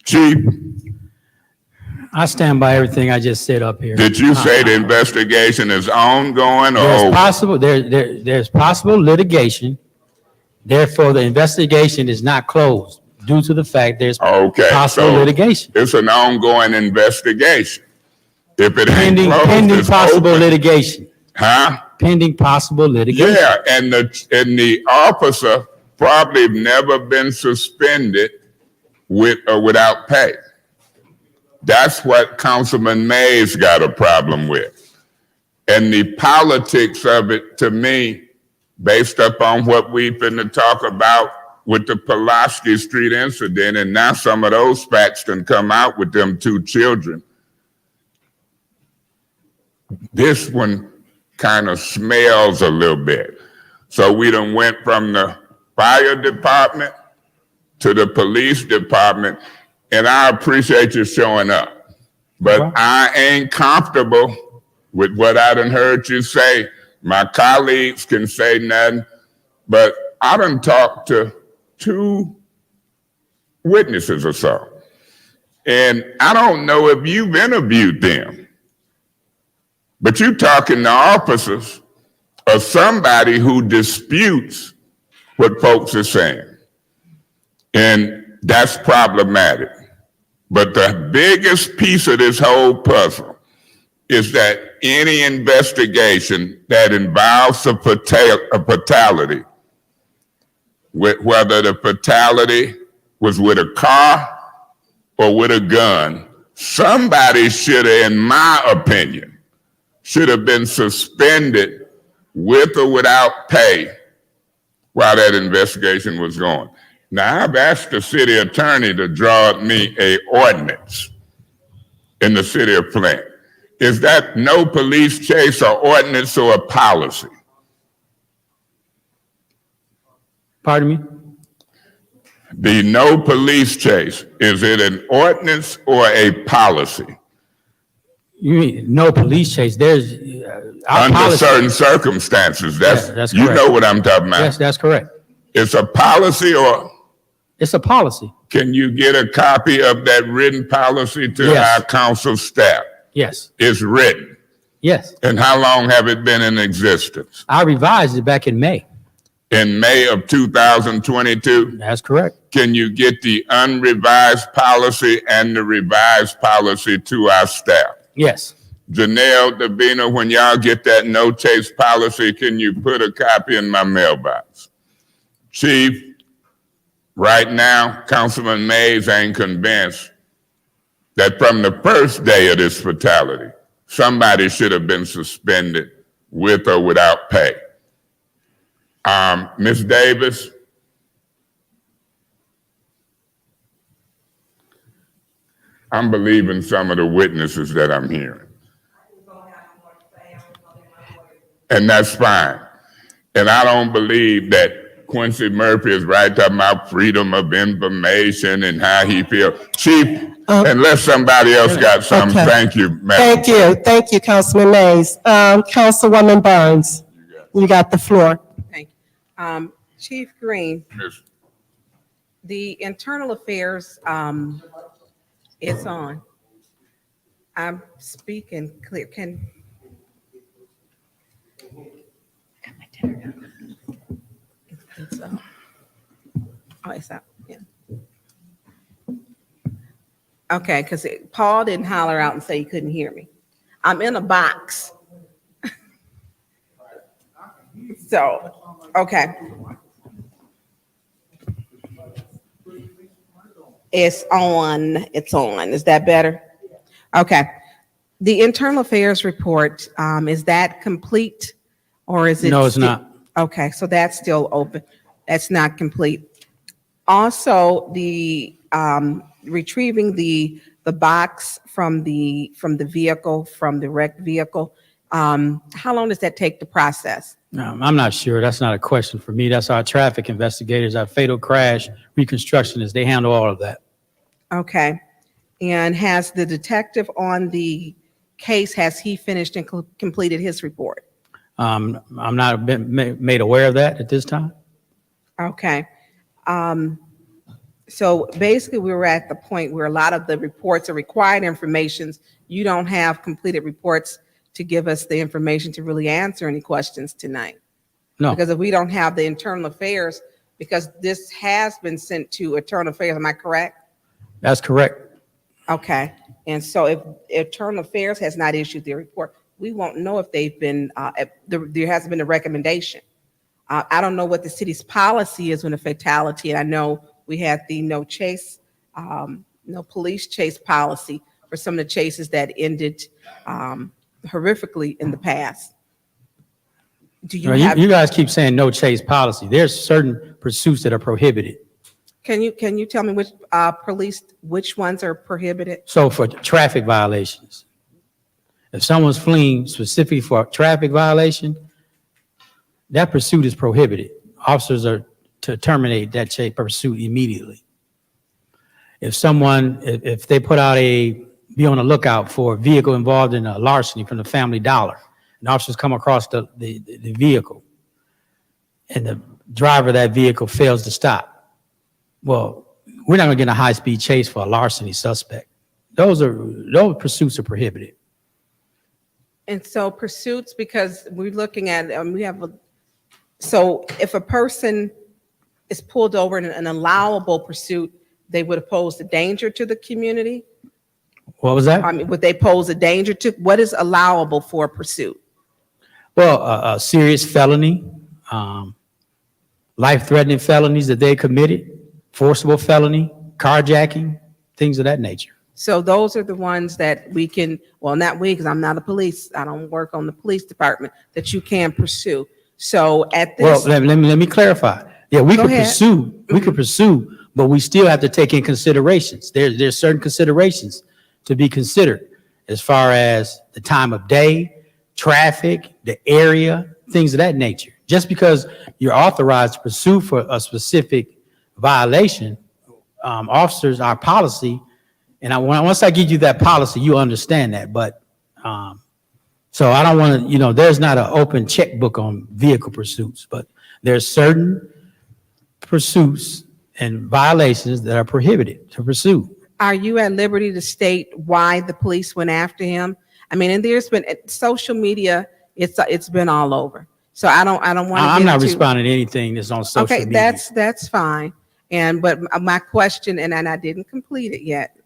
Chief? I stand by everything I just said up here. Did you say the investigation is ongoing or over? There's possible litigation. Therefore, the investigation is not closed due to the fact there's possible litigation. It's an ongoing investigation. If it ain't closed, pending it's possible open. litigation. Huh? Pending possible litigation. Yeah, and the officer probably never been suspended with or without pay. That's what Councilman Mays got a problem with. And the politics of it, to me, based upon what we've been to talk about with the Pulaski Street incident, and now some of those facts can come out with them 2 children. This one kind of smells a little bit. So we done went from the fire department to the police department, and I appreciate you showing up. But I ain't comfortable with what I done heard you say. My colleagues can say nothing, but I done talked to 2 witnesses or so. And I don't know if you've interviewed them, but you're talking to officers or somebody who disputes what folks are saying. And that's problematic. But the biggest piece of this whole puzzle is that any investigation that involves a fatality, whether the fatality was with a car or with a gun, somebody should have, in my opinion, should have been suspended with or without pay while that investigation was going. Now, I've asked the city attorney to draw up me an ordinance in the city of Flint. Is that no police chase or ordinance or a policy? Pardon me? The no police chase, is it an ordinance or a policy? You mean no police chase? There's Under certain circumstances, that's correct. You know what I'm talking about. Yes, that's correct. It's a policy, or it's a policy. Can you get a copy of that written policy to Yes. our council staff? Yes. It's written. Yes. And how long have it been in existence? I revised it back in May. In May of 2022? That's correct. Can you get the unrevised policy and the revised policy to our staff? Yes. Janelle, Davina, when y'all get that no chase policy, can you put a copy in my mailbox? Chief, right now, Councilman Mays ain't convinced that from the first day of this fatality, somebody should have been suspended with or without pay. Ms. Davis? I'm believing some of the witnesses that I'm hearing. And that's fine. And I don't believe that Quincy Murphy is right talking about freedom of information and how he feels. Chief, unless somebody else got something, Okay. thank you, Madam. Thank you, Councilman Mays. Councilwoman Burns, you got the floor. Chief Green, Yes. the internal affairs, is on. I'm speaking clear. It's out, yeah. Okay, because Paul didn't holler out and say he couldn't hear me. I'm in a box. So, okay. It's on. Is that better? Okay. The internal affairs report, is that complete or is it? No, it's not. Okay, so that's still open. That's not complete. Also, the retrieving the box from the vehicle, from the wrecked vehicle, how long does that take to process? No, I'm not sure. That's not a question for me. That's our traffic investigators, our fatal crash reconstructionists. They handle all of that. Okay. And has the detective on the case, has he finished and completed his report? I'm not been made aware of that at this time. Okay. So basically, we were at the point where a lot of the reports are required informations. You don't have completed reports to give us the information to really answer any questions tonight. No. Because if we don't have the internal affairs, because this has been sent to internal affairs, am I correct? That's correct. Okay. And so if internal affairs has not issued their report, we won't know if they've been, there hasn't been a recommendation. I don't know what the city's policy is when a fatality, and I know we had the no police chase policy for some of the chases that ended horrifically in the past. Do you have? You guys keep saying no chase policy. There's certain pursuits that are prohibited. Can you tell me which ones are prohibited? So for traffic violations, if someone's fleeing specifically for a traffic violation, that pursuit is prohibited. Officers are to terminate that pursuit immediately. If they put out a be on the lookout for a vehicle involved in a larceny from the Family Dollar. And officers come across the vehicle, and the driver of that vehicle fails to stop. Well, we're not gonna get in a high-speed chase for a larceny suspect. Those pursuits are prohibited. And so pursuits, because we're looking at, so if a person is pulled over in an allowable pursuit, they would pose a danger to the community? What was that? I mean, would they pose a danger to, what is allowable for a pursuit? Well, a serious felony, life-threatening felonies that they committed, forcible felony, carjacking, things of that nature. So those are the ones that we can, well, not we, because I'm not a police, I don't work on the police department, that you can pursue. So at Well, this. let me clarify. Yeah, we Go could ahead. pursue, but we still have to take in considerations. There's certain considerations to be considered as far as the time of day, traffic, the area, things of that nature. Just because you're authorized to pursue for a specific violation, officers, our policy, and once I give you that policy, you understand that. But so I don't want to, there's not an open checkbook on vehicle pursuits, but there's certain pursuits and violations that are prohibited to pursue. Are you at liberty to state why the police went after him? I mean, and there's been social media, it's been all over. So I don't want to. I'm not responding to anything that's on social Okay, media. that's fine. But my question, and I didn't complete it yet.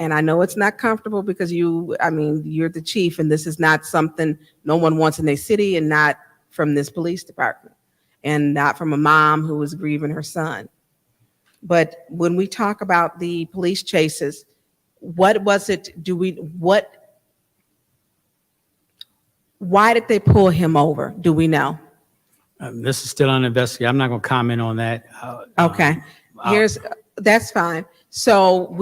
And I know it's not comfortable because you're the chief, and this is not something no one wants in their city, and not from this police department, and not from a mom who was grieving her son. But when we talk about the police chases, what was it? Why did they pull him over? Do we know? This is still on investigation. I'm not going to comment on that. Okay, that's fine. So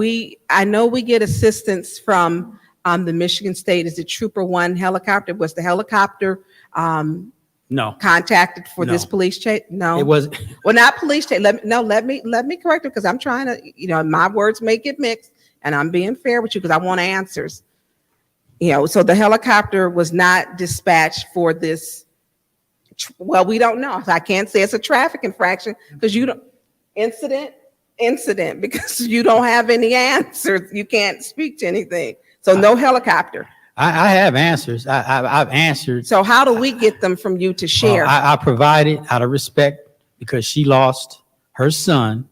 I know we get assistance from the Michigan State. Is it Trooper One helicopter? Was the helicopter No. contacted for this No. police chase? No, It was. Well, not police chase. Let me correct it, because I'm trying to, my words may get mixed, and I'm being fair with you because I want answers. So the helicopter was not dispatched for this. Well, we don't know. I can't say it's a traffic infraction because incident, because you don't have any answers. You can't speak to anything. So no helicopter. I have answers. I've answered. So how do we get them from you to share? I provided out of respect because she lost her son,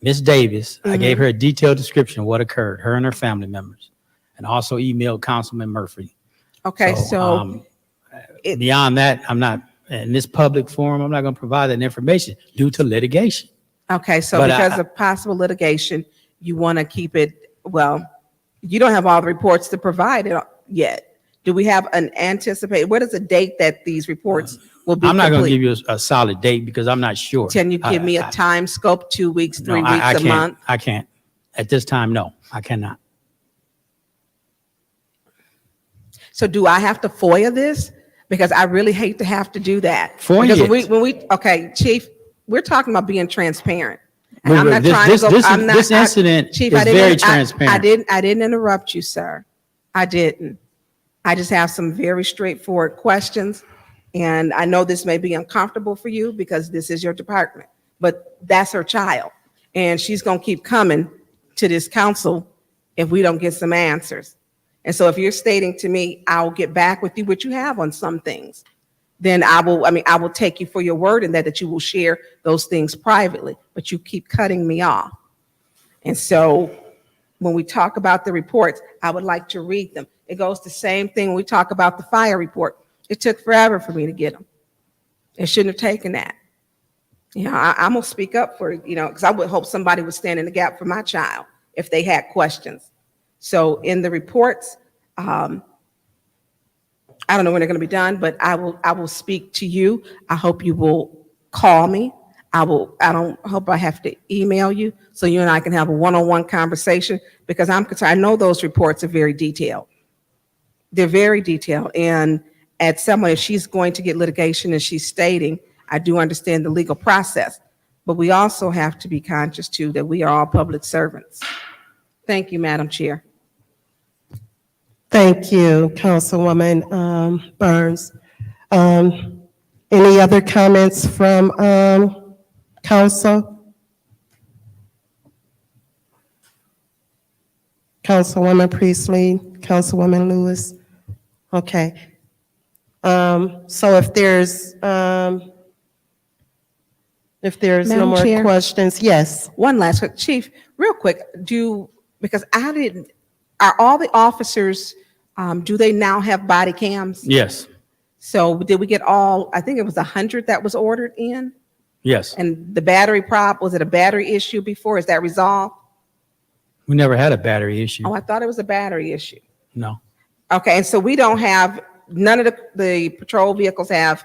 Miss Davis. I gave her a detailed description of what occurred, her and her family members, and also emailed Councilman Murphy. Okay, so beyond that, I'm not, in this public forum, I'm not going to provide that information due to litigation. okay, so But because of possible litigation, you want to keep it, well, you don't have all the reports to provide it yet. Do we have an anticipated, what is the date that these reports will be I'm not going to complete? give you a solid date because I'm not sure. Can you give me a time scope, 2 weeks, 3 No, weeks, I a can't. month? I can't. At this time, no, I cannot. So do I have to FOIA this? Because I really hate to have to do that. FOIA Because it. okay, Chief, we're talking about being transparent. And Wait, I'm wait, not this- trying this- to go, this- I'm not. this incident Chief, is I didn't- very transparent. I didn't interrupt you, sir. I didn't. I just have some very straightforward questions. And I know this may be uncomfortable for you because this is your department, but that's her child. And she's gonna keep coming to this council if we don't get some answers. And so if you're stating to me, I'll get back with you what you have on some things, then I will take you for your word and that you will share those things privately, but you keep cutting me off. And so when we talk about the reports, I would like to read them. It goes the same thing when we talk about the fire report. It took forever for me to get them. It shouldn't have taken that. I'm gonna speak up for, because I would hope somebody would stand in the gap for my child if they had questions. So in the reports, I don't know when they're going to be done, but I will speak to you. I hope you will call me. I don't hope I have to email you so you and I can have a one-on-one conversation, because I'm concerned. I know those reports are very detailed. They're very detailed. And at some way, if she's going to get litigation as she's stating, I do understand the legal process, but we also have to be conscious too that we are all public servants. Thank you, Madam Chair. Thank you, Councilwoman Burns. Any other comments from council? Councilwoman Priestley, Councilwoman Lewis? Okay. So if there's no Madam more Chair? questions, yes. One last, Chief, real quick, because are all the officers, do they now have body cams? Yes, So did we get I think it was 100 that was ordered in? yes. And the battery was it a battery issue before? Is that resolved? We never had a battery issue. Oh, I thought it was a battery issue. No. Okay, and so none of the patrol vehicles have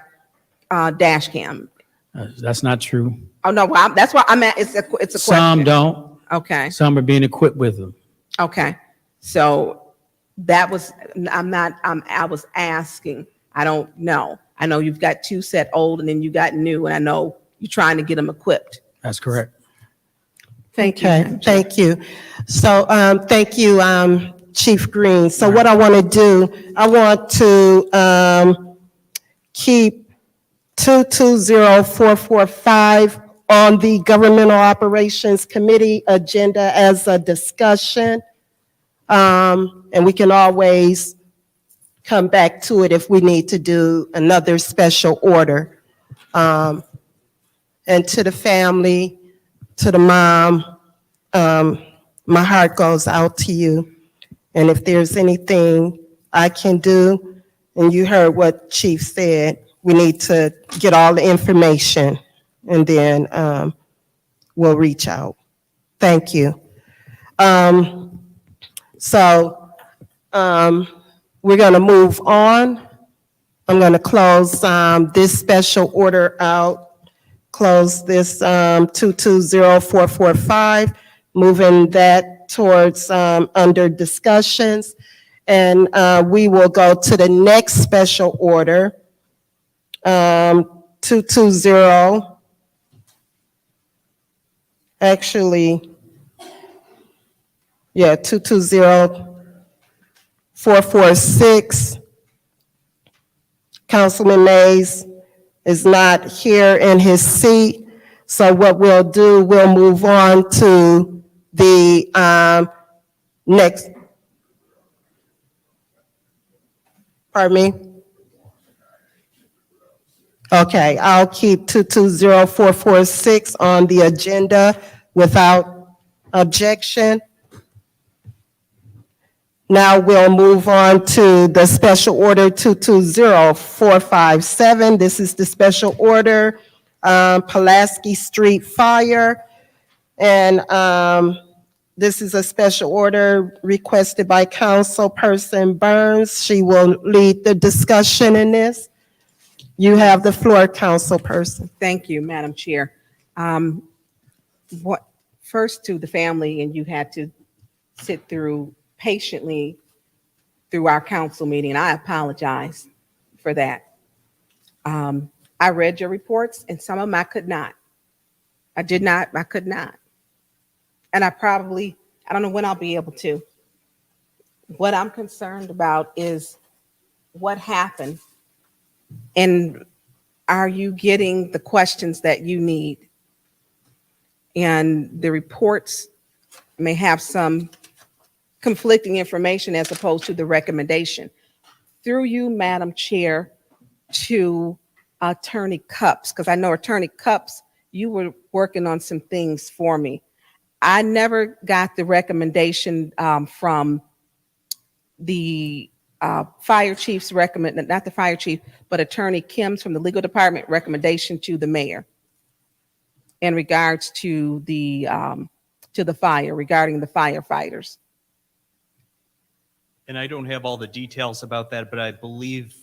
dash cam. That's not true. Oh, no, that's why I'm at, it's a question. Some don't. Okay, Some are being equipped with them. okay. So I was asking, I don't know. I know you've got two set old and then you got new, and I know you're trying to get them equipped. That's correct. Thank you. Okay, Madam Chair. thank you. So, thank you, Chief Green. So what I want to do, I want to keep 220445 on the Governmental Operations Committee agenda as a discussion. And we can always come back to it if we need to do another special order. And to the family, to the mom, my heart goes out to you. And if there's anything I can do, and you heard what Chief said, we need to get all the information and then we'll reach out. Thank you. So we're going to move on. I'm going to close this special order out. Close this 220445, moving that towards under discussions. And we will go to the next special order, 220. Actually, yeah, 220446. Councilman Mays is not here in his seat. So what we'll do, we'll move on to the next. Pardon me? Okay, I'll keep 220446 on the agenda without objection. Now we'll move on to the special order 220457. This is the special order, Pulaski Street Fire. And this is a special order requested by Councilperson Burns. She will lead the discussion in this. You have the floor, Councilperson. Thank you, Madam Chair. First to the family, and you had to sit through patiently through our council meeting. I apologize for that. I read your reports, and some of them I could not. I could not. And I don't know when I'll be able to. What I'm concerned about is what happened, and are you getting the questions that you need? And the reports may have some conflicting information as opposed to the recommendation. Through you, Madam Chair, to Attorney Cups, because I know Attorney Cups, you were working on some things for me. I never got the recommendation from the fire chief's not the fire chief, but Attorney Kim's from the legal department recommendation to the mayor in regards to the fire, regarding the firefighters. And I don't have all the details about that, but I believe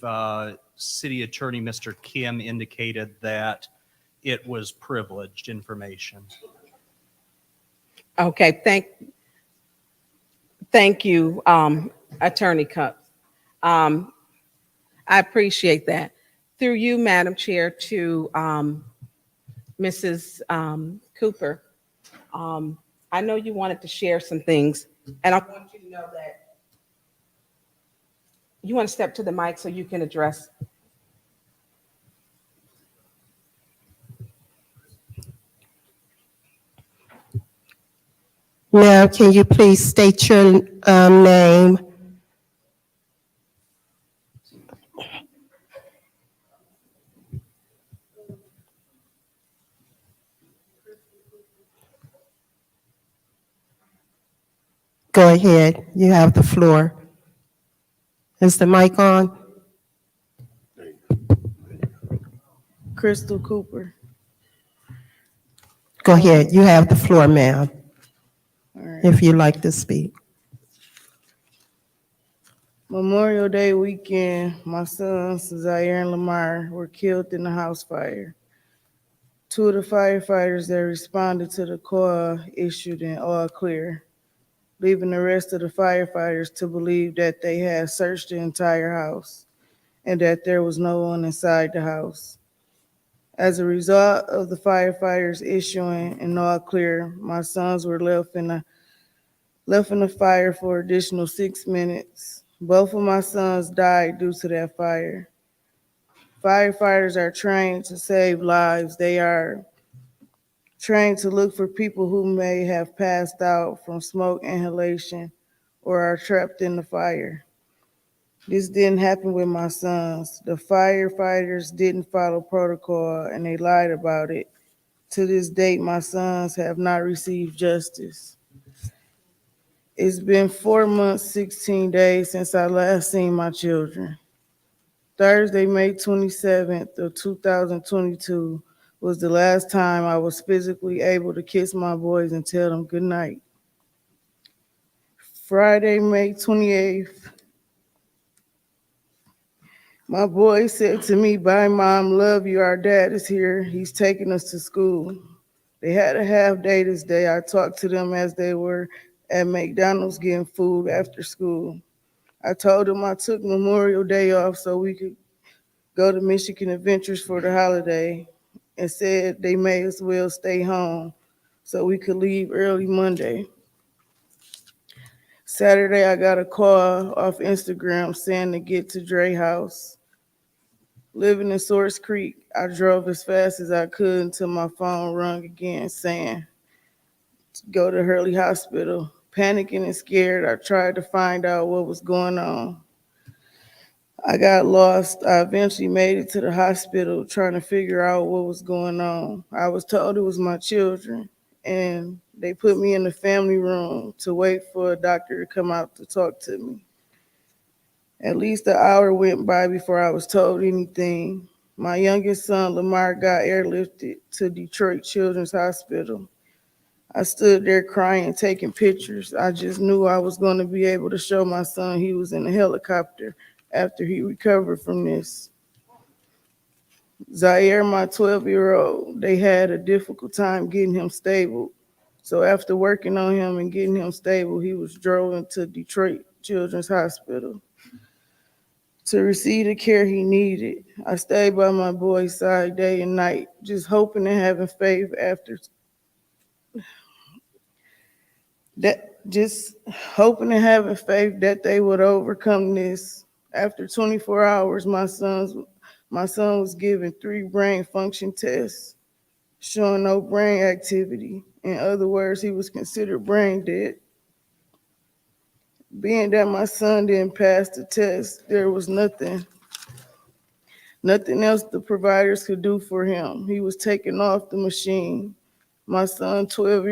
City Attorney Mr. Kim indicated that it was privileged information. Okay, thank you, Attorney Cups. I appreciate that. Through you, Madam Chair, to Mrs. Cooper, I know you wanted to share some things, and I want you to know that You want to step to the mic so you can address? Now, can you please state your name? Go ahead, you have the floor. Is the mic on? Crystal Cooper. Go ahead, you have the floor, ma'am, All right. if you'd like to speak. Memorial Day weekend, my sons, Zaire and Lamar, were killed in a house fire. Two of the firefighters that responded to the call issued an all clear, leaving the rest of the firefighters to believe that they had searched the entire house and that there was no one inside the house. As a result of the firefighters issuing an all clear, my sons were left in the fire for additional 6 minutes. Both of my sons died due to that fire. Firefighters are trained to save lives. They are trained to look for people who may have passed out from smoke inhalation or are trapped in the fire. This didn't happen with my sons. The firefighters didn't follow protocol and they lied about it. To this date, my sons have not received justice. It's been 4 months, 16 days since I last seen my children. Thursday, May 27th of 2022 was the last time I was physically able to kiss my boys and tell them good night. Friday, May 28th, my boy said to me, "Bye, Mom, love you. Our dad is here. He's taking us to school." They had a half day this day. I talked to them as they were at McDonald's getting food after school. I told them I took Memorial Day off so we could go to Michigan Adventures for the holiday and said they may as well stay home so we could leave early Monday. Saturday, I got a call off Instagram saying to get to Dre house. Living in Source Creek, I drove as fast as I could until my phone rung again saying to go to Hurley Hospital. Panicking and scared, I tried to find out what was going on. I got lost. I eventually made it to the hospital trying to figure out what was going on. I was told it was my children, and they put me in the family room to wait for a doctor to come out to talk to me. At least an hour went by before I was told anything. My youngest son, Lamar, got airlifted to Detroit Children's Hospital. I stood there crying, taking pictures. I just knew I was going to be able to show my son he was in a helicopter after he recovered from this. Zaire, my 12-year-old, they had a difficult time getting him stable. So after working on him and getting him stable, he was driven to Detroit Children's Hospital to receive the care he needed. I stayed by my boy's side day and night, just hoping and having faith that they would overcome this. After 24 hours, my son was given 3 brain function tests showing no brain activity. In other words, he was considered brain dead. Being that my son didn't pass the test, there was nothing else the providers could do for him. He was taken off the machine. My son, 12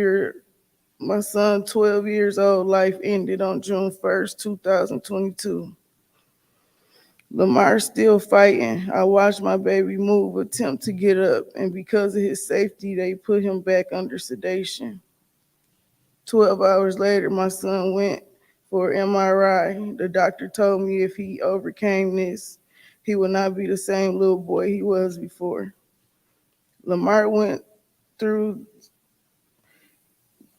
years old, life ended on June 1st, 2022. Lamar's still fighting. I watched my baby move, attempt to get up, and because of his safety, they put him back under sedation. 12 hours later, my son went for MRI. The doctor told me if he overcame this, he would not be the same little boy he was before. Lamar went through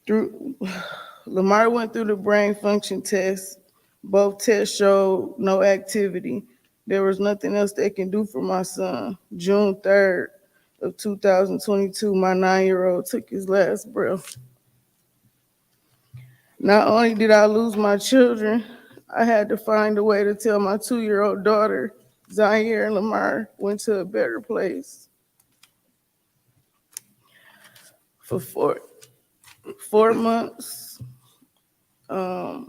the brain function test. Both tests showed no activity. There was nothing else they can do for my son. June 3rd of 2022, my 9-year-old took his last breath. Not only did I lose my children, I had to find a way to tell my 2-year-old daughter, Zaire and Lamar, went to a better place. For 4 months, I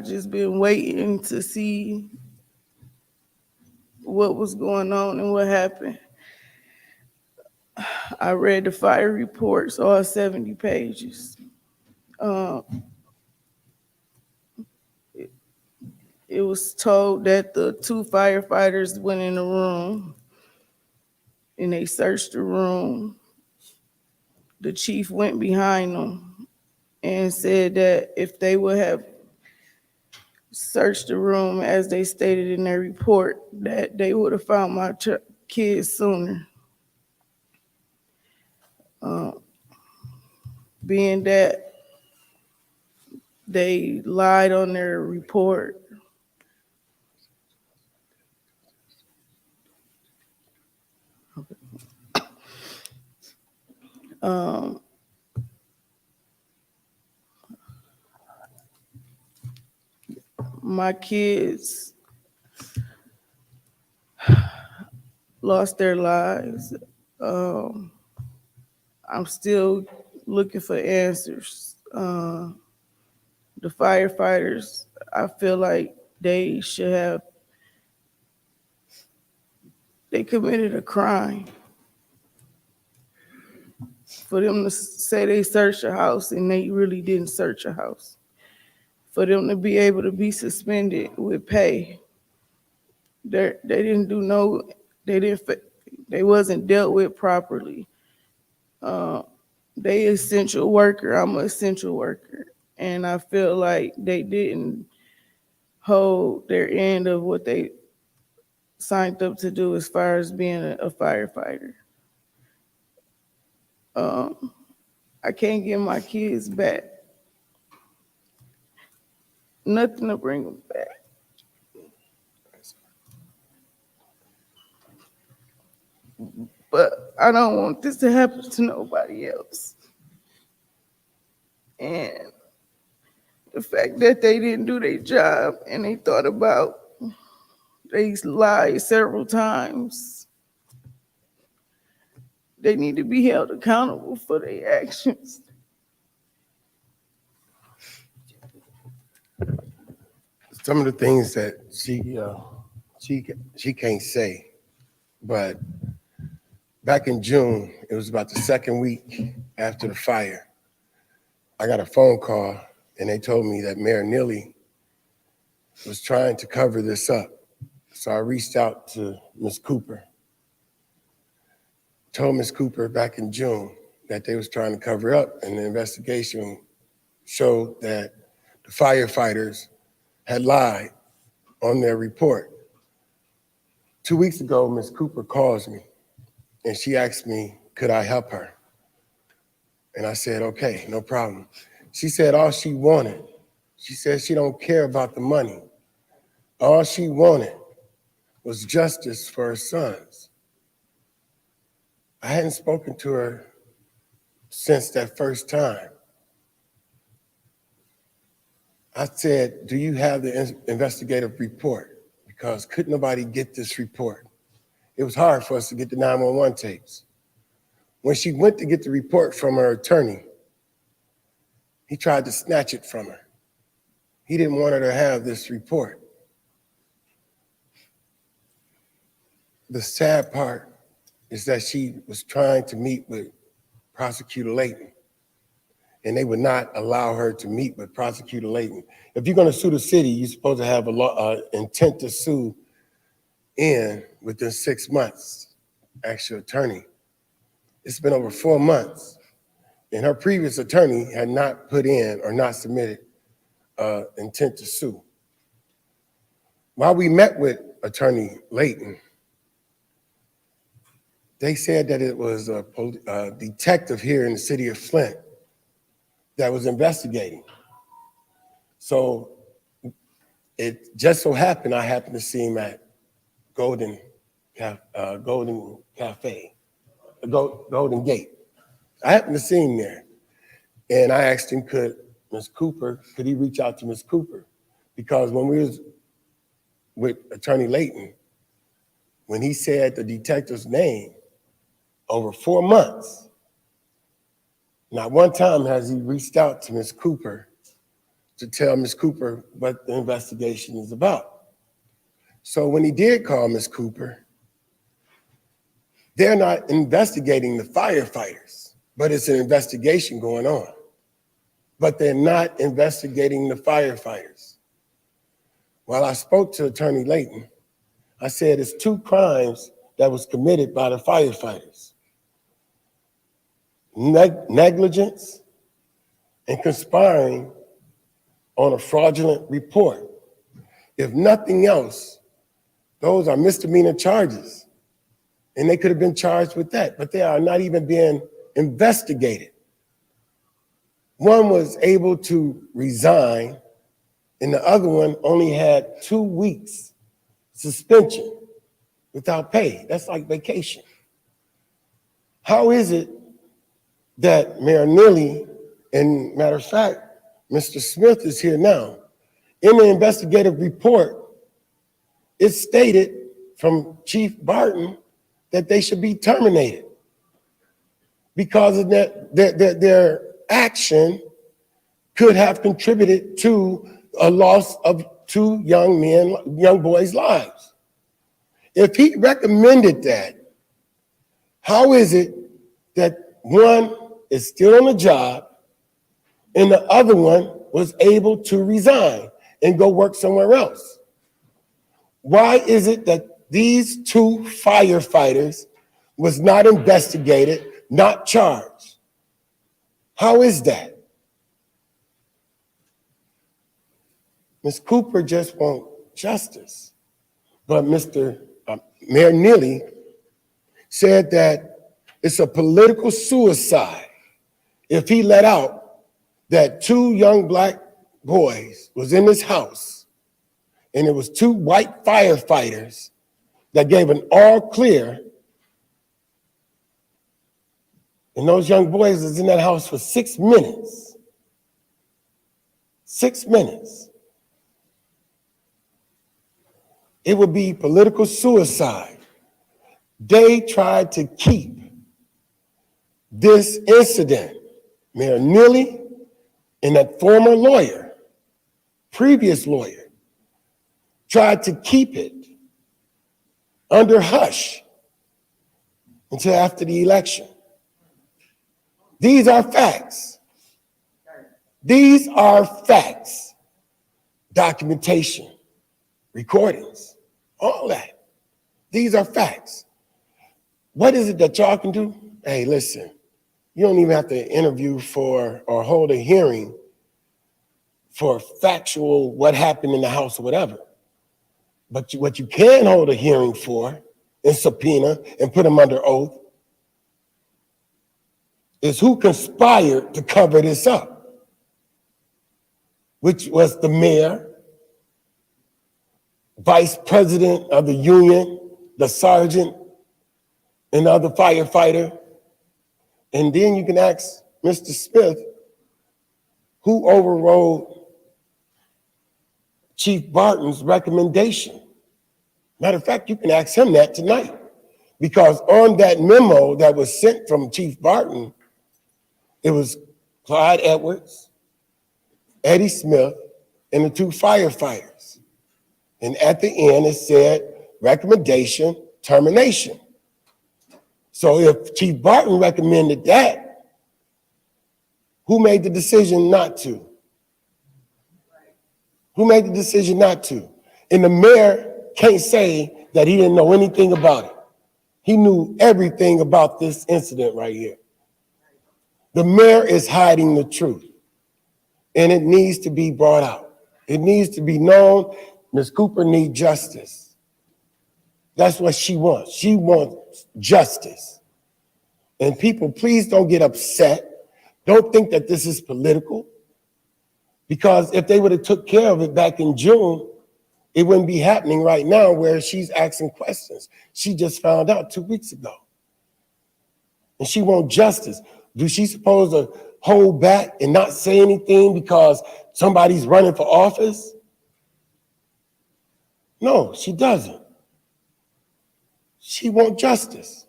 just been waiting to see what was going on and what happened. I read the fire reports, all 70 pages. It was told that the 2 firefighters went in the room and they searched the room. The chief went behind them and said that if they would have searched the room as they stated in their report, that they would have found my kids sooner. Being that they lied on their report, my kids lost their lives. I'm still looking for answers. The firefighters, I feel like they committed a crime. For them to say they searched a house and they really didn't search a house. For them to be able to be suspended with pay. They wasn't dealt with properly. They essential worker, I'm an essential worker. And I feel like they didn't hold their end of what they signed up to do as far as being a firefighter. I can't get my kids back. Nothing to bring them back. But I don't want this to happen to nobody else. And the fact that they didn't do their job and they thought about, they lied several times. They need to be held accountable for their actions. Some of the things that she can't say, but back in June, it was about the second week after the fire, I got a phone call and they told me that Mayor Neely was trying to cover this up. So I reached out to Ms. Cooper, told Ms. Cooper back in June that they was trying to cover up, and the investigation showed that the firefighters had lied on their report. 2 weeks ago, Ms. Cooper calls me and she asked me, could I help her? And I said, okay, no problem. She said all she wanted, she said she don't care about the money. All she wanted was justice for her sons. I hadn't spoken to her since that first time. I said, do you have the investigative report? Because couldn't nobody get this report. It was hard for us to get the 911 tapes. When she went to get the report from her attorney, he tried to snatch it from her. He didn't want her to have this report. The sad part is that she was trying to meet with Prosecutor Layton, and they would not allow her to meet with Prosecutor Layton. If you're gonna sue the city, you're supposed to have intent to sue in within 6 months, ask your attorney. It's been over 4 months, and her previous attorney had not put in or not submitted intent to sue. While we met with Attorney Layton, they said that it was a detective here in the city of Flint that was investigating. So it just so happened I happened to see him at Golden Gate. I happened to see him there, and I asked him, could Ms. Cooper, could he reach out to Ms. Cooper? Because when we was with Attorney Layton, when he said the detective's name over 4 months, not one time has he reached out to Ms. Cooper to tell Ms. Cooper what the investigation is about. So when he did call Ms. Cooper, they're not investigating the firefighters, but it's an investigation going on. But they're not investigating the firefighters. While I spoke to Attorney Layton, I said it's 2 crimes that was committed by the firefighters. Negligence and conspiring on a fraudulent report. If nothing else, those are misdemeanor charges. And they could have been charged with that, but they are not even being investigated. One was able to resign, and the other one only had 2 weeks suspension without pay. That's like vacation. How is it that Mayor Neely, and matter of fact, Mr. Smith is here now, in the investigative report, it stated from Chief Barton that they should be terminated because of their action could have contributed to a loss of 2 young boys' lives. If he recommended that, how is it that one is still on the job and the other one was able to resign and go work somewhere else? Why is it that these 2 firefighters was not investigated, not charged? How is that? Ms. Cooper just wants justice. But Mayor Neely said that it's a political suicide if he let out that 2 young black boys was in his house and it was 2 white firefighters that gave an all clear, and those young boys was in that house for 6 minutes. 6 minutes. It would be political suicide. They tried to keep this incident. Mayor Neely and that former lawyer, previous lawyer, tried to keep it under hush until after the election. These are facts. These are facts. Documentation, recordings, all that. These are facts. What is it that y'all can do? Hey, listen, you don't even have to interview for or hold a hearing for factual what happened in the house or whatever. But what you can hold a hearing for and subpoena and put them under oath is who conspired to cover this up, which was the mayor, vice president of the union, the sergeant, and the other firefighter. And then you can ask Mr. Smith, who overrode Chief Barton's recommendation. Matter of fact, you can ask him that tonight, because on that memo that was sent from Chief Barton, it was Clyde Edwards, Eddie Smith, and the 2 firefighters. And at the end, it said recommendation, termination. So if Chief Barton recommended that, who made the decision not to? Who made the decision not to? And the mayor can't say that he didn't know anything about it. He knew everything about this incident right here. The mayor is hiding the truth, and it needs to be brought out. It needs to be known. Ms. Cooper needs justice. That's what she wants. She wants justice. And people, please don't get upset. Don't think that this is political, because if they would have took care of it back in June, it wouldn't be happening right now where she's asking questions. She just found out 2 weeks ago. And she wants justice. Do she suppose hold back and not say anything because somebody's running for office? No, she doesn't. She wants justice.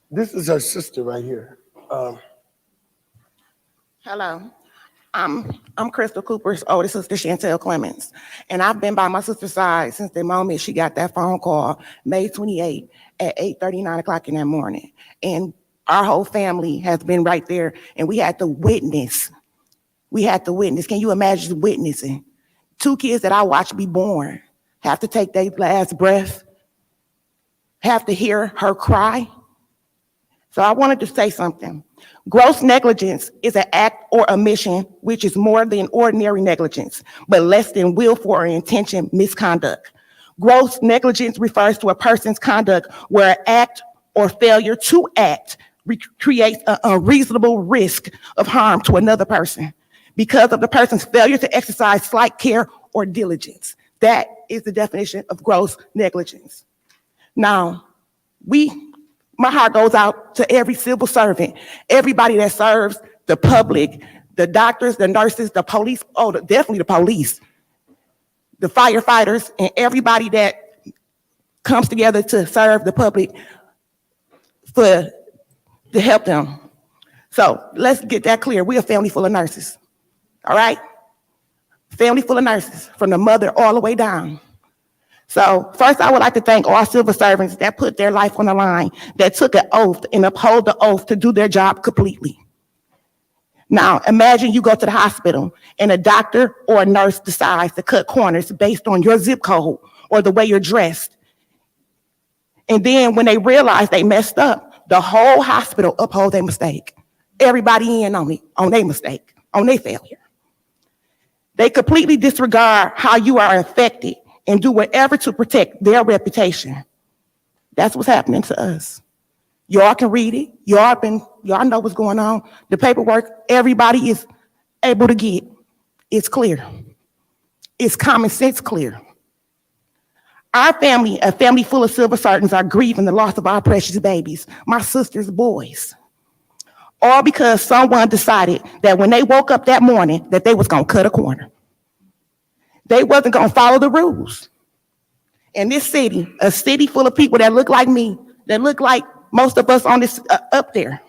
This is her sister right here. Hello, I'm Crystal Cooper's older sister, Chantel Clemens, and I've been by my sister's side since the moment she got that phone call, May 28 at 8:39 o'clock in that morning. And our whole family has been right there, and we had to witness. Can you imagine witnessing? 2 kids that I watched be born have to take their last breath, have to hear her cry. So I wanted to say something. Gross negligence is an act or omission which is more than ordinary negligence, but less than willful or intention misconduct. Gross negligence refers to a person's conduct where an act or failure to act creates an unreasonable risk of harm to another person because of the person's failure to exercise slight care or diligence. That is the definition of gross negligence. Now, my heart goes out to every civil servant, everybody that serves the public, the doctors, the nurses, the police, definitely the police, the firefighters, and everybody that comes together to serve the public to help them. So let's get that clear. We're a family full of nurses, all right? Family full of nurses, from the mother all the way down. So first, I would like to thank all civil servants that put their life on the line, that took an oath and uphold the oath to do their job completely. Now, imagine you go to the hospital and a doctor or a nurse decides to cut corners based on your zip code or the way you're dressed. And then when they realize they messed up, the whole hospital uphold their mistake. Everybody in on it, on their mistake, on their failure. They completely disregard how you are affected and do whatever to protect their reputation. That's what's happening to us. Y'all can read it. Y'all know what's going on. The paperwork everybody is able to get. It's clear. It's common sense clear. Our family, a family full of civil servants, are grieving the loss of our precious babies, my sister's boys. All because someone decided that when they woke up that morning that they was gonna cut a corner. They wasn't gonna follow the rules. In this city, a city full of people that look like me, that look like most of us on this up there,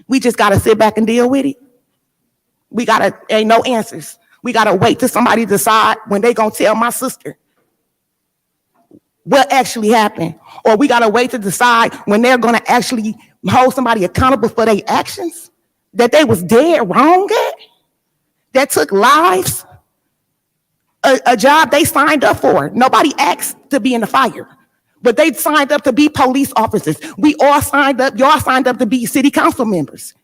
we just gotta sit back and deal with it. Ain't no answers. We gotta wait till somebody decide when they gonna tell my sister what actually happened. Or we gotta wait to decide when they're gonna actually hold somebody accountable for their actions that they was dead wrong at, that took lives. A job they signed up for. Nobody asked to be in the fire, but they signed up to be police officers. We all signed up, y'all signed up to be city council members.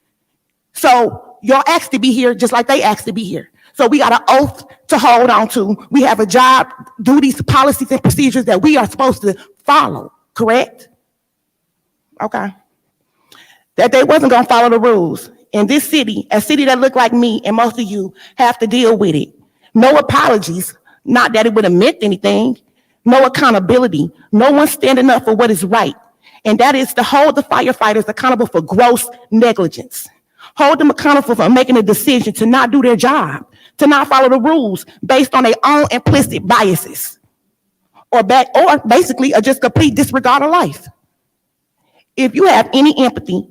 So y'all asked to be here just like they asked to be here. So we got an oath to hold on to. We have a job, duties, policies, and procedures that we are supposed to follow, correct? Okay. That they wasn't gonna follow the rules. In this city, a city that looked like me and most of you have to deal with it. No apologies, not that it would have meant anything. No accountability, no one standing up for what is right. And that is to hold the firefighters accountable for gross negligence. Hold them accountable for making a decision to not do their job, to not follow the rules based on their own implicit biases, or basically just complete disregard of life. If you have any empathy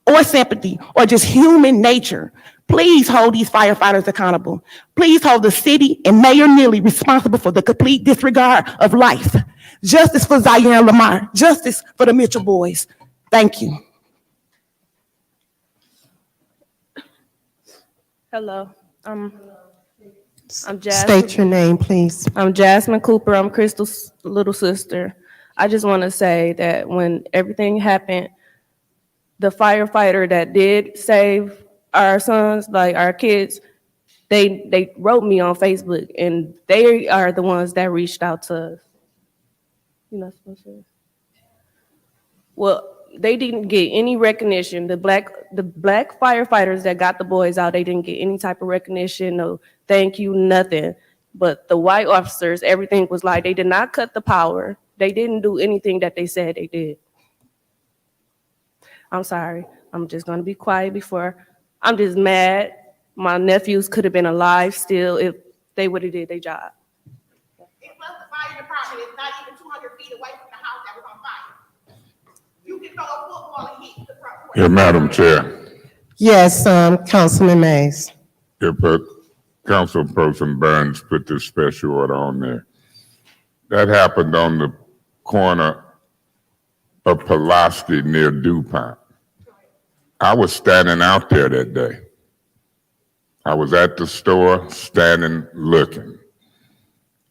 or sympathy or just human nature, please hold these firefighters accountable. Please hold the city and Mayor Neely responsible for the complete disregard of life. Justice for Zaire and Lamar. Justice for the Mitchell boys. Thank you. Hello. I'm Jasmine. State your name, please. I'm Jasmine Cooper. I'm Crystal's little sister. I just want to say that when everything happened, the firefighter that did save our sons, like our kids, they wrote me on Facebook, and they are the ones that reached out to us. You're not supposed to. Well, they didn't get any recognition. The black firefighters that got the boys out, they didn't get any type of recognition, no thank you, nothing. But the white officers, everything was like, they did not cut the power. They didn't do anything that they said they did. I'm sorry. I'm just gonna be quiet I'm just mad. My nephews could have been alive still if they would have did their job. It was the fire department, it's not even 200 feet away from the house that was on fire. You can throw a football and hit the front porch. Yeah, Madam Chair, Yes, Councilman Mays. Councilperson Burns put this special order on there. That happened on the corner of Pulaski near DuPont. I was standing out there that day. I was at the store, standing, looking.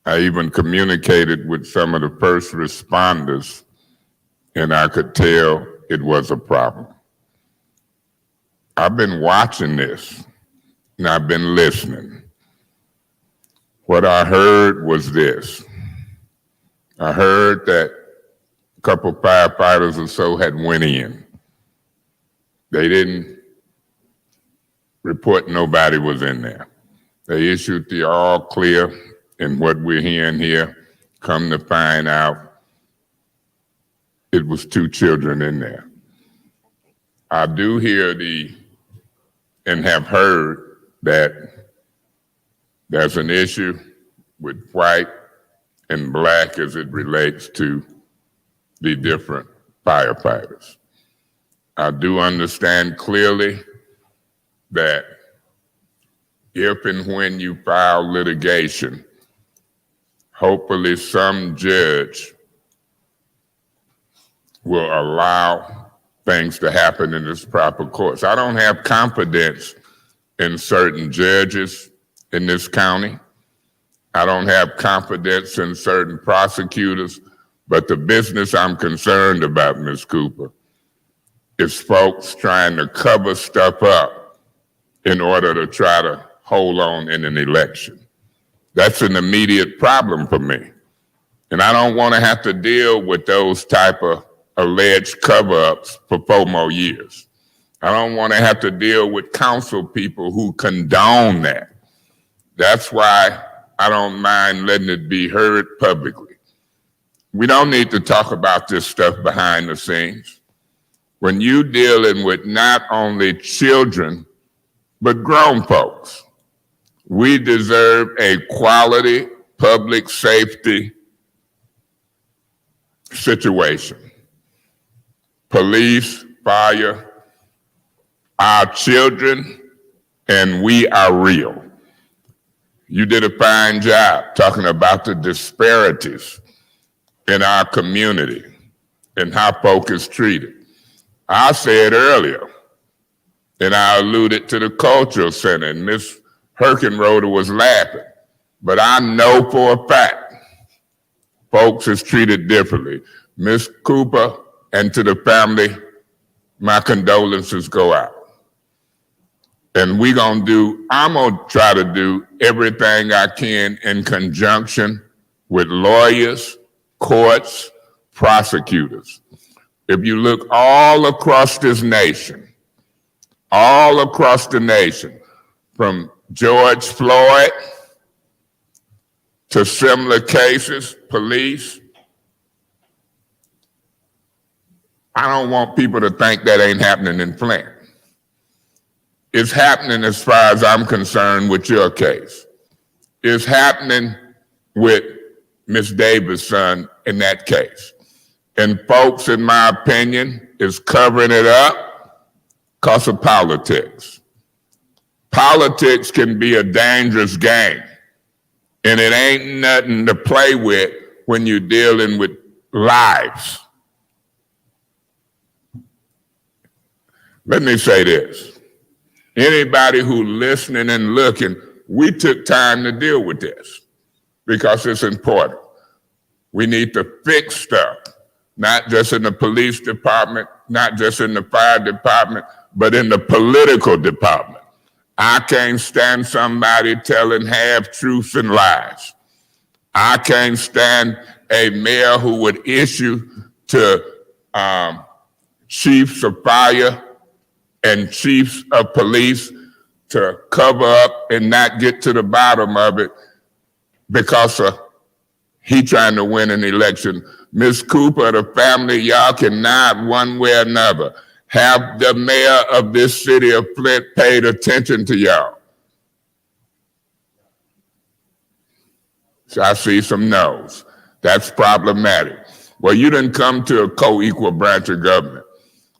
I even communicated with some of the first responders, and I could tell it was a problem. I've been watching this, and I've been listening. What I heard was this. I heard that a couple firefighters or so had went in. They didn't report nobody was in there. They issued the all clear, and what we're hearing here, come to find out, it was 2 children in there. I do hear and have heard that there's an issue with white and black as it relates to the different firefighters. I do understand clearly that if and when you file litigation, hopefully some judge will allow things to happen in its proper course. I don't have confidence in certain judges in this county. I don't have confidence in certain prosecutors, but the business I'm concerned about, Ms. Cooper, is folks trying to cover stuff up in order to try to hold on in an election. That's an immediate problem for me. And I don't want to have to deal with those type of alleged cover-ups for 4 more years. I don't want to have to deal with council people who condone that. That's why I don't mind letting it be heard publicly. We don't need to talk about this stuff behind the scenes. When you're dealing with not only children, but grown folks, we deserve a quality public safety situation. Police, fire, our children, and we are real. You did a fine job talking about the disparities in our community and how folk is treated. I said earlier, and I alluded to the cultural center, and Ms. Herkenroder was laughing, but I know for a fact folks is treated differently. Ms. Cooper, and to the family, my condolences go out. And I'm gonna try to do everything I can in conjunction with lawyers, courts, prosecutors. If you look all across this nation, all across the nation, from George Floyd to similar cases, police, I don't want people to think that ain't happening in Flint. It's happening as far as I'm concerned with your case. It's happening with Ms. Davis' son in that case. And folks, in my opinion, is covering it up because of politics. Politics can be a dangerous game, and it ain't nothing to play with when you're dealing with lives. Let me say this. Anybody who listening and looking, we took time to deal with this because it's important. We need to fix stuff, not just in the police department, not just in the fire department, but in the political department. I can't stand somebody telling half-truths and lies. I can't stand a mayor who would issue to chiefs of fire and chiefs of police to cover up and not get to the bottom of it because he trying to win an election. Ms. Cooper, the family, y'all cannot one way or another Have the mayor of this city of Flint paid attention to y'all? So I see some no's. That's problematic. Well, you didn't come to a co-equal branch of government,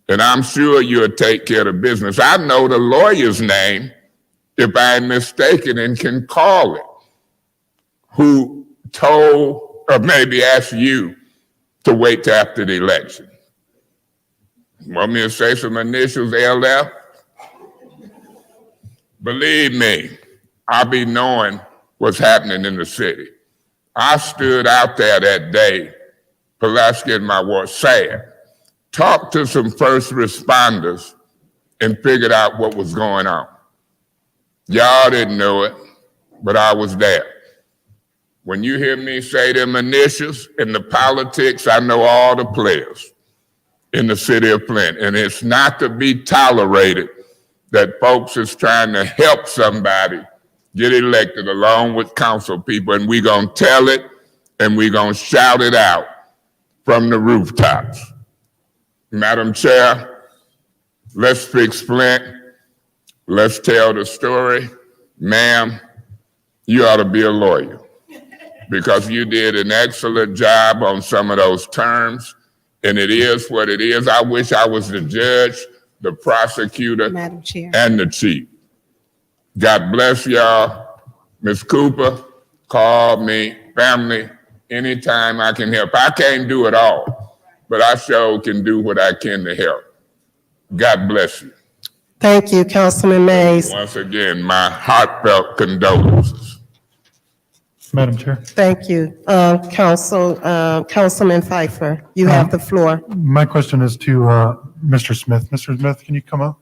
and I'm sure you'll take care of business. I know the lawyer's name, if I'm mistaken, and can call it, who told or maybe asked you to wait till after the election. Want me to say some initials, LF? Believe me, I'll be knowing what's happening in the city. I stood out there that day, Pulaski and my ward, sad, talked to some first responders and figured out what was going on. Y'all didn't know it, but I was there. When you hear me say them initials in the politics, I know all the players in the city of Flint, and it's not to be tolerated that folks is trying to help somebody get elected along with council people, and we're gonna tell it and we're gonna shout it out from the rooftops. Madam Chair, let's fix Flint. Let's tell the story. Ma'am, you ought to be a lawyer because you did an excellent job on some of those terms, and it is what it is. I wish I was the judge, the prosecutor, Madam Chair. and the chief. God bless y'all. Ms. Cooper, call me, family, anytime I can help. I can't do it all, but I sure can do what I can to help. God bless you. Thank you, Councilman Mays. Once again, my heartfelt condolences. Madam Chair. Thank you. Councilman Pfeiffer, you have the floor. My question is to Mr. Smith. Mr. Smith, can you come up?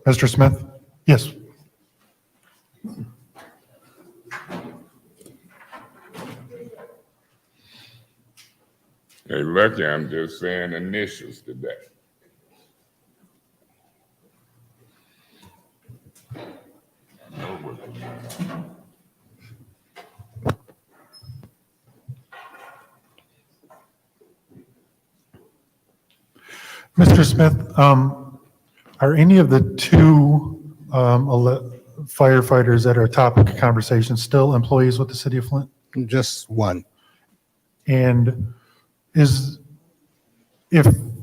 Mr. Smith? Yes. Hey, lucky I'm just saying initials today. I know what's going on. Mr. Smith, are any of the two firefighters that are topic of conversation still employees with the city of Flint? Just one. And if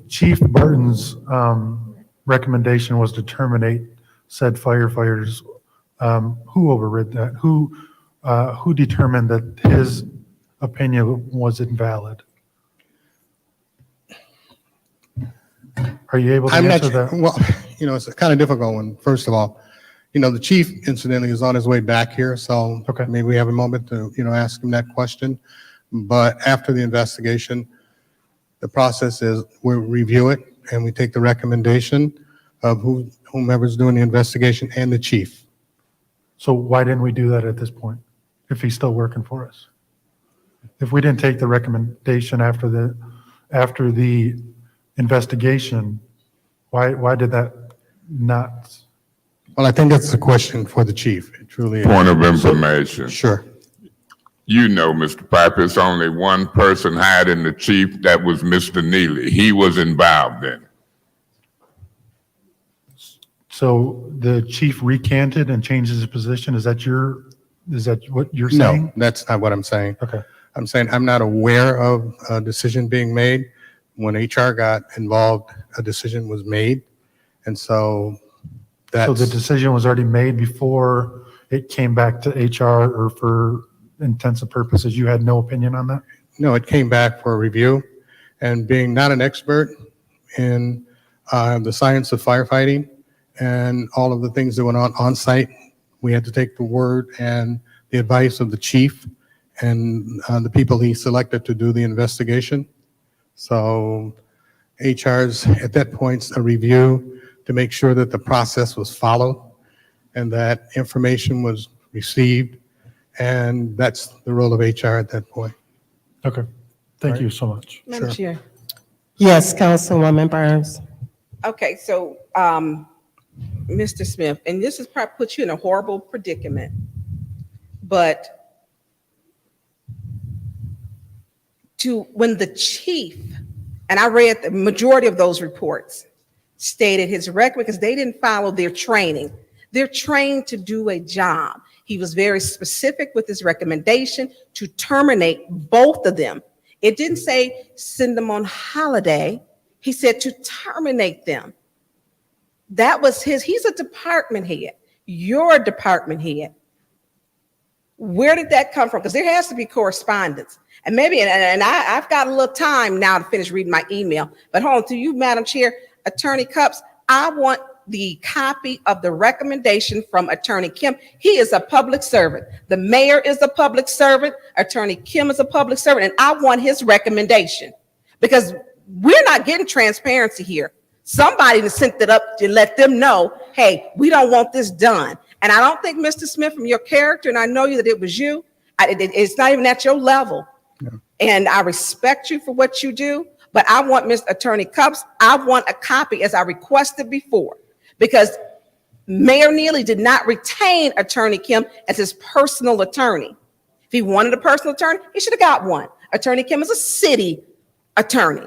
Chief Burton's recommendation was to terminate said firefighters, who overrid that? Who determined that his opinion was invalid? Are you able to answer that? Well, it's a kind of difficult one. First of all, the chief incidentally is on his way back here, so maybe we have a moment to, ask him that question. But after the investigation, the process is we review it and we take the recommendation of whomever's doing the investigation and the chief. So why didn't we do that at this point, if he's still working for us? If we didn't take the recommendation after the investigation, why did that not? Well, I think that's the question for the chief. It truly is. Point of information. Sure. You know, Mr. Piper, it's only one person hired in the chief. That was Mr. Neely. He was involved in it. So the chief recanted and changed his position? Is that what you're saying? No, that's not what I'm saying. Okay. I'm saying I'm not aware of a decision being made. When HR got involved, a decision was made. And so that's. So the decision was already made before it came back to HR, or for intensive purposes, you had no opinion on that? No, it came back for a review. And being not an expert in the science of firefighting and all of the things that went on site, we had to take the word and the advice of the chief and the people he selected to do the investigation. So HR's at that point a review to make sure that the process was followed and that information was received, and that's the role of HR at that point. Okay, thank you so much. Madam Chair. Yes, Councilwoman Burns. Okay, so, Mr. Smith, and this is probably puts you in a horrible predicament, but when the chief and I read the majority of those reports, stated his record because they didn't follow their training. They're trained to do a job. He was very specific with his recommendation to terminate both of them. It didn't say send them on holiday. He said to terminate them. That was he's a department head. You're a department head. Where did that come from? Because there has to be correspondence. And maybe, and I've got a little time now to finish reading my email, but hold on to you, Madam Chair, Attorney Cups, I want the copy of the recommendation from Attorney Kim. He is a public servant. The mayor is a public servant. Attorney Kim is a public servant, and I want his recommendation because we're not getting transparency here. Somebody sent it up to let them know, hey, we don't want this done. And I don't think, Mr. Smith, from your character, and I know you that it was you, it's not even at your level. Yeah. And I respect you for what you do, but I want Mr. Attorney Cups, I want a copy as I requested before, because Mayor Neely did not retain Attorney Kim as his personal attorney. If he wanted a personal attorney, he should have got one. Attorney Kim is a city attorney.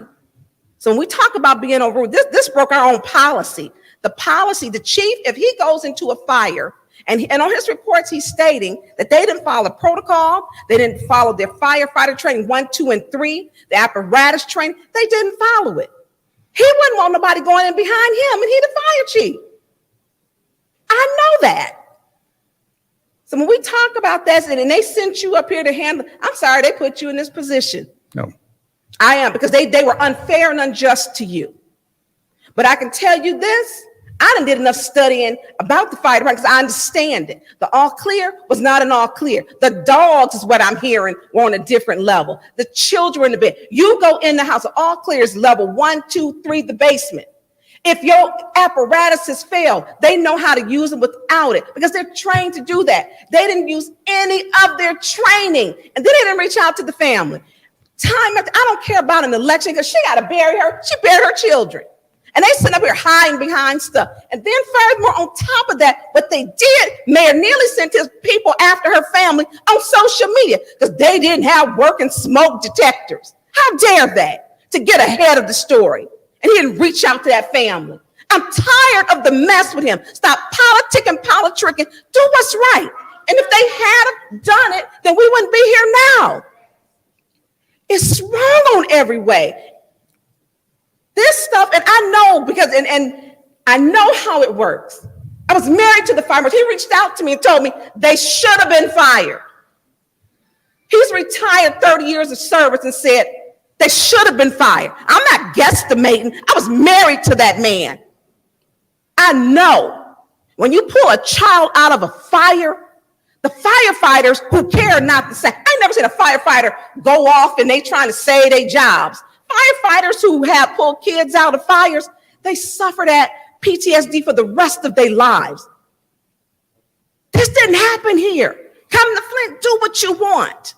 So when we talk about being overruled, this broke our own policy. The policy, the chief, if he goes into a fire, and on his reports, he's stating that they didn't follow protocol, they didn't follow their firefighter training 1, 2, and 3, the apparatus training, they didn't follow it. He wouldn't want nobody going in behind him, and he the fire chief. I know that. So when we talk about that, and they sent you up here to handle, I'm sorry, they put you in this position. No. I am, because they were unfair and unjust to you. But I can tell you this, I done did enough studying about the fire department because I understand it. The all clear was not an all clear. The dogs is what I'm hearing were on a different level. The children in the bed. You go in the house, all clear is level 1, 2, 3, the basement. If your apparatus has failed, they know how to use them without it because they're trained to do that. They didn't use any of their training, and then they didn't reach out to the family. Time after, I don't care about an election because she got to bury her. She buried her children. And they sit up here hiding behind stuff. And then furthermore, on top of that, what they did, Mayor Neely sent his people after her family on social media because they didn't have working smoke detectors. How dare they? To get ahead of the story. And he didn't reach out to that family. I'm tired of the mess with him. Stop politicking, politricking. Do what's right. And if they had done it, then we wouldn't be here now. It's wrong on every way. This stuff, and I know because, and I know how it works. I was married to the fireman. He reached out to me and told me they should have been fired. He's retired 30 years of service and said they should have been fired. I'm not guesstimating. I was married to that man. I know when you pull a child out of a fire, the firefighters who care not to say, I never seen a firefighter go off and they trying to save their jobs. Firefighters who have pulled kids out of fires, they suffer that PTSD for the rest of their lives. This didn't happen here. Come to Flint, do what you want.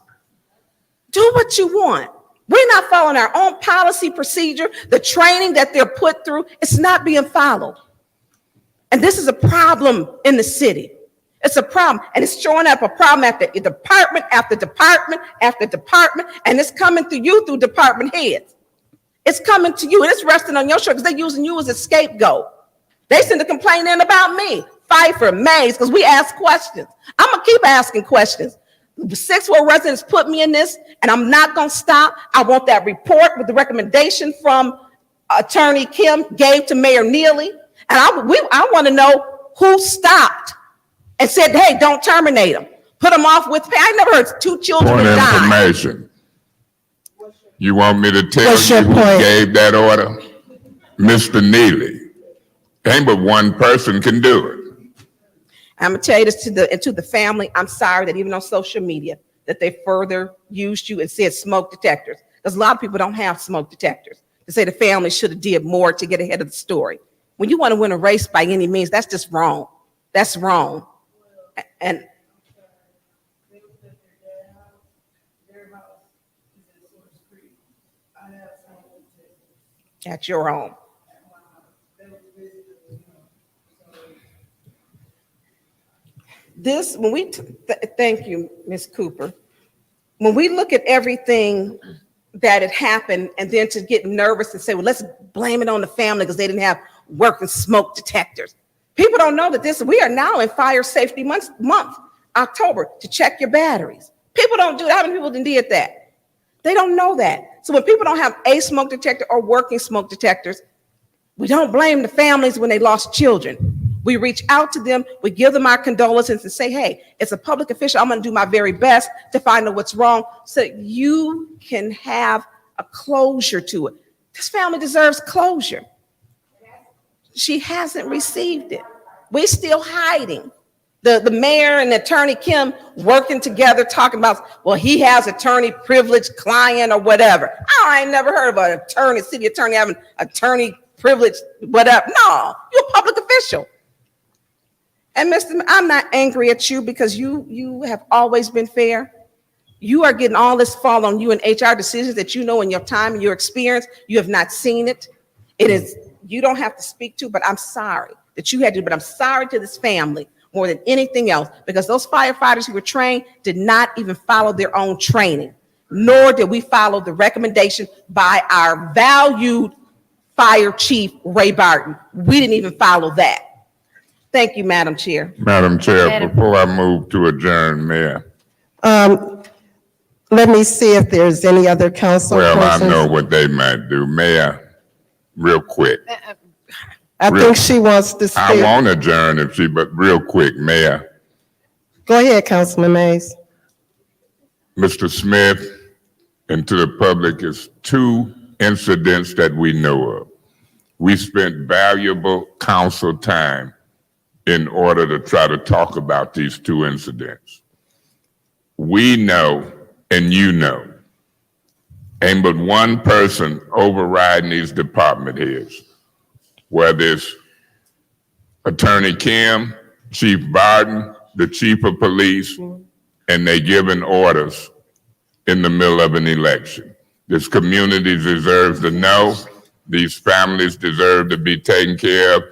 Do what you want. We're not following our own policy procedure. The training that they're put through, it's not being followed. And this is a problem in the city. It's a problem, and it's showing up a problem after department after department after department, and it's coming to you through department heads. It's coming to you, and it's resting on your shoulders because they're using you as a scapegoat. They send a complaint in about me, Pfeiffer, Mays, because we ask questions. I'm going to keep asking questions. The 6 Ward residents put me in this, and I'm not going to stop. I want that report with the recommendation from Attorney Kim gave to Mayor Neely, and I want to know who stopped and said, hey, don't terminate them. Put them off with pay. I never heard 2 children Point die. information. You want me to tell you who gave that order? Mr. Neely. Ain't but one person can do it. I'm gonna tell you this to the family. I'm sorry that even on social media that they further used you and said smoke detectors. Because a lot of people don't have smoke detectors. They say the family should have did more to get ahead of the story. When you want to win a race by any means, that's just wrong. That's wrong. And at your home. This, when we, thank you, Ms. Cooper. When we look at everything that it happened, and then to get nervous and say, well, let's blame it on the family because they didn't have working smoke detectors. People don't know that we are now in fire safety month, October, to check your batteries. People don't do that. How many people did that? They don't know that. So when people don't have a smoke detector or working smoke detectors, we don't blame the families when they lost children. We reach out to them, we give them our condolences and say, hey, it's a public official. I'm gonna do my very best to find out what's wrong so that you can have a closure to it. This family deserves closure. She hasn't received it. We're still hiding. The mayor and Attorney Kim working together talking about, well, he has attorney privilege client or whatever. I ain't never heard of an attorney, city attorney having attorney privilege, whatever. No, you're a public official. And Mr. I'm not angry at you because you have always been fair. You are getting all this fall on you and HR decisions that you know in your time and your experience. You have not seen it. It is, you don't have to speak to, but I'm sorry that you had to, but I'm sorry to this family more than anything else, because those firefighters who were trained did not even follow their own training, nor did we follow the recommendation by our valued fire chief, Ray Barton. We didn't even follow that. Thank you, Madam Chair. Madam Chair, before I move to adjourn, Mayor. Let me see if there's any other council Well, persons. I know what they might do. Mayor, real quick. I think she wants to speak. I won't adjourn but real quick, Mayor. Go ahead, Councilman Mays. Mr. Smith, and to the public, is 2 incidents that we know of. We spent valuable council time in order to try to talk about these 2 incidents. We know, and you know, ain't but one person overriding these department heads, whether it's Attorney Kim, Chief Barton, the Chief of Police, and they giving orders in the middle of an election. This community deserves to know. These families deserve to be taken care of.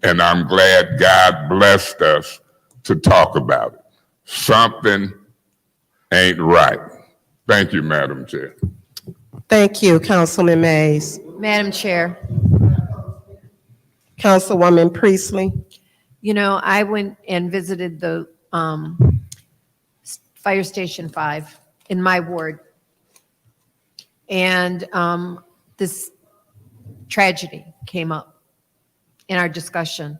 And I'm glad God blessed us to talk about it. Something ain't right. Thank you, Madam Chair. Thank you, Councilman Mays. Madam Chair, Councilwoman Priestley. you know, I went and visited the Fire Station 5 in my ward. And this tragedy came up in our discussion.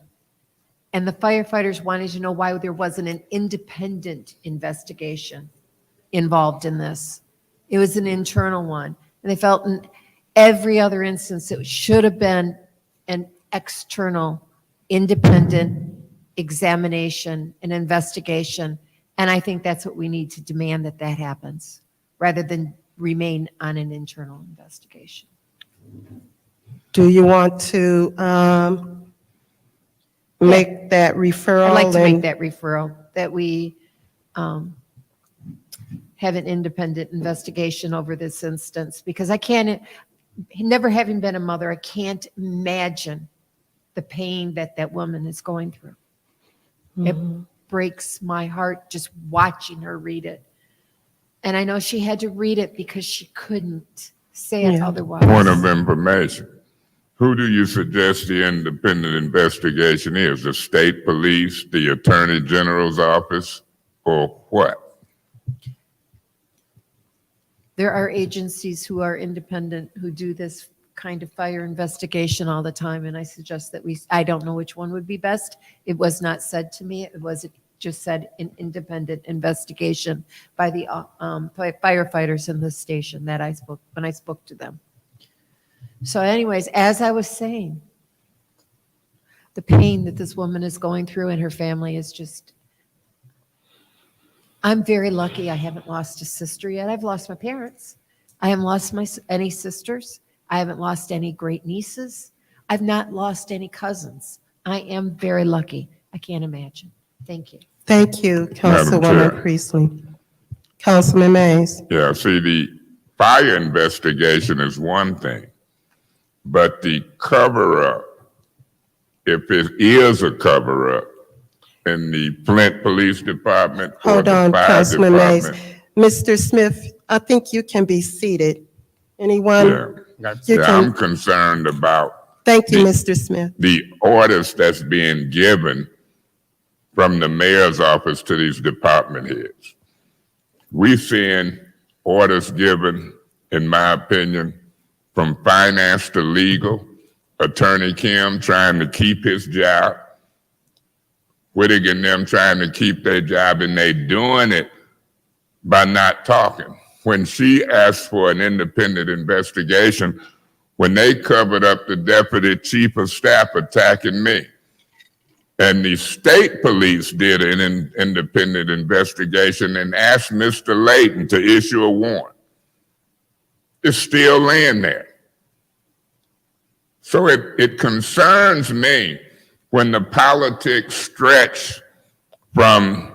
And the firefighters wanted to know why there wasn't an independent investigation involved in this. It was an internal one. And they felt in every other instance it should have been an external, independent examination and investigation. And I think that's what we need to demand, that happens, rather than remain on an internal investigation. Do you want to make that referral? I'd like to make and- that referral, that we have an independent investigation over this instance, because I can't, never having been a mother, I can't imagine the pain that woman is going through. It breaks my heart just watching her read it. And I know she had to read it because she couldn't say it otherwise. Point of information. Who do you suggest the independent investigation is? The state police, the attorney general's office, or what? There are agencies who are independent, who do this kind of fire investigation all the time, and I suggest that I don't know which one would be best. It was not said to me. It was just said an independent investigation by the firefighters in the station that when I spoke to them. So anyways, as I was saying, the pain that this woman is going through and her family is just, I'm very lucky I haven't lost a sister yet. I've lost my parents. I haven't lost any sisters. I haven't lost any great nieces. I've not lost any cousins. I am very lucky. I can't imagine. Thank you. Thank you, Madam Councilwoman Chair. Priestley. Councilman Mays. Yeah, see, the fire investigation is one thing, but the cover-up, if it is a cover-up in the Flint Police Department or Hold the on, fire Councilman Mays. department. Mr. Smith, I think you can be seated. Anyone? You I'm can, concerned about thank you, Mr. Smith. the orders that's being given from the mayor's office to these department heads. We've seen orders given, in my opinion, from finance to legal, Attorney Kim trying to keep his job, Whittick and them trying to keep their job, and they doing it by not talking. When she asked for an independent investigation, when they covered up the deputy chief of staff attacking me, and the state police did an independent investigation and asked Mr. Layton to issue a warrant, it's still laying there. So it concerns me when the politics stretch from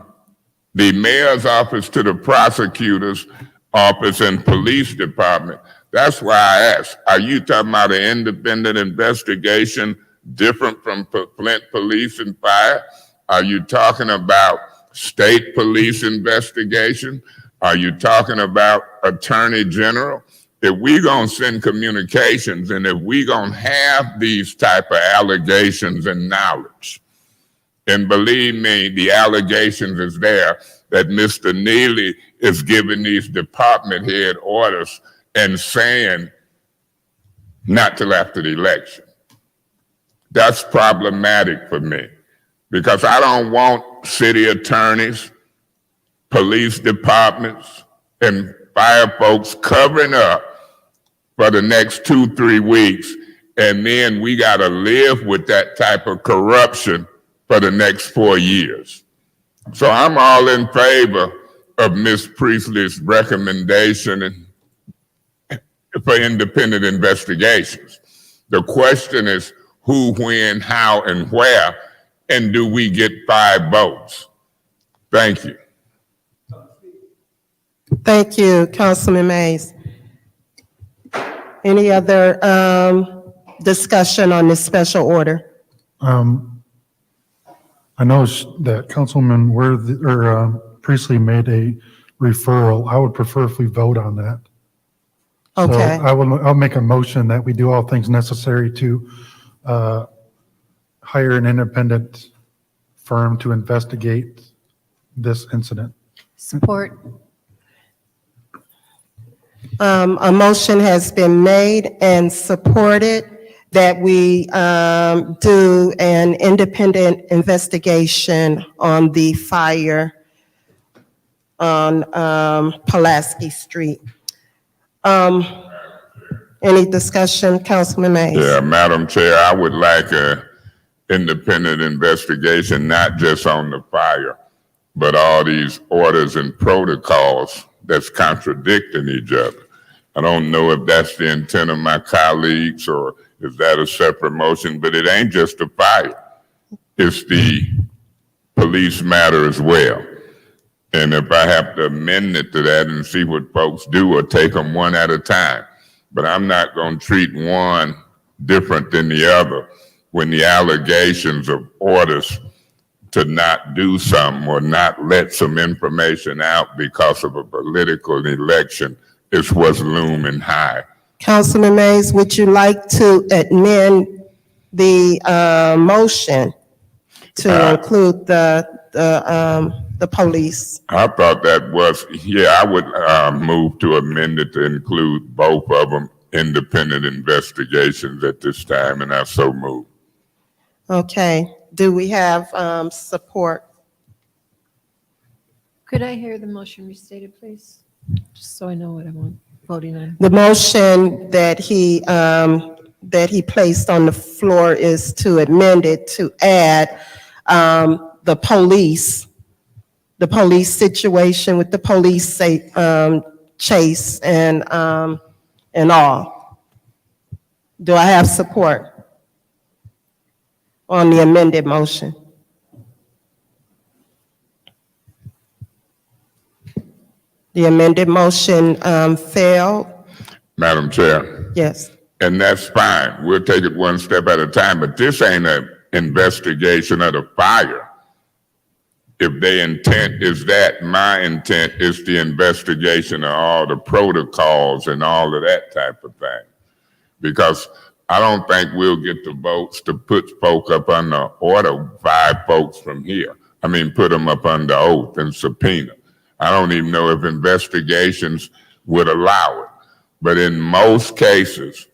the mayor's office to the prosecutor's office and police department. That's why I asked, are you talking about an independent investigation different from Flint Police and Fire? Are you talking about state police investigation? Are you talking about Attorney General? If we gonna send communications and if we gonna have these type of allegations and knowledge, and believe me, the allegations is there that Mr. Neely is giving these department head orders and saying not till after the election. That's problematic for me because I don't want city attorneys, police departments, and fire folks covering up for the next 2-3 weeks, and then we got to live with that type of corruption for the next 4 years. So I'm all in favor of Ms. Priestley's recommendation for independent investigations. The question is who, when, how, and where, and do we get 5 votes? Thank you. Thank you, Councilman Mays. Any other discussion on this special order? I know that Councilman Priestley made a referral. I would prefer if we vote on that. Okay. So I'll make a motion that we do all things necessary to hire an independent firm to investigate this incident. Support. A motion has been made and supported that we do an independent investigation on the fire on Pulaski Street. Any discussion, Councilman Mays? Yeah, Madam Chair, I would like an independent investigation, not just on the fire, but all these orders and protocols that's contradicting each other. I don't know if that's the intent of my colleagues or is that a separate motion, but it ain't just the fire. It's the police matter as well. And if I have to amend it to that and see what folks do or take them one at a time, but I'm not going to treat one different than the other when the allegations of orders to not do something or not let some information out because of a political election is what's looming high. Councilman Mays, would you like to amend the motion to include the police? I thought that was, yeah, I would move to amend it to include both of them, independent investigations at this time, and I so move. Okay, do we have support? Could I hear the motion restated, please? Just so I know what I'm voting on. The motion that he placed on the floor is to amend it to add the police situation with the police chase and all. Do I have support on the amended motion? The amended motion failed. Madam Chair. Yes. And that's fine. We'll take it one step at a time, but this ain't an investigation of the fire. if their intent is that, my intent is the investigation of all the protocols and all of that type of thing. Because I don't think we'll get the votes to put folk up under order, 5 folks from here. I mean, put them up under oath and subpoena. I don't even know if investigations would allow it. But in most cases,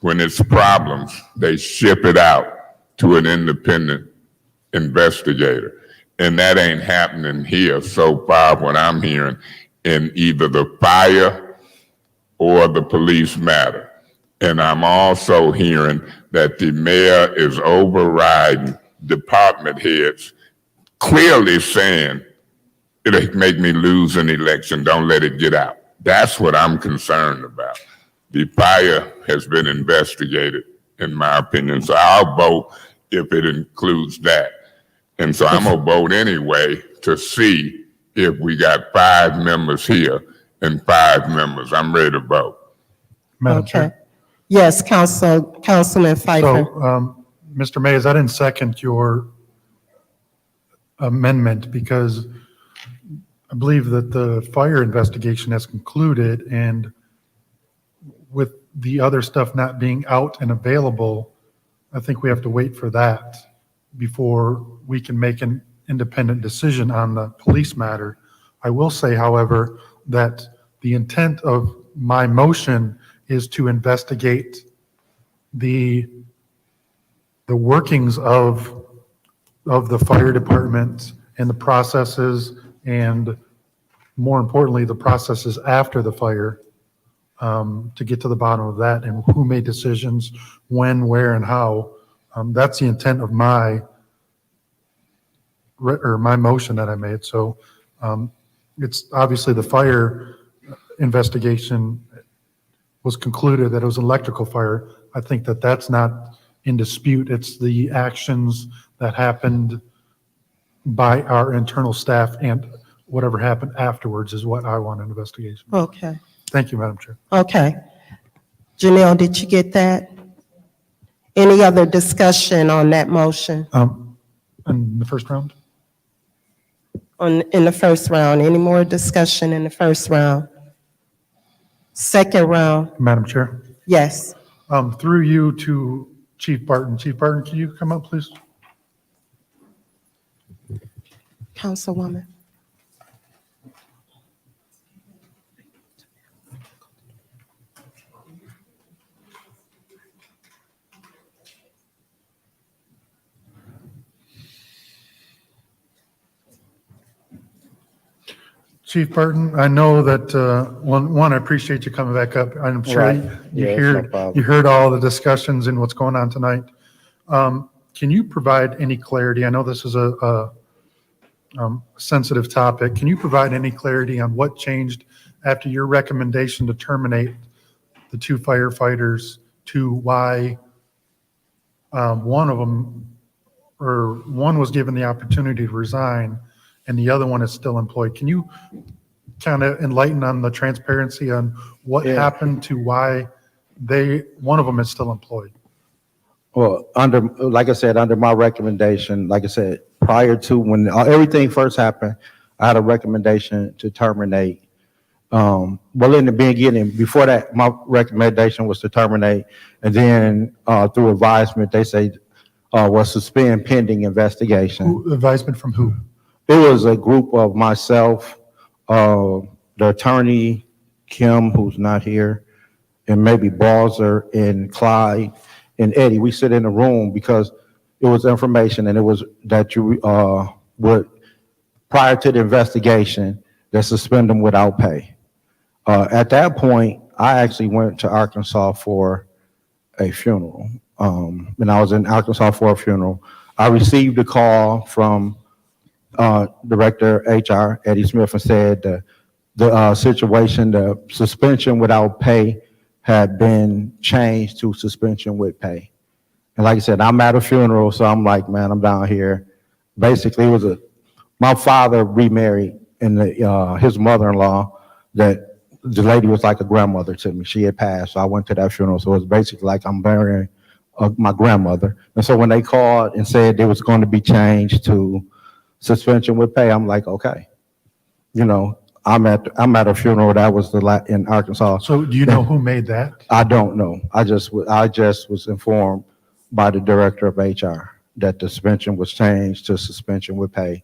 when it's problems, they ship it out to an independent investigator. And that ain't happening here so far, what I'm hearing, in either the fire or the police matter. And I'm also hearing that the mayor is overriding department heads, clearly saying, it'll make me lose an election, don't let it get out. That's what I'm concerned about. The fire has been investigated, in my opinion, so I'll vote if it includes that. And so I'm gonna vote anyway to see if we got 5 members here and 5 members. I'm ready to vote. Madam Okay. Chair. Yes, Councilman Pfeiffer. So, Mr. Mays, I didn't second your amendment because I believe that the fire investigation has concluded, and with the other stuff not being out and available, I think we have to wait for that before we can make an independent decision on the police matter. I will say, however, that the intent of my motion is to investigate the workings of the fire department and the processes, and more importantly, the processes after the fire, to get to the bottom of that and who made decisions, when, where, and how. That's the intent of my motion that I made. So it's obviously the fire investigation was concluded that it was an electrical fire. I think that that's not in dispute. It's the actions that happened by our internal staff, and whatever happened afterwards is what I want an investigation. Okay. Thank you, Madam Chair. Okay. Janelle, did you get that? Any other discussion on that motion? In the first round? In the first round, any more discussion in the first round? Second round, Madam Chair, yes. through you to Chief Barton. Chief Barton, can you come up, please? Councilwoman. Chief Barton, I know that, I appreciate you coming back up. I'm sure Right. you Yeah, it's no heard, problem. you heard all the discussions and what's going on tonight. Can you provide any clarity? I know this is a sensitive topic. Can you provide any clarity on what changed after your recommendation to terminate the 2 firefighters to why one of them, or one was given the opportunity to resign and the other one is still employed? Can you kind of enlighten on the transparency on what happened to why one of them is still employed? Well, like I said, under my recommendation, like I said, prior to when everything first happened, I had a recommendation to terminate. Well, in the beginning, before that, my recommendation was to terminate, and then through advisement, they say was suspend pending investigation. Advisement from who? It was a group of myself, the attorney, Kim, who's not here, and maybe Balzer and Clyde and Eddie. We sit in the room because it was information, and it was that you would, prior to the investigation, that suspend them without pay. At that point, I actually went to Arkansas for a funeral. When I was in Arkansas for a funeral, I received a call from Director HR Eddie Smith and said the situation, the suspension without pay had been changed to suspension with pay. And like I said, I'm at a funeral, so I'm like, man, I'm down here. Basically, it was my father remarried, and his mother-in-law, that the lady was like a grandmother to me. She had passed, so I went to that funeral. So it was basically like I'm burying my grandmother. And so when they called and said it was going to be changed to suspension with pay. I'm like, okay. You know, I'm at a funeral that was in Arkansas. So do you know who made that? I don't know. I just was informed by the director of HR that the suspension was changed to suspension with pay,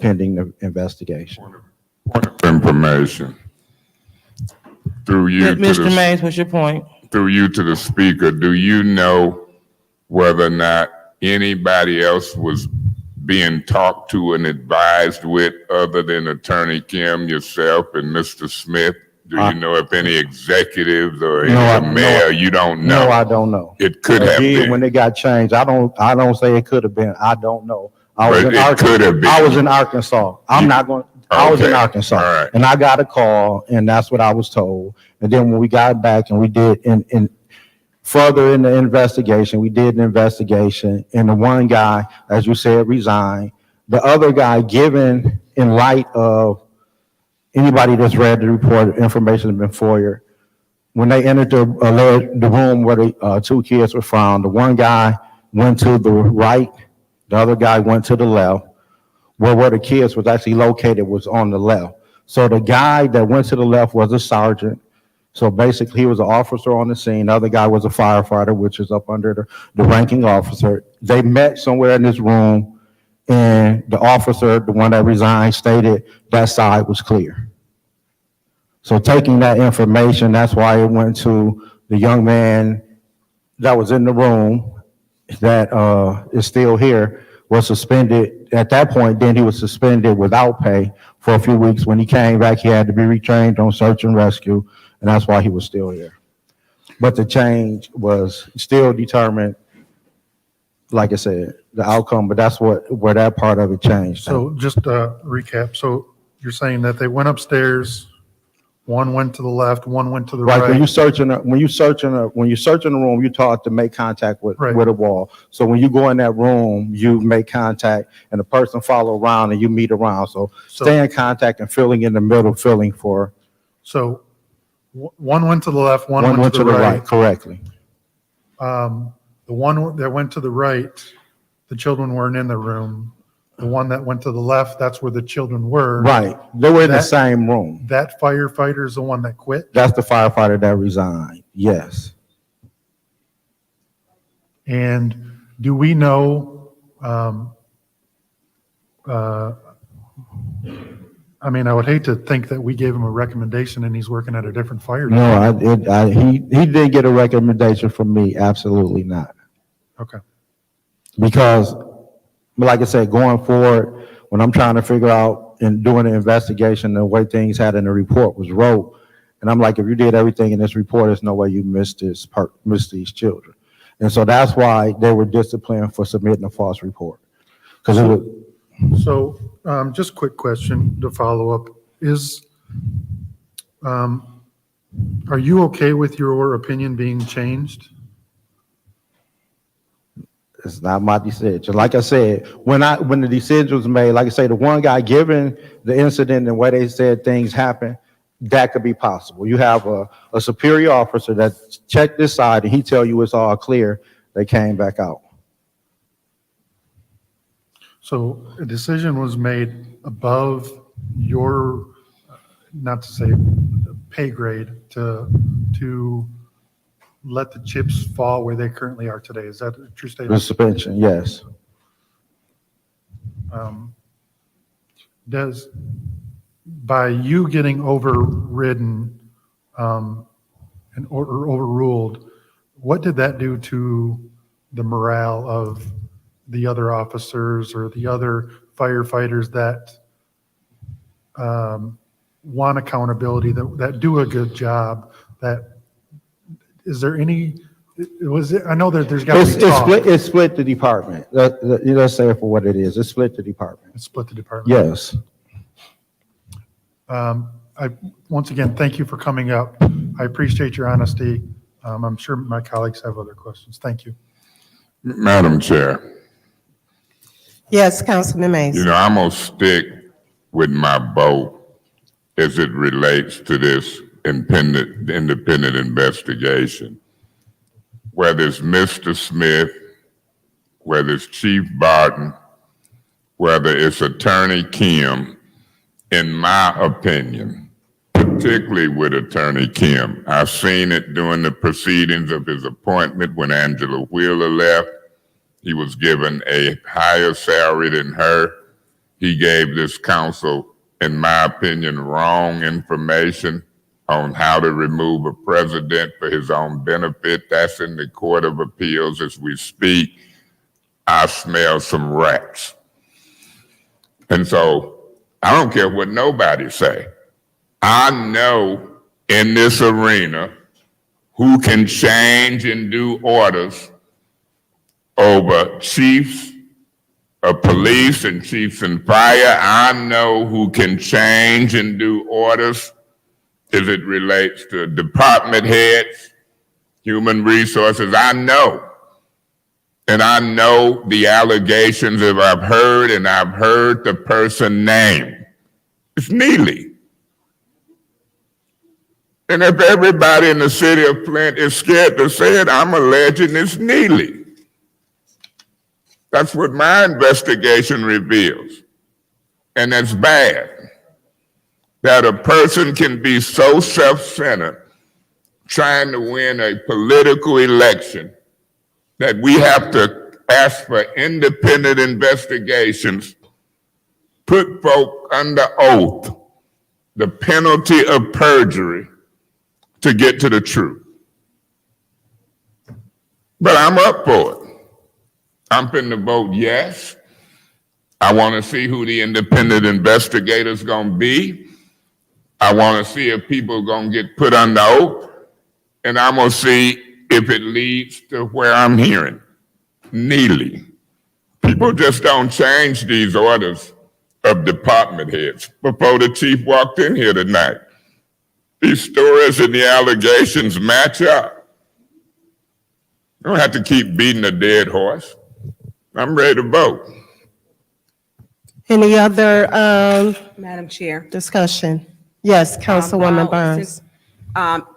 pending the investigation. Information. Through you to Mr. the, Mays, what's your point? through you to the speaker, do you know whether or not anybody else was being talked to and advised with other than Attorney Kim, yourself, and Mr. Smith? Do you know if any executives or any mayor, you don't know? No, I don't know. It could have been. When it got changed, I don't say it could have been. I don't know. I was But in it could have been. I was in Arkansas. I was in Okay. Arkansas, All right. and I got a call, and that's what I was told. And then when we got back and we did in further in the investigation, we did an investigation, and the one guy, as you said, resigned. The other guy, given in light of anybody that's read the report, information has been FOIA. When they entered the room where the two kids were found, the one guy went to the right, the other guy went to the left. Where the kids was actually located was on the left. So the guy that went to the left was a sergeant. So basically, he was an officer on the scene. The other guy was a firefighter, which is up under the ranking officer. They met somewhere in this room, and the officer, the one that resigned, stated that side was clear. So taking that information, that's why it went to the young man that was in the room that is still here, was suspended. At that point, then he was suspended without pay for a few weeks. When he came back, he had to be retrained on search and rescue, and that's why he was still here. But the change was still determined, like I said, the outcome, but that's where that part of it changed. So just recap. So you're saying that they went upstairs, one went to the left, one went to the Right, right. when you search in the room, you're taught to make contact with a wall. So when you go in that room, you make contact, and the person follow around, and you meet around. So stay in contact and filling in the middle, filling for. So one went to the left, one went to the right. Correctly. The one that went to the right, the children weren't in the room. The one that went to the left, that's where the children were. Right, they were in the same room. That firefighter is the one that quit? That's the firefighter that resigned, yes. And do we know, I mean, I would hate to think that we gave him a recommendation and he's working at a different fire department. No, he didn't get a recommendation from me, absolutely not. Okay. Because, like I said, going forward, when I'm trying to figure out and doing an investigation, the way things had in the report was wrote, and I'm like, if you did everything in this report, there's no way you missed these children. And so that's why they were disciplined for submitting a false report. Because it was. So, just quick question to follow up is, are you okay with your opinion being changed? It's not my decision. Like I said, when the decision was made, like I say, the one guy, given the incident and where they said things happened, that could be possible. You have a superior officer that checked this side and he tell you it's all clear. They came back out. So a decision was made above your, not to say pay grade, to let the chips fall where they currently are today. Is that a true The statement? suspension, yes. Does, by you getting overridden and or overruled, what did that do to the morale of the other officers or the other firefighters that want accountability, that do a good job? That is there any? Was it? I know that there's got to be talk. It's split the department. Let's say it for what it is. It's split the department. It's split the department. Yes. I once again thank you for coming up. I appreciate your honesty. I'm sure my colleagues have other questions. Thank you. Madam Chair. Yes, Councilman Mays. You know, I'm gonna stick with my vote as it relates to this independent investigation. Whether it's Mr. Smith, whether it's Chief Barton, whether it's Attorney Kim, in my opinion, particularly with Attorney Kim. I've seen it during the proceedings of his appointment when Angela Wheeler left. He was given a higher salary than her. He gave this council, in my opinion, wrong information on how to remove a president for his own benefit. That's in the Court of Appeals as we speak. I smell some rats. And so I don't care what nobody say. I know in this arena who can change and do orders over chiefs of police and chiefs in fire. I know who can change and do orders as it relates to department heads, human resources. I know. And I know the allegations that I've heard, and I've heard the person name. It's Neely. And if everybody in the city of Flint is scared to say it, I'm alleging it's Neely. That's what my investigation reveals. And it's bad that a person can be so self-centered trying to win a political election that we have to ask for independent investigations, put folk under oath, the penalty of perjury to get to the truth. But I'm up for it. I'm finna vote yes. I want to see who the independent investigator's gonna be. I want to see if people are gonna get put under oath, and I'm gonna see if it leads to where I'm hearing. Neely. People just don't change these orders of department heads. Before the chief walked in here tonight, these stories and the allegations match up. You don't have to keep beating a dead horse. I'm ready to vote. Any other Madam Chair. discussion? Yes, Councilwoman Burns.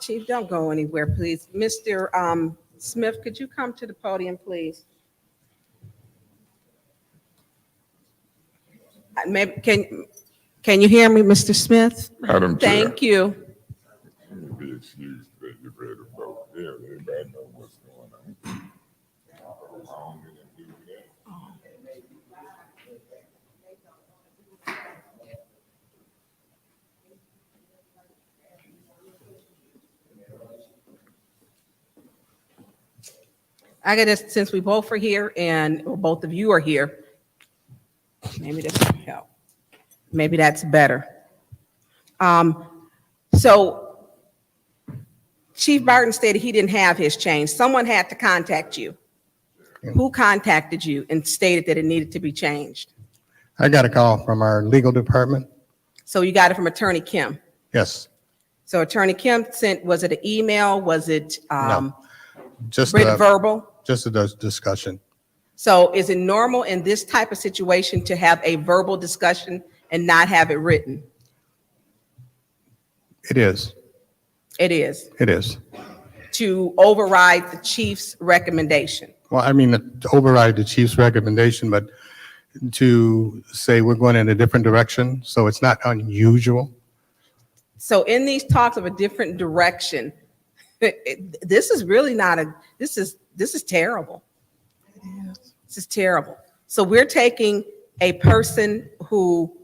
Chief, don't go anywhere, please. Mr. Smith, could you come to the podium, please? Maybe, can you hear me, Mr. Smith? Madam Chair. Thank you. Be excused that you're ready to vote. Yeah, everybody know what's going on. I got this, since we both are here and both of you are here, maybe this will help. Maybe that's better. So Chief Barton stated he didn't have his change. Someone had to contact you. Who contacted you and stated that it needed to be changed? I got a call from our legal department. So you got it from Attorney Kim. Yes, So Attorney Kim sent, was it an email? Was it just written verbal? just a discussion. So is it normal in this type of situation to have a verbal discussion and not have it written? It is. It is, It is. to override the chief's recommendation. Well, I mean, to override the chief's recommendation, but to say we're going in a different direction, so it's not unusual. So in these talks of a different direction, this is really not this is terrible. This is terrible. So we're taking a person who,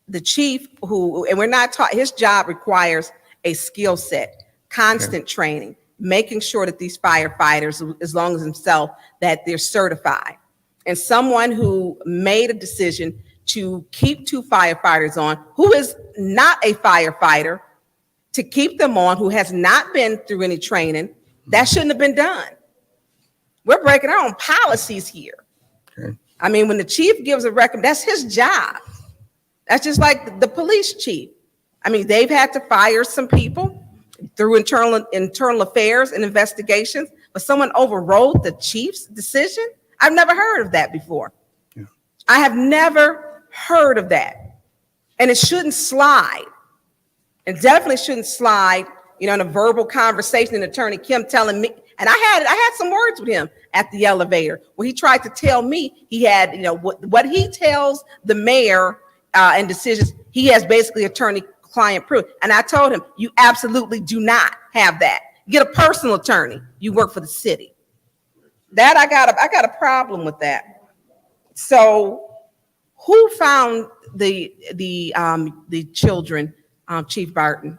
the chief who, and we're not taught, his job requires a skill set, constant training, making sure that these firefighters, as long as himself, that they're certified. And someone who made a decision to keep 2 firefighters on, who is not a firefighter, to keep them on, who has not been through any training, that shouldn't have been done. We're breaking our own policies here. Okay. I mean, when the chief gives a that's his job. That's just like the police chief. I mean, they've had to fire some people through internal affairs and investigations, but someone overrode the chief's decision? I've never heard of that before. Yeah. I have never heard of that. And it shouldn't slide. It definitely shouldn't slide, in a verbal conversation, and Attorney Kim telling me, and I had some words with him at the elevator. Well, he tried to tell me he had, you know, what he tells the mayor and decisions, he has basically attorney-client privilege. And I told him, you absolutely do not have that. Get a personal attorney. You work for the city. That I got a problem with that. So who found the children, Chief Barton?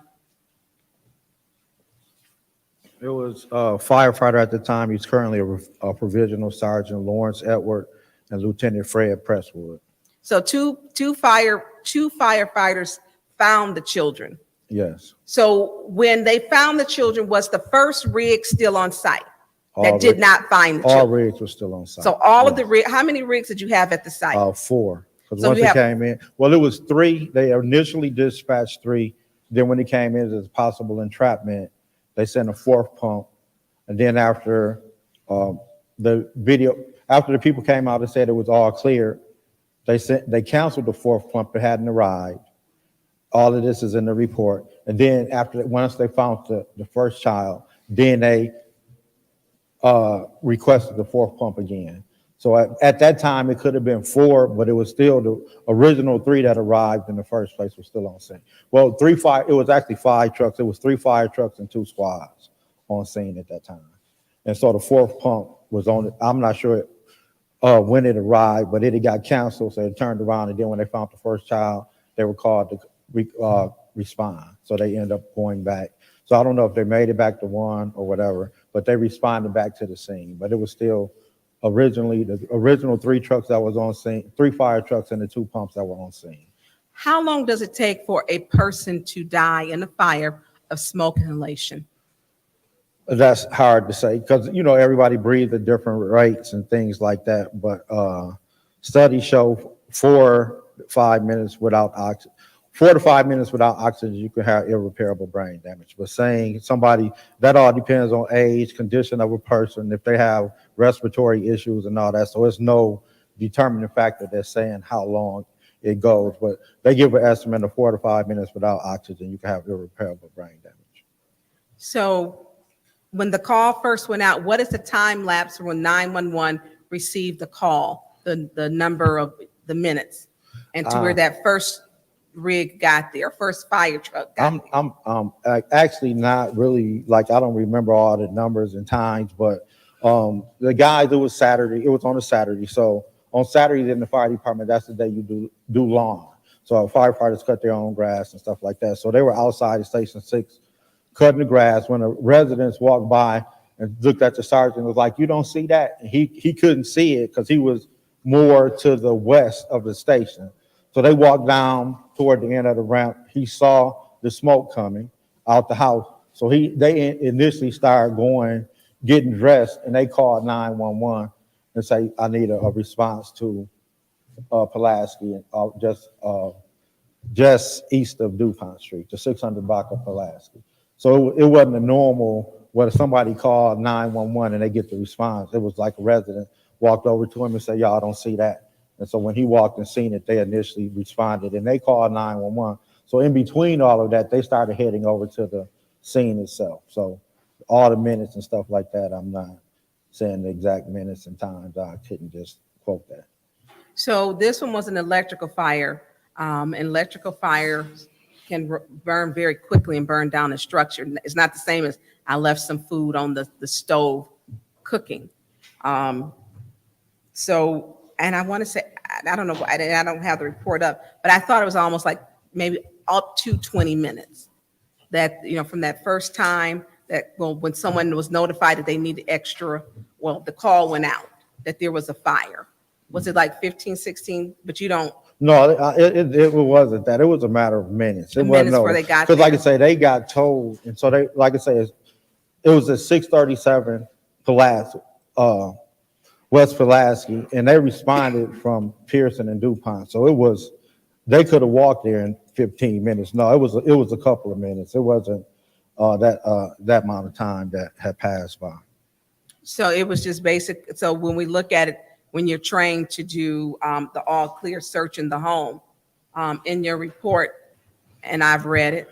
It was a firefighter at the time. He's currently a provisional sergeant, Lawrence Edward, and Lieutenant Fred Presswood. So two firefighters found the children. Yes. So when they found the children, was the first rig still on site All that did rig- not find the All children? rigs were still on site. So all of the rig, how many rigs did you have at the site? 4. Because So once you it have- came in, well, it was 3. They initially dispatched 3. Then when it came in as possible entrapment, they sent a 4th pump. And then after the people came out and said it was all clear, they canceled the 4th pump. It hadn't arrived. All of this is in the report. And then once they found the first child, then they requested the 4th pump again. So at that time, it could have been 4, but it was still the original 3 that arrived in the first place was still on scene. Well, it was actually 5 trucks. It was 3 fire trucks and 2 squads on scene at that time. And so the 4th pump was on it. I'm not sure when it arrived, but it got canceled. So it turned around. And then when they found the first child, they were called to respond. So they ended up going back. So I don't know if they made it back to 1 or whatever, but they responded back to the scene. But it was still originally the original 3 trucks that was on scene, 3 fire trucks and the 2 pumps that were on scene. How long does it take for a person to die in a fire of smoke inhalation? That's hard to say because, you know, everybody breathes at different rates and things like that. But studies show 4 to 5 minutes without oxygen. 4 to 5 minutes without oxygen, you can have irreparable brain damage. But saying somebody, that all depends on age, condition of a person, if they have respiratory issues and all that. So it's no determining factor that's saying how long it goes. But they give an estimate of 4 to 5 minutes without oxygen, you can have irreparable brain damage. So when the call first went out, what is the time lapse when 911 received the call, the number of the minutes, and to where that first rig got there, first fire truck got there? I'm actually not really, like, I don't remember all the numbers and times, but the guys, it was Saturday, it was on a Saturday. So on Saturdays in the fire department, that's the day you do lawn. So firefighters cut their own grass and stuff like that. So they were outside of Station 6 cutting the grass when the residents walked by and looked at the sergeant and was like, "You don't see that?" And he couldn't see it because he was more to the west of the station. So they walked down toward the end of the ramp. He saw the smoke coming out the house. So they initially started getting dressed, and they called 911 and say, "I need a response to Pulaski and just east of DuPont Street, the 600 block of Pulaski." So it wasn't a normal where somebody called 911 and they get the response. It was like a resident walked over to him and said, "Y'all don't see that." And so when he walked and seen it, they initially responded and they called 911. So in between all of that, they started heading over to the scene itself. So all the minutes and stuff like that, I'm not saying the exact minutes and times. I couldn't just quote that. So this one was an electrical fire. Electrical fire can burn very quickly and burn down a structure. It's not the same as I left some food on the stove cooking. So, and I want to say, I don't know, I don't have the report up, but I thought it was almost like maybe up to 20 minutes that, you know, from that first time that, well, when someone was notified that they needed extra, well, the call went out that there was a fire. Was it like 15, 16, but you don't? No, it wasn't that. It was a matter of minutes. It wasn't Minutes no, where they got because like I there. say, they got told, and so they, like I say, it was at 637 Pulaski, West Pulaski, and they responded from Pearson and DuPont. So they could have walked there in 15 minutes. No, it was a couple of minutes. It wasn't that amount of time that had passed by. So it was just basic. So when we look at it, when you're trained to do the all clear search in the home, in your report, and I've read it,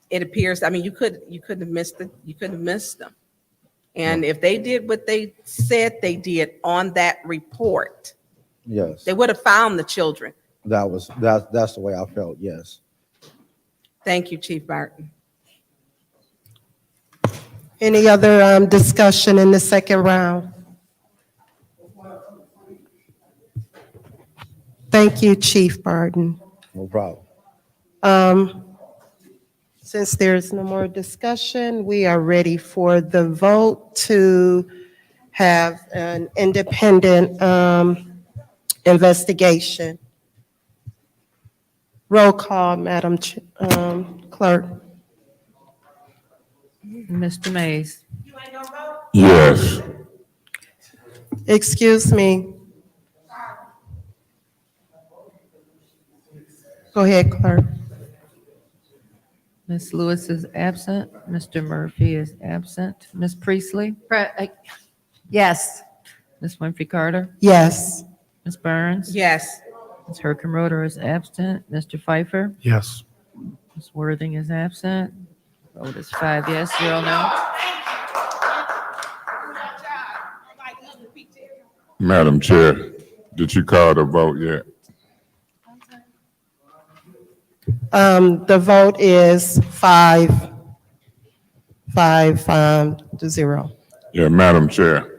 it appears, I mean, you couldn't have missed them. And if they did what they said they did on that report, Yes, they would have found the children. that's the way I felt, yes. Thank you, Chief Barton. Any other discussion in the second round? Thank you, Chief Barton. No problem. Since there's no more discussion, we are ready for the vote to have an independent investigation. Roll call, Madam Clerk. Mr. Mays. Yes. Excuse me. Go ahead, Clerk. Ms. Lewis is absent. Mr. Murphy is absent. Ms. Priestley? Yes. Ms. Winfrey Carter? Yes. Ms. Burns? Yes. Ms. Herkenroder is absent. Mr. Pfeiffer? Yes. Ms. Worthing is absent. Vote is 5 yes, 0 no. Madam Chair, did you call the vote yet? The vote is 5-0. Yeah, Madam Chair.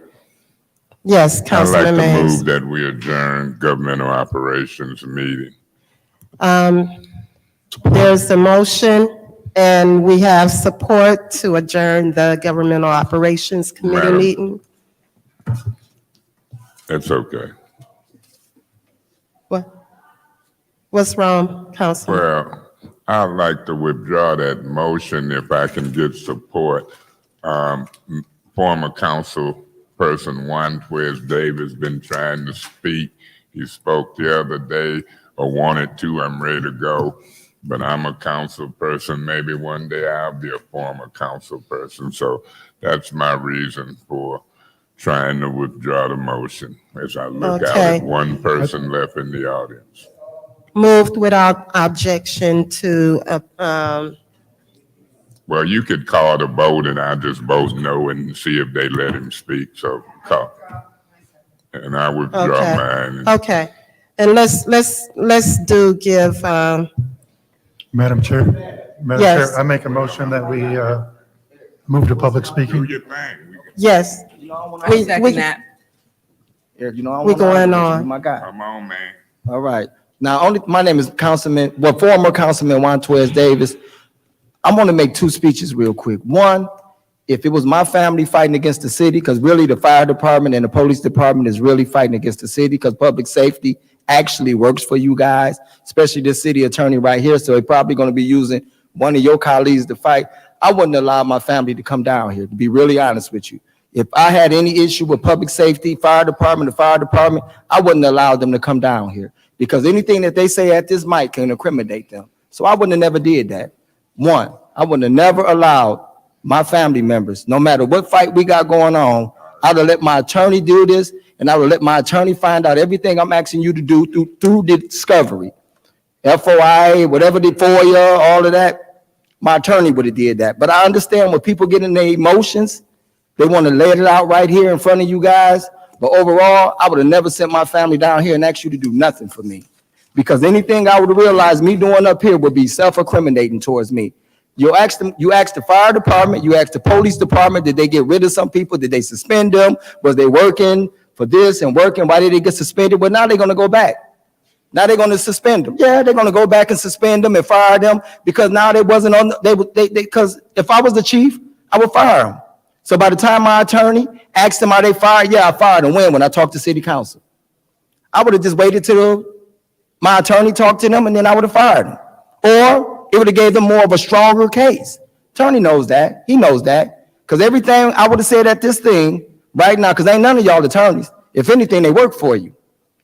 Yes, I'd like Councilman to Mays. move that we adjourn governmental operations meeting. There's a motion, and we have support to adjourn the Governmental Operations Committee Madam. meeting. That's okay. What's wrong, Councilman? Well, I'd like to withdraw that motion if I can get support. Former councilperson Juan Davis been trying to speak. He spoke the other day or wanted to. I'm ready to go. But I'm a council person. Maybe one day I'll be a former council person. So that's my reason for trying to withdraw the motion as I look out Okay. at one person left in the audience. Moved without objection to, Well, you could call the vote and I just vote no and see if they let him speak. So call. And I withdraw okay. mine. Okay. And let's give, Madam Chair, Yes. I make a motion that we move to public Do speaking. your thing. yes. I second that. Yeah, you know, I We wanna going argue with on. you, my guy. Come on, man. All right. Now, my name is former Councilman Juan Davis. I'm going to make two speeches real quick. One, if it was my family fighting against the city, because really the fire department and the police department is really fighting against the city because public safety actually works for you guys, especially this city attorney right here. So they're probably going to be using one of your colleagues to fight. I wouldn't allow my family to come down here, to be really honest with you. If I had any issue with public safety, the fire department, I wouldn't allow them to come down here because anything that they say at this mic can incriminate them. So I wouldn't have never did that. One, I wouldn't have never allowed my family members, no matter what fight we got going on, I would have let my attorney do this and I would let my attorney find out everything I'm asking you to do through the discovery. FOIA, whatever the FOIA, all of that, my attorney would have did that. But I understand when people get in their emotions, they want to lay it out right here in front of you guys. But overall, I would have never sent my family down here and asked you to do nothing for me. Because anything I would have realized me doing up here would be self-incriminating towards me. You asked the fire department, you asked the police department, did they get rid of some people? Did they suspend them? Was they working for this and working? Why did they get suspended? Well, now they're going to go back. Now they're going to suspend them. Yeah, they're going to go back and suspend them and fire them because now they wasn't on, because if I was the chief, I would fire them. So by the time my attorney asked them, are they fired? Yeah, I fired them. When I talked to city council. I would have just waited till my attorney talked to them and then I would have fired them. Or it would have gave them more of a stronger case. Attorney knows that. He knows that. Because everything I would have said at this thing right now, because ain't none of y'all attorneys. If anything, they work for you.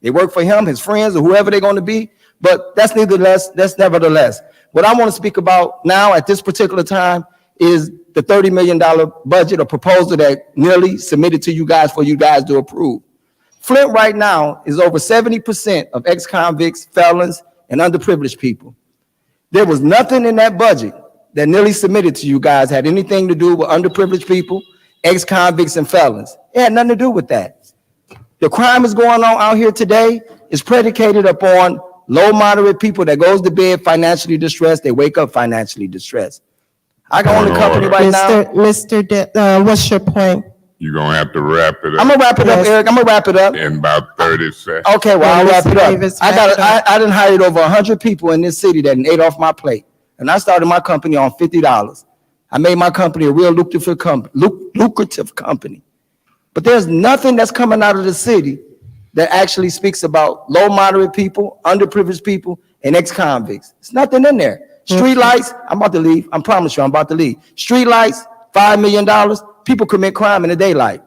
They work for him, his friends, or whoever they're going to be. But that's nevertheless. What I want to speak about now at this particular time is the $30 million budget or proposal that nearly submitted to you guys for you guys to approve. Flint right now is over 70% of ex-convicts, felons, and underprivileged people. There was nothing in that budget that nearly submitted to you guys had anything to do with underprivileged people, ex-convicts and felons. It had nothing to do with that. The crime is going on out here today is predicated upon low, moderate people that goes to bed financially distressed. They wake up financially distressed. I can own a company right now. What's your point? You're gonna have to wrap it up. I'm gonna wrap it up, Eric. I'm gonna wrap it up. In about 30 seconds. Okay, well, I'll wrap it up. Davis, I wrap it I done hired over 100 people in this city that ate off my plate. And I started my company on $50. I made my company a real lucrative company. But there's nothing that's coming out of the city that actually speaks about low, moderate people, underprivileged people, and ex-convicts. There's nothing in there. Street lights, I'm about to leave. I promise you, I'm about to leave. Street lights, $5 million. People commit crime in the daylight.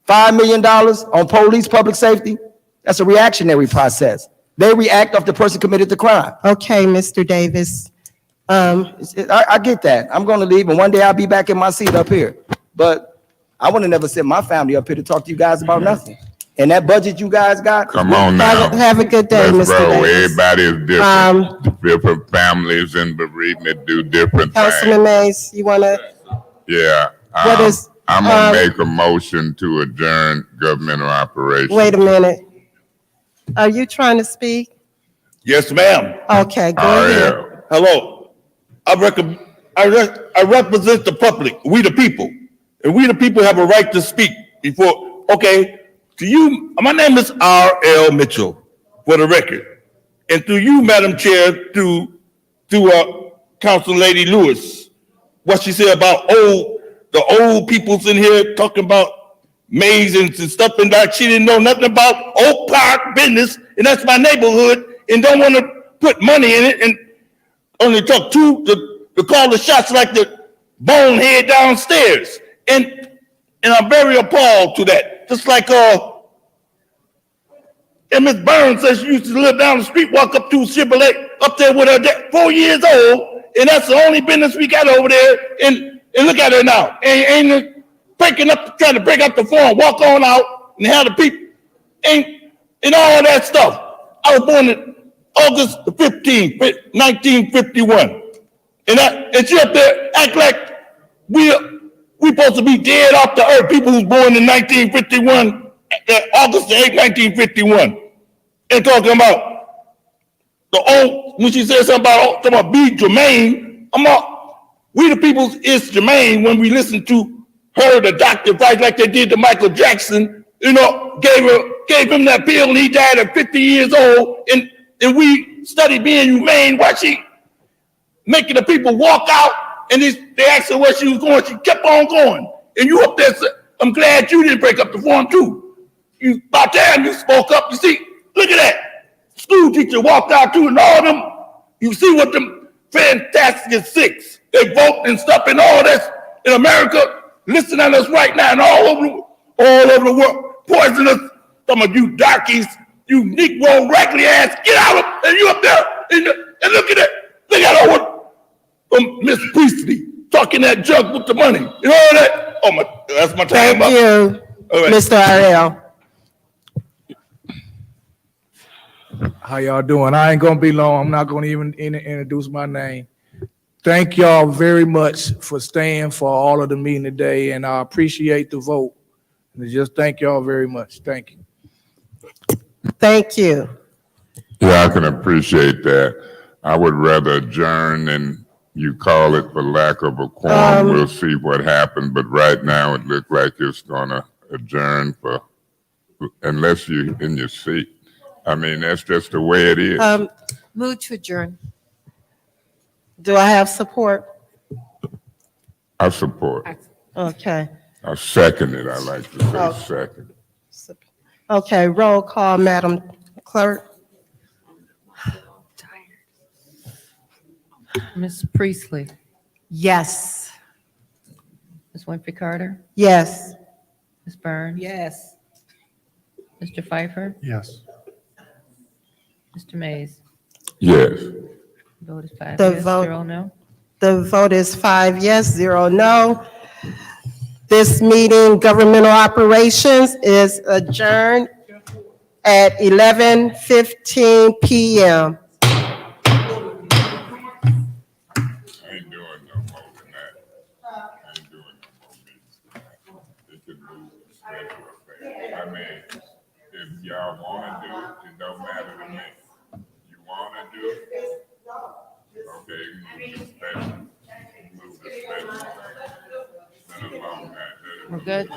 $5 million on police, public safety. That's a reactionary process. They react after the person committed the crime. Okay, Mr. Davis. I get that. I'm going to leave, and one day I'll be back in my seat up here. But I would have never sent my family up here to talk to you guys about nothing. And that budget you guys got. Come on now. Have a good day, Let's Mr. roll. Davis. Everybody is different. Different families and bereavement do different Councilman things. Mays, you want to, Yeah. What is, I'm gonna make a motion to adjourn governmental operations. wait a minute. Are you trying to speak? Yes, ma'am. Okay, go ahead. Hello. I represent the public, we the people. And we the people have a right to speak before, okay, to you, my name is R.L. Mitchell, for the record. And through you, Madam Chair, to Council Lady Lewis, what she said about the old peoples in here talking about maize and stuff and that. She didn't know nothing about Oak Park business, and that's my neighborhood, and don't want to put money in it, and only took two to call the shots like the bonehead downstairs. And I'm very appalled to that. Just like and Miss Burns says she used to live down the street, walk up to Chevrolet up there with her dad, 4 years old, and that's the only business we got over there. And look at her now, ain't breaking up, trying to break up the phone, walk on out, and have the people, and all that stuff. I was born in August the 15th, 1951, and she up there act like we supposed to be dead off the earth. People who's born in 1951, August the 8th, 1951, and talking about when she said something about be Jermaine, we the people is Jermaine when we listen to her, the doctor, advice like they did to Michael Jackson, gave him that pill and he died at 50 years old, and we study being humane while she making the people walk out, and they asked her where she was going. She kept on going. And you up there, I'm glad you didn't break up the form too. By the time you spoke up, you see, look at that. School teacher walked out too, and all them, you see what them fantastic six, they vote and stuff and all this in America, listening to us right now and all over the world, poisonous, some of you darkies, you Negro raggedy ass, get out of, and you up there, and look at that. Look at her, Miss Priestley, talking that junk with the money, and all that. Oh, that's my time. Thank you, Mr. R.L. How y'all doing? I ain't gonna be long. I'm not gonna even introduce my name. Thank y'all very much for staying for all of the meeting today, and I appreciate the vote. And just thank y'all very much. Thank you. Thank you. Yeah, I can appreciate that. I would rather adjourn than you call it for lack of a quorum. We'll see what happens, but right now it looks like it's gonna adjourn unless you're in your seat. I mean, that's just the way it is. Move to adjourn. Do I have support? I support. Okay. I second it. I like to say Oh. second. Okay, roll call, Madam Clerk. Ms. Priestley, Yes. Ms. Winfrey Carter, Yes. Ms. Burns, Yes. Mr. Pfeiffer, Yes. Mr. Mays. Yes. Vote is 5 The yes, vote- 0 no. The vote is 5 yes, 0 no. This meeting, governmental operations, is adjourned at 11:15 p.m. I mean, if y'all wanna do it, it don't matter to me. You wanna do it? Okay, move the special. Move the special. Been a long night. We're good?